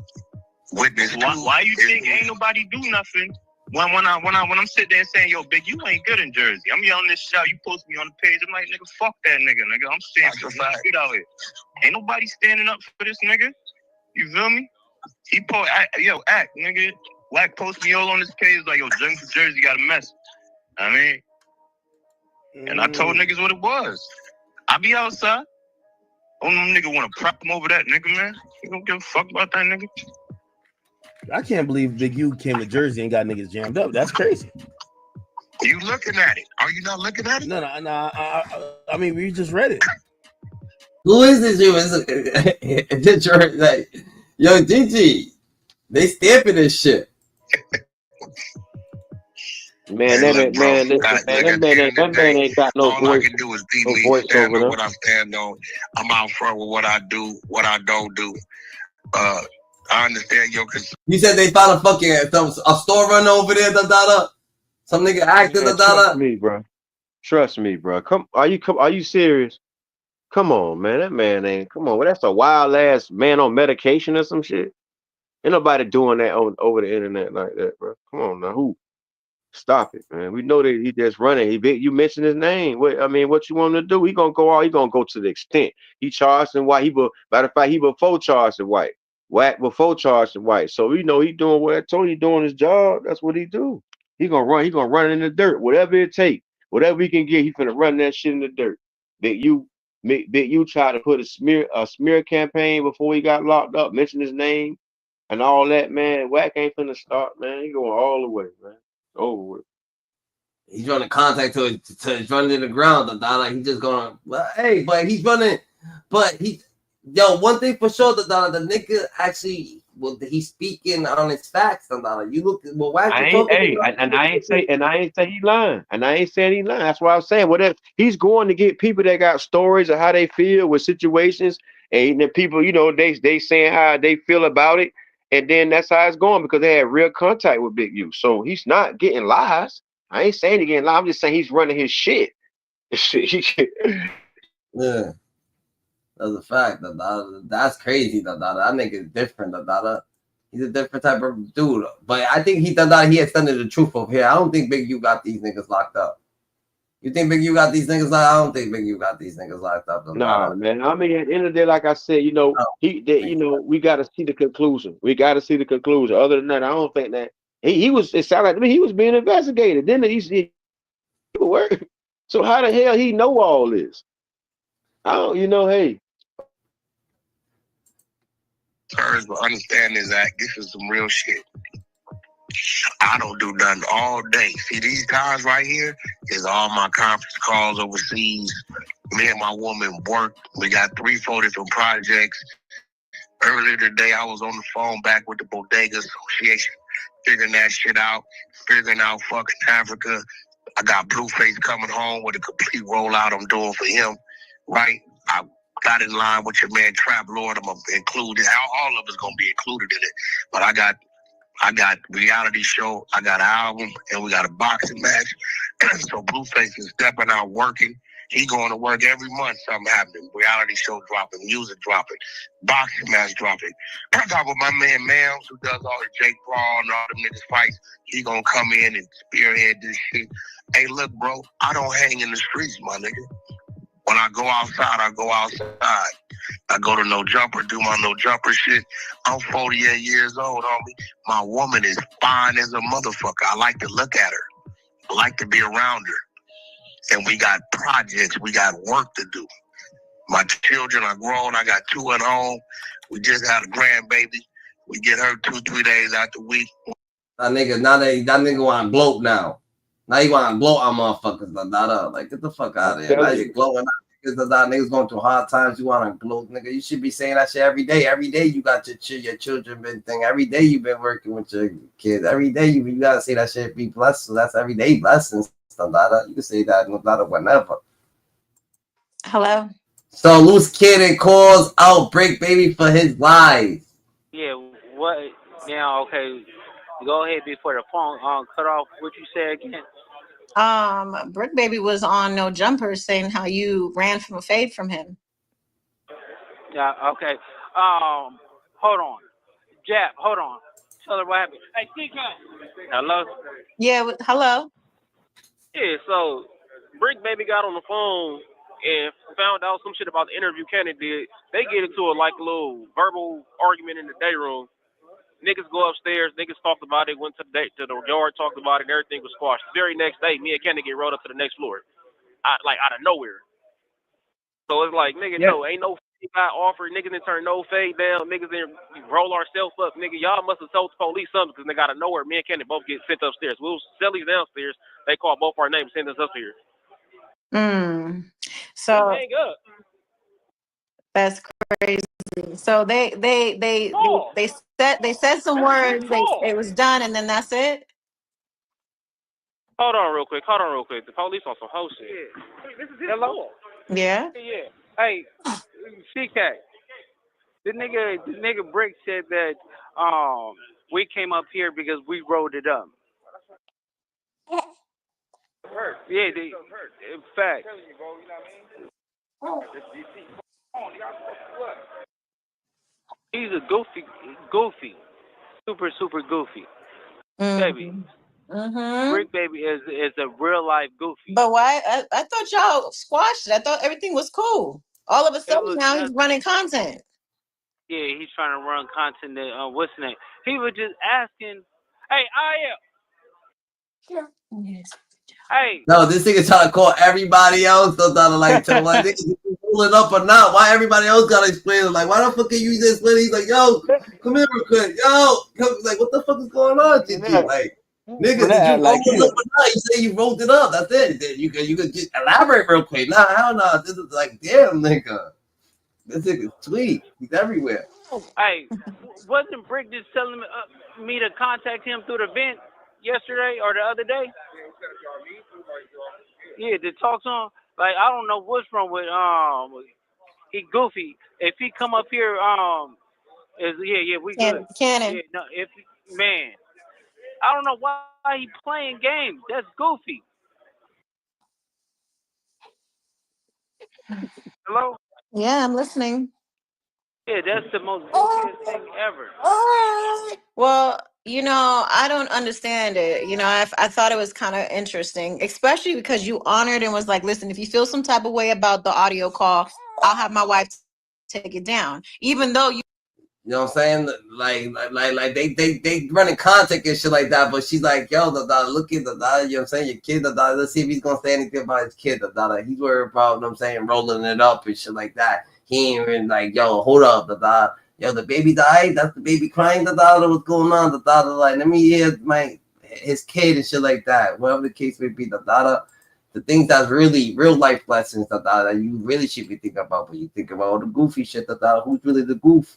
Witness. Why you think ain't nobody do nothing? When I'm sitting there saying, yo, Big, you ain't good in Jersey. I'm yelling this shit out. You post me on the page. I'm like, nigga, fuck that nigga. I'm saying some shit out here. Ain't nobody standing up for this nigga. You feel me? He nigga. Wack post me all on this page like, yo, Jersey got a mess. I mean, and I told niggas what it was. I be outside. Oh, no nigga want to prop him over that nigga, man. You don't give a fuck about that nigga. I can't believe Big U came to Jersey and got niggas jammed up. That's crazy. You looking at it? Are you not looking at it? No. I mean, we just read it. Who is this? It's like, yo, GG. They stamping this shit. Man, that man ain't got no voice. All I can do is be me, stand on what I stand on. I'm out front with what I do, what I don't do. I understand your concern. You said they found a fucking a store runner over there, Some nigga acting, Trust me, bro. Are you serious? Come on, man. That man ain't. Come on, well, that's a wild ass man on medication or some shit. Ain't nobody doing that over the internet like that, bro. Come on now, who? Stop it, man. We know that he just running. You mentioned his name. What you want him to do? He gonna go out. He gonna go to the extent. He charged him white. Matter of fact, he before charged him white. Wack before charged him white. So we know he doing what I told you, doing his job. That's what he do. He gonna run. He gonna run in the dirt. Whatever it take. Whatever he can get. He finna run that shit in the dirt. Big U tried to put a smear campaign before he got locked up. Mention his name and all that, man. Wack ain't finna start, man. He going all the way, man. Over with. He's running contact to he's running in the ground. Like he's just going. Well, hey, but he's running. But one thing for sure, the nigga actually. Well, he's speaking on his facts. You look at Wack. I ain't say he lying. And I ain't saying he lying. That's what I'm saying. Whatever he's going to get people that got stories of how they feel with situations, and the people, they saying how they feel about it, and then that's how it's going because they had real contact with Big U. So he's not getting lies. I ain't saying he getting lies. I'm just saying he's running his shit. Yeah. That's a fact. That's crazy. That nigga is different. He's a different type of dude. But I think he extended the truth over here. I don't think Big U got these niggas locked up. You think Big U got these niggas locked up? I don't think Big U got these niggas locked up. Nah, man. I mean, at the end of the day, like I said, we got to see the conclusion. Other than that, I don't think that it sounded like to me he was being investigated. Then he work. So how the hell he know all this? I don't, hey. First, but understand this, this is some real shit. I don't do nothing all day. See, these guys right here is all my conference calls overseas. Me and my woman work. We got 3-4 different projects. Earlier today, I was on the phone back with the Bodega Association, figuring that shit out, figuring out fucking Africa. I got Blueface coming home with a complete rollout I'm doing for him, right? I got in line with your man Trap Lord. I'm included. All of us gonna be included in it. But I got I got reality show, I got an album, and we got a boxing match. So Blueface is stepping out working. He going to work every month, something happening. Reality show dropping, music dropping, boxing match dropping. I got with my man Mams, who does all the Jake Paul and all them niggas fights. He gonna come in and spearhead this shit. Hey, look, bro, I don't hang in the streets, my nigga. When I go outside, I go outside. I go to No Jumper, do my No Jumper shit. I'm 48 years old, homie. My woman is fine as a motherfucker. I like to look at her. I like to be around her. And we got projects. We got work to do. My children are grown. I got 2 at home. We just had a grandbaby. We get her 2-3 days out the week. That nigga want to gloat now. Now you want to gloat on motherfuckers. Like, get the fuck out of here. Now you're gloating because niggas going through hard times. You want to gloat, nigga. You should be saying that shit every day. Every day you got your children been thing. Every day you've been working with your kids. Every day you got to say that shit, be blessed. So that's everyday blessings. You can say that no matter whenever. Hello. So Loose Cannon calls out Bricc Baby for his lies. Yeah, what now? Okay, go ahead before the phone cut off. What you say again? Bricc Baby was on No Jumper saying how you ran from a fade from him. Yeah, okay. Hold on. Jap, hold on. Tell her what happened. Hey, TK. Hello? Yeah, hello? Yeah, so Bricc Baby got on the phone and found out some shit about the interview Kenny did. They get into a little verbal argument in the day room. Niggas go upstairs, niggas talked about it, went to the yard, talked about it, and everything was squashed. The very next day, me and Kenny get rolled up to the next floor. Out of nowhere. So it's like, nigga, no, ain't no fade got offered. Niggas didn't turn no fade down. Niggas didn't roll ourselves up. Nigga, y'all must have told the police something because nigga out of nowhere, me and Kenny both get sent upstairs. We was Sally's downstairs. They called both our names, sent us up here. So hang up. That's crazy. So they said some words. It was done, and then that's it. Hold on real quick. The police on some whole shit. Yeah. This is his Hello? Yeah. Yeah. Hey, CK. The nigga Bricc said that we came up here because we rolled it up. Yeah, in fact. He's a goofy, super goofy. Baby. Bricc Baby is a real life goofy. But why? I thought y'all squashed it. I thought everything was cool. All of a sudden now he's running content. Yeah, he's trying to run content. What's the name? He was just asking, "Hey, Yes. Hey." No, this nigga trying to call everybody else. So like, tell like, niggas pull it up or not. Why everybody else gotta explain it? Like, why the fuck can you just explain it? He's like, yo, come here real quick. Yo, come, like, what the fuck is going on, GG? Like, nigga, did you roll it up or not? You say you rolled it up. That's it. Then you could just elaborate real quick. Nah, hell no. This is like, damn, nigga. This nigga's tweet. He's everywhere. Hey, wasn't Bricc just telling me to contact him through the vent yesterday or the other day? Yeah, to talk to him. Like, I don't know what's wrong with he goofy. If he come up here, we good. Cannon. Yeah, no, man, I don't know why he playing games. That's goofy. Hello? Yeah, I'm listening. Yeah, that's the most goofiest thing ever. Well, I don't understand it. I thought it was kind of interesting, especially because you honored and was like, listen, if you feel some type of way about the audio call, I'll have my wife take it down. Even though you know what I'm saying? Like they running contact and shit like that, but she's like, yo, look at you know what I'm saying? Your kid, let's see if he's gonna say anything about his kid, He's worried about, you know what I'm saying, rolling it up and shit like that. He ain't even like, yo, hold up, yo, the baby died. That's the baby crying. What's going on? Like, let me hear his kid and shit like that. Whatever the case may be, the things that's really real life lessons that you really should be thinking about. But you think about all the goofy shit who's really the goof?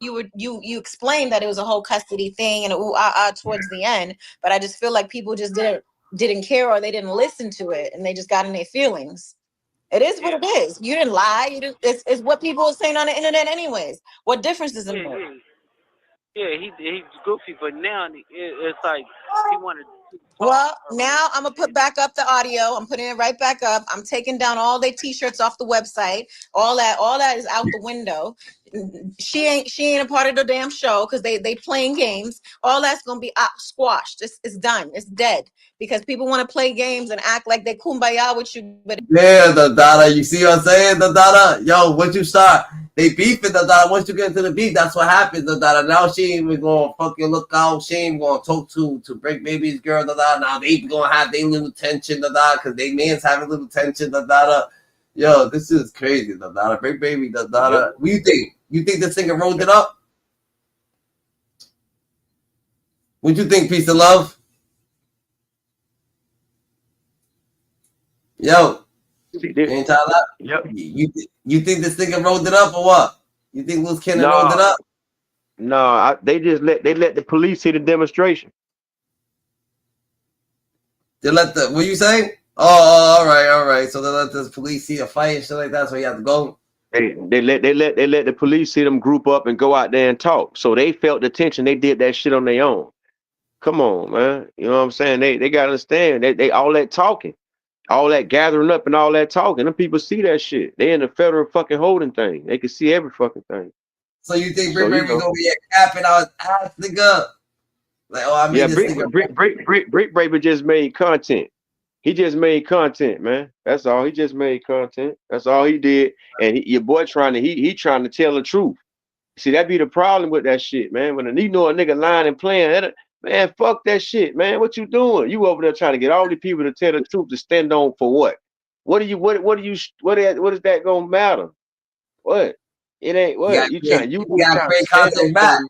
you explained that it was a whole custody thing and towards the end, but I just feel like people just didn't care or they didn't listen to it and they just got in their feelings. It is what it is. You didn't lie. It's what people are saying on the internet anyways. What difference does it make? Yeah, he's goofy, but now it's like he wanted. Well, now I'm gonna put back up the audio. I'm putting it right back up. I'm taking down all their t-shirts off the website. All that is out the window. She ain't a part of the damn show because they playing games. All that's gonna be squashed. It's done. It's dead because people want to play games and act like they kumbaya with you. But yeah, the Dada, you see what I'm saying? The Dada, yo, once you start, they beefing the Dada. Once you get into the beef, that's what happens. The Dada. Now she ain't even gonna fucking look out. She ain't gonna talk to Bricc Baby's girl. The Dada. Now they gonna have their little tension. The Dada, because they man's having little tension. The Dada. Yo, this is crazy. The Dada. Bricc Baby. The Dada. Yep. What do you think? You think this nigga rolled it up? What you think, Peace of Love? Yo. Ain't that? Yep. You think this nigga rolled it up or what? You think Luz Cannon rolled it up? No, they let the police see the demonstration. They let the what you say? Oh, all right. So they let the police see a fight and shit like that. So you have to go. They let the police see them group up and go out there and talk. So they felt the tension. They did that shit on their own. Come on, man. You know what I'm saying? They gotta understand. They all that talking. All that gathering up and all that talking, them people see that shit. They in the federal fucking holding thing. They can see every fucking thing. So you think Bricc Baby gonna be capping out ass nigga? Like, oh, I mean, yeah, this Bricc Baby just made content. He just made content, man. That's all. He just made content. That's all he did. And your boy trying to tell the truth. See, that be the problem with that shit, man. When you know a nigga lying and playing, man, fuck that shit, man. What you doing? You over there trying to get all these people to tell the truth to stand on for what? What is that gonna matter? What? It ain't what you trying to break content back.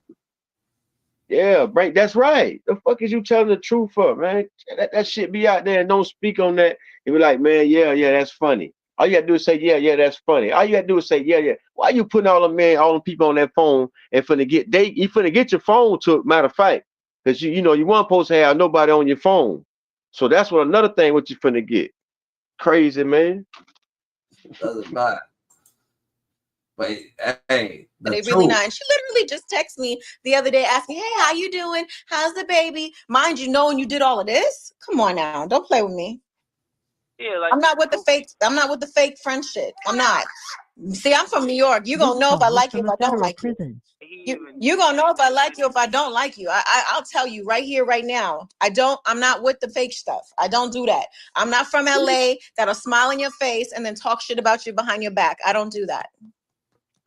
Yeah, break. That's right. The fuck is you telling the truth for, man? That shit be out there and don't speak on that. You be like, man, yeah, that's funny. All you gotta do is say, yeah, that's funny. All you gotta do is say, yeah. Why you putting all the people on that phone and you finna get your phone took, matter of fact. Because you weren't supposed to have nobody on your phone. So that's another thing what you finna get. Crazy, man. Doesn't matter. But hey, they really not. And she literally just texted me the other day asking, hey, how you doing? How's the baby? Mind you, knowing you did all of this? Come on now. Don't play with me. Yeah, like I'm not with the fake friend shit. I'm not. See, I'm from New York. You gonna know if I like you, if I don't like you. You gonna know if I like you, if I don't like you. I'll tell you right here, right now. I'm not with the fake stuff. I don't do that. I'm not from LA that'll smile in your face and then talk shit about you behind your back. I don't do that.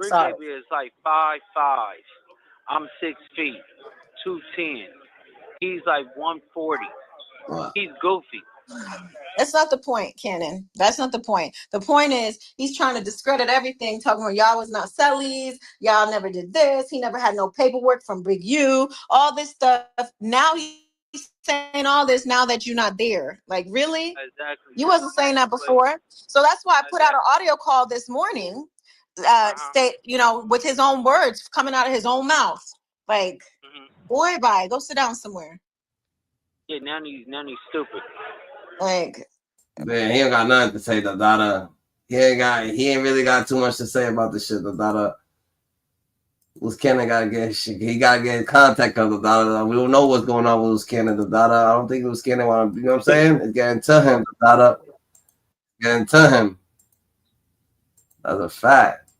Bricc Baby is like 5'5". I'm 6 feet, 210. He's like 140. He's goofy. That's not the point, Cannon. That's not the point. The point is he's trying to discredit everything, talking about y'all was not cellies, y'all never did this, he never had no paperwork from Big U, all this stuff. Now he's saying all this now that you're not there. Like, really? Exactly. You wasn't saying that before. So that's why I put out an audio call this morning, with his own words coming out of his own mouth. Like, boy, bye, go sit down somewhere. Yeah, now he's stupid. Like, man, he ain't got nothing to say. The Dada, he ain't really got too much to say about this shit. The Dada, Luz Cannon gotta get shit. He gotta get in contact with the Dada. We don't know what's going on with Luz Cannon. The Dada, I don't think Luz Cannon want to. You know what I'm saying? It's getting to him. The Dada, getting to him. That's a fact.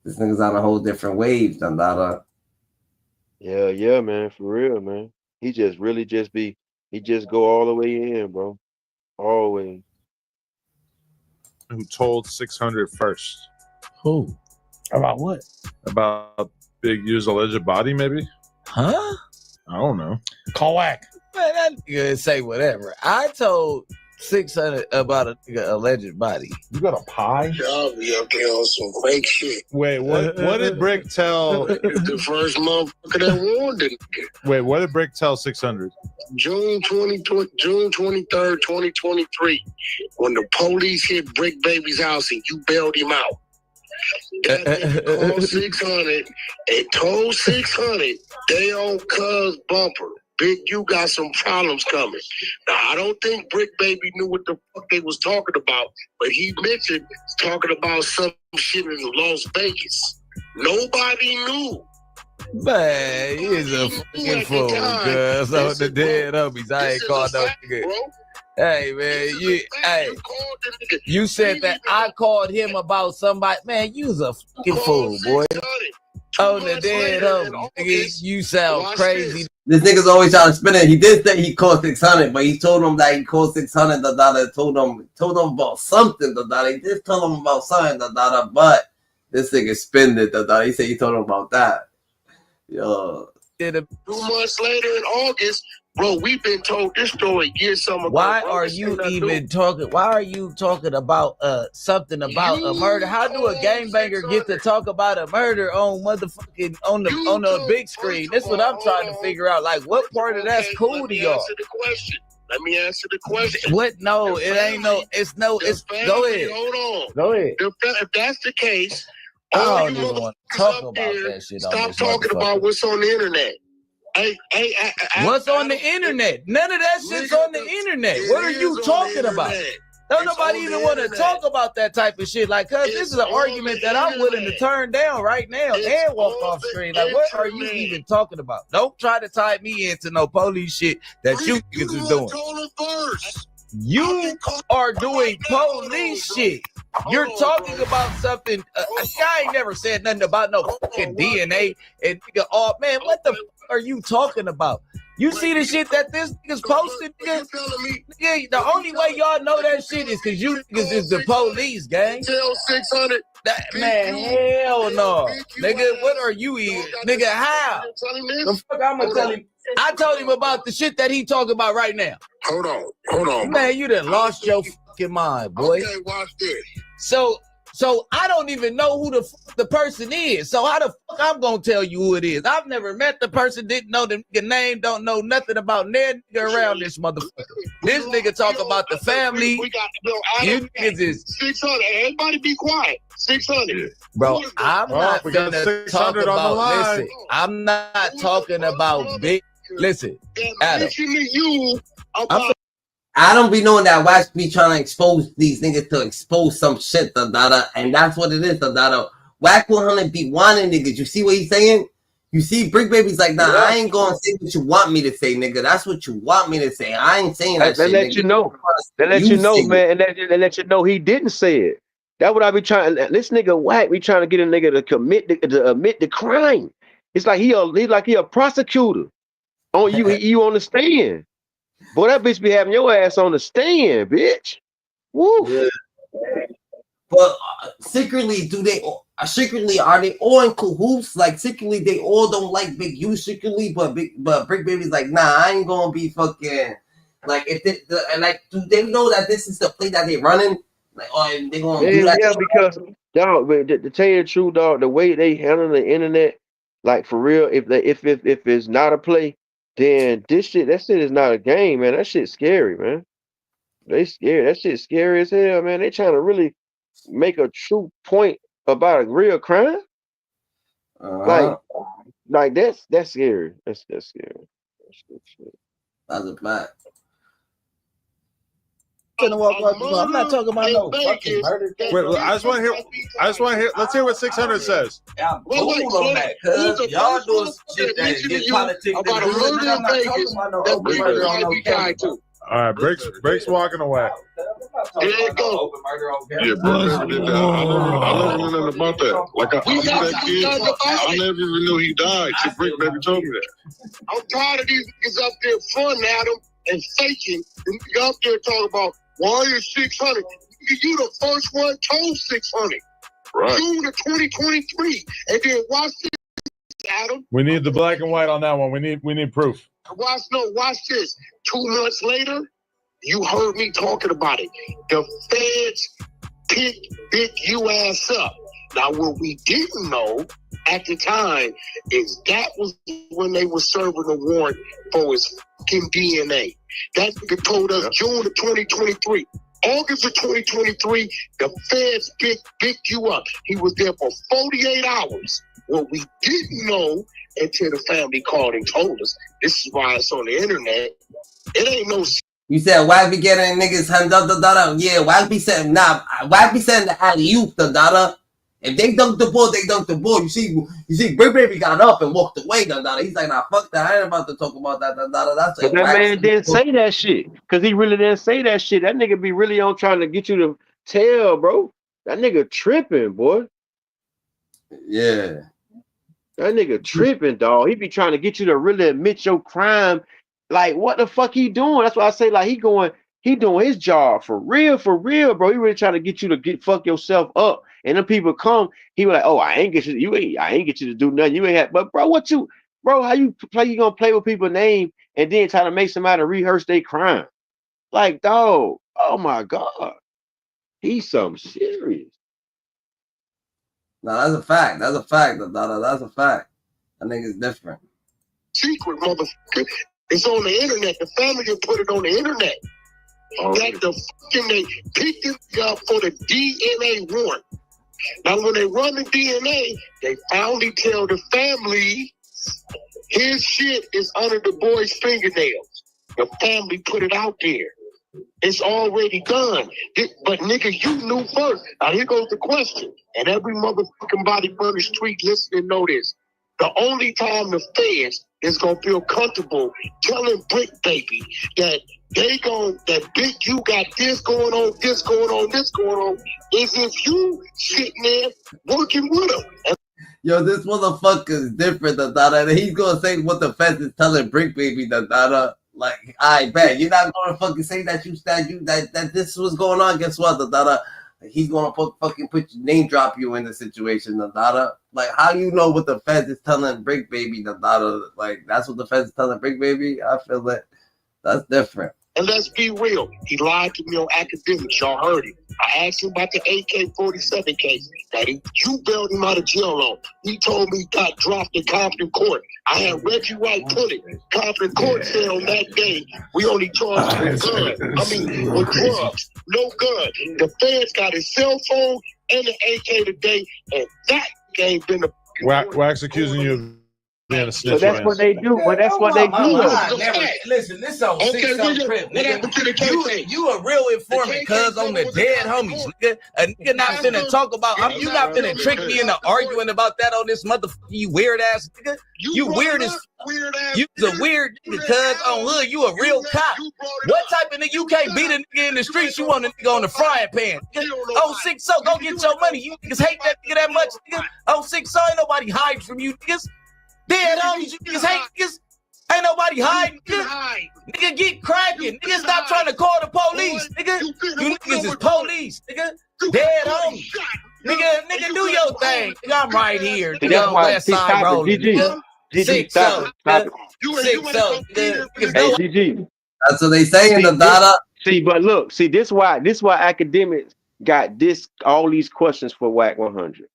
This nigga's on a whole different wave than Dada. Yeah, man, for real, man. He just go all the way in, bro. Always. Who told 600 first? Who? About what? About Big U's alleged body, maybe? Huh? I don't know. Call Wack. Man, that nigga say whatever. I told 600 about a nigga alleged body. You got a pie? Y'all be up there on some fake shit. Wait, what did Bricc tell? The first motherfucker that warned it. Wait, what did Bricc tell 600? June 23rd, 2023, when the police hit Bricc Baby's house and you bailed him out. That nigga called 600 and told 600 they on Cuz bumper. Big, you got some problems coming. Now, I don't think Bricc Baby knew what the fuck they was talking about, but he mentioned talking about some shit in Las Vegas. Nobody knew. Man, he is a fucking fool, cuz on the dead homies. I ain't called no nigga. Hey man, you said that I called him about somebody. Man, you's a fucking fool, boy. On the dead homies, nigga, you sound crazy. This nigga's always trying to spin it. He did say he called 600, but he told him that he called 600. Told him about something. He just told him about something. But this nigga spinned it. He said he told him about that. Yo. 2 months later in August, bro, we've been told this story years some ago. Why are you even talking? Why are you talking about something about a murder? How do a gangbanger get to talk about a murder on motherfucking on the big screen? That's what I'm trying to figure out. Like, what part of that's cool to y'all? Let me answer the question. What? No, it ain't no. It's no. It's go ahead. Hold on. Go ahead. If that's the case, I don't even want to talk about that shit. Stop talking about what's on the internet. What's on the internet? None of that shit's on the internet. What are you talking about? Don't nobody even want to talk about that type of shit. Like, cuz this is an argument that I'm willing to turn down right now and walk off screen. Like, what are you even talking about? Don't try to tie me into no police shit that you niggas is doing. You are doing police shit. You're talking about something. A guy ain't never said nothing about no fucking DNA and nigga. Oh man, what the fuck are you talking about? You see the shit that this nigga's posted, nigga? Nigga, the only way y'all know that shit is because you niggas is the police, gang. Tell 600. Man, hell no. Nigga, what are you eating? Nigga, how? The fuck I'm gonna tell him? I told him about the shit that he talking about right now. Hold on. Man, you done lost your fucking mind, boy. Okay, watch this. So I don't even know who the person is. So how the fuck I'm gonna tell you who it is? I've never met the person, didn't know the nigga name, don't know nothing about that nigga around this motherfucker. This nigga talk about the family. We got to build you niggas is 600. Everybody be quiet. 600. Bro, I'm not gonna talk about. Listen, I'm not talking about big. Listen, Adam. I don't be knowing that Wack be trying to expose these niggas to expose some shit, and that's what it is, Wack 100 be wanting niggas. You see what he's saying? You see, Bricc Baby's like, nah, I ain't gonna say what you want me to say, nigga. That's what you want me to say. I ain't saying that shit. They let you know. They let you know, man, and they let you know he didn't say it. That's what I be trying. This nigga Wack be trying to get a nigga to admit the crime. It's like he a prosecutor. On you on the stand. Boy, that bitch be having your ass on the stand, bitch. Woo. Yeah. But secretly, are they all in cahoots? Like secretly, they all don't like Big U secretly, but Bricc Baby's like, nah, I ain't gonna be fucking like if do they know that this is the play that they running? Like, or they gonna do that? Yeah, because dog, to tell you the truth, dog, the way they handle the internet, like for real, if it's not a play, then that shit is not a game, man. That shit's scary, man. They scary. That shit's scary as hell, man. They trying to really make a true point about a real crime. Like that's scary. That's scary. That's a fact. I'm not talking about no fucking murder. Wait, I just want to hear. Let's hear what 600 says. Yeah, cool on that, cuz y'all doing shit that get politics. About a murder in Vegas that Bricc might be tied to. All right, Brick's walking away. There you go. Yeah, bro, I never knew nothing about that. Like I knew that kid. I never even knew he died. So Bricc Baby told me that. I'm tired of these niggas up there fronting at him and faking. And niggas up there talking about, why are you 600? You the first one told 600. Right. June of 2023. And then watch this, Adam. We need the black and white on that one. We need proof. Watch this. 2 months later, you heard me talking about it. The feds picked Big U ass up. Now, what we didn't know at the time is that was when they were serving a warrant for his fucking DNA. That nigga told us June of 2023. August of 2023, the feds picked you up. He was there for 48 hours. What we didn't know until the family called and told us. This is why it's on the internet. It ain't no. You said Wack be getting niggas hand up the data. Yeah, Wack be saying Wack be saying the alley-oop the data. If they dunked the ball, they dunked the ball. You see, Bricc Baby got up and walked away. He's like, nah, fuck that. I ain't about to talk about that. That's But that man didn't say that shit. Because he really didn't say that shit. That nigga be really on trying to get you to tell, bro. That nigga tripping, boy. Yeah. That nigga tripping, dog. He be trying to get you to really admit your crime. Like, what the fuck he doing? That's why I say, like, he doing his job for real, bro. He really trying to get you to fuck yourself up. And then people come, he was like, oh, I ain't get you to do nothing. You ain't have, but bro, how you gonna play with people's name and then try to make somebody rehearse their crime? Like, dog, oh my God. He's something serious. No, that's a fact. That's a fact. That's a fact. I think it's different. Secret, motherfucker. It's on the internet. The family can put it on the internet. That the fucking they picked it up for the DNA warrant. Now, when they run the DNA, they finally tell the family his shit is under the boy's fingernails. The family put it out there. It's already done. But nigga, you knew first. Now here goes the question. And every motherfucking body on the street listening know this. The only time the feds is gonna feel comfortable telling Bricc Baby that that Big you got this going on, this going on, this going on, is if you sitting there working with him. Yo, this motherfucker is different, and he's gonna say what the feds is telling Bricc Baby, like, I bet you're not gonna fucking say that that this was going on. Guess what, he's gonna fucking put your name drop you in the situation, Like, how you know what the feds is telling Bricc Baby, like that's what the feds is telling Bricc Baby? I feel that that's different. And let's be real, he lied to me on Akademiks. Y'all heard him. I asked him about the AK-47 case that you bailed him out of jail on. He told me he got dropped in Compton Court. I had Reggie White put it. Compton Court said on that day, we only charged with with drugs, no gun. The feds got his cell phone and the AK today, and that game been a Wack's accusing you of being a snitch. But that's what they do. But that's what they do. Listen, this on 6 on Crip, nigga. You a real informant, cuz on the dead homies, nigga. A nigga not finna talk about. You not finna trick me into arguing about that on this motherfucker. You weird ass nigga. You weird as. You's a weird nigga, cuz on hood. You a real cop. What type of nigga you can't beat a nigga in the streets? You want a nigga on the frying pan? Oh, 6 so go get your money. You niggas hate that nigga that much, nigga. Oh, 6 so ain't nobody hide from you niggas. Dead homies, you niggas hate niggas. Ain't nobody hiding, nigga. Nigga, get cracking. Nigga, stop trying to call the police, nigga. You niggas is police, nigga. Dead homies. Nigga, do your thing. Nigga, I'm right here. Nigga, West Side rolling, nigga. 6 so, nigga. 6 so, nigga. Hey, GG. That's what they saying, See, but look, this why Akademiks got all these questions for Wack 100.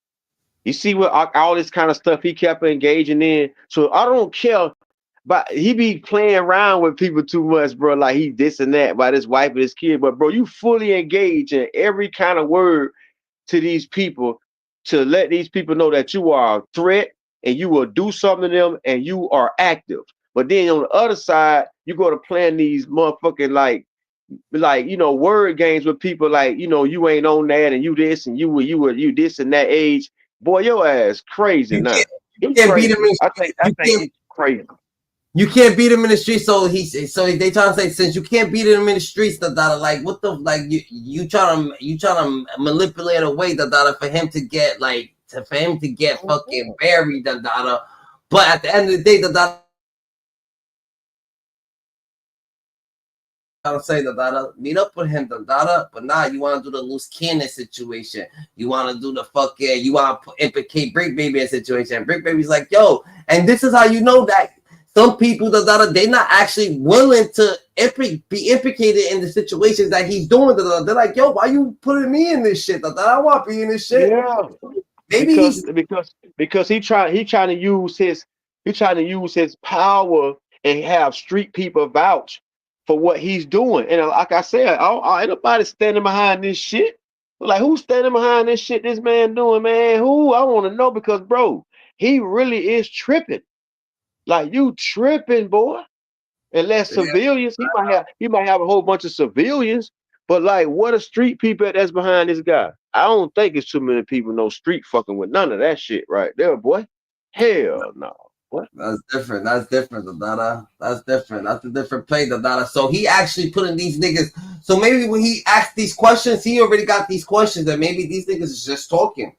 You see what all this kind of stuff he kept engaging in. So I don't care, but he be playing around with people too much, bro. Like he this and that by his wife and his kid. But bro, you fully engage in every kind of word to these people to let these people know that you are a threat and you will do something to them and you are active. But then on the other side, you go to playing these motherfucking like word games with people like, you ain't on that and you this and you this and that age. Boy, your ass crazy now. You can't beat him in I think he's crazy. You can't beat him in the streets, so they trying to say since you can't beat him in the streets, like what the you trying to manipulate a way for him to get fucking buried, but at the end of the day, I say meet up with him, but nah, you want to do the loose cannon situation. You want to do the fucking, you want to implicate Bricc Baby in a situation. Bricc Baby's like, yo, and this is how you know that some people, they're not actually willing to be implicated in the situations that he's doing. They're like, yo, why you putting me in this shit? I want to be in this shit. Yeah, maybe because he trying to use his power and have street people vouch for what he's doing. And like I said, ain't nobody standing behind this shit. Like, who's standing behind this shit this man doing, man? Who? I want to know because, bro, he really is tripping. Like, you tripping, boy. Unless civilians, he might have a whole bunch of civilians, but like, what are street people that's behind this guy? I don't think it's too many people no street fucking with none of that shit right there, boy. Hell no. What? That's different. That's different, Dada. That's different. That's a different play, Dada. So he actually putting these niggas. So maybe when he asked these questions, he already got these questions, and maybe these niggas is just talking.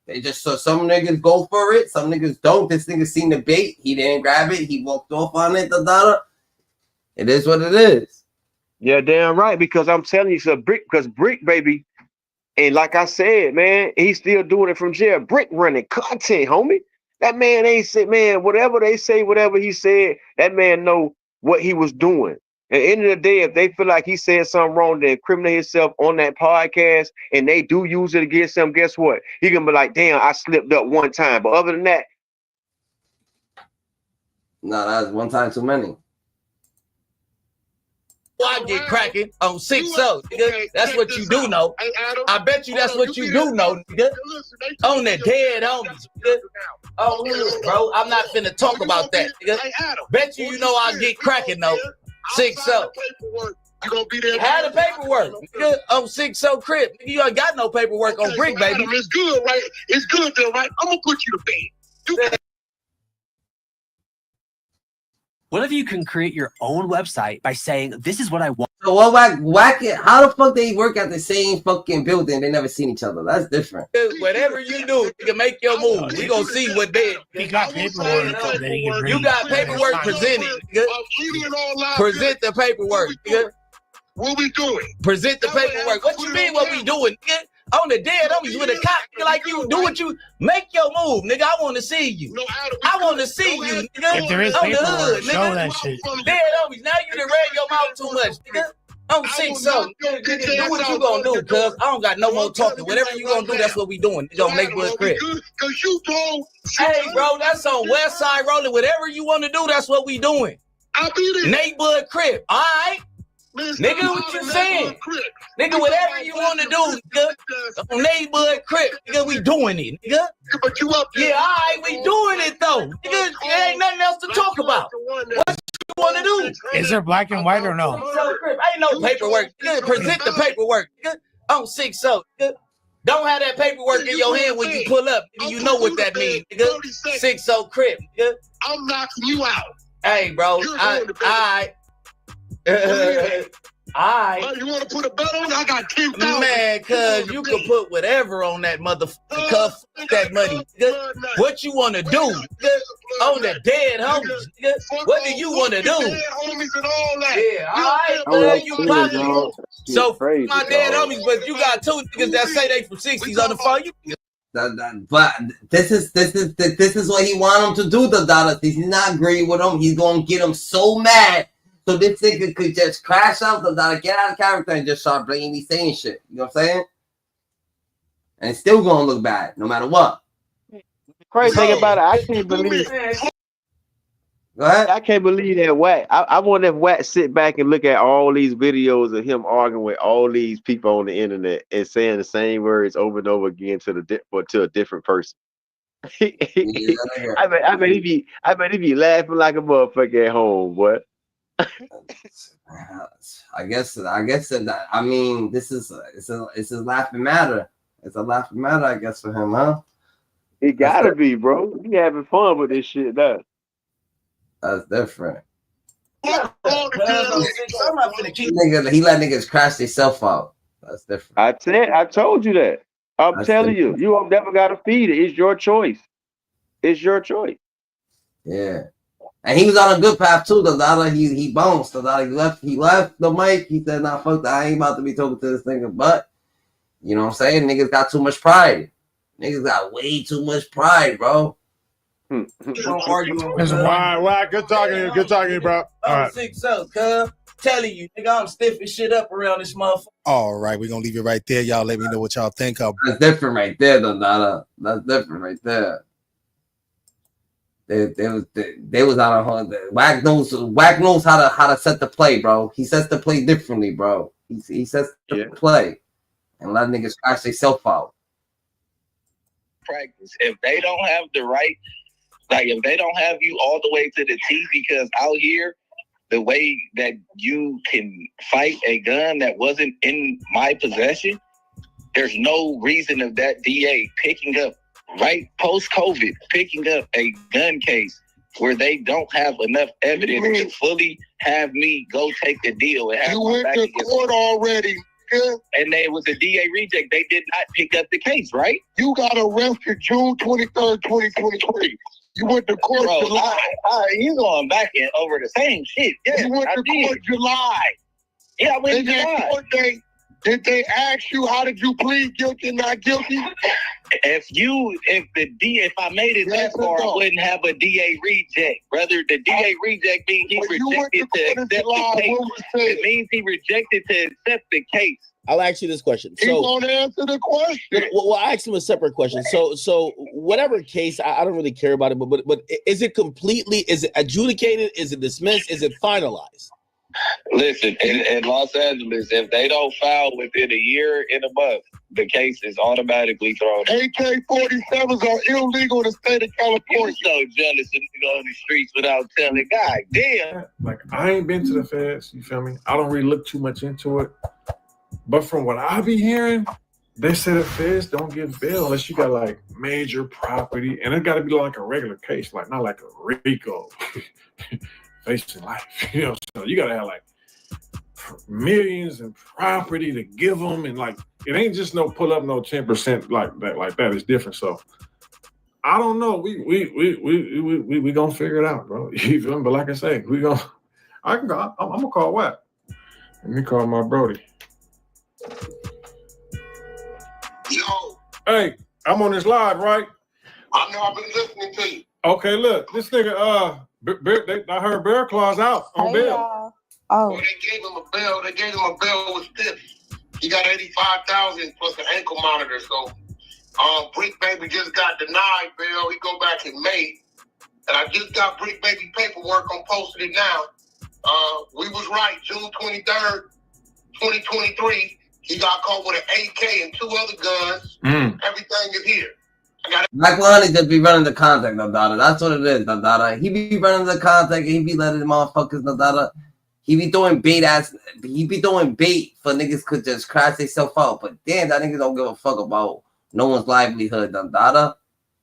They just so some niggas go for it, some niggas don't. This nigga seen the bait, he didn't grab it, he walked off on it, Dada. It is what it is. Yeah, damn right. Because I'm telling you, so Bricc, baby, and like I said, man, he's still doing it from jail. Bricc running content, homie. That man ain't said, man, whatever they say, whatever he said, that man know what he was doing. At the end of the day, if they feel like he said something wrong to incriminate himself on that podcast and they do use it against him, guess what? He gonna be like, damn, I slipped up one time. But other than that, no, that's one time too many. I get cracking on 6-0, nigga. That's what you do know. I bet you that's what you do know, nigga. On the dead homies, nigga. Oh, bro, I'm not finna talk about that, nigga. Bet you know I get cracking though. 6-0. Had the paperwork, nigga. On 6-0 crib, nigga. You ain't got no paperwork on Bricc, baby. It's good, right? It's good, though, right? I'm gonna put you to bed. What if you can create your own website by saying, this is what I want? So what Wack it? How the fuck they work at the same fucking building? They never seen each other. That's different. Whatever you do, nigga, make your move. We gonna see what they. He got paperwork. You got paperwork presented, nigga. Present the paperwork, nigga. What we doing? Present the paperwork. What you mean what we doing, nigga? On the dead homies with a cop, nigga, like you do what you make your move, nigga. I want to see you. I want to see you, nigga. If there is on the paperwork, hood, show nigga. that shit. Dead homies. Now you done read your mouth too much, nigga. I'm 6-0. Nigga, do what you gonna do, cuz. I don't got no more talking. Whatever you gonna do, that's what we doing. Nigga, on Neighborhood Crib. Cause you told. Hey, bro, that's on West Side Rolling. Whatever you want to do, that's what we doing. I'll be there. Neighborhood Crib. All right. Nigga, what you saying? Nigga, whatever you want to do, nigga. On Neighborhood Crib, nigga, we doing it, nigga. But you up there. Yeah, all right, we doing it, though. Nigga, there ain't nothing else to talk about. What you want to do? Is there black and white or no? Ain't no paperwork. Nigga, present the paperwork, nigga. On 6-0, nigga. Don't have that paperwork in your hand when you pull up, nigga. You know what that means, nigga. 6-0 Crib, nigga. I'm knocking you out. Hey, bro. All right. Alright. You want to put a bet on? I got 10,000. Man, cuz you can put whatever on that motherfucking cuff, that money. Nigga. What you want to do? Nigga? On the dead homies. Nigga. What do you want to do? Homies and all that. Yeah, alright, man. You poppin'. So, my dead homies, but you got two niggas that say they from 60s on the phone. But this is what he want him to do, the Dada. He's not agreeing with him. He's gonna get him so mad. So this nigga could just crash out the Dada, get out of character, and just start blatantly saying shit. You know what I'm saying? And it's still gonna look bad, no matter what. Crazy thing about it, I can't believe. Go ahead. I can't believe that Wack. I wonder if Wack sit back and look at all these videos of him arguing with all these people on the internet and saying the same words over and over again to a different person. I bet he be laughing like a motherfucker at home, boy. I guess that, I mean, this is it's a laughing matter. It's a laughing matter, I guess, for him, huh? It gotta be, bro. He having fun with this shit, though. That's different. He let niggas crash themselves out. That's different. I told you that. I'm telling you, you have never got to feed it. It's your choice. It's your choice. Yeah. And he was on a good path too. The Dada, he bounced. The Dada, he left the mic. He said, "Nah, fuck that. I ain't about to be talking to this nigga." But you know what I'm saying? Niggas got too much pride. Niggas got way too much pride, bro. Don't argue. Why? Good talking to you. Good talking to you, bro. All right. 6-0, cuz. Telling you, nigga, I'm stiffing shit up around this motherfucker. All right, we're gonna leave it right there. Y'all let me know what y'all think of. That's different right there, though, Dada. That's different right there. They was out on Wack knows how to set the play, bro. He sets the play differently, bro. He sets the play and let niggas crash themselves out. Practice. If they don't have the right, like if they don't have you all the way to the T, because out here, the way that you can fight a gun that wasn't in my possession, There's no reason of that DA picking up, right post-COVID, picking up a gun case where they don't have enough evidence to fully have me go take the deal. And have you went to court already. And it was a DA reject. They did not pick up the case, right? You got arrested June 23rd, 2023. You went to court July. You going back in over the same shit. Yeah, you went to court July. Yeah, I went to July. Did they ask you how did you plead guilty, not guilty? If I made it that far, I wouldn't have a DA reject. Brother, the DA reject means he rejected to accept the case. It means he rejected to accept the case. I'll ask you this question. He won't answer the question. Well, I asked him a separate question. So whatever case, I don't really care about it, but is it adjudicated? Is it dismissed? Is it finalized? Listen, in Los Angeles, if they don't file within a year and a month, the case is automatically thrown. AK-47s are illegal in the state of California. You're so jealous of go on the streets without telling. God damn. Like, I ain't been to the feds, you feel me? I don't really look too much into it. But from what I be hearing, they say the feds don't give bail unless you got like major property, and it got to be like a regular case, like not like a RICO facing life. You know, so you got to have like millions in property to give them, and like it ain't just no pull up no 10% like that. Like that is different. So I don't know. We gonna figure it out, bro. You feel me? But like I say, I'm gonna call Wack. Let me call my Brody. Yo. Hey, I'm on this live, right? I know, I've been listening to you. Okay, look, this nigga, I heard Bear Claw's out on bail. Well, they gave him a bail. They gave him a bail with stiff. He got $85,000 plus an ankle monitor. So, Bricc Baby just got denied bail. He go back in May, and I just got Bricc Baby paperwork. I'm posting it now. We was right. June 23rd, 2023. He got caught with an AK and 2 other guns. Everything is here. Black Lonnie just be running the contact, Nadada. That's what it is, Nadada. He be running the contact and he be letting the motherfuckers, Nadada. He be throwing bait for niggas could just crash themselves out. But damn, that niggas don't give a fuck about no one's livelihood, Nadada.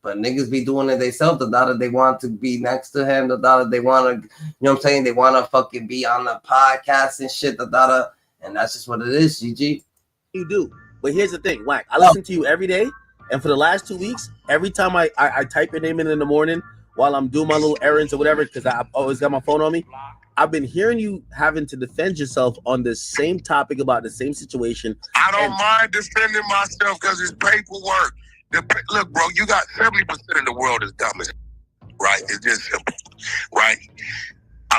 But niggas be doing it themselves, Nadada. They want to be next to him, Nadada. They want to, you know what I'm saying? They want to fucking be on the podcast and shit, Nadada. And that's just what it is, GG. You do. But here's the thing, Wack. I listen to you every day. And for the last 2 weeks, every time I type your name in the morning while I'm doing my little errands or whatever, because I've always got my phone on me, I've been hearing you having to defend yourself on the same topic about the same situation. I don't mind defending myself because it's paperwork. Look, bro, you got 70% of the world is dumb as right? It's just simple, right?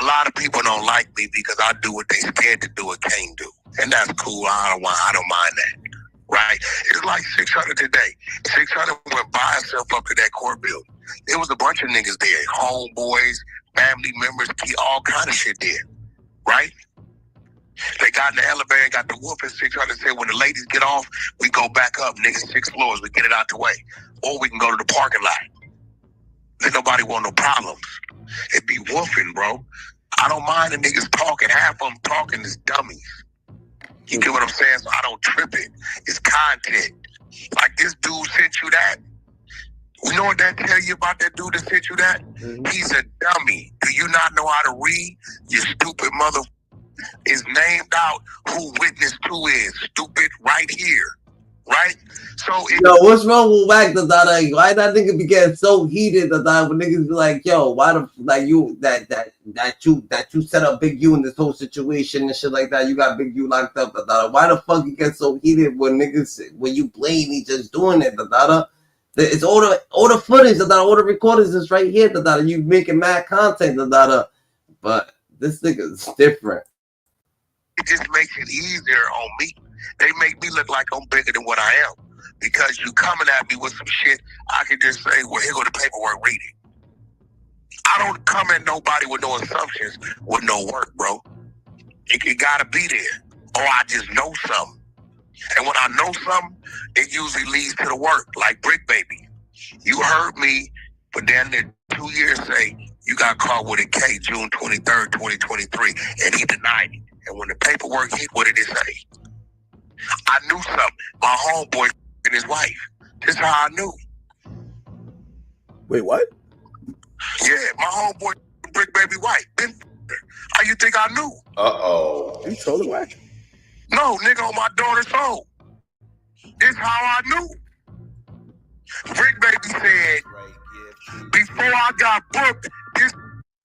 A lot of people don't like me because I do what they scared to do or can't do. And that's cool. I don't mind that. Right? It's like 600 today. 600 went by itself up to that court building. There was a bunch of niggas there, homeboys, family members, all kind of shit there. Right? They got in the elevator, got the whoop, and 600 said, when the ladies get off, we go back up, niggas 6 floors, we get it out the way. Or we can go to the parking lot. Then nobody want no problems. It be woofing, bro. I don't mind the niggas talking. Half of them talking is dummies. You get what I'm saying? So I don't trip it. It's content. Like this dude sent you that. You know what that tell you about that dude that sent you that? He's a dummy. Do you not know how to read? You stupid mother. Is named out who witness 2 is. Stupid right here. Right? So yo, what's wrong with Wack, Nadada? Why that nigga be getting so heated, Nadada, when niggas be like, yo, why the like you that you set up Big U in this whole situation and shit like that? You got Big U locked up, Nadada. Why the fuck you get so heated when you blame me just doing it, Nadada? It's all the footage, Nadada, all the recordings is right here, Nadada. You making mad content, Nadada. But this nigga's different. It just makes it easier on me. They make me look like I'm bigger than what I am. Because you coming at me with some shit, I can just say, well, here go the paperwork, read it. I don't come at nobody with no assumptions, with no work, bro. It gotta be there. Or I just know something. And when I know something, it usually leads to the work, like Bricc Baby. You heard me, but then in 2 years say, you got caught with a K June 23rd, 2023, and he denied it. And when the paperwork hit, what did it say? I knew something. My homeboy and his wife. This is how I knew. Wait, what? Yeah, my homeboy Bricc baby wife. How you think I knew? You trolling Wack? No, nigga, on my daughter's phone. This how I knew. Bricc baby said, before I got booked, this.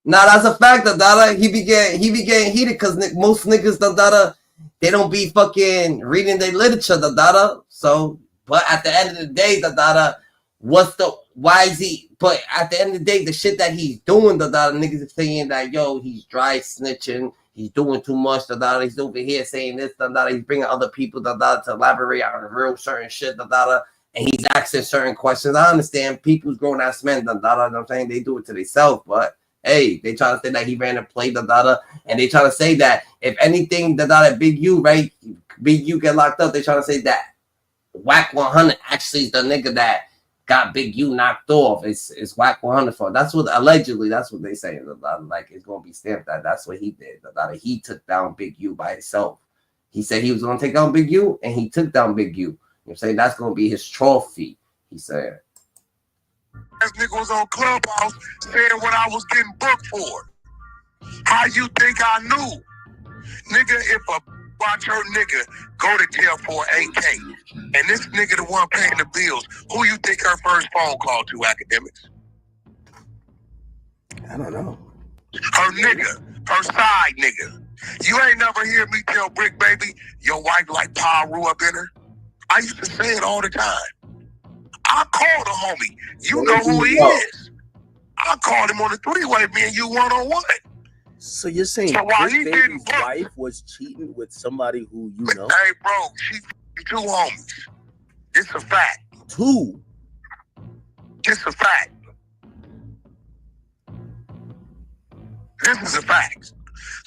Nah, that's a fact, Dada. He be getting heated because most niggas, Dada, they don't be fucking reading their literature, Dada. So, but at the end of the day, Dada, why is he? But at the end of the day, the shit that he's doing, Dada, niggas are saying that yo, he's dry snitching, he's doing too much, Dada. He's over here saying this, Dada. He's bringing other people, Dada, to elaborate on real certain shit, Dada. And he's asking certain questions. I understand people's grown ass men, Dada. You know what I'm saying? They do it to themselves, but. Hey, they try to say that he ran a play, and they try to say that if anything, Big U, right? Big U get locked up. They try to say that Wack 100 actually is the nigga that got Big U knocked off. It's Wack 100 for. That's what allegedly. That's what they say. Like it's gonna be stamped that that's what he did. He took down Big U by himself. He said he was gonna take down Big U, and he took down Big U. You know what I'm saying? That's gonna be his trophy. He said. This nigga was on Clubhouse saying what I was getting booked for. How you think I knew? Nigga, if a watch her nigga go to jail for AK, and this nigga the one paying the bills, who you think her first phone call to, Akademiks? I don't know. Her nigga, her side nigga. You ain't never hear me tell Bricc baby, your wife like Paru up in her? I used to say it all the time. I called a homie. You know who he is. I called him on the three-way, me and you one-on-one. So you're saying Bricc baby's wife was cheating with somebody who you know? Hey, bro, she two homies. It's a fact. Two? It's a fact. This is a fact.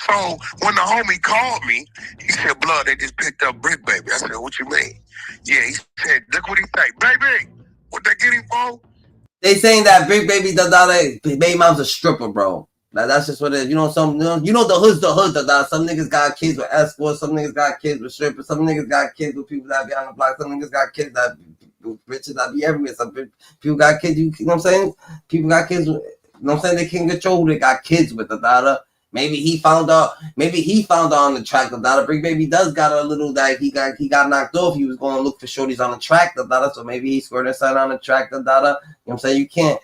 So when the homie called me, he said, blood, they just picked up Bricc baby. I said, what you mean? Yeah, he said, look what he say. Baby, what they get him for? They saying that Bricc baby, baby mom's a stripper, bro. That's just what it is. You know, the hood's the hood, Some niggas got kids with escorts, some niggas got kids with strippers, some niggas got kids with people that be on the block, some niggas got kids that bitches that be everywhere. Some people got kids, you know what I'm saying? People got kids with, you know what I'm saying? They can't control who they got kids with, Maybe he found out on the track, Bricc baby does got a little that he got knocked off. He was going to look for shorties on the track, so maybe he scored a sign on the track, You know what I'm saying? You can't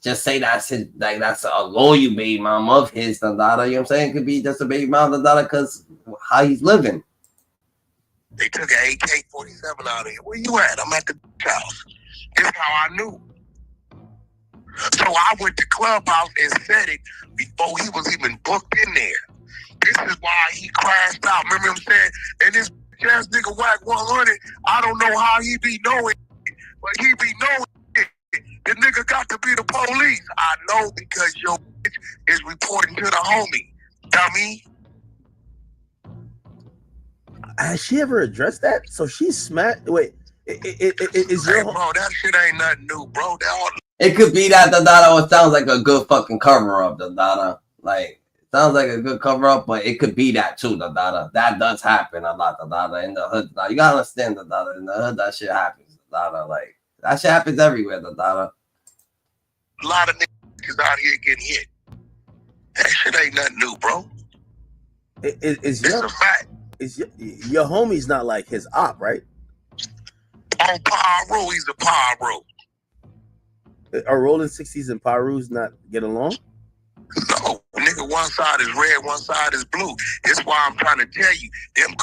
just say that's his, like that's a loyal baby mom of his, You know what I'm saying? It could be just a baby mom, because how he's living. They took an AK-47 out of here. Where you at? I'm at the house. This is how I knew. So I went to Clubhouse and said it before he was even booked in there. This is why he crashed out. Remember him saying, and this ass nigga Wack 100, I don't know how he be knowing it, but he be knowing it. The nigga got to be the police. I know because your bitch is reporting to the homie. Dummy. Has she ever addressed that? So she's smacked. Wait, is your bro, that shit ain't nothing new, bro. It could be that it sounds like a good fucking cover up, Like it sounds like a good cover up, but it could be that too, That does happen a lot, in the hood. You gotta understand, in the hood that shit happens, Like that shit happens everywhere, A lot of niggas out here getting hit. That shit ain't nothing new, bro. It's a fact. Your homie's not like his op, right? On Pyro, he's a Pyro. Are Rolling 60s and Pyros not get along? No, nigga, one side is red, one side is blue. That's why I'm trying to tell you, them.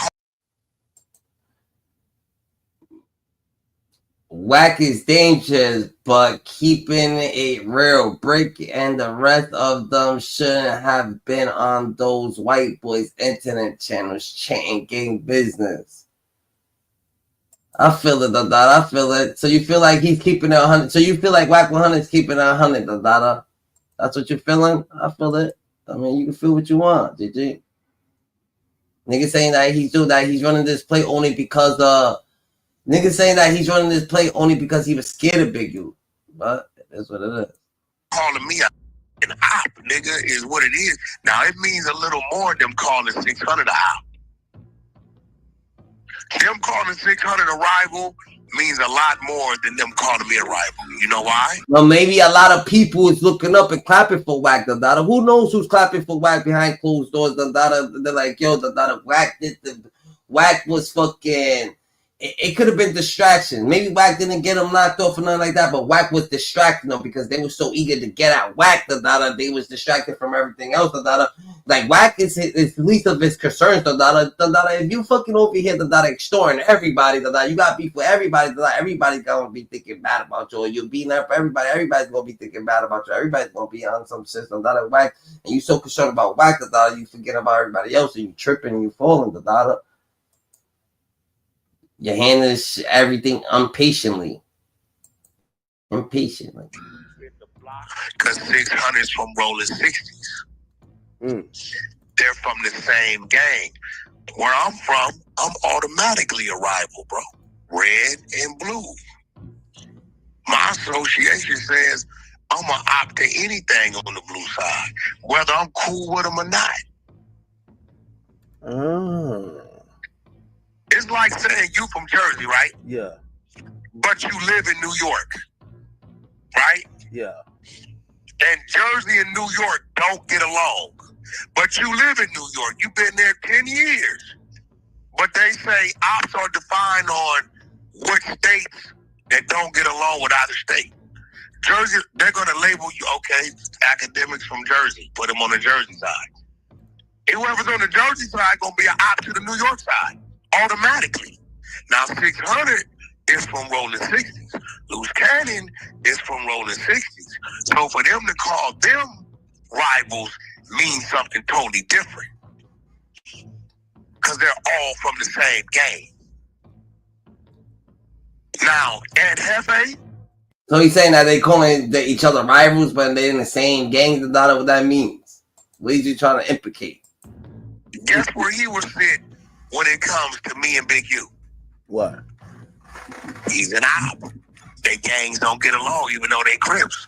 Wack is dangerous, but keeping it real. Bricc and the rest of them shouldn't have been on those white boys' internet channels chanting gang business. I feel it, I feel it. So you feel like he's keeping it 100. So you feel like Wack 100 is keeping it 100, That's what you're feeling? I feel it. I mean, you can feel what you want, GG. Niggas saying that he's running this play only because niggas saying that he's running this play only because he was scared of Big U. But that's what it is. Calling me an op, nigga, is what it is. Now it means a little more than calling 600 a op. Them calling 600 a rival means a lot more than them calling me a rival. You know why? Well, maybe a lot of people is looking up and clapping for Wack the Dada. Who knows who's clapping for Wack behind closed doors? The Dada, they're like, yo, the Dada Wack did the Wack was fucking. It could have been distraction. Maybe Wack didn't get him knocked off or nothing like that, but Wack was distracting them because they were so eager to get at Wack the Dada. They was distracted from everything else. The Dada, like Wack is least of his concerns. The Dada, if you fucking over here, the Dada extorting everybody, the Dada, you got beef with everybody. The Dada, everybody's gonna be thinking bad about you. Or you're beating up everybody. Everybody's gonna be thinking bad about you. Everybody's gonna be on some system. Dada Wack, and you so concerned about Wack the Dada, you forget about everybody else, and you tripping and you falling the Dada. You handle everything impatiently. Because 600's from rolling 60s. They're from the same gang. Where I'm from, I'm automatically a rival, bro. Red and blue. My association says I'm going to opt to anything on the blue side, whether I'm cool with them or not. Oh. It's like saying you from Jersey, right? Yeah. But you live in New York, right? Yeah. And Jersey and New York don't get along. But you live in New York. You've been there 10 years. But they say ops are defined on which states that don't get along with either state. Jersey, they're going to label you, okay, Akademiks from Jersey. Put them on the Jersey side. And whoever's on the Jersey side going to be an op to the New York side. Automatically. Now 600 is from rolling 60s. Loose Cannon is from rolling 60s. So for them to call them rivals means something totally different. Because they're all from the same gang. Now, Ed Hefe. So he's saying that they calling each other rivals, but they're in the same gang. That's not what that means. What is he trying to implicate? Guess where he was sit when it comes to me and Big U? What? He's an op. They gangs don't get along, even though they Crips.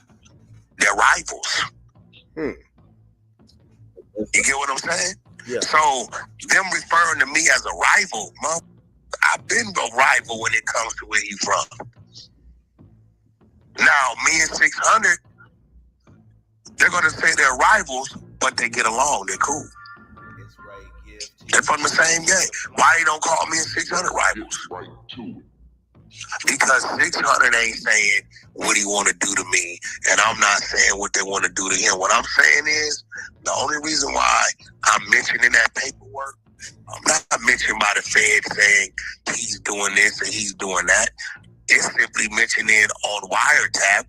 They're rivals. You get what I'm saying? Yeah. So them referring to me as a rival, I've been a rival when it comes to where he's from. Now, me and 600, they're going to say they're rivals, but they get along. They're cool. They're from the same gang. Why they don't call me and 600 rivals? Because 600 ain't saying what he want to do to me, and I'm not saying what they want to do to him. What I'm saying is, the only reason why I'm mentioning that paperwork, I'm not mentioned by the Fed saying he's doing this and he's doing that. It's simply mentioning on wiretap,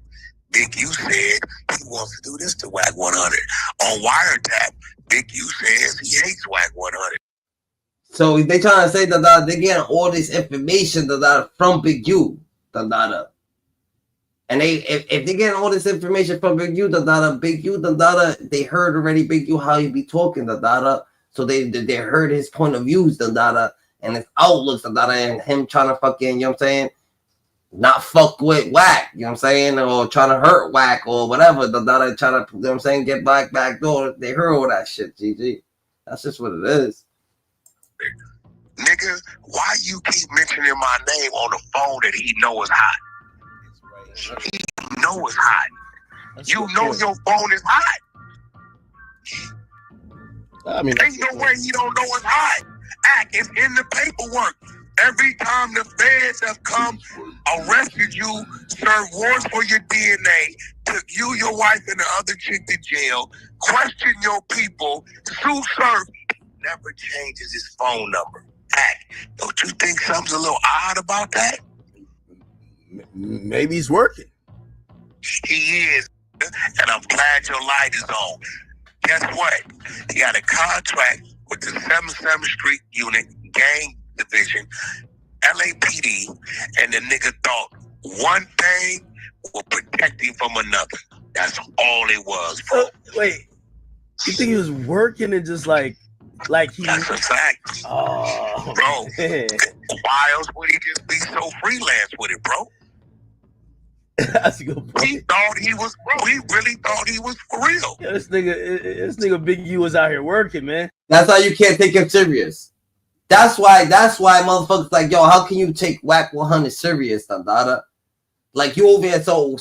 Big U said he wants to do this to Wack 100. On wiretap, Big U says he hates Wack 100. So they trying to say that they getting all this information from Big U, and they if they getting all this information from Big U, they heard already Big U how he be talking, so they heard his point of views, and his outlooks, and him trying to fucking, you know what I'm saying, not fuck with Wack, you know what I'm saying, or trying to hurt Wack or whatever, trying to, you know what I'm saying, get back door. They heard all that shit, GG. That's just what it is. Nigga, why you keep mentioning my name on the phone that he know is hot? He know it's hot. You know your phone is hot. I mean, ain't no way he don't know it's hot. It's in the paperwork. Every time the feds have come, arrested you, served warrants for your DNA, took you, your wife, and the other chick to jail, question your people, sue serve, never changes his phone number. Don't you think something's a little odd about that? Maybe he's working. He is, and I'm glad your light is on. Guess what? He got a contract with the 77th Street Unit Gang Division, LAPD, and the nigga thought one thing will protect him from another. That's all it was, bro. Wait, you think he was working and just like he? That's a fact. Oh, bro. Man. Why else would he just be so freelance with it, bro? That's a good point. He thought he was, bro. He really thought he was for real. Yeah, this nigga Big U was out here working, man. That's how you can't take him serious. That's why motherfuckers like, yo, how can you take Wack 100 serious, Dada? Like you over here, so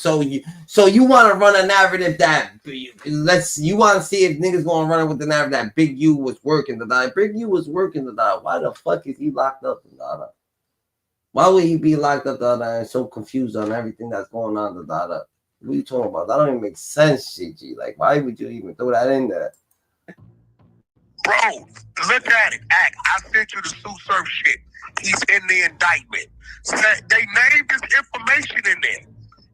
you want to run a narrative that you want to see if niggas gonna run it with the narrative that Big U was working, Dada. Big U was working, Dada. Why the fuck is he locked up, Dada? Why would he be locked up, Dada, and so confused on everything that's going on, Dada? What are you talking about? That don't even make sense, GG. Like, why would you even throw that in there? Bro, look at it. I sent you the Sue Surf shit. He's in the indictment. They named his information in there.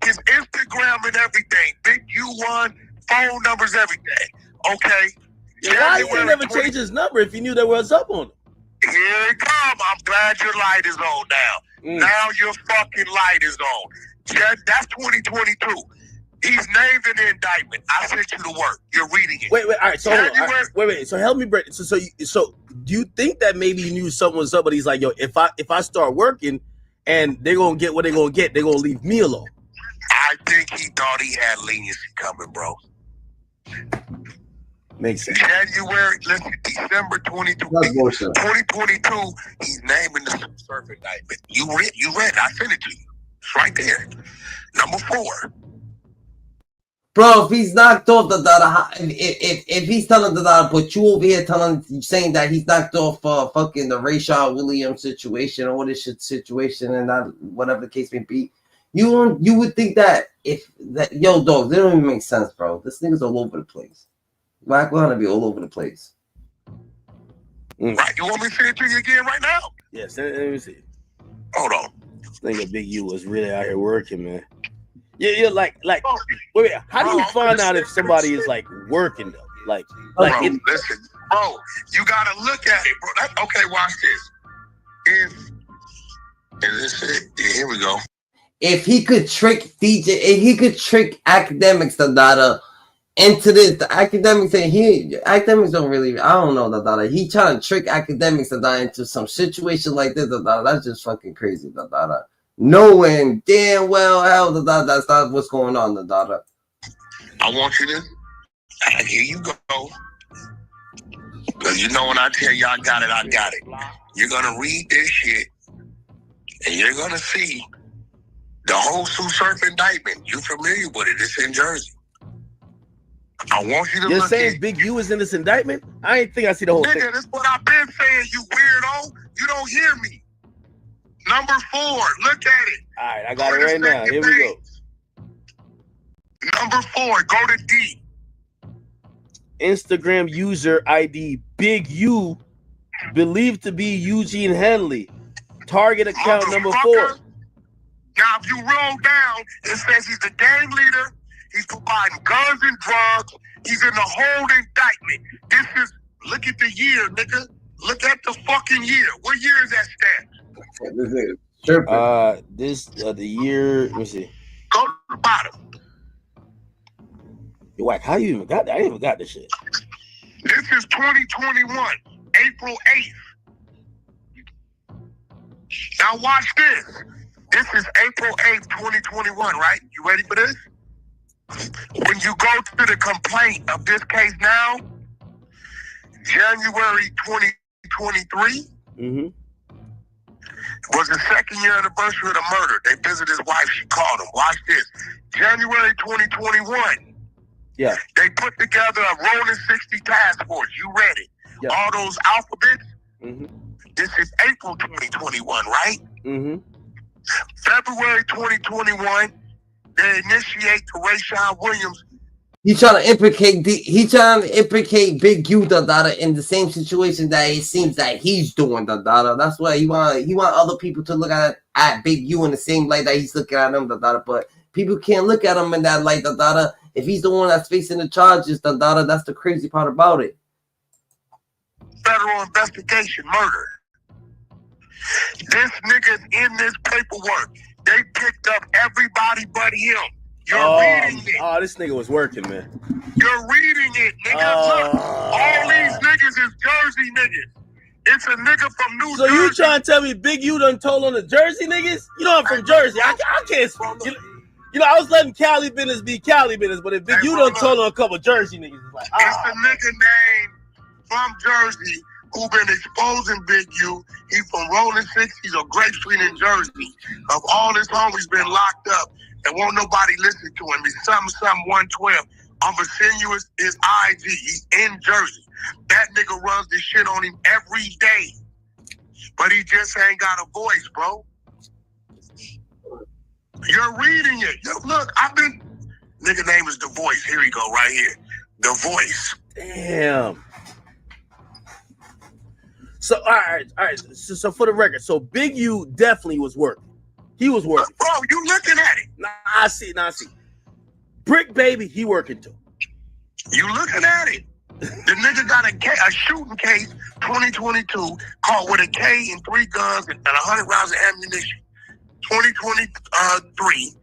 His Instagram and everything. Big U1, phone numbers, everything. Okay. Why did he never change his number if he knew there was up on him? Here it come. I'm glad your light is on now. Now your fucking light is on. That's 2022. He's named in the indictment. I sent you the work. You're reading it. Wait. All right. So hold on. Wait. So help me, Brett. So do you think that maybe he knew something was up, but he's like, yo, if I start working and they're gonna get what they're gonna get, they're gonna leave me alone? I think he thought he had leniency coming, bro. Makes sense. December 2022, he's naming the surf indictment. You read. I sent it to you. It's right there. Number 4. Bro, if he's knocked off the Dada, if he's telling the Dada, but you over here saying that he's knocked off fucking the Rayshard Williams situation or this shit situation and that whatever the case may be, you would think that yo dog, they don't even make sense, bro. This nigga's all over the place. Wack gonna be all over the place. Right, you want me to say it to you again right now? Yes, let me see. Hold on. This nigga Big U was really out here working, man. Yeah, like. Wait. How do you find out if somebody is like working though? Like, listen, bro. You gotta look at it, bro. Okay, watch this. Is this it? Yeah, here we go. If he could trick DJ, if he could trick Akademiks, the Dada, into this, the Akademiks and Akademiks don't really. I don't know, the Dada. He trying to trick Akademiks, the Dada, into some situation like this, the Dada. That's just fucking crazy, the Dada. Knowing damn well hell that's not what's going on, the Dada. I want you to. Here you go. Because you know when I tell you I got it. You're gonna read this shit, and you're gonna see the whole Sue Surf indictment. You familiar with it? It's in Jersey. I want you to. You're look saying at Big U is in this indictment? I ain't think I see the whole thing. Nigga, that's what I've been saying. You weirdo. You don't hear me. Number 4, look at it. All right, I got it right now. Here we go. Number 4, go to D. Instagram user ID Big U, believed to be Eugene Henley. Target account number 4. Now, if you roll down, it says he's the gang leader. He's providing guns and drugs. He's in the whole indictment. This is, look at the year, nigga. Look at the fucking year. What year is that stamp? The year. Let me see. Go to the bottom. Yo, Wack, how you even got that? I even got this shit. This is 2021, April 8th. Now watch this. This is April 8th, 2021, right? You ready for this? When you go to the complaint of this case now, January 2023, was the 2nd year anniversary of the murder. They visited his wife. She called him. Watch this. January 2021. Yeah. They put together a rolling 60 task force. You read it. Yeah. All those alphabets. This is April 2021, right? February 2021, they initiate the Rayshard Williams. He trying to implicate Big U, the Dada, in the same situation that it seems that he's doing, the Dada. That's why he want other people to look at Big U in the same light that he's looking at him, the Dada. But people can't look at him in that light, the Dada. If he's the one that's facing the charges, the Dada, that's the crazy part about it. Federal investigation, murder. This nigga's in this paperwork. They picked up everybody but him. You're reading it. Oh, this nigga was working, man. You're reading it, nigga. Look, all these niggas is Jersey niggas. It's a nigga from New Jersey. So you trying to tell me Big U done told on the Jersey niggas? You know I'm from Jersey. I can't. You know I was letting Cali business be Cali business, but if Big U done told on a couple Jersey niggas, it's like it's a nigga named from Jersey who been exposing Big U. He from Rolling 6. He's on Grape Street in Jersey. Of all his homies been locked up and won't nobody listen to him. He's something 112. I'm gonna send you his IG. He's in Jersey. That nigga runs this shit on him every day. But he just ain't got a voice, bro. You're reading it. Look, nigga name is The Voice. Here we go, right here. The Voice. Damn. So all right. So for the record, so Big U definitely was working. He was working. Bro, you looking at it? Nah, I see. Bricc baby, he working too. You looking at it? The nigga got a shooting case 2022 caught with a K and 3 guns and 100 rounds of ammunition. 2023,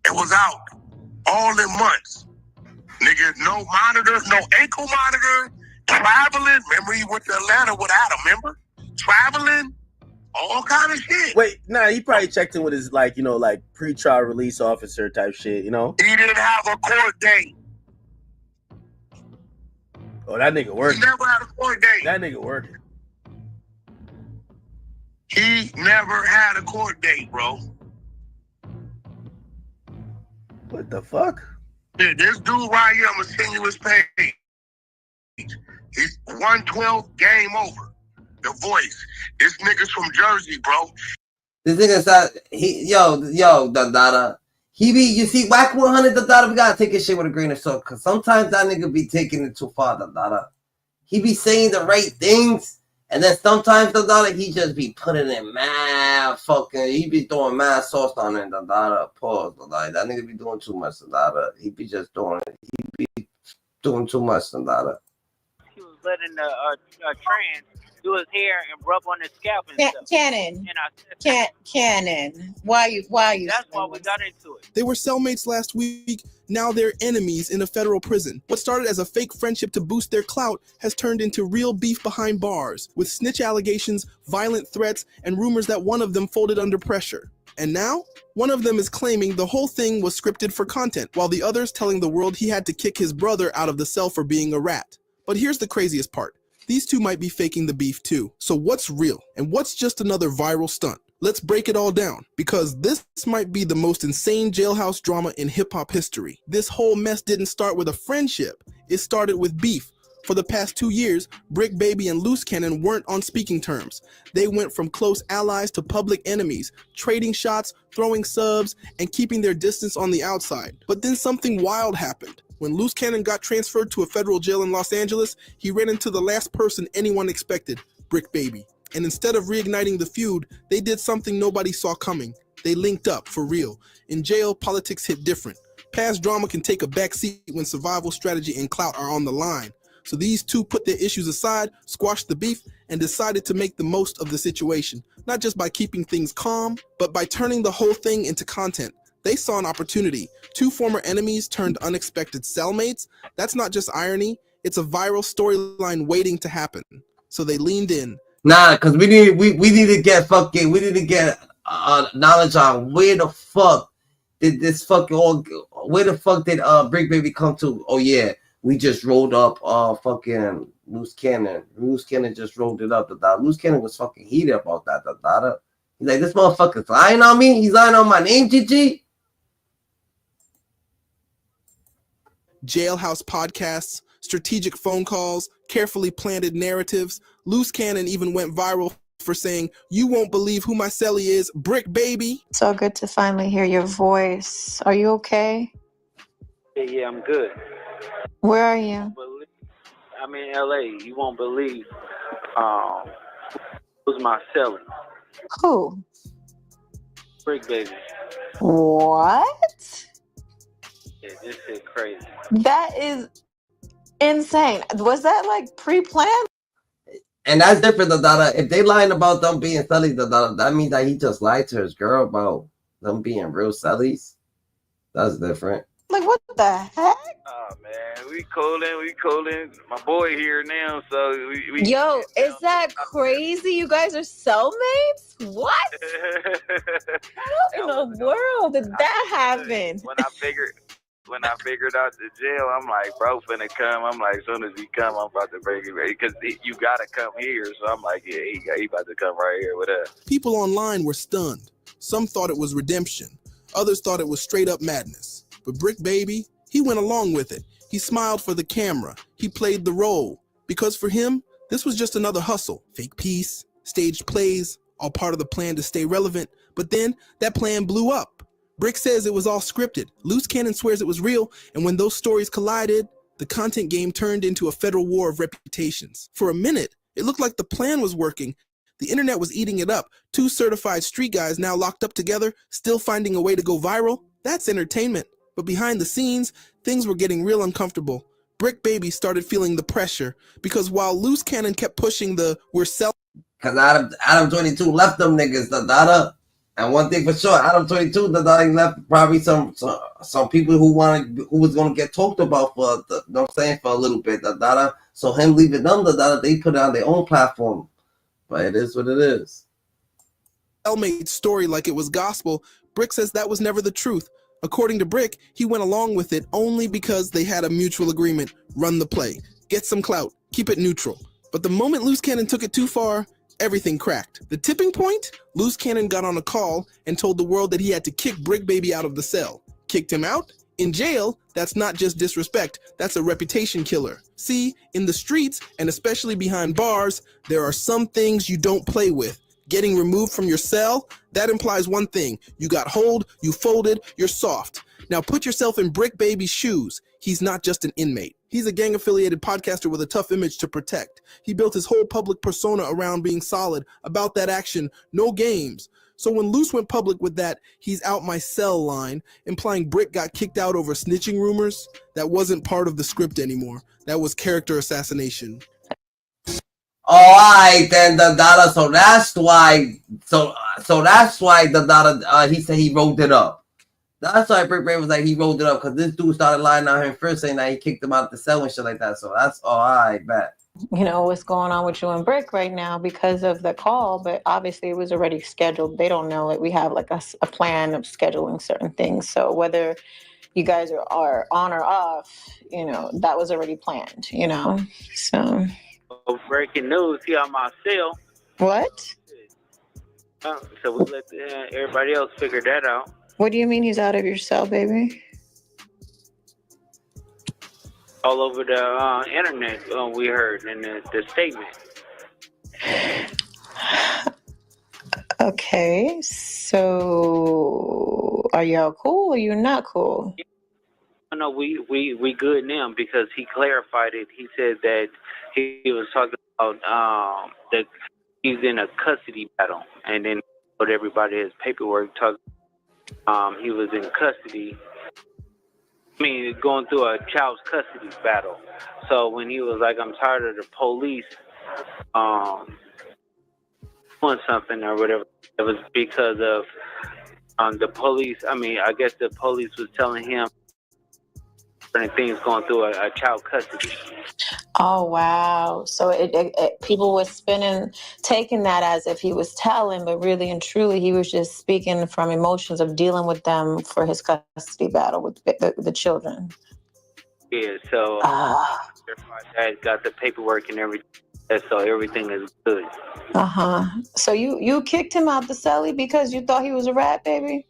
it was out all in months. Nigga, no monitor, no ankle monitor, traveling. Remember he went to Atlanta without him, remember? Traveling, all kind of shit. Wait, nah, he probably checked in with his pre-trial release officer type shit, you know? He didn't have a court date. Oh, that nigga working. He never had a court date. That nigga working. He never had a court date, bro. What the fuck? Yeah, this dude right here, I'm gonna send you his page. He's 112, game over. The Voice. This nigga's from Jersey, bro. This nigga said, the Dada. You see, Wack 100, the Dada, we gotta take his shit with a grain of salt, because sometimes that nigga be taking it too far, the Dada. He be saying the right things, and then sometimes the Dada, he just be putting in mad fucking, he be throwing mad sauce on it, the Dada. Pause, the Dada. That nigga be doing too much, the Dada. He be just doing it. He be doing too much, the Dada. He was letting the trans do his hair and rub on his scalp and stuff. Cannon. And I said, Cannon. Why you? That's why we got into it. They were cellmates last week. Now they're enemies in a federal prison. What started as a fake friendship to boost their clout has turned into real beef behind bars, with snitch allegations, violent threats, and rumors that one of them folded under pressure. And now, one of them is claiming the whole thing was scripted for content, while the other's telling the world he had to kick his brother out of the cell for being a rat. But here's the craziest part. These two might be faking the beef too. So what's real? And what's just another viral stunt? Let's break it all down, because this might be the most insane jailhouse drama in hip-hop history. This whole mess didn't start with a friendship. It started with beef. For the past 2 years, Bricc Baby and Loose Cannon weren't on speaking terms. They went from close allies to public enemies, trading shots, throwing subs, and keeping their distance on the outside. But then something wild happened. When Loose Cannon got transferred to a federal jail in Los Angeles, he ran into the last person anyone expected, Bricc Baby. And instead of reigniting the feud, they did something nobody saw coming. They linked up, for real. In jail, politics hit different. Past drama can take a backseat when survival strategy and clout are on the line. So these two put their issues aside, squashed the beef, and decided to make the most of the situation. Not just by keeping things calm, but by turning the whole thing into content. They saw an opportunity. 2 former enemies turned unexpected cellmates. That's not just irony. It's a viral storyline waiting to happen. So they leaned in. Nah, because we need to get knowledge on where the fuck did this fucking where the fuck did Bricc Baby come to? Oh yeah, we just rolled up fucking Loose Cannon. Loose Cannon just rolled it up. The Loose Cannon was fucking heated about that. He's like, this motherfucker's lying on me. He's lying on my name, GG. Jailhouse podcasts, strategic phone calls, carefully planted narratives. Loose Cannon even went viral for saying, "You won't believe who my cellie is, Bricc Baby." So good to finally hear your voice. Are you okay? Yeah, I'm good. Where are you? I'm in LA. You won't believe who's my cellie. Who? Bricc Baby. What? Yeah, this shit crazy. That is insane. Was that like pre-planned? And that's different, the Dada. If they lying about them being cellies, the Dada, that means that he just lied to his girl about them being real cellies. That's different. Like, what the heck? Oh man, we coolin'. My boy here now, so we Yo, is that crazy? You guys are cellmates? What? How in the world did that happen? When I figured when I figured out the jail, I'm like, bro, finna come. I'm like, as soon as he come, I'm about to break it, because you gotta come here. So I'm like, yeah, he about to come right here with us. People online were stunned. Some thought it was redemption. Others thought it was straight up madness. But Bricc Baby, he went along with it. He smiled for the camera. He played the role. Because for him, this was just another hustle. Fake peace, staged plays, all part of the plan to stay relevant. But then that plan blew up. Bricc says it was all scripted. Loose Cannon swears it was real, and when those stories collided, the content game turned into a federal war of reputations. For a minute, it looked like the plan was working. The internet was eating it up. 2 certified street guys now locked up together, still finding a way to go viral. That's entertainment. But behind the scenes, things were getting real uncomfortable. Bricc Baby started feeling the pressure, because while Loose Cannon kept pushing the "we're selling," because Adam 22 left them niggas, the data. And one thing for sure, Adam 22, the data left probably some people who was gonna get talked about for the, you know what I'm saying, for a little bit, the data. So him leaving them, the data, they put it on their own platform. But it is what it is. Made story like it was gospel. Bricc says that was never the truth. According to Bricc, he went along with it only because they had a mutual agreement: run the play, get some clout, keep it neutral. But the moment Loose Cannon took it too far, everything cracked. The tipping point? Loose Cannon got on a call and told the world that he had to kick Bricc Baby out of the cell. Kicked him out? In jail, that's not just disrespect, that's a reputation killer. See, in the streets, and especially behind bars, there are some things you don't play with. Getting removed from your cell, that implies one thing: you got hold, you folded, you're soft. Now put yourself in Bricc Baby's shoes. He's not just an inmate. He's a gang-affiliated podcaster with a tough image to protect. He built his whole public persona around being solid, about that action, no games. So when Loose went public with that "he's out my cell" line, implying Bricc got kicked out over snitching rumors, that wasn't part of the script anymore. That was character assassination. All right, then the data. So that's why. So that's why the data. He said he rolled it up. That's why Bricc Baby was like he rolled it up, because this dude started lying on him first, saying that he kicked him out the cell and shit like that. So that's all right, bet. You know what's going on with you and Bricc right now because of the call, but obviously it was already scheduled. They don't know it. We have like a plan of scheduling certain things. So whether you guys are on or off, you know, that was already planned, you know. So breaking news, he on my cell. What? So we let everybody else figure that out. What do you mean he's out of your cell, baby? All over the internet, we heard in the statement. Okay, so are y'all cool or you're not cool? No, we good now because he clarified it. He said that he was talking about that he's in a custody battle, and then put everybody his paperwork. He was in custody. I mean, going through a child's custody battle. So when he was like, "I'm tired of the police doing something or whatever," it was because of the police. I mean, I guess the police was telling him different things going through a child custody. Oh wow! So it people were taking that as if he was telling, but really and truly he was just speaking from emotions of dealing with them for his custody battle with the children. Yeah, so that got the paperwork and everything, so everything is good. So you kicked him out the celly because you thought he was a rat, baby?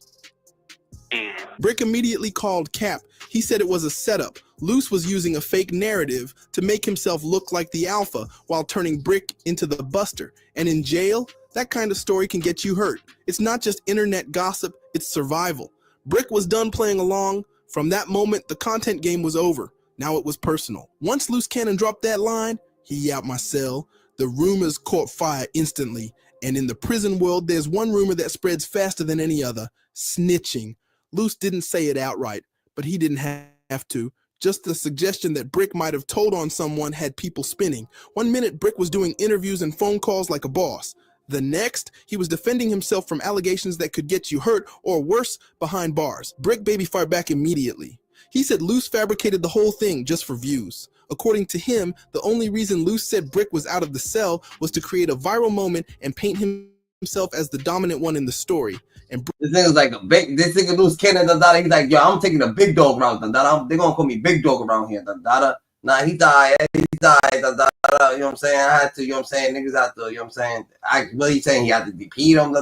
Bricc immediately called Cap. He said it was a setup. Loose was using a fake narrative to make himself look like the alpha while turning Bricc into the buster. And in jail, that kind of story can get you hurt. It's not just internet gossip, it's survival. Bricc was done playing along. From that moment, the content game was over. Now it was personal. Once Loose Cannon dropped that line, "he out my cell," the rumors caught fire instantly. And in the prison world, there's one rumor that spreads faster than any other: snitching. Loose didn't say it outright, but he didn't have to. Just the suggestion that Bricc might have told on someone had people spinning. One minute, Bricc was doing interviews and phone calls like a boss. The next, he was defending himself from allegations that could get you hurt or worse behind bars. Bricc Baby fired back immediately. He said Loose fabricated the whole thing just for views. According to him, the only reason Loose said Bricc was out of the cell was to create a viral moment and paint himself as the dominant one in the story. And this nigga's like a big. This nigga loose cannon. He's like, yo, I'm taking the big dog route. They gonna call me big dog around here. Nah, he died. He died. You know what I'm saying? I had to. You know what I'm saying? Niggas had to. You know what I'm saying? What he saying? He had to defeat him.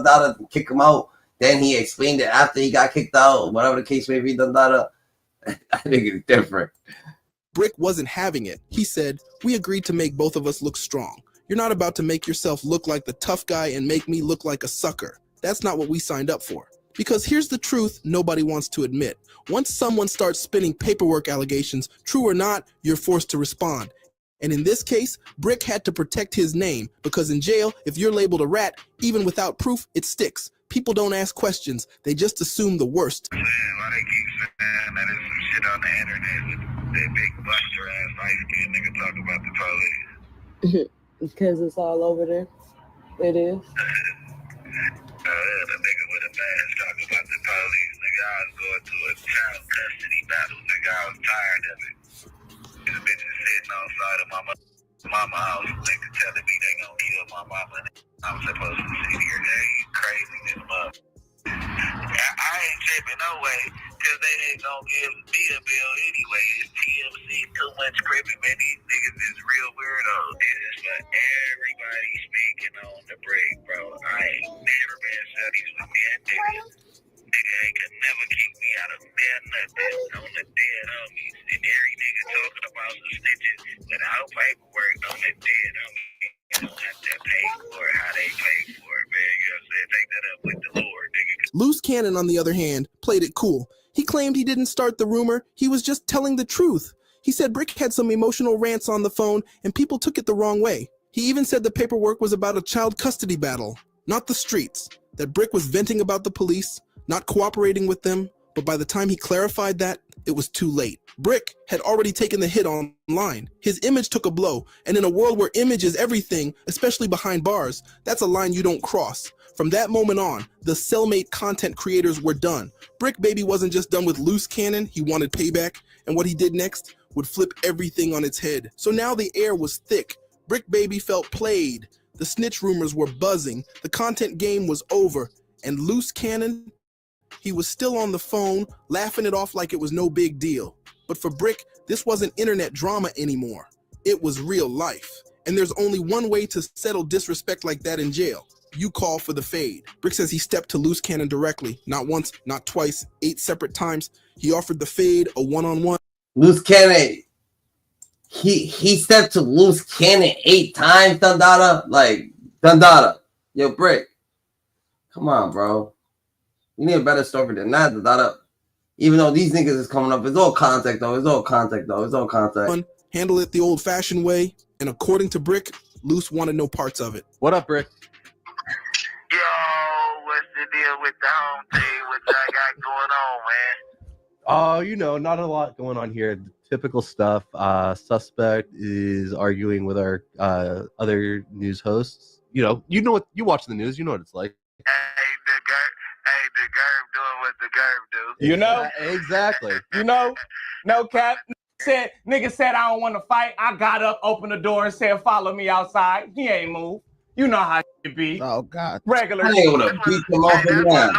Kick him out. Then he explained it after he got kicked out. Whatever the case may be. I think it's different. Bricc wasn't having it. He said, "We agreed to make both of us look strong. You're not about to make yourself look like the tough guy and make me look like a sucker. That's not what we signed up for." Because here's the truth nobody wants to admit. Once someone starts spinning paperwork allegations, true or not, you're forced to respond. And in this case, Bricc had to protect his name, because in jail, if you're labeled a rat, even without proof, it sticks. People don't ask questions, they just assume the worst. Man, why they keep saying that there's some shit on the internet with that big buster ass light-skinned nigga talk about the police? Because it's all over there. It is. The nigga with a mask talking about the police. Nigga, I was going to a child custody battle. Nigga, I was tired of it. These bitches sitting outside of my mama house. Nigga telling me they gonna kill my mama. I'm supposed to sit here. They crazy this month. I ain't tripping no way, cause they ain't gonna give me a bill anyway. It's TMC, too much scripting, man. These niggas is real weirdos. It's for everybody speaking on the break, bro. I ain't never been studies with me and niggas. Nigga ain't could never keep me out of nothing on the dead homies. And every nigga talking about some snitches without paperwork on the dead homies. You don't have to pay for it, how they pay for it, man. You know what I'm saying? Take that up with the Lord, nigga. Loose Cannon, on the other hand, played it cool. He claimed he didn't start the rumor, he was just telling the truth. He said Bricc had some emotional rants on the phone and people took it the wrong way. He even said the paperwork was about a child custody battle, not the streets. That Bricc was venting about the police, not cooperating with them, but by the time he clarified that, it was too late. Bricc had already taken the hit online. His image took a blow, and in a world where image is everything, especially behind bars, that's a line you don't cross. From that moment on, the cellmate content creators were done. Bricc Baby wasn't just done with Loose Cannon, he wanted payback, and what he did next would flip everything on its head. So now the air was thick. Bricc Baby felt played. The snitch rumors were buzzing. The content game was over. And Loose Cannon, he was still on the phone, laughing it off like it was no big deal. But for Bricc, this wasn't internet drama anymore. It was real life. And there's only one way to settle disrespect like that in jail. You call for the fade. Bricc says he stepped to Loose Cannon directly, not once, not twice, 8 separate times. He offered the fade, a one-on-one. Loose Cannon, he stepped to Loose Cannon 8 times, Dundada. Yo, Bricc, come on, bro. You need a better story than that, Dundada. Even though these niggas is coming up, it's all contact, though. It's all contact. Handle it the old-fashioned way, and according to Bricc, Loose wanted no parts of it. What up, Bricc? Yo, what's the deal with the home team? What y'all got going on, man? You know, not a lot going on here. Typical stuff. Suspect is arguing with our other news hosts. You know what you watch the news. You know what it's like. The Gerb doing what the Gerb do. You know? Exactly. You know? No cap. Nigga said I don't want to fight. I got up, opened the door, and said, follow me outside. He ain't moved. You know how it be. Oh, God. Regular. I ain't able to beat them off the ground.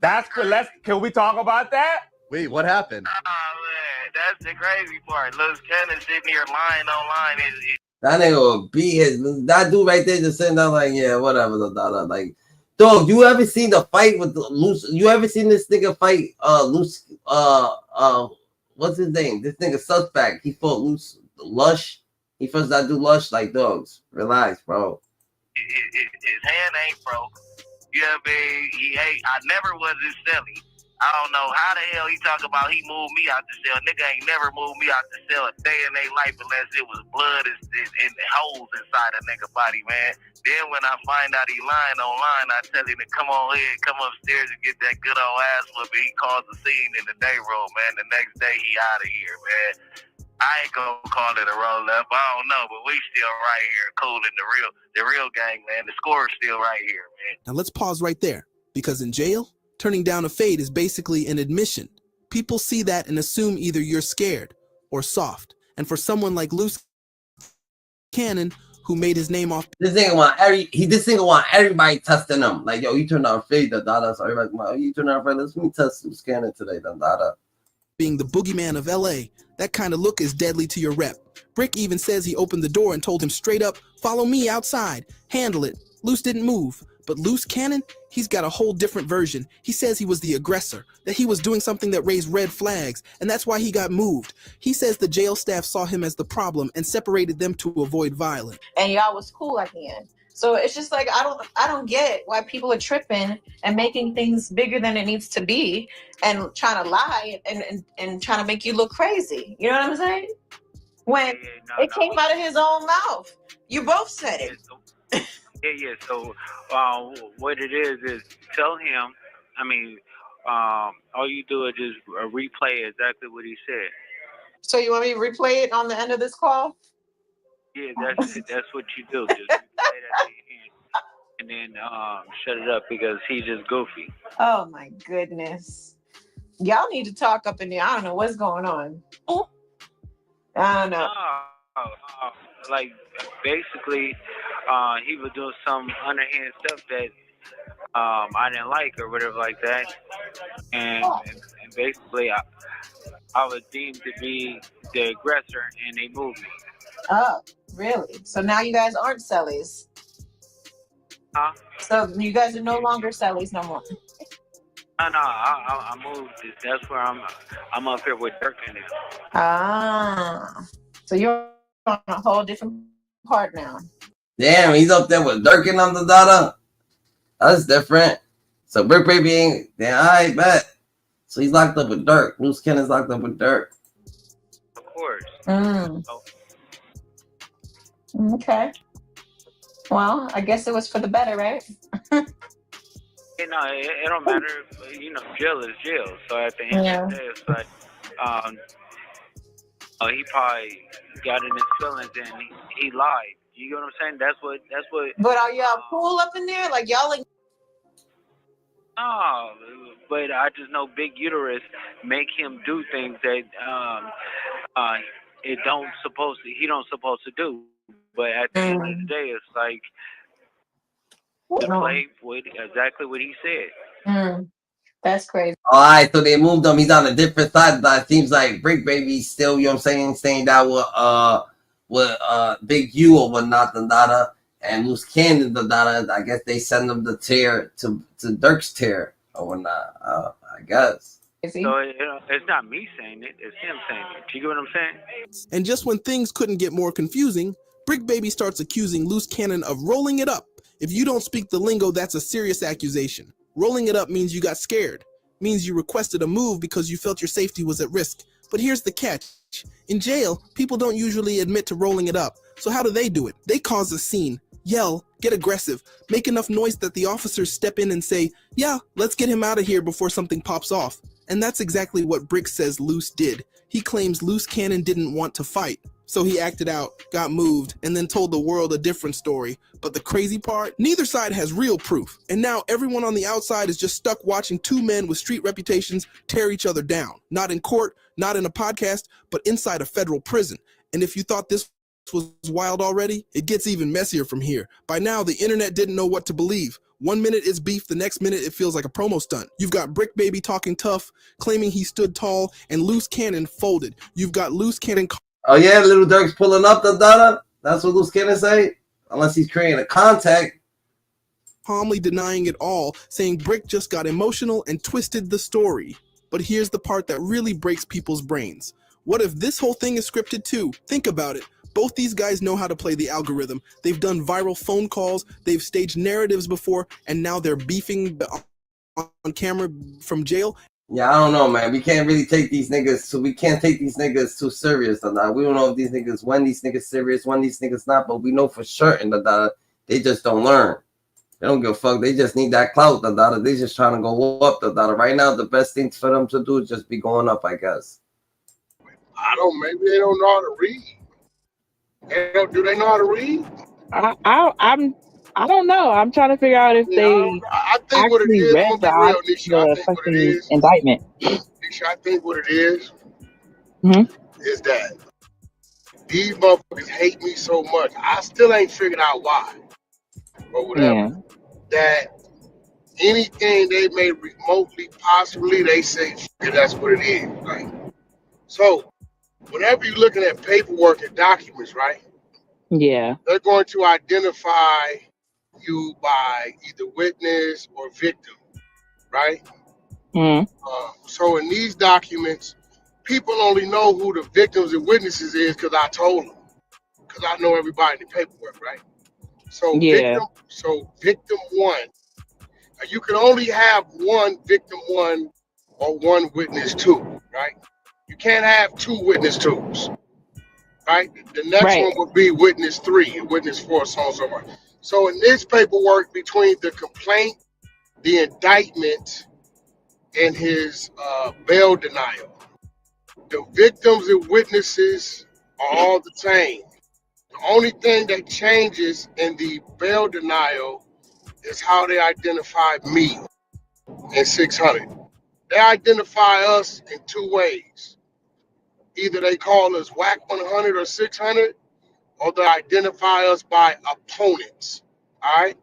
That's good. Can we talk about that? Wait, what happened? Oh, man. That's the crazy part. Loose Cannon sitting here lying online. That nigga will beat that dude right there just sitting there like, yeah, whatever. Like, dog, you ever seen the fight with Loose? You ever seen this nigga fight Loose? What's his name? This nigga Suspect. He fought Loose Lush. He first that do Lush. Like, dogs, relax, bro. His hand ain't broke. You know what I mean? I never was his celly. I don't know how the hell he talk about he moved me out the cell. Nigga ain't never moved me out the cell a day in their life unless it was blood and holes inside a nigga body, man. Then when I find out he lying online, I tell him to come on here, come upstairs and get that good old ass whooping. He calls the scene in the day room, man. The next day he out of here, man. I ain't gonna call it a roll up. I don't know, but we still right here, cool in the real gang, man. The score is still right here, man. Now let's pause right there, because in jail, turning down a fade is basically an admission. People see that and assume either you're scared or soft. And for someone like Loose Cannon, who made his name off. This nigga want everybody testing him. Like, yo, you turned out fade, so everybody's like, you turned out fade. Let me test some scanner today, Being the boogeyman of LA, that kind of look is deadly to your rep. Bricc even says he opened the door and told him straight up, follow me outside, handle it. Loose didn't move, but Loose Cannon, he's got a whole different version. He says he was the aggressor, that he was doing something that raised red flags, and that's why he got moved. He says the jail staff saw him as the problem and separated them to avoid violence. And y'all was cool at the end. So it's just like, I don't get why people are tripping and making things bigger than it needs to be and trying to lie and trying to make you look crazy. You know what I'm saying? When it came out of his own mouth. You both said it. Yeah. So what it is tell him, all you do is just replay exactly what he said. So you want me to replay it on the end of this call? Yeah, that's what you do. Just replay that and then shut it up because he's just goofy. Oh my goodness. Y'all need to talk up in there. I don't know what's going on. I don't know. Like basically, he was doing some underhand stuff that I didn't like or whatever like that, and basically I was deemed to be the aggressor, and they moved me. Oh, really? So now you guys aren't cellies. Huh? So you guys are no longer cellies no more. No, I moved. That's where I'm up here with Durk in it. Ah, so you're on a whole different part now. Damn, he's up there with Durk and them, the data. That's different. So Bricc Baby ain't. Damn, I bet. So he's locked up with Durk. Loose Cannon's locked up with Durk. Of course. Okay. Well, I guess it was for the better, right? It don't matter. Jail is jail. So at the end of the day, it's like, he probably got in his feelings and he lied. You get what I'm saying? That's what. But are y'all cool up in there? Like y'all like? No, but I just know Big Uterus make him do things that he don't supposed to do. But at the end of the day, it's like to play with exactly what he said. That's crazy. All right, so they moved him. He's on a different side. That seems like Bricc Baby still, you know what I'm saying, staying down with Big U or whatnot, the data, and Loose Cannon, the data. I guess they send them the tear to Durk's tear or whatnot. I guess. So it's not me saying it; it's him saying it. You get what I'm saying? And just when things couldn't get more confusing, Bricc Baby starts accusing Loose Cannon of rolling it up. If you don't speak the lingo, that's a serious accusation. Rolling it up means you got scared. Means you requested a move because you felt your safety was at risk. But here's the catch. In jail, people don't usually admit to rolling it up. So how do they do it? They cause a scene, yell, get aggressive, make enough noise that the officers step in and say, yeah, let's get him out of here before something pops off. And that's exactly what Bricc says Loose did. He claims Loose Cannon didn't want to fight. So he acted out, got moved, and then told the world a different story. But the crazy part, neither side has real proof. And now everyone on the outside is just stuck watching two men with street reputations tear each other down. Not in court, not in a podcast, but inside a federal prison. And if you thought this was wild already, it gets even messier from here. By now, the internet didn't know what to believe. 1 minute it's beef, the next minute it feels like a promo stunt. You've got Bricc Baby talking tough, claiming he stood tall, and Loose Cannon folded. You've got Loose Cannon... Oh yeah, Little Durk's pulling up the data. That's what Loose Cannon say. Unless he's creating a contact. Calmly denying it all, saying Bricc just got emotional and twisted the story. But here's the part that really breaks people's brains. What if this whole thing is scripted too? Think about it. Both these guys know how to play the algorithm. They've done viral phone calls, they've staged narratives before, and now they're beefing on camera from jail. Yeah, I don't know, man. We can't really take these niggas, so we can't take these niggas too serious or not. We don't know if these niggas, when these niggas serious, when these niggas not, but we know for sure in the data, they just don't learn. They don't give a fuck. They just need that clout, the data. They just trying to go up, the data. Right now, the best thing for them to do is just be going up, I guess. Maybe they don't know how to read. Do they know how to read? I don't know. I'm trying to figure out if they actually read the fucking indictment. Nisha, I think what it is that these motherfuckers hate me so much. I still ain't figured out why, or whatever. Yeah. That anything they may remotely possibly, they say that's what it is. Right? So whenever you're looking at paperwork and documents, right? Yeah. They're going to identify you by either witness or victim, right? Mm. So in these documents, people only know who the victims and witnesses is because I told them, because I know everybody in the paperwork, right? So Yeah. victim one, you can only have one victim one or one witness two, right? You can't have two witness twos, right? The next Right. one would be witness three and witness four, so on and so forth. So in this paperwork, between the complaint, the indictment, and his bail denial, the victims and witnesses are all the same. The only thing that changes in the bail denial is how they identify me in 600. They identify us in two ways. Either they call us Wack 100 or 600, or they identify us by opponents. All right.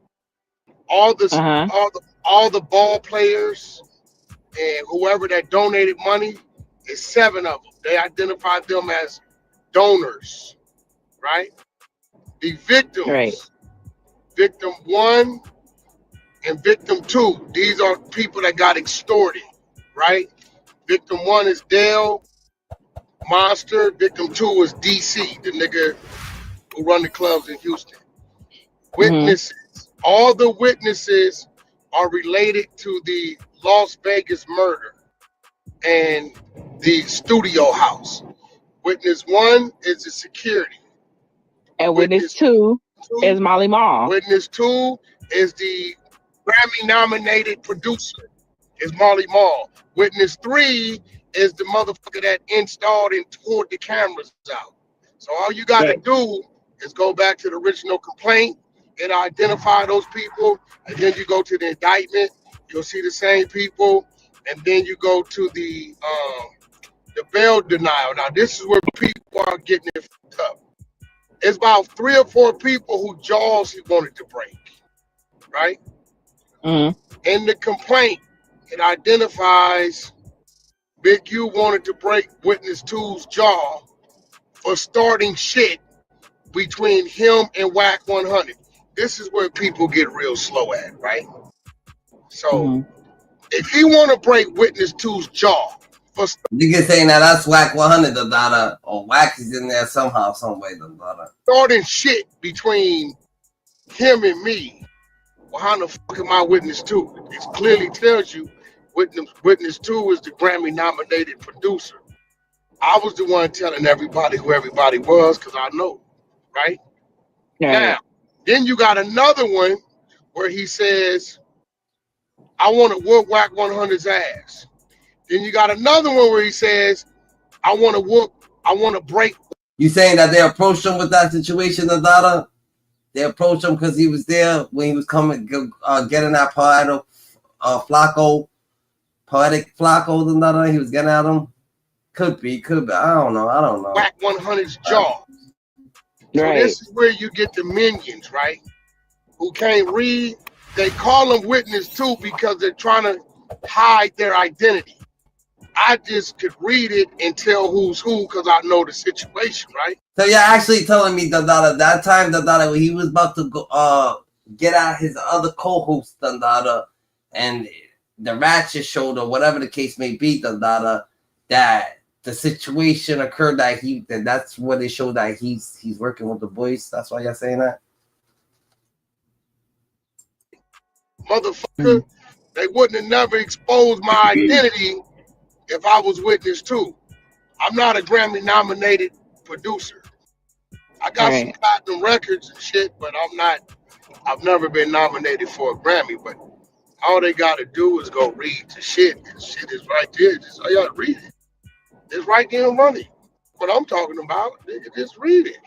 All the ball players and whoever that donated money, is 7 of them. They identify them as donors, right? The victims, Right. victim 1 and victim 2, these are people that got extorted, right? Victim 1 is Dale Monster. Victim 2 is DC, the nigga who run the clubs in Houston. Witnesses, all the witnesses are related to the Las Vegas murder and the studio house. Witness 1 is the security. And witness 2 is Molly Mall. Witness 2 is the Grammy nominated producer, is Molly Mall. Witness 3 is the motherfucker that installed and tore the cameras out. So all you got to do is go back to the original complaint and identify those people, and then you go to the indictment, you'll see the same people, and then you go to the bail denial. Now this is where people are getting it fucked up. It's about 3 or 4 people who jaws he wanted to break, right? In the complaint, it identifies Big U wanted to break witness 2's jaw for starting shit between him and Wack 100. This is where people get real slow at, right? So if he want to break witness 2's jaw for niggas saying that that's Wack 100, the daughter, or Wack is in there somehow, some way, the daughter. starting shit between him and me, well, how the fuck am I witness 2? It clearly tells you witness 2 is the Grammy nominated producer. I was the one telling everybody who everybody was because I know, right? Now, then you got another one where he says, I want to whoop Wack 100's ass. Then you got another one where he says, I want to break. You saying that they approached him with that situation, the daughter? They approached him because he was there when he was coming, getting that poetic Flacco, the daughter. He was getting at him. Could be. I don't know. Wack 100's jaw. So this is where you get the minions, right? Who can't read. They call them witness 2 because they're trying to hide their identity. I just could read it and tell who's who because I know the situation, right? So you're actually telling me that time when he was about to go get at his other co-host, and the ratchet showed or whatever the case may be, that the situation occurred that's where they showed that he's working with the boys. That's why you're saying that? Motherfucker, they wouldn't have never exposed my identity if I was witness 2. I'm not a Grammy nominated producer. I got some platinum records and shit, but I've never been nominated for a Grammy. But all they got to do is go read the shit. The shit is right there. Just all you got to read it. It's right there in money. What I'm talking about, nigga, just read it.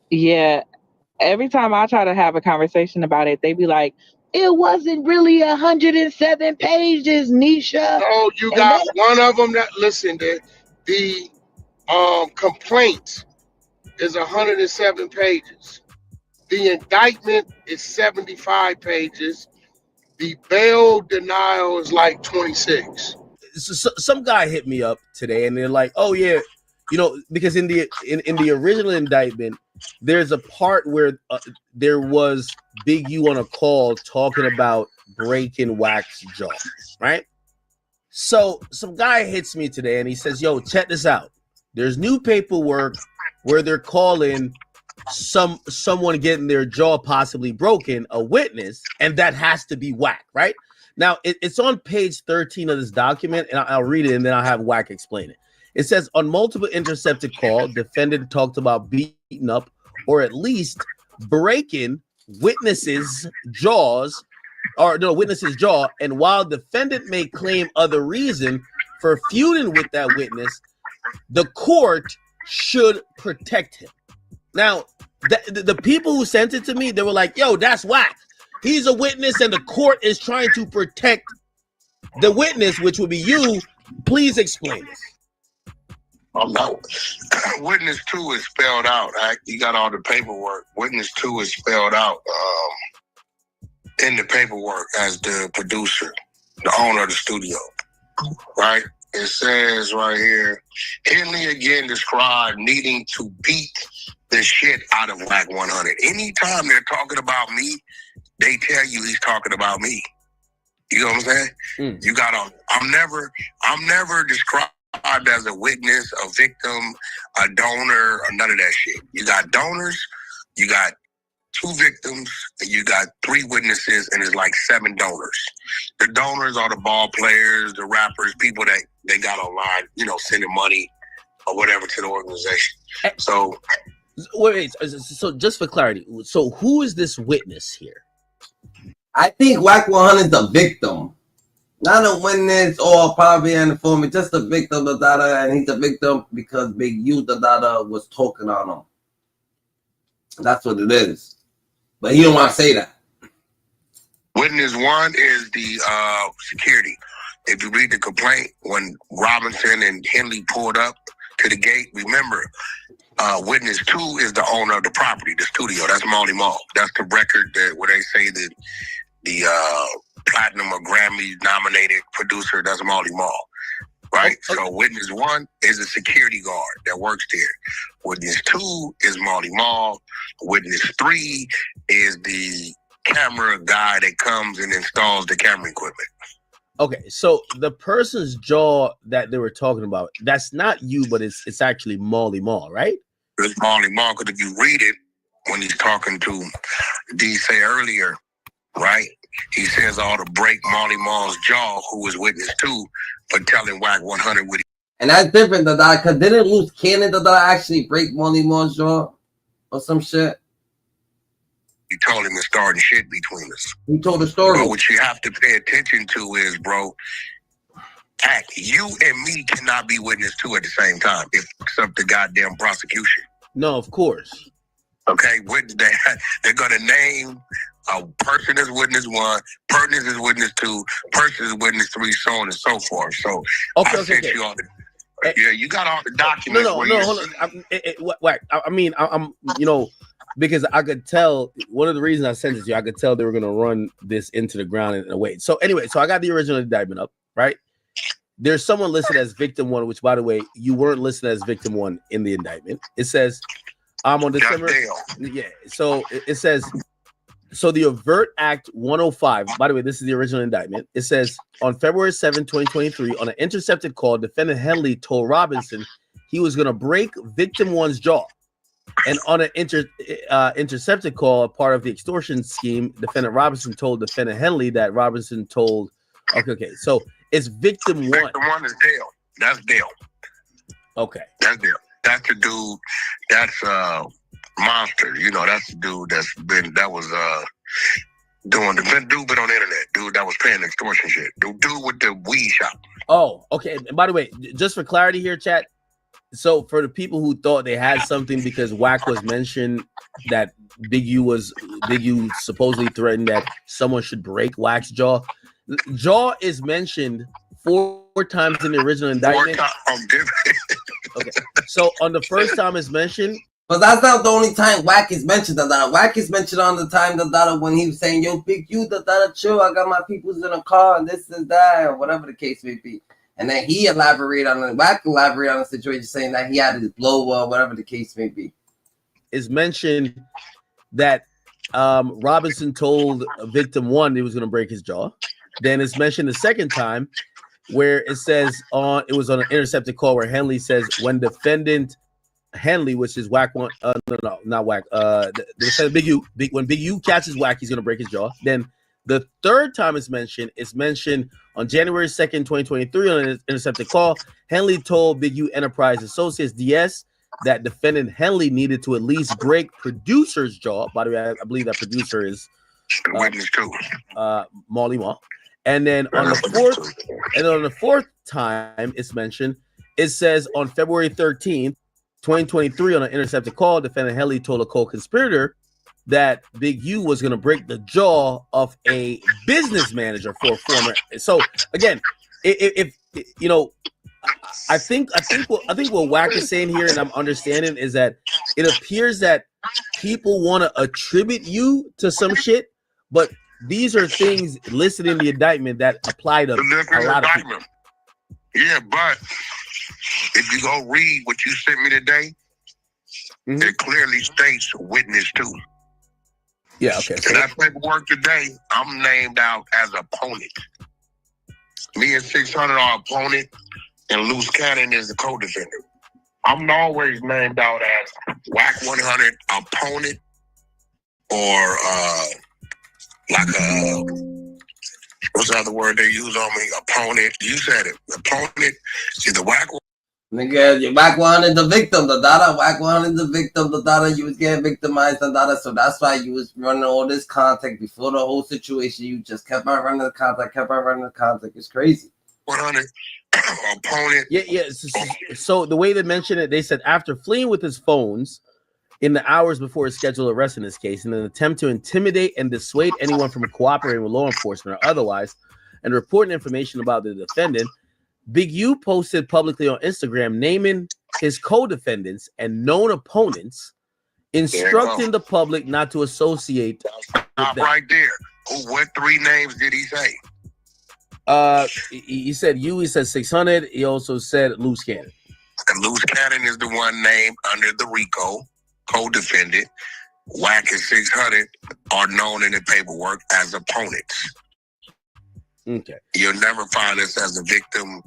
Yeah. Every time I try to have a conversation about it, they be like, it wasn't really 107 pages, Nisha. No, you got one of them that, listen, the complaint is 107 pages. The indictment is 75 pages. The bail denial is like 26. So some guy hit me up today, and they're like, "Oh yeah, you know," because in the original indictment, there's a part where there was Big U on a call talking about breaking Wack's jaw, right? So some guy hits me today, and he says, "Yo, check this out. There's new paperwork where they're calling someone getting their jaw possibly broken a witness, and that has to be Wack, right?" Now, it's on page 13 of this document, and I'll read it, and then I'll have Wack explain it. It says, on multiple intercepted call, defendant talked about beating up or at least breaking witnesses' jaws, witness's jaw, and while defendant may claim other reason for feuding with that witness, the court should protect him. Now, the people who sent it to me, they were like, yo, that's Wack. He's a witness, and the court is trying to protect the witness, which would be you. Please explain this. No. Witness 2 is spelled out. You got all the paperwork. Witness 2 is spelled out in the paperwork as the producer, the owner of the studio, right? It says right here, Henley again described needing to beat the shit out of Wack 100. Anytime they're talking about me, they tell you he's talking about me. You know what I'm saying? You got on. I'm never described as a witness, a victim, a donor, or none of that shit. You got donors, you got 2 victims, and you got 3 witnesses, and it's like 7 donors. The donors are the ball players, the rappers, people that they got online, you know, sending money or whatever to the organization. So, wait. So just for clarity, so who is this witness here? I think Wack 100 is the victim, not a witness or probably an informant, just a victim of data, and he's a victim because Big U the data was talking on him. That's what it is. But he don't want to say that. Witness 1 is the security. If you read the complaint, when Robinson and Henley pulled up to the gate, remember, witness 2 is the owner of the property, the studio. That's Molly Mall. That's the record that where they say that the platinum or Grammy nominated producer, that's Molly Mall. Right? Okay. So witness 1 is a security guard that works there. Witness 2 is Molly Mall. Witness 3 is the camera guy that comes and installs the camera equipment. Okay, so the person's jaw that they were talking about, that's not you, but it's actually Molly Mall, right? It's Molly Mall, because if you read it, when he's talking to D say earlier, right? He says all to break Molly Mall's jaw, who was witness 2, for telling Wack 100 what he. And that's different than that, because didn't Loose Cannon that actually break Molly Mall's jaw or some shit? He told him to start shit between us. He told the story. But what you have to pay attention to is, bro, you and me cannot be witness 2 at the same time. It fucks up the goddamn prosecution. No, of course. Okay, they're going to name a person as witness 1, person is witness 2, person is witness 3, so on and so forth. So I sent you all the. Yeah, you got all the documents. No, hold on. I'm you know, because I could tell, one of the reasons I sent it to you, I could tell they were going to run this into the ground in a way. So anyway, so I got the original indictment up, right? There's someone listed as victim 1, which, by the way, you weren't listed as victim 1 in the indictment. It says, on December. Yeah, so it says, so the Overt Act 105, by the way, this is the original indictment. It says, on February 7, 2023, on an intercepted call, defendant Henley told Robinson he was going to break victim 1's jaw. And on an intercepted call, part of the extortion scheme, defendant Robinson told defendant Henley that Robinson told. Okay. So it's victim 1. Victim 1 is Dale. That's Dale. Okay. That's Dale. That's the dude. That's Monster. You know, that's the dude that was doing the dude been on the internet. Dude that was paying extortion shit. The dude with the weed shop. Oh, okay. And by the way, just for clarity here, chat. So for the people who thought they had something because Wack was mentioned that Big U supposedly threatened that someone should break Wack's jaw. Jaw is mentioned 4 times in the original indictment. Okay. So on the first time it's mentioned, But that's not the only time Wack is mentioned. Wack is mentioned on the time when he was saying, "Yo, Big U, chill. I got my peoples in a car and this and that, or whatever the case may be." And then he elaborated on the situation, saying that he had his blow, whatever the case may be. It's mentioned that Robinson told victim 1 he was going to break his jaw. Then it's mentioned the second time where it says it was on an intercepted call where Henley says when defendant Henley, which is Wack one, not Wack. Big U. When Big U catches Wack, he's gonna break his jaw. Then the third time it's mentioned on January 2nd, 2023, on an intercepted call. Henley told Big U Enterprise Associates DS that defendant Henley needed to at least break producer's jaw. By the way, I believe that producer is Molly Ma. And then on the fourth time it's mentioned, it says on February 13th. 2023, on an intercepted call, defendant Henley told a co-conspirator that Big U was going to break the jaw of a business manager for a former. So again, if you know, I think what Wack is saying here, and I'm understanding, is that it appears that people want to attribute you to some shit, but these are things listed in the indictment that apply to a lot of people. Yeah, but if you go read what you sent me today, it clearly states witness too. Yeah, okay. In that paperwork today, I'm named out as opponent. Me and 600 are opponent, and Loose Cannon is the co-defendant. I'm always named out as Wack 100 opponent, or what's the other word they use on me? Opponent. You said it. Opponent is the Wack. Nigga, Wack 100 the victim, Wack 100 the victim, you was getting victimized, so that's why you was running all this contact before the whole situation. You just kept on running the contact, It's crazy. 100 opponent. Yeah. So the way they mentioned it, they said after fleeing with his phones in the hours before his scheduled arrest in this case, in an attempt to intimidate and dissuade anyone from cooperating with law enforcement or otherwise, and reporting information about the defendant, Big U posted publicly on Instagram naming his co-defendants and known opponents, instructing the public not to associate with them. Right there. What 3 names did he say? He said he said 600. He also said Loose Cannon. And Loose Cannon is the one named under the RICO, co-defendant. Wack and 600 are known in the paperwork as opponents. Okay. You'll never find us as a victim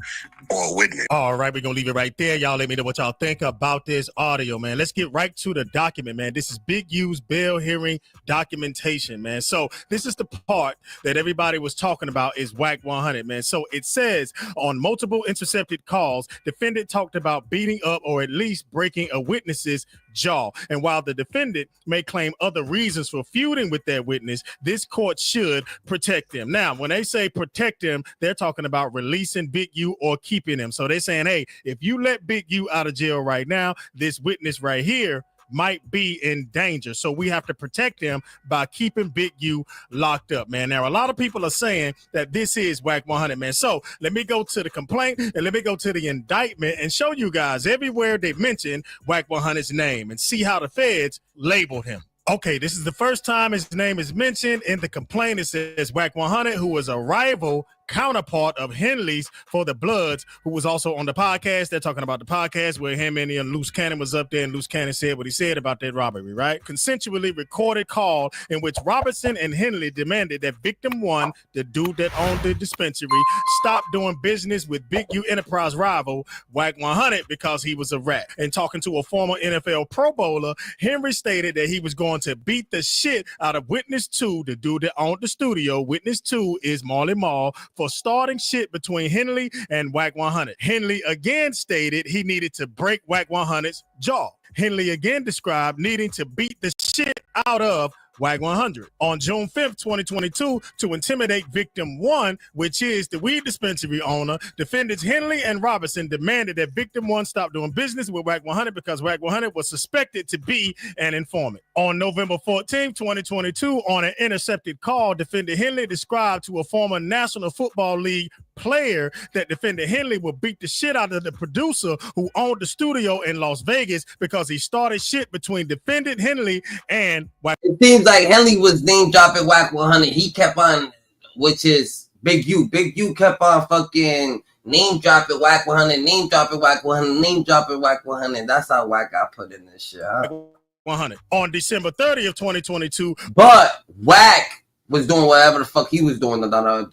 or a witness. All right, we're going to leave it right there. Y'all let me know what y'all think about this audio, man. Let's get right to the document, man. This is Big U's bail hearing documentation, man. So this is the part that everybody was talking about is Wack 100, man. So it says on multiple intercepted calls, defendant talked about beating up or at least breaking a witness's jaw. And while the defendant may claim other reasons for feuding with that witness, this court should protect them. Now, when they say protect them, they're talking about releasing Big U or keeping him. So they're saying, hey, if you let Big U out of jail right now, this witness right here might be in danger. So we have to protect him by keeping Big U locked up, man. Now, a lot of people are saying that this is Wack 100, man. So let me go to the complaint and let me go to the indictment and show you guys everywhere they mention Wack 100's name and see how the feds labeled him. Okay, this is the first time his name is mentioned in the complaint. It says Wack 100, who was a rival counterpart of Henley's for the Bloods, who was also on the podcast. They're talking about the podcast where him and Loose Cannon was up there, and Loose Cannon said what he said about that robbery, right? Consensually recorded call in which Robertson and Henley demanded that victim 1, the dude that owned the dispensary, stop doing business with Big U Enterprise rival Wack 100 because he was a rat. And talking to a former NFL Pro Bowler, Henry stated that he was going to beat the shit out of Witness 2, the dude that owned the studio. Witness 2 is Marley Marl, for starting shit between Henley and Wack 100. Henley again stated he needed to break Wack 100's jaw. Henley again described needing to beat the shit out of Wack 100. On June 5th, 2022, to intimidate victim 1, which is the weed dispensary owner, defendants Henley and Robinson demanded that victim 1 stop doing business with Wack 100 because Wack 100 was suspected to be an informant. On November 14th, 2022, on an intercepted call, defendant Henley described to a former National Football League player that defendant Henley would beat the shit out of the producer who owned the studio in Las Vegas because he started shit between defendant Henley and Wack. It seems like Henley was name dropping Wack 100. He kept on, which is Big U. Big U kept on fucking name dropping Wack 100, name dropping Wack 100, name dropping Wack 100. That's how Wack got put in this shit. Huh? 100. On December 30th, 2022. But Wack was doing whatever the fuck he was doing,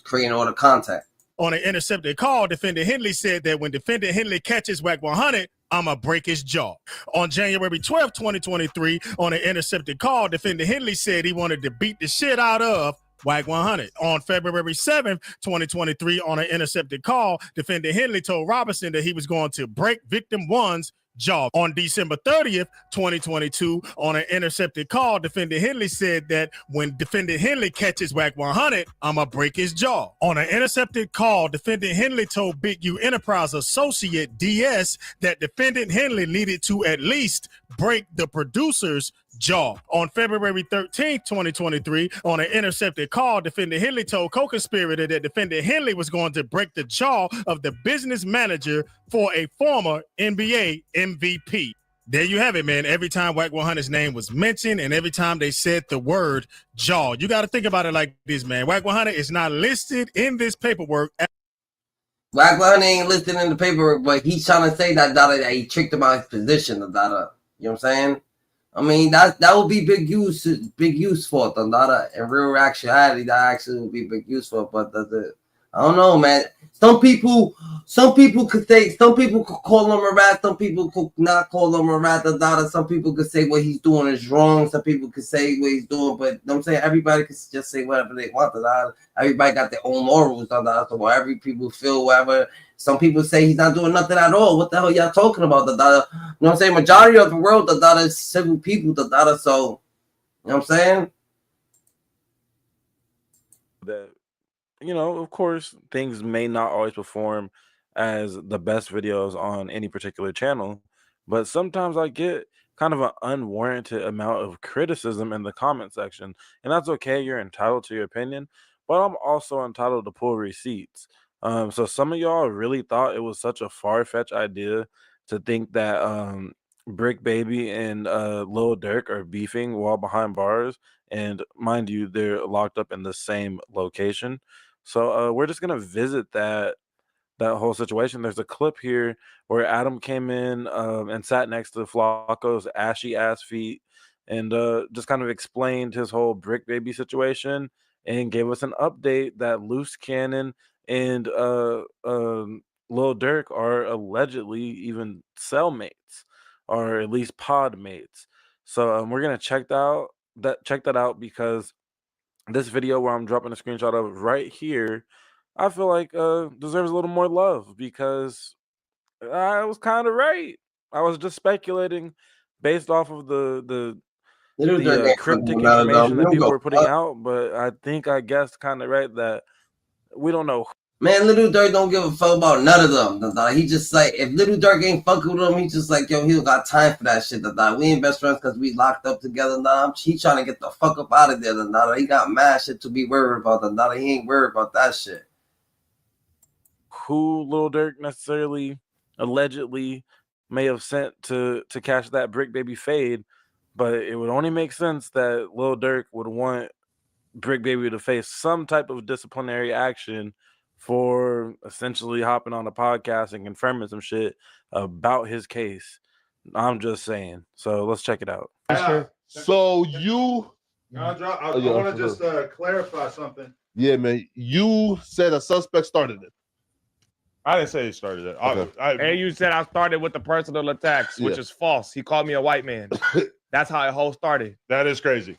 creating all the content. On an intercepted call, defendant Henley said that when defendant Henley catches Wack 100, I'ma break his jaw. On January 12th, 2023, on an intercepted call, defendant Henley said he wanted to beat the shit out of Wack 100. On February 7th, 2023, on an intercepted call, defendant Henley told Robinson that he was going to break victim 1's jaw. On December 30th, 2022, on an intercepted call, defendant Henley said that when defendant Henley catches Wack 100, I'ma break his jaw. On an intercepted call, defendant Henley told Big U Enterprise associate DS that defendant Henley needed to at least break the producer's jaw. On February 13th, 2023, on an intercepted call, defendant Henley told co-conspirator that defendant Henley was going to break the jaw of the business manager for a former NBA MVP. There you have it, man. Every time Wack 100's name was mentioned and every time they said the word jaw, you got to think about it like this, man. Wack 100 is not listed in this paperwork. Wack 100 ain't listed in the paperwork, but he's trying to say that he tricked him out of his position. You know what I'm saying? I mean, that would be Big U's fault. In real actuality, that actually would be Big U's fault. But I don't know, man. Some people could call him a rat. Some people could not call him a rat. Some people could say what he's doing is wrong. Some people could say what he's doing, but you know what I'm saying, everybody could just say whatever they want. Everybody got their own morals. So every people feel whatever. Some people say he's not doing nothing at all. What the hell y'all talking about? You know what I'm saying? Majority of the world, is civil people. So, you know what I'm saying? That, you know, of course, things may not always perform as the best videos on any particular channel, but sometimes I get kind of an unwarranted amount of criticism in the comment section, and that's okay. You're entitled to your opinion, but I'm also entitled to pull receipts. So some of y'all really thought it was such a far-fetched idea to think that Bricc Baby and Lil Durk are beefing while behind bars, and mind you, they're locked up in the same location. So we're just gonna visit that whole situation. There's a clip here where Adam came in and sat next to Flacco's ashy ass feet and just kind of explained his whole Bricc Baby situation and gave us an update that Loose Cannon and Lil Durk are allegedly even cellmates, or at least pod mates. So we're gonna check that out because this video where I'm dropping a screenshot of right here, I feel like deserves a little more love because I was kind of right. I was just speculating based off of the cryptic information that people were putting out, but I guessed kind of right that we don't know. Man, Little Durk don't give a fuck about none of them. He just like, if Little Durk ain't fucking with him, he just like, yo, he don't got time for that shit. We ain't best friends because we locked up together. He trying to get the fuck up out of there. He got mad shit to be worried about. He ain't worried about that shit. Who Lil Durk necessarily, allegedly, may have sent to catch that Bricc Baby fade, but it would only make sense that Lil Durk would want Bricc Baby to face some type of disciplinary action for essentially hopping on a podcast and confirming some shit about his case. I'm just saying. So let's check it out. So you... I want to just clarify something. Yeah, man. You said a suspect started it. I didn't say he started it. Okay. And you said I started with the personal attacks, which is false. He called me a white man. That's how it whole started. That is crazy.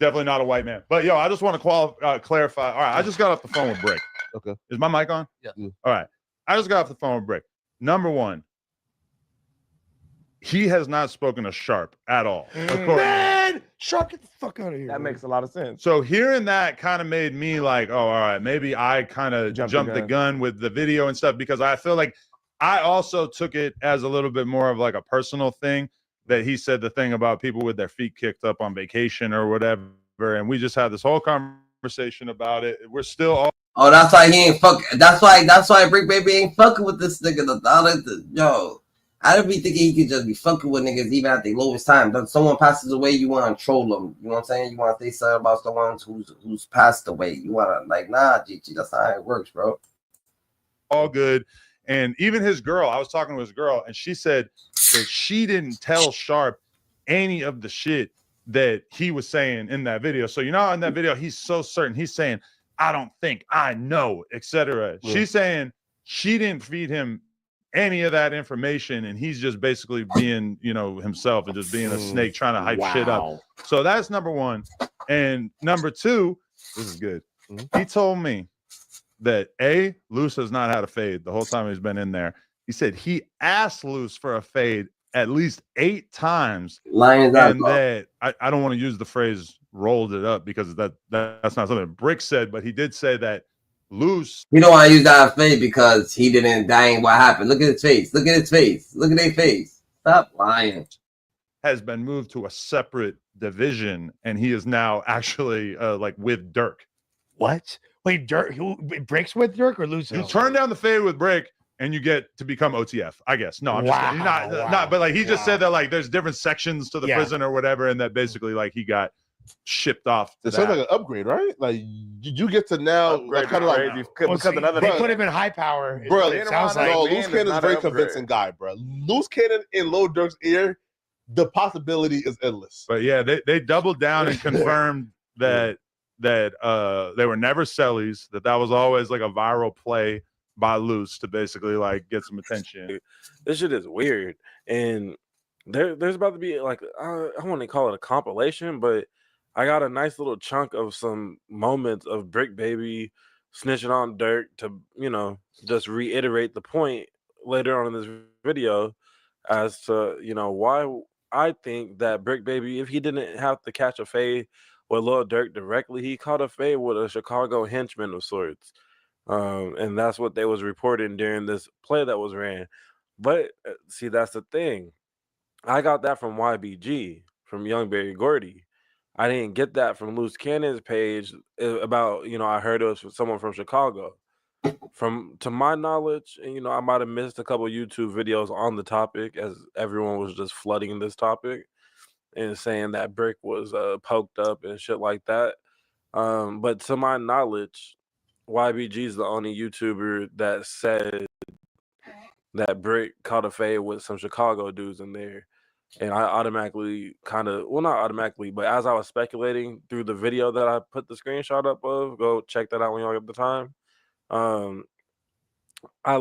Definitely not a white man. But, yo, I just want to clarify. All right, I just got off the phone with Bricc. Okay. Is my mic on? Yeah. All right. I just got off the phone with Bricc. Number one, he has not spoken to Sharp at all. Man, man, Sharp, get the fuck out of here. That makes a lot of sense. So hearing that kind of made me like, oh, all right, maybe I kind of jumped the gun with the video and stuff, because I feel like I also took it as a little bit more of like a personal thing, that he said the thing about people with their feet kicked up on vacation or whatever. And we just had this whole conversation about it. We're still all. Oh, that's why he ain't fuck. That's why Bricc Baby ain't fucking with this nigga. Yo, I don't be thinking he could just be fucking with niggas even at the lowest time. If someone passes away, you want to troll them. You know what I'm saying? You want to say something about someone who's passed away. You want to like, nah, GG, that's not how it works, bro. All good. And even his girl, I was talking to his girl, and she said that she didn't tell Sharp any of the shit that he was saying in that video. So you know, in that video, he's so certain. He's saying, I don't think, I know, etc. Yeah. She's saying she didn't feed him any of that information, and he's just basically being, you know, himself and just being a snake trying to hype shit up. So that's number one. And number two, this is good. He told me that Luce has not had a fade the whole time he's been in there. He said he asked Luce for a fade at least 8 times. Lions and that I don't want to use the phrase rolled it up, because that's not something Bricc said, but he did say that Luce. You don't want to use that face because he didn't dang what happened. Look at his face. Look at his face. Look at their face. Stop lying. Has been moved to a separate division, and he is now actually like with Durk. What? Wait, Durk? Who Brick's with Durk or Luce? You turn down the fade with Bricc, and you get to become OTF, I guess. No, I'm just kidding. Not, but like he just said that like there's different sections to the prison or whatever, and that basically like he got shipped off. It sounds like an upgrade, right? Like you get to now kind of like because they put him in high power. Bro, it sounds like no, Loose Cannon's very convincing guy, bro. Loose Cannon in Lil Durk's ear, the possibility is endless. But yeah, they doubled down and confirmed that they were never sellies, that was always like a viral play by Luce to basically like get some attention. This shit is weird, and there's about to be like I want to call it a compilation, but I got a nice little chunk of some moments of Bricc Baby snitching on Durk to, you know, just reiterate the point later on in this video as to, you know, why I think that Bricc Baby, if he didn't have to catch a fade with Lil Durk directly, he caught a fade with a Chicago henchman of sorts. And that's what they was reporting during this play that was ran. But see, that's the thing. I got that from YBG, from Young Barry Gordy. I didn't get that from Loose Cannon's page about, you know, I heard it was from someone from Chicago. To my knowledge, and you know, I might have missed a couple YouTube videos on the topic as everyone was just flooding this topic and saying that Bricc was poked up and shit like that. But to my knowledge, YBG is the only YouTuber that said that Bricc caught a fade with some Chicago dudes in there. And I automatically kind of, well, not automatically, but as I was speculating through the video that I put the screenshot up of, go check that out when y'all get the time. I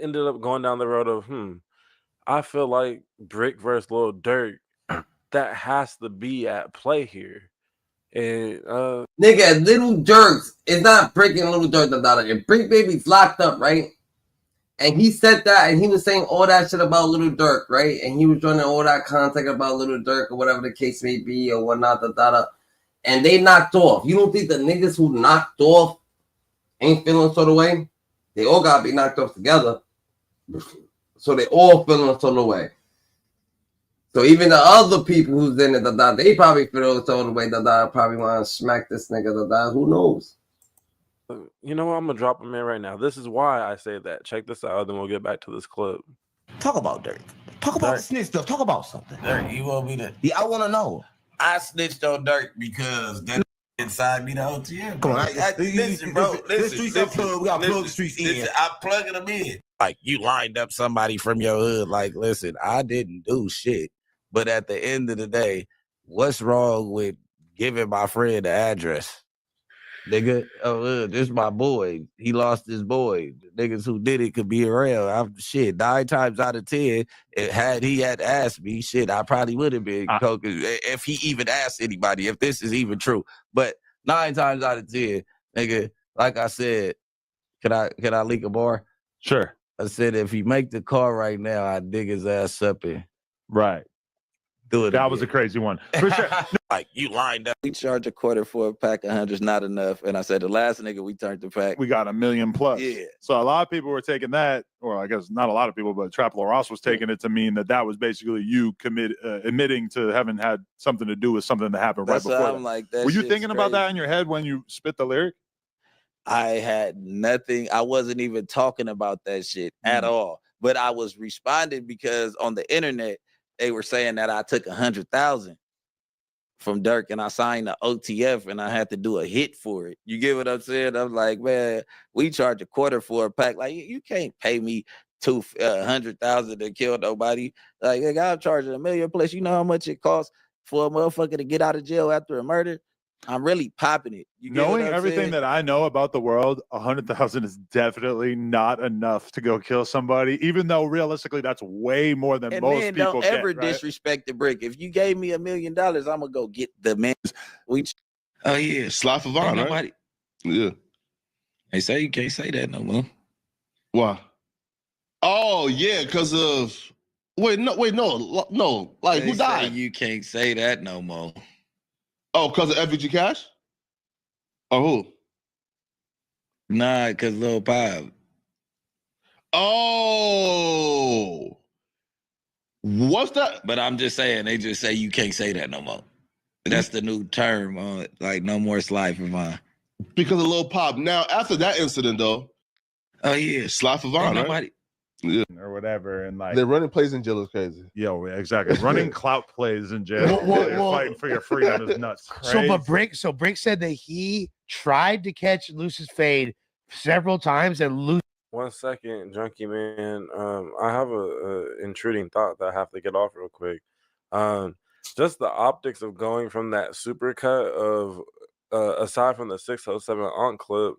ended up going down the road of, I feel like Bricc versus Lil Durk, that has to be at play here. And nigga, Little Durk is not Bricc and Little Durk. If Bricc Baby's locked up, right? And he said that, and he was saying all that shit about Little Durk, right? And he was running all that content about Little Durk or whatever the case may be or whatnot, and they knocked off. You don't think the niggas who knocked off ain't feeling sort of way? They all gotta be knocked off together. So they all feeling sort of way. So even the other people who's in it, they probably feel sort of way, probably want to smack this nigga, who knows? You know what? I'm gonna drop him in right now. This is why I say that. Check this out, then we'll get back to this clip. Talk about Durk. Talk about the snitch stuff. Talk about something. Durk, you want me to? Yeah, I want to know. I snitched on Durk because that inside me the OTM. Come on, listen, bro. Listen, streets are plugged. We got to plug the streets in. I'm plugging them in. Like you lined up somebody from your hood. Like, listen, I didn't do shit, but at the end of the day, what's wrong with giving my friend the address? Nigga, this is my boy. He lost his boy. The niggas who did it could be around. 9 times out of 10, had he had asked me, I probably would have been if he even asked anybody, if this is even true. But 9 times out of 10, nigga, like I said, can I leak a bar? Sure. I said if he make the call right now, I dig his ass up in. Right. That was a crazy one. For sure. Like, you lined up. We charge a quarter for a pack of 100's not enough. And I said, the last nigga we turned the pack. We got $1 million plus. Yeah. So a lot of people were taking that, or I guess not a lot of people, but Trap Lord Ross was taking it to mean that was basically you admitting to having had something to do with something that happened That's right before I'm like, that were you shit's thinking about that crazy. in your head when you spit the lyric? I had nothing. I wasn't even talking about that shit at all. But I was responding because on the internet, they were saying that I took 100,000 from Durk and I signed the OTF and I had to do a hit for it. You get what I'm saying? I'm like, man, we charge a quarter for a pack. Like, you can't pay me 200,000 to kill nobody. Like, I'm charging $1 million plus. You know how much it costs for a motherfucker to get out of jail after a murder? I'm really popping it. You get Knowing what I'm everything saying? that I know about the world, 100,000 is definitely not enough to go kill somebody, even though realistically that's way more than And most men people don't ever get, right? disrespect the Bricc. If you gave me $1 million, I'm gonna go get the man. Oh yeah, Sly Favon, Ain't right? nobody. Yeah. They say you can't say that no more. Why? Oh yeah, because of no. Like, They who say died? you can't say that no more. Oh, because of FVG Cash? Or who? Nah, because Lil Pop. Oh, what's that? But I'm just saying, they just say you can't say that no more. That's the new term on it. Like, no more Sly Favon. Because of Lil Pop. Now, after that incident, though. Oh yeah, Sly Favon, Ain't right? nobody. Yeah. Or whatever, and like They're running plays in jail is crazy. Yo, exactly. Running clout plays in jail while you're fighting for your freedom is nuts. So, but Bricc said that he tried to catch Luce's fade several times and Luce. 1 second, Junkie Man. I have a intruding thought that I have to get off real quick. Just the optics of going from that supercut of, aside from the 607 Aunt clip,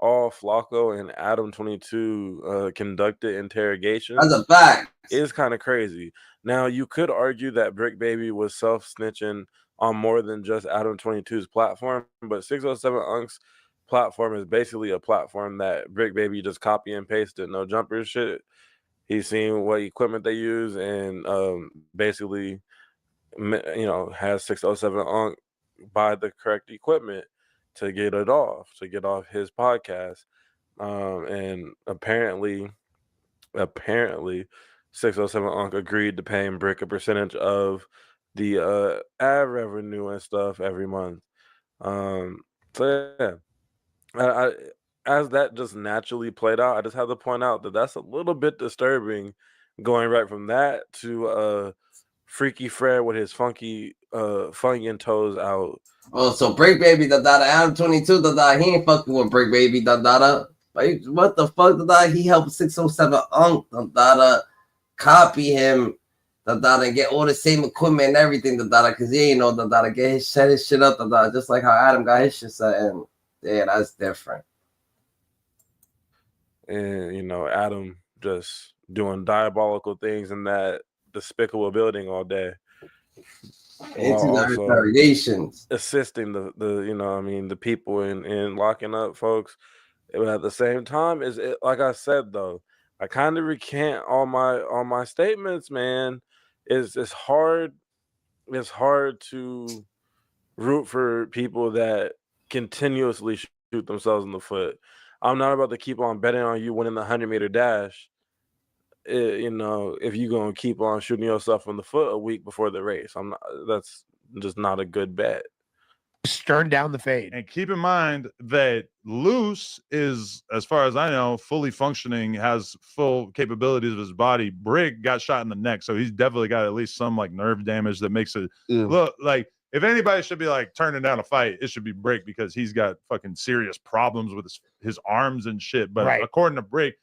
all Flacco and Adam 22 conducted interrogations. That's a fact. Is kind of crazy. Now, you could argue that Bricc Baby was self-snitching on more than just Adam 22's platform, but 607 Unc's platform is basically a platform that Bricc Baby just copy and pasted, no jumper shit. He's seen what equipment they use and basically, has 607 Unc buy the correct equipment to get off his podcast. And apparently 607 Unc agreed to pay him Bricc a percentage of the ad revenue and stuff every month. So yeah, I as that just naturally played out, I just have to point out that that's a little bit disturbing, going right from that to Freaky Fred with his funky and toes out. Oh, so Bricc Baby, Adam 22, he ain't fucking with Bricc Baby, Like, what the fuck, he helped 607 Unc, copy him, and get all the same equipment and everything, because he ain't know, get set his shit up, just like how Adam got his shit set, and yeah, that's different. And, Adam just doing diabolical things in that despicable building all day. Interrogations, assisting the people in locking up folks. But at the same time, like I said though, I kind of recant all my statements, man. It's hard to root for people that continuously shoot themselves in the foot. I'm not about to keep on betting on you winning the 100-meter dash. If you're gonna keep on shooting yourself in the foot a week before the race, that's just not a good bet. Turn down the fade. And keep in mind that Luce is, as far as I know, fully functioning, has full capabilities of his body. Bricc got shot in the neck, so he's definitely got at least some like nerve damage that makes it look like, if anybody should be like turning down a fight, it should be Bricc, because he's got fucking serious problems with his arms and shit. But according to Bricc,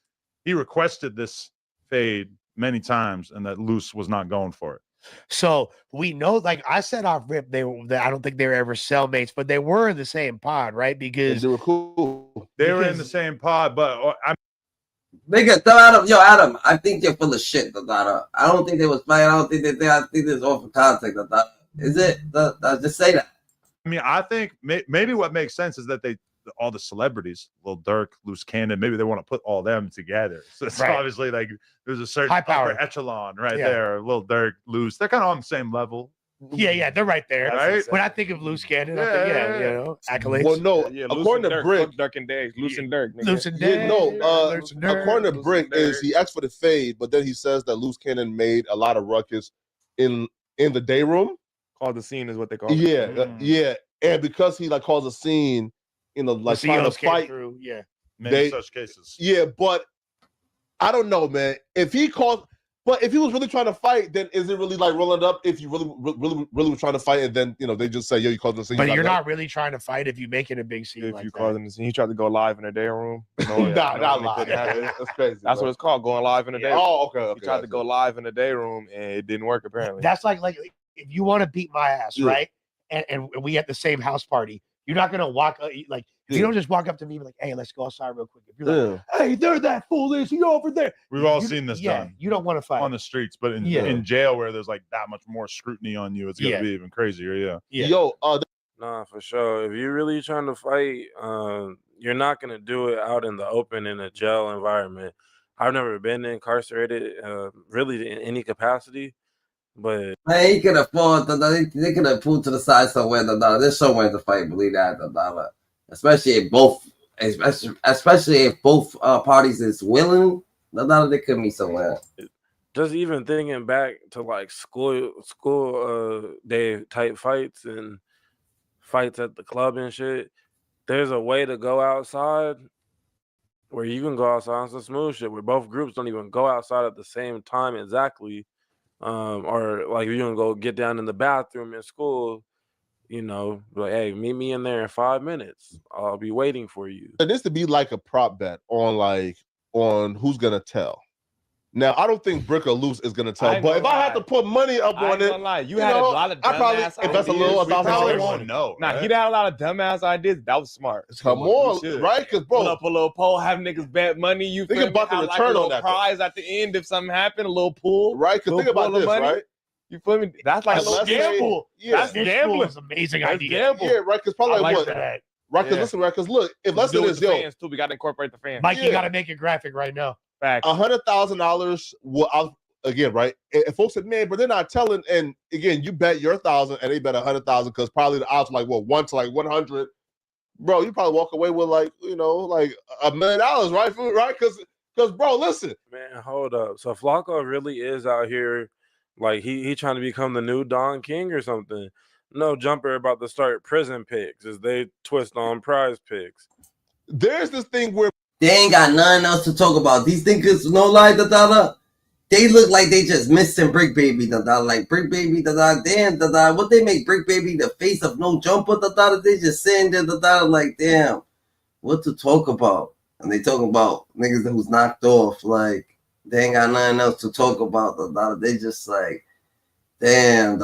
he requested this fade many times and that Luce was not going for it. So we know, like I said off rip, I don't think they were ever cellmates, but they were in the same pod, right? Because they were cool. They were in the same pod, but Adam, I think you're full of shit, I don't think they was playing. I think this off of context. Is it? Just say that. I mean, I think maybe what makes sense is that they all the celebrities, Lil Durk, Loose Cannon, maybe they want to put all them together. So it's obviously like there's a certain high power upper echelon right there. Lil Durk, Loose, they're kind of on the same level. Yeah, they're right there. Right? When I think of Loose Cannon, I think, you know, accolades. Well, no, Yeah, according to Bricc, Durk and Days, Loose and Durk. Loose and yeah, no, Loose and Durk. according to Bricc, is he asked for the fade, but then he says that Loose Cannon made a lot of ruckus in the day room. Called the scene is what they call it. Yeah, yeah, and because he like calls a scene, you know, like The trying to COs came fight. through, yeah. Many such cases. Yeah, but I don't know, man. If he calls, but if he was really trying to fight, then is it really like rolling up? If you really were trying to fight, and then you know they just say, "Yo, you caused the scene." But you're not really trying to fight if you make it a big scene. If you call them the scene, he tried to go live in the day room. Not live. That's crazy. That's what it's called, going live in the day room. Oh, okay. He tried to go live in the day room, and it didn't work apparently. That's like if you want to beat my ass, right? And we at the same house party, you're not gonna walk like if you don't just walk up to me and be like, "Hey, let's go outside real quick." If you're like, "Hey, there that fool is, he over there." We've all seen this done. You don't want to fight on the streets, but in jail where there's like that much more scrutiny on you, it's gonna be even crazier. Yo, nah, for sure. If you're really trying to fight, you're not gonna do it out in the open in a jail environment. I've never been incarcerated, really in any capacity. But man, he could have fought. They could have pulled to the side somewhere. There's somewhere to fight. Believe that. Especially if both parties is willing. They could meet somewhere. Just even thinking back to like school day type fights and fights at the club and shit. There's a way to go outside where you can go outside on some smooth shit where both groups don't even go outside at the same time exactly. Or like you can go get down in the bathroom in school, you know, like, hey, meet me in there in 5 minutes. I'll be waiting for you. It needs to be like a prop bet on who's gonna tell. Now, I don't think Bricc or Loose is gonna tell, but if I had to put money up on it, you had a lot of I probably dumbass invest a little $1,000. No, nah, he had a lot of dumbass ideas. That was smart. Come on, right? Because bro, pull up a little poll, have niggas bet money. You think feel about me? the Have return like a on little that, prize at the end if something happened. A little pool, right? Because think about this, right? You feel me? That's like a little gamble. That's gambling. Is amazing That's idea. gamble. Yeah, right. Because probably I like what? that. Right? Because listen, right? Because look, if let's do this, yo, fans too. We got to incorporate the fans. Mike, you got to make a graphic right now. Facts. $100,000. Well, again, right? And folks said, man, but they're not telling. And again, you bet your 1,000, and they bet 100,000 because probably the odds like what 1 to like 100. Bro, you probably walk away with like like $1 million, right? Right? Because bro, listen, man, hold up. So Flacco really is out here, like he trying to become the new Don King or something. No Jumper about to start prison picks as they twist on prize picks. There's this thing where they ain't got nothing else to talk about. These niggas, no lie, they look like they just missing Bricc Baby, like Bricc Baby, damn, what they make Bricc Baby the face of No Jumper, they just sitting there, like, damn, what to talk about? And they talking about niggas who's knocked off, like, they ain't got nothing else to talk about, they just like, damn,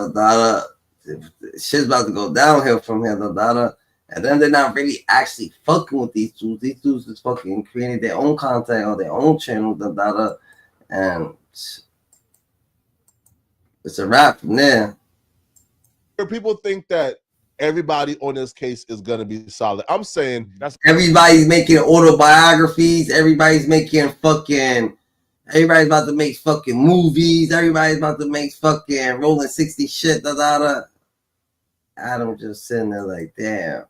shit's about to go downhill from here, and then they're not really actually fucking with these dudes. These dudes is fucking creating their own content on their own channel, and it's a wrap from there. People think that everybody on this case is gonna be solid. I'm saying everybody's making autobiographies. Everybody's about to make fucking movies. Everybody's about to make fucking Rolling 60 shit. Adam just sitting there like, damn,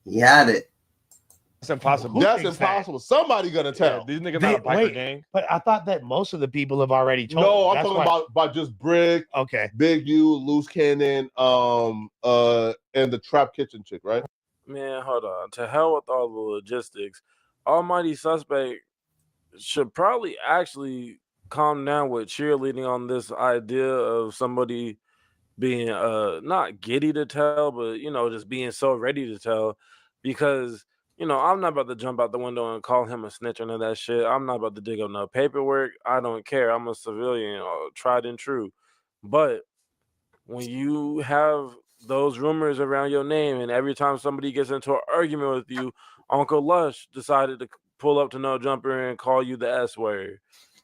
he had it. That's impossible. That's impossible. Somebody gonna tell. These niggas not a biker gang. But I thought that most of the people have already told. No, I'm talking about just Bricc, okay, Big U, Loose Cannon, and the Trap Kitchen chick, right? Man, hold on. To hell with all the logistics. Almighty Suspect should probably actually calm down with cheerleading on this idea of somebody being not giddy to tell, but just being so ready to tell, because I'm not about to jump out the window and call him a snitch or none of that shit. I'm not about to dig up no paperwork. I don't care. I'm a civilian, tried and true. But when you have those rumors around your name, and every time somebody gets into an argument with you, Uncle Lush decided to pull up to No Jumper and call you the S word.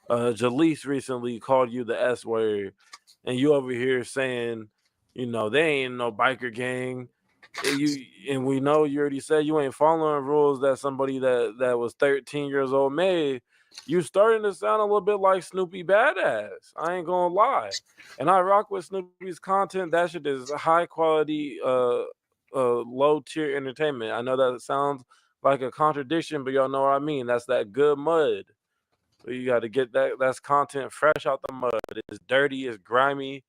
Jaleese recently called you the S word. And you over here saying, they ain't no biker gang. and we know you already said you ain't following rules that somebody that was 13 years old made. You starting to sound a little bit like Snoopy Badass. I ain't gonna lie. And I rock with Snoopy's content. That shit is high quality, low tier entertainment. I know that sounds like a contradiction, but y'all know what I mean. That's that good mud. You got to get that's content fresh out the mud. It's dirty, it's grimy.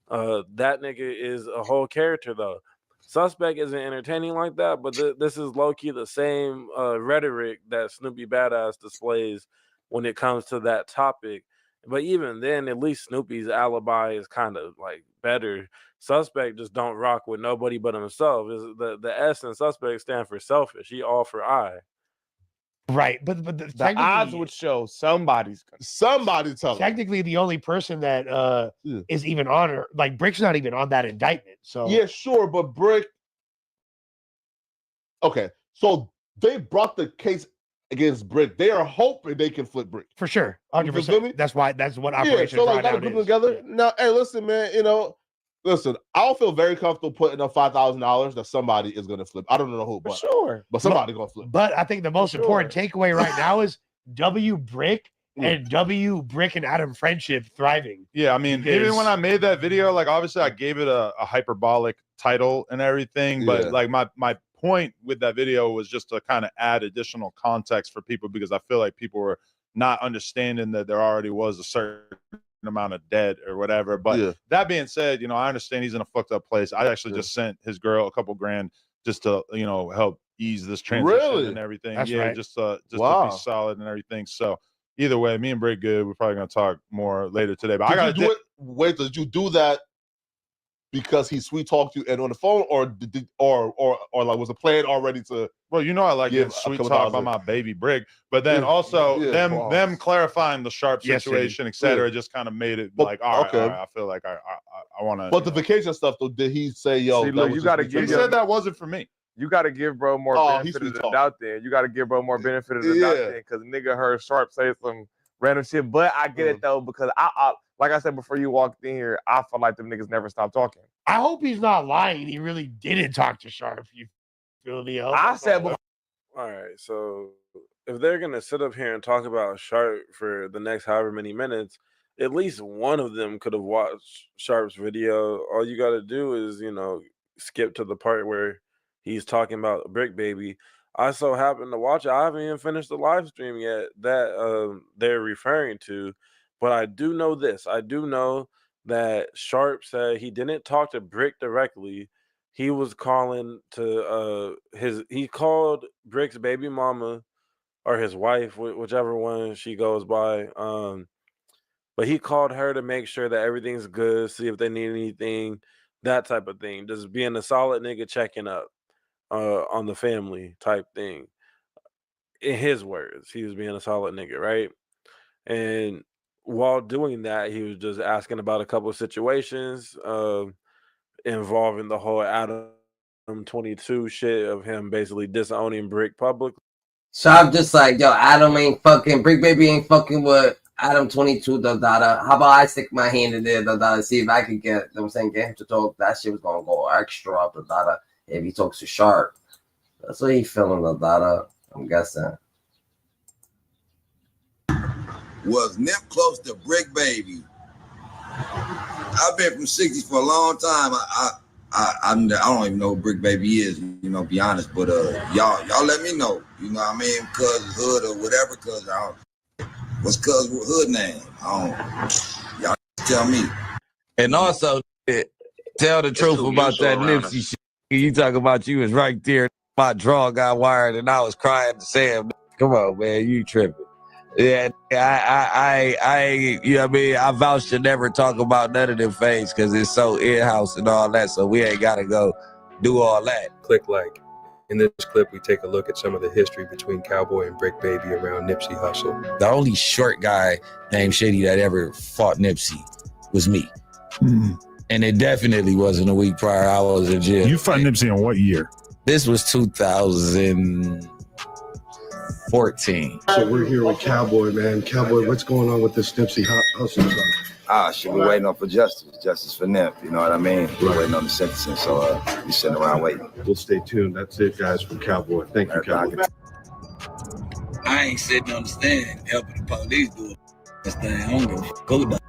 That nigga is a whole character though. Suspect isn't entertaining like that, but this is low-key the same rhetoric that Snoopy Badass displays when it comes to that topic. But even then, at least Snoopy's alibi is kind of like better. Suspect just don't rock with nobody but himself. The S in Suspect stand for selfish. He all for I. Right, but the odds would show somebody telling. Technically, the only person that is even on her, like Brick's not even on that indictment. So yeah, sure, but Bricc. Okay, so they brought the case against Bricc. They are hoping they can flip Bricc for sure, 100%. That's what Operation so like Drawdown put them is. together. Now, hey, listen, man. Listen, I don't feel very comfortable putting up $5,000 that somebody is going to flip. I don't know who, but but somebody going to flip. But I think the most important takeaway right now is W Bricc and W Bricc and Adam friendship thriving. Yeah, I mean, even when I made that video, like obviously I gave it a hyperbolic title and everything, but like my point with that video was just to kind of add additional context for people, because I feel like people were not understanding that there already was a certain amount of dead or whatever. But that being said, I understand he's in a fucked up place. I actually just sent his girl a couple grand just to help ease this transition and everything. That's right. Just to be solid and everything. So either way, me and Bricc good. We're probably gonna talk more later today. But I gotta do it. Wait, did you do that because he sweet talked you and on the phone, or like was a plan already to? Well, I like getting sweet talk by my baby Bricc, but then also them clarifying the Sharp situation, etc. Just kind of made it like, all right, I feel like I want to. But the vacation stuff though, did he say, yo? See, look, you got to give. He said that wasn't for me. You got to give bro more benefit of the doubt then. You got to give bro more benefit of the doubt then, because nigga heard Sharp say some random shit. But I get it though, because I like I said before you walked in here, I feel like them niggas never stopped talking. I hope he's not lying. He really didn't talk to Sharp. You feel me? I said before. All right, so if they're gonna sit up here and talk about Sharp for the next however many minutes, at least one of them could have watched Sharp's video. All you got to do is, skip to the part where he's talking about Bricc Baby. I so happen to watch it. I haven't even finished the live stream yet that they're referring to, but I do know this. I do know that Sharp said he didn't talk to Bricc directly. He was calling to he called Brick's baby mama or his wife, whichever one she goes by. But he called her to make sure that everything's good, see if they need anything, that type of thing. Just being a solid nigga checking up on the family type thing. In his words, he was being a solid nigga, right? And while doing that, he was just asking about a couple of situations involving the whole Adam 22 shit of him basically disowning Bricc publicly. So I'm just like, yo, Adam ain't fucking, Bricc Baby ain't fucking with Adam 22, How about I stick my hand in there, see if I can get him to talk. That shit was gonna go extra up, if he talks to Sharp. That's what he feeling, I'm guessing. Was Nip close to Bricc Baby? I've been from 60s for a long time. I don't even know who Bricc Baby is, be honest. But y'all let me know. You know what I mean? Cuz hood or whatever. Cuz what's cuz hood name? Y'all tell me. And also, tell the truth about that Nipsey shit. You talk about you was right there. My draw got wired, and I was crying to Sam. Come on, man, you tripping? Yeah, I you know what I mean? I vouch to never talk about none of them things because it's so in-house and all that, so we ain't gotta go do all that. Click like. In this clip, we take a look at some of the history between Cowboy and Bricc Baby around Nipsey Hussle. The only short guy named Shady that ever fought Nipsey was me. Mm-hmm. And it definitely wasn't a week prior I was in jail. You fought Nipsey in what year? This was 2000. 14. So we're here with Cowboy, man. Cowboy, what's going on with this Nipsey hustle stuff? Shit, we're waiting on for justice for Nip. You know what I mean? We're waiting on the sentencing, so we sitting around waiting. We'll stay tuned. That's it, guys, from Cowboy. Thank you, Cowboy. I ain't sitting on the stand helping the police do this thing. I don't give a fuck who does.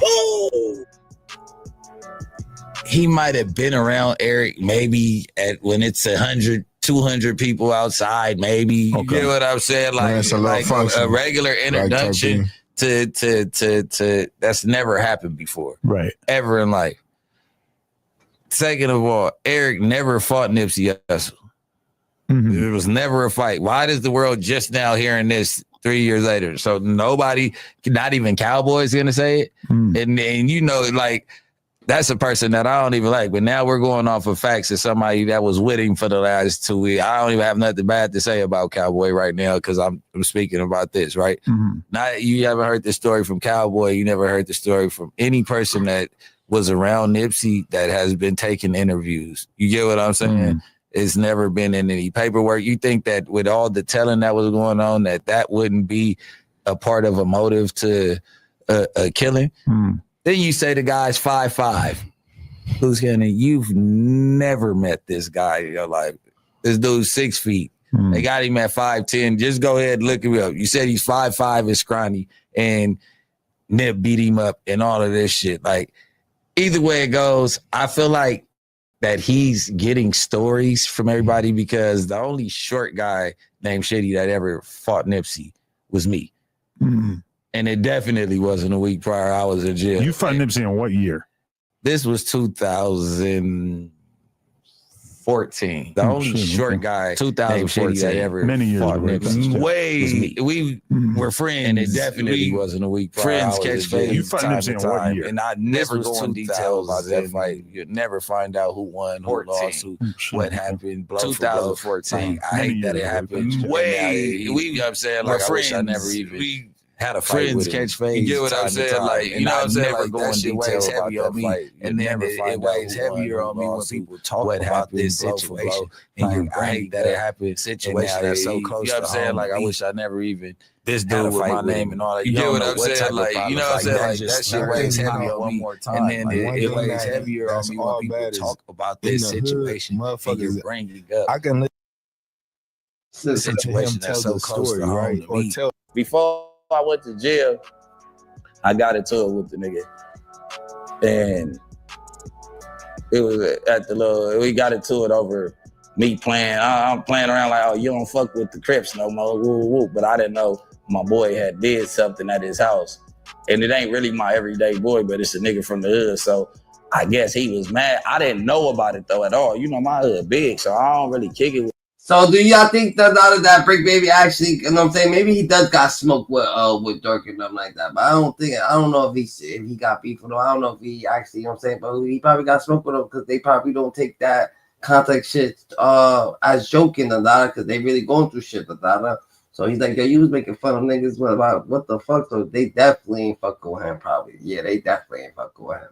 Oh! He might have been around Eric maybe when it's 100, 200 people outside, maybe. You get what I'm saying? Like a regular introduction to that's never happened before. Right. Ever in life. Second of all, Eric never fought Nipsey Hussle. There was never a fight. Why does the world just now hearing this 3 years later? So nobody, not even Cowboy's gonna say it. And you know, like, that's a person that I don't even like. But now we're going off of facts of somebody that was with him for the last 2 weeks. I don't even have nothing bad to say about Cowboy right now because I'm speaking about this, right? Now, you haven't heard the story from Cowboy. You never heard the story from any person that was around Nipsey that has been taking interviews. You get what I'm saying? It's never been in any paperwork. You think that with all the telling that was going on, that wouldn't be a part of a motive to a killing? Then you say the guy's 5'5". Who's gonna? You've never met this guy in your life. This dude's 6 feet. They got him at 5'10". Just go ahead and look him up. You said he's 5'5" and scrawny, and Nip beat him up and all of this shit. Like, either way it goes, I feel like that he's getting stories from everybody because the only short guy named Shitty that ever fought Nipsey was me. And it definitely wasn't a week prior. I was in jail. You fought Nipsey in what year? This was 2014. The only short guy 2014 that ever many years fought Nipsey way we were friends. And it definitely wasn't a week prior. Friends catch fade. You fought Nipsey in what year? And I never go in detail about that fight. You'll never find out who won, who lost, what happened. 2014. I hate that it happened. You know what I'm saying? Like, I wish I never even had a fight with catch fade. You get what I'm saying? Like, you know what I'm saying? Like, that shit weighs heavy on me. And then it weighs heavier on me when people talk about this situation. And I hate that it happened. Situation that's so close. You know what I'm saying? Like, I wish I never even this dude with my name and all that. You get what I'm saying? Like, you know what I'm saying? Like, that shit weighs heavy on me. And then it weighs heavier on me when people talk about this situation. And you're bringing up I can the situation that's so close to home to me. Before I went to jail, I got into it with the nigga. And it was at the little, we got into it over me playing. I'm playing around like, oh, you don't fuck with the Crips no more, woo, woo. But I didn't know my boy had did something at his house. And it ain't really my everyday boy, but it's a nigga from the hood. So I guess he was mad. I didn't know about it though at all. You know, my hood big, so I don't really kick it with. So do y'all think that Bricc Baby actually, you know what I'm saying? Maybe he does got smoked with Durk and something like that. But I don't know if he got beef with him. I don't know if he actually, you know what I'm saying? But he probably got smoked with him because they probably don't take that contact shit as joking because they really going through shit. So he's like, yo, you was making fun of niggas about what the fuck? So they definitely ain't fucking with him probably. Yeah, they definitely ain't fucking with him.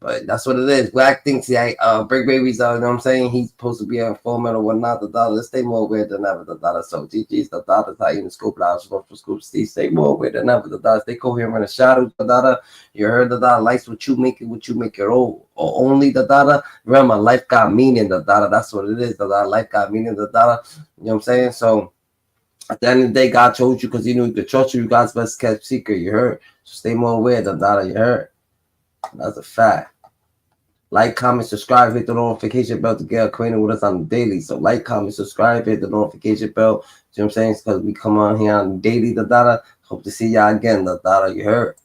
But that's what it is. Wack thinks Bricc Baby's, you know what I'm saying? He's supposed to be an informant or whatnot. Let's stay more weird than ever. So GG's the how even scoop it out for Scoop Steve. Stay more weird than ever. Stay coherent in the shadows. You heard likes what you make it all. Or only Remember, life got meaning. That's what it is. Life got meaning. You know what I'm saying? So at the end of the day, God chose you because he knew he could trust you. God's best kept secret. You heard? So stay more weird than You heard? That's a fact. Like, comment, subscribe, hit the notification bell to get acquainted with us on the daily. So like, comment, subscribe, hit the notification bell. You know what I'm saying? Because we come on here on the daily. Hope to see y'all again. You heard?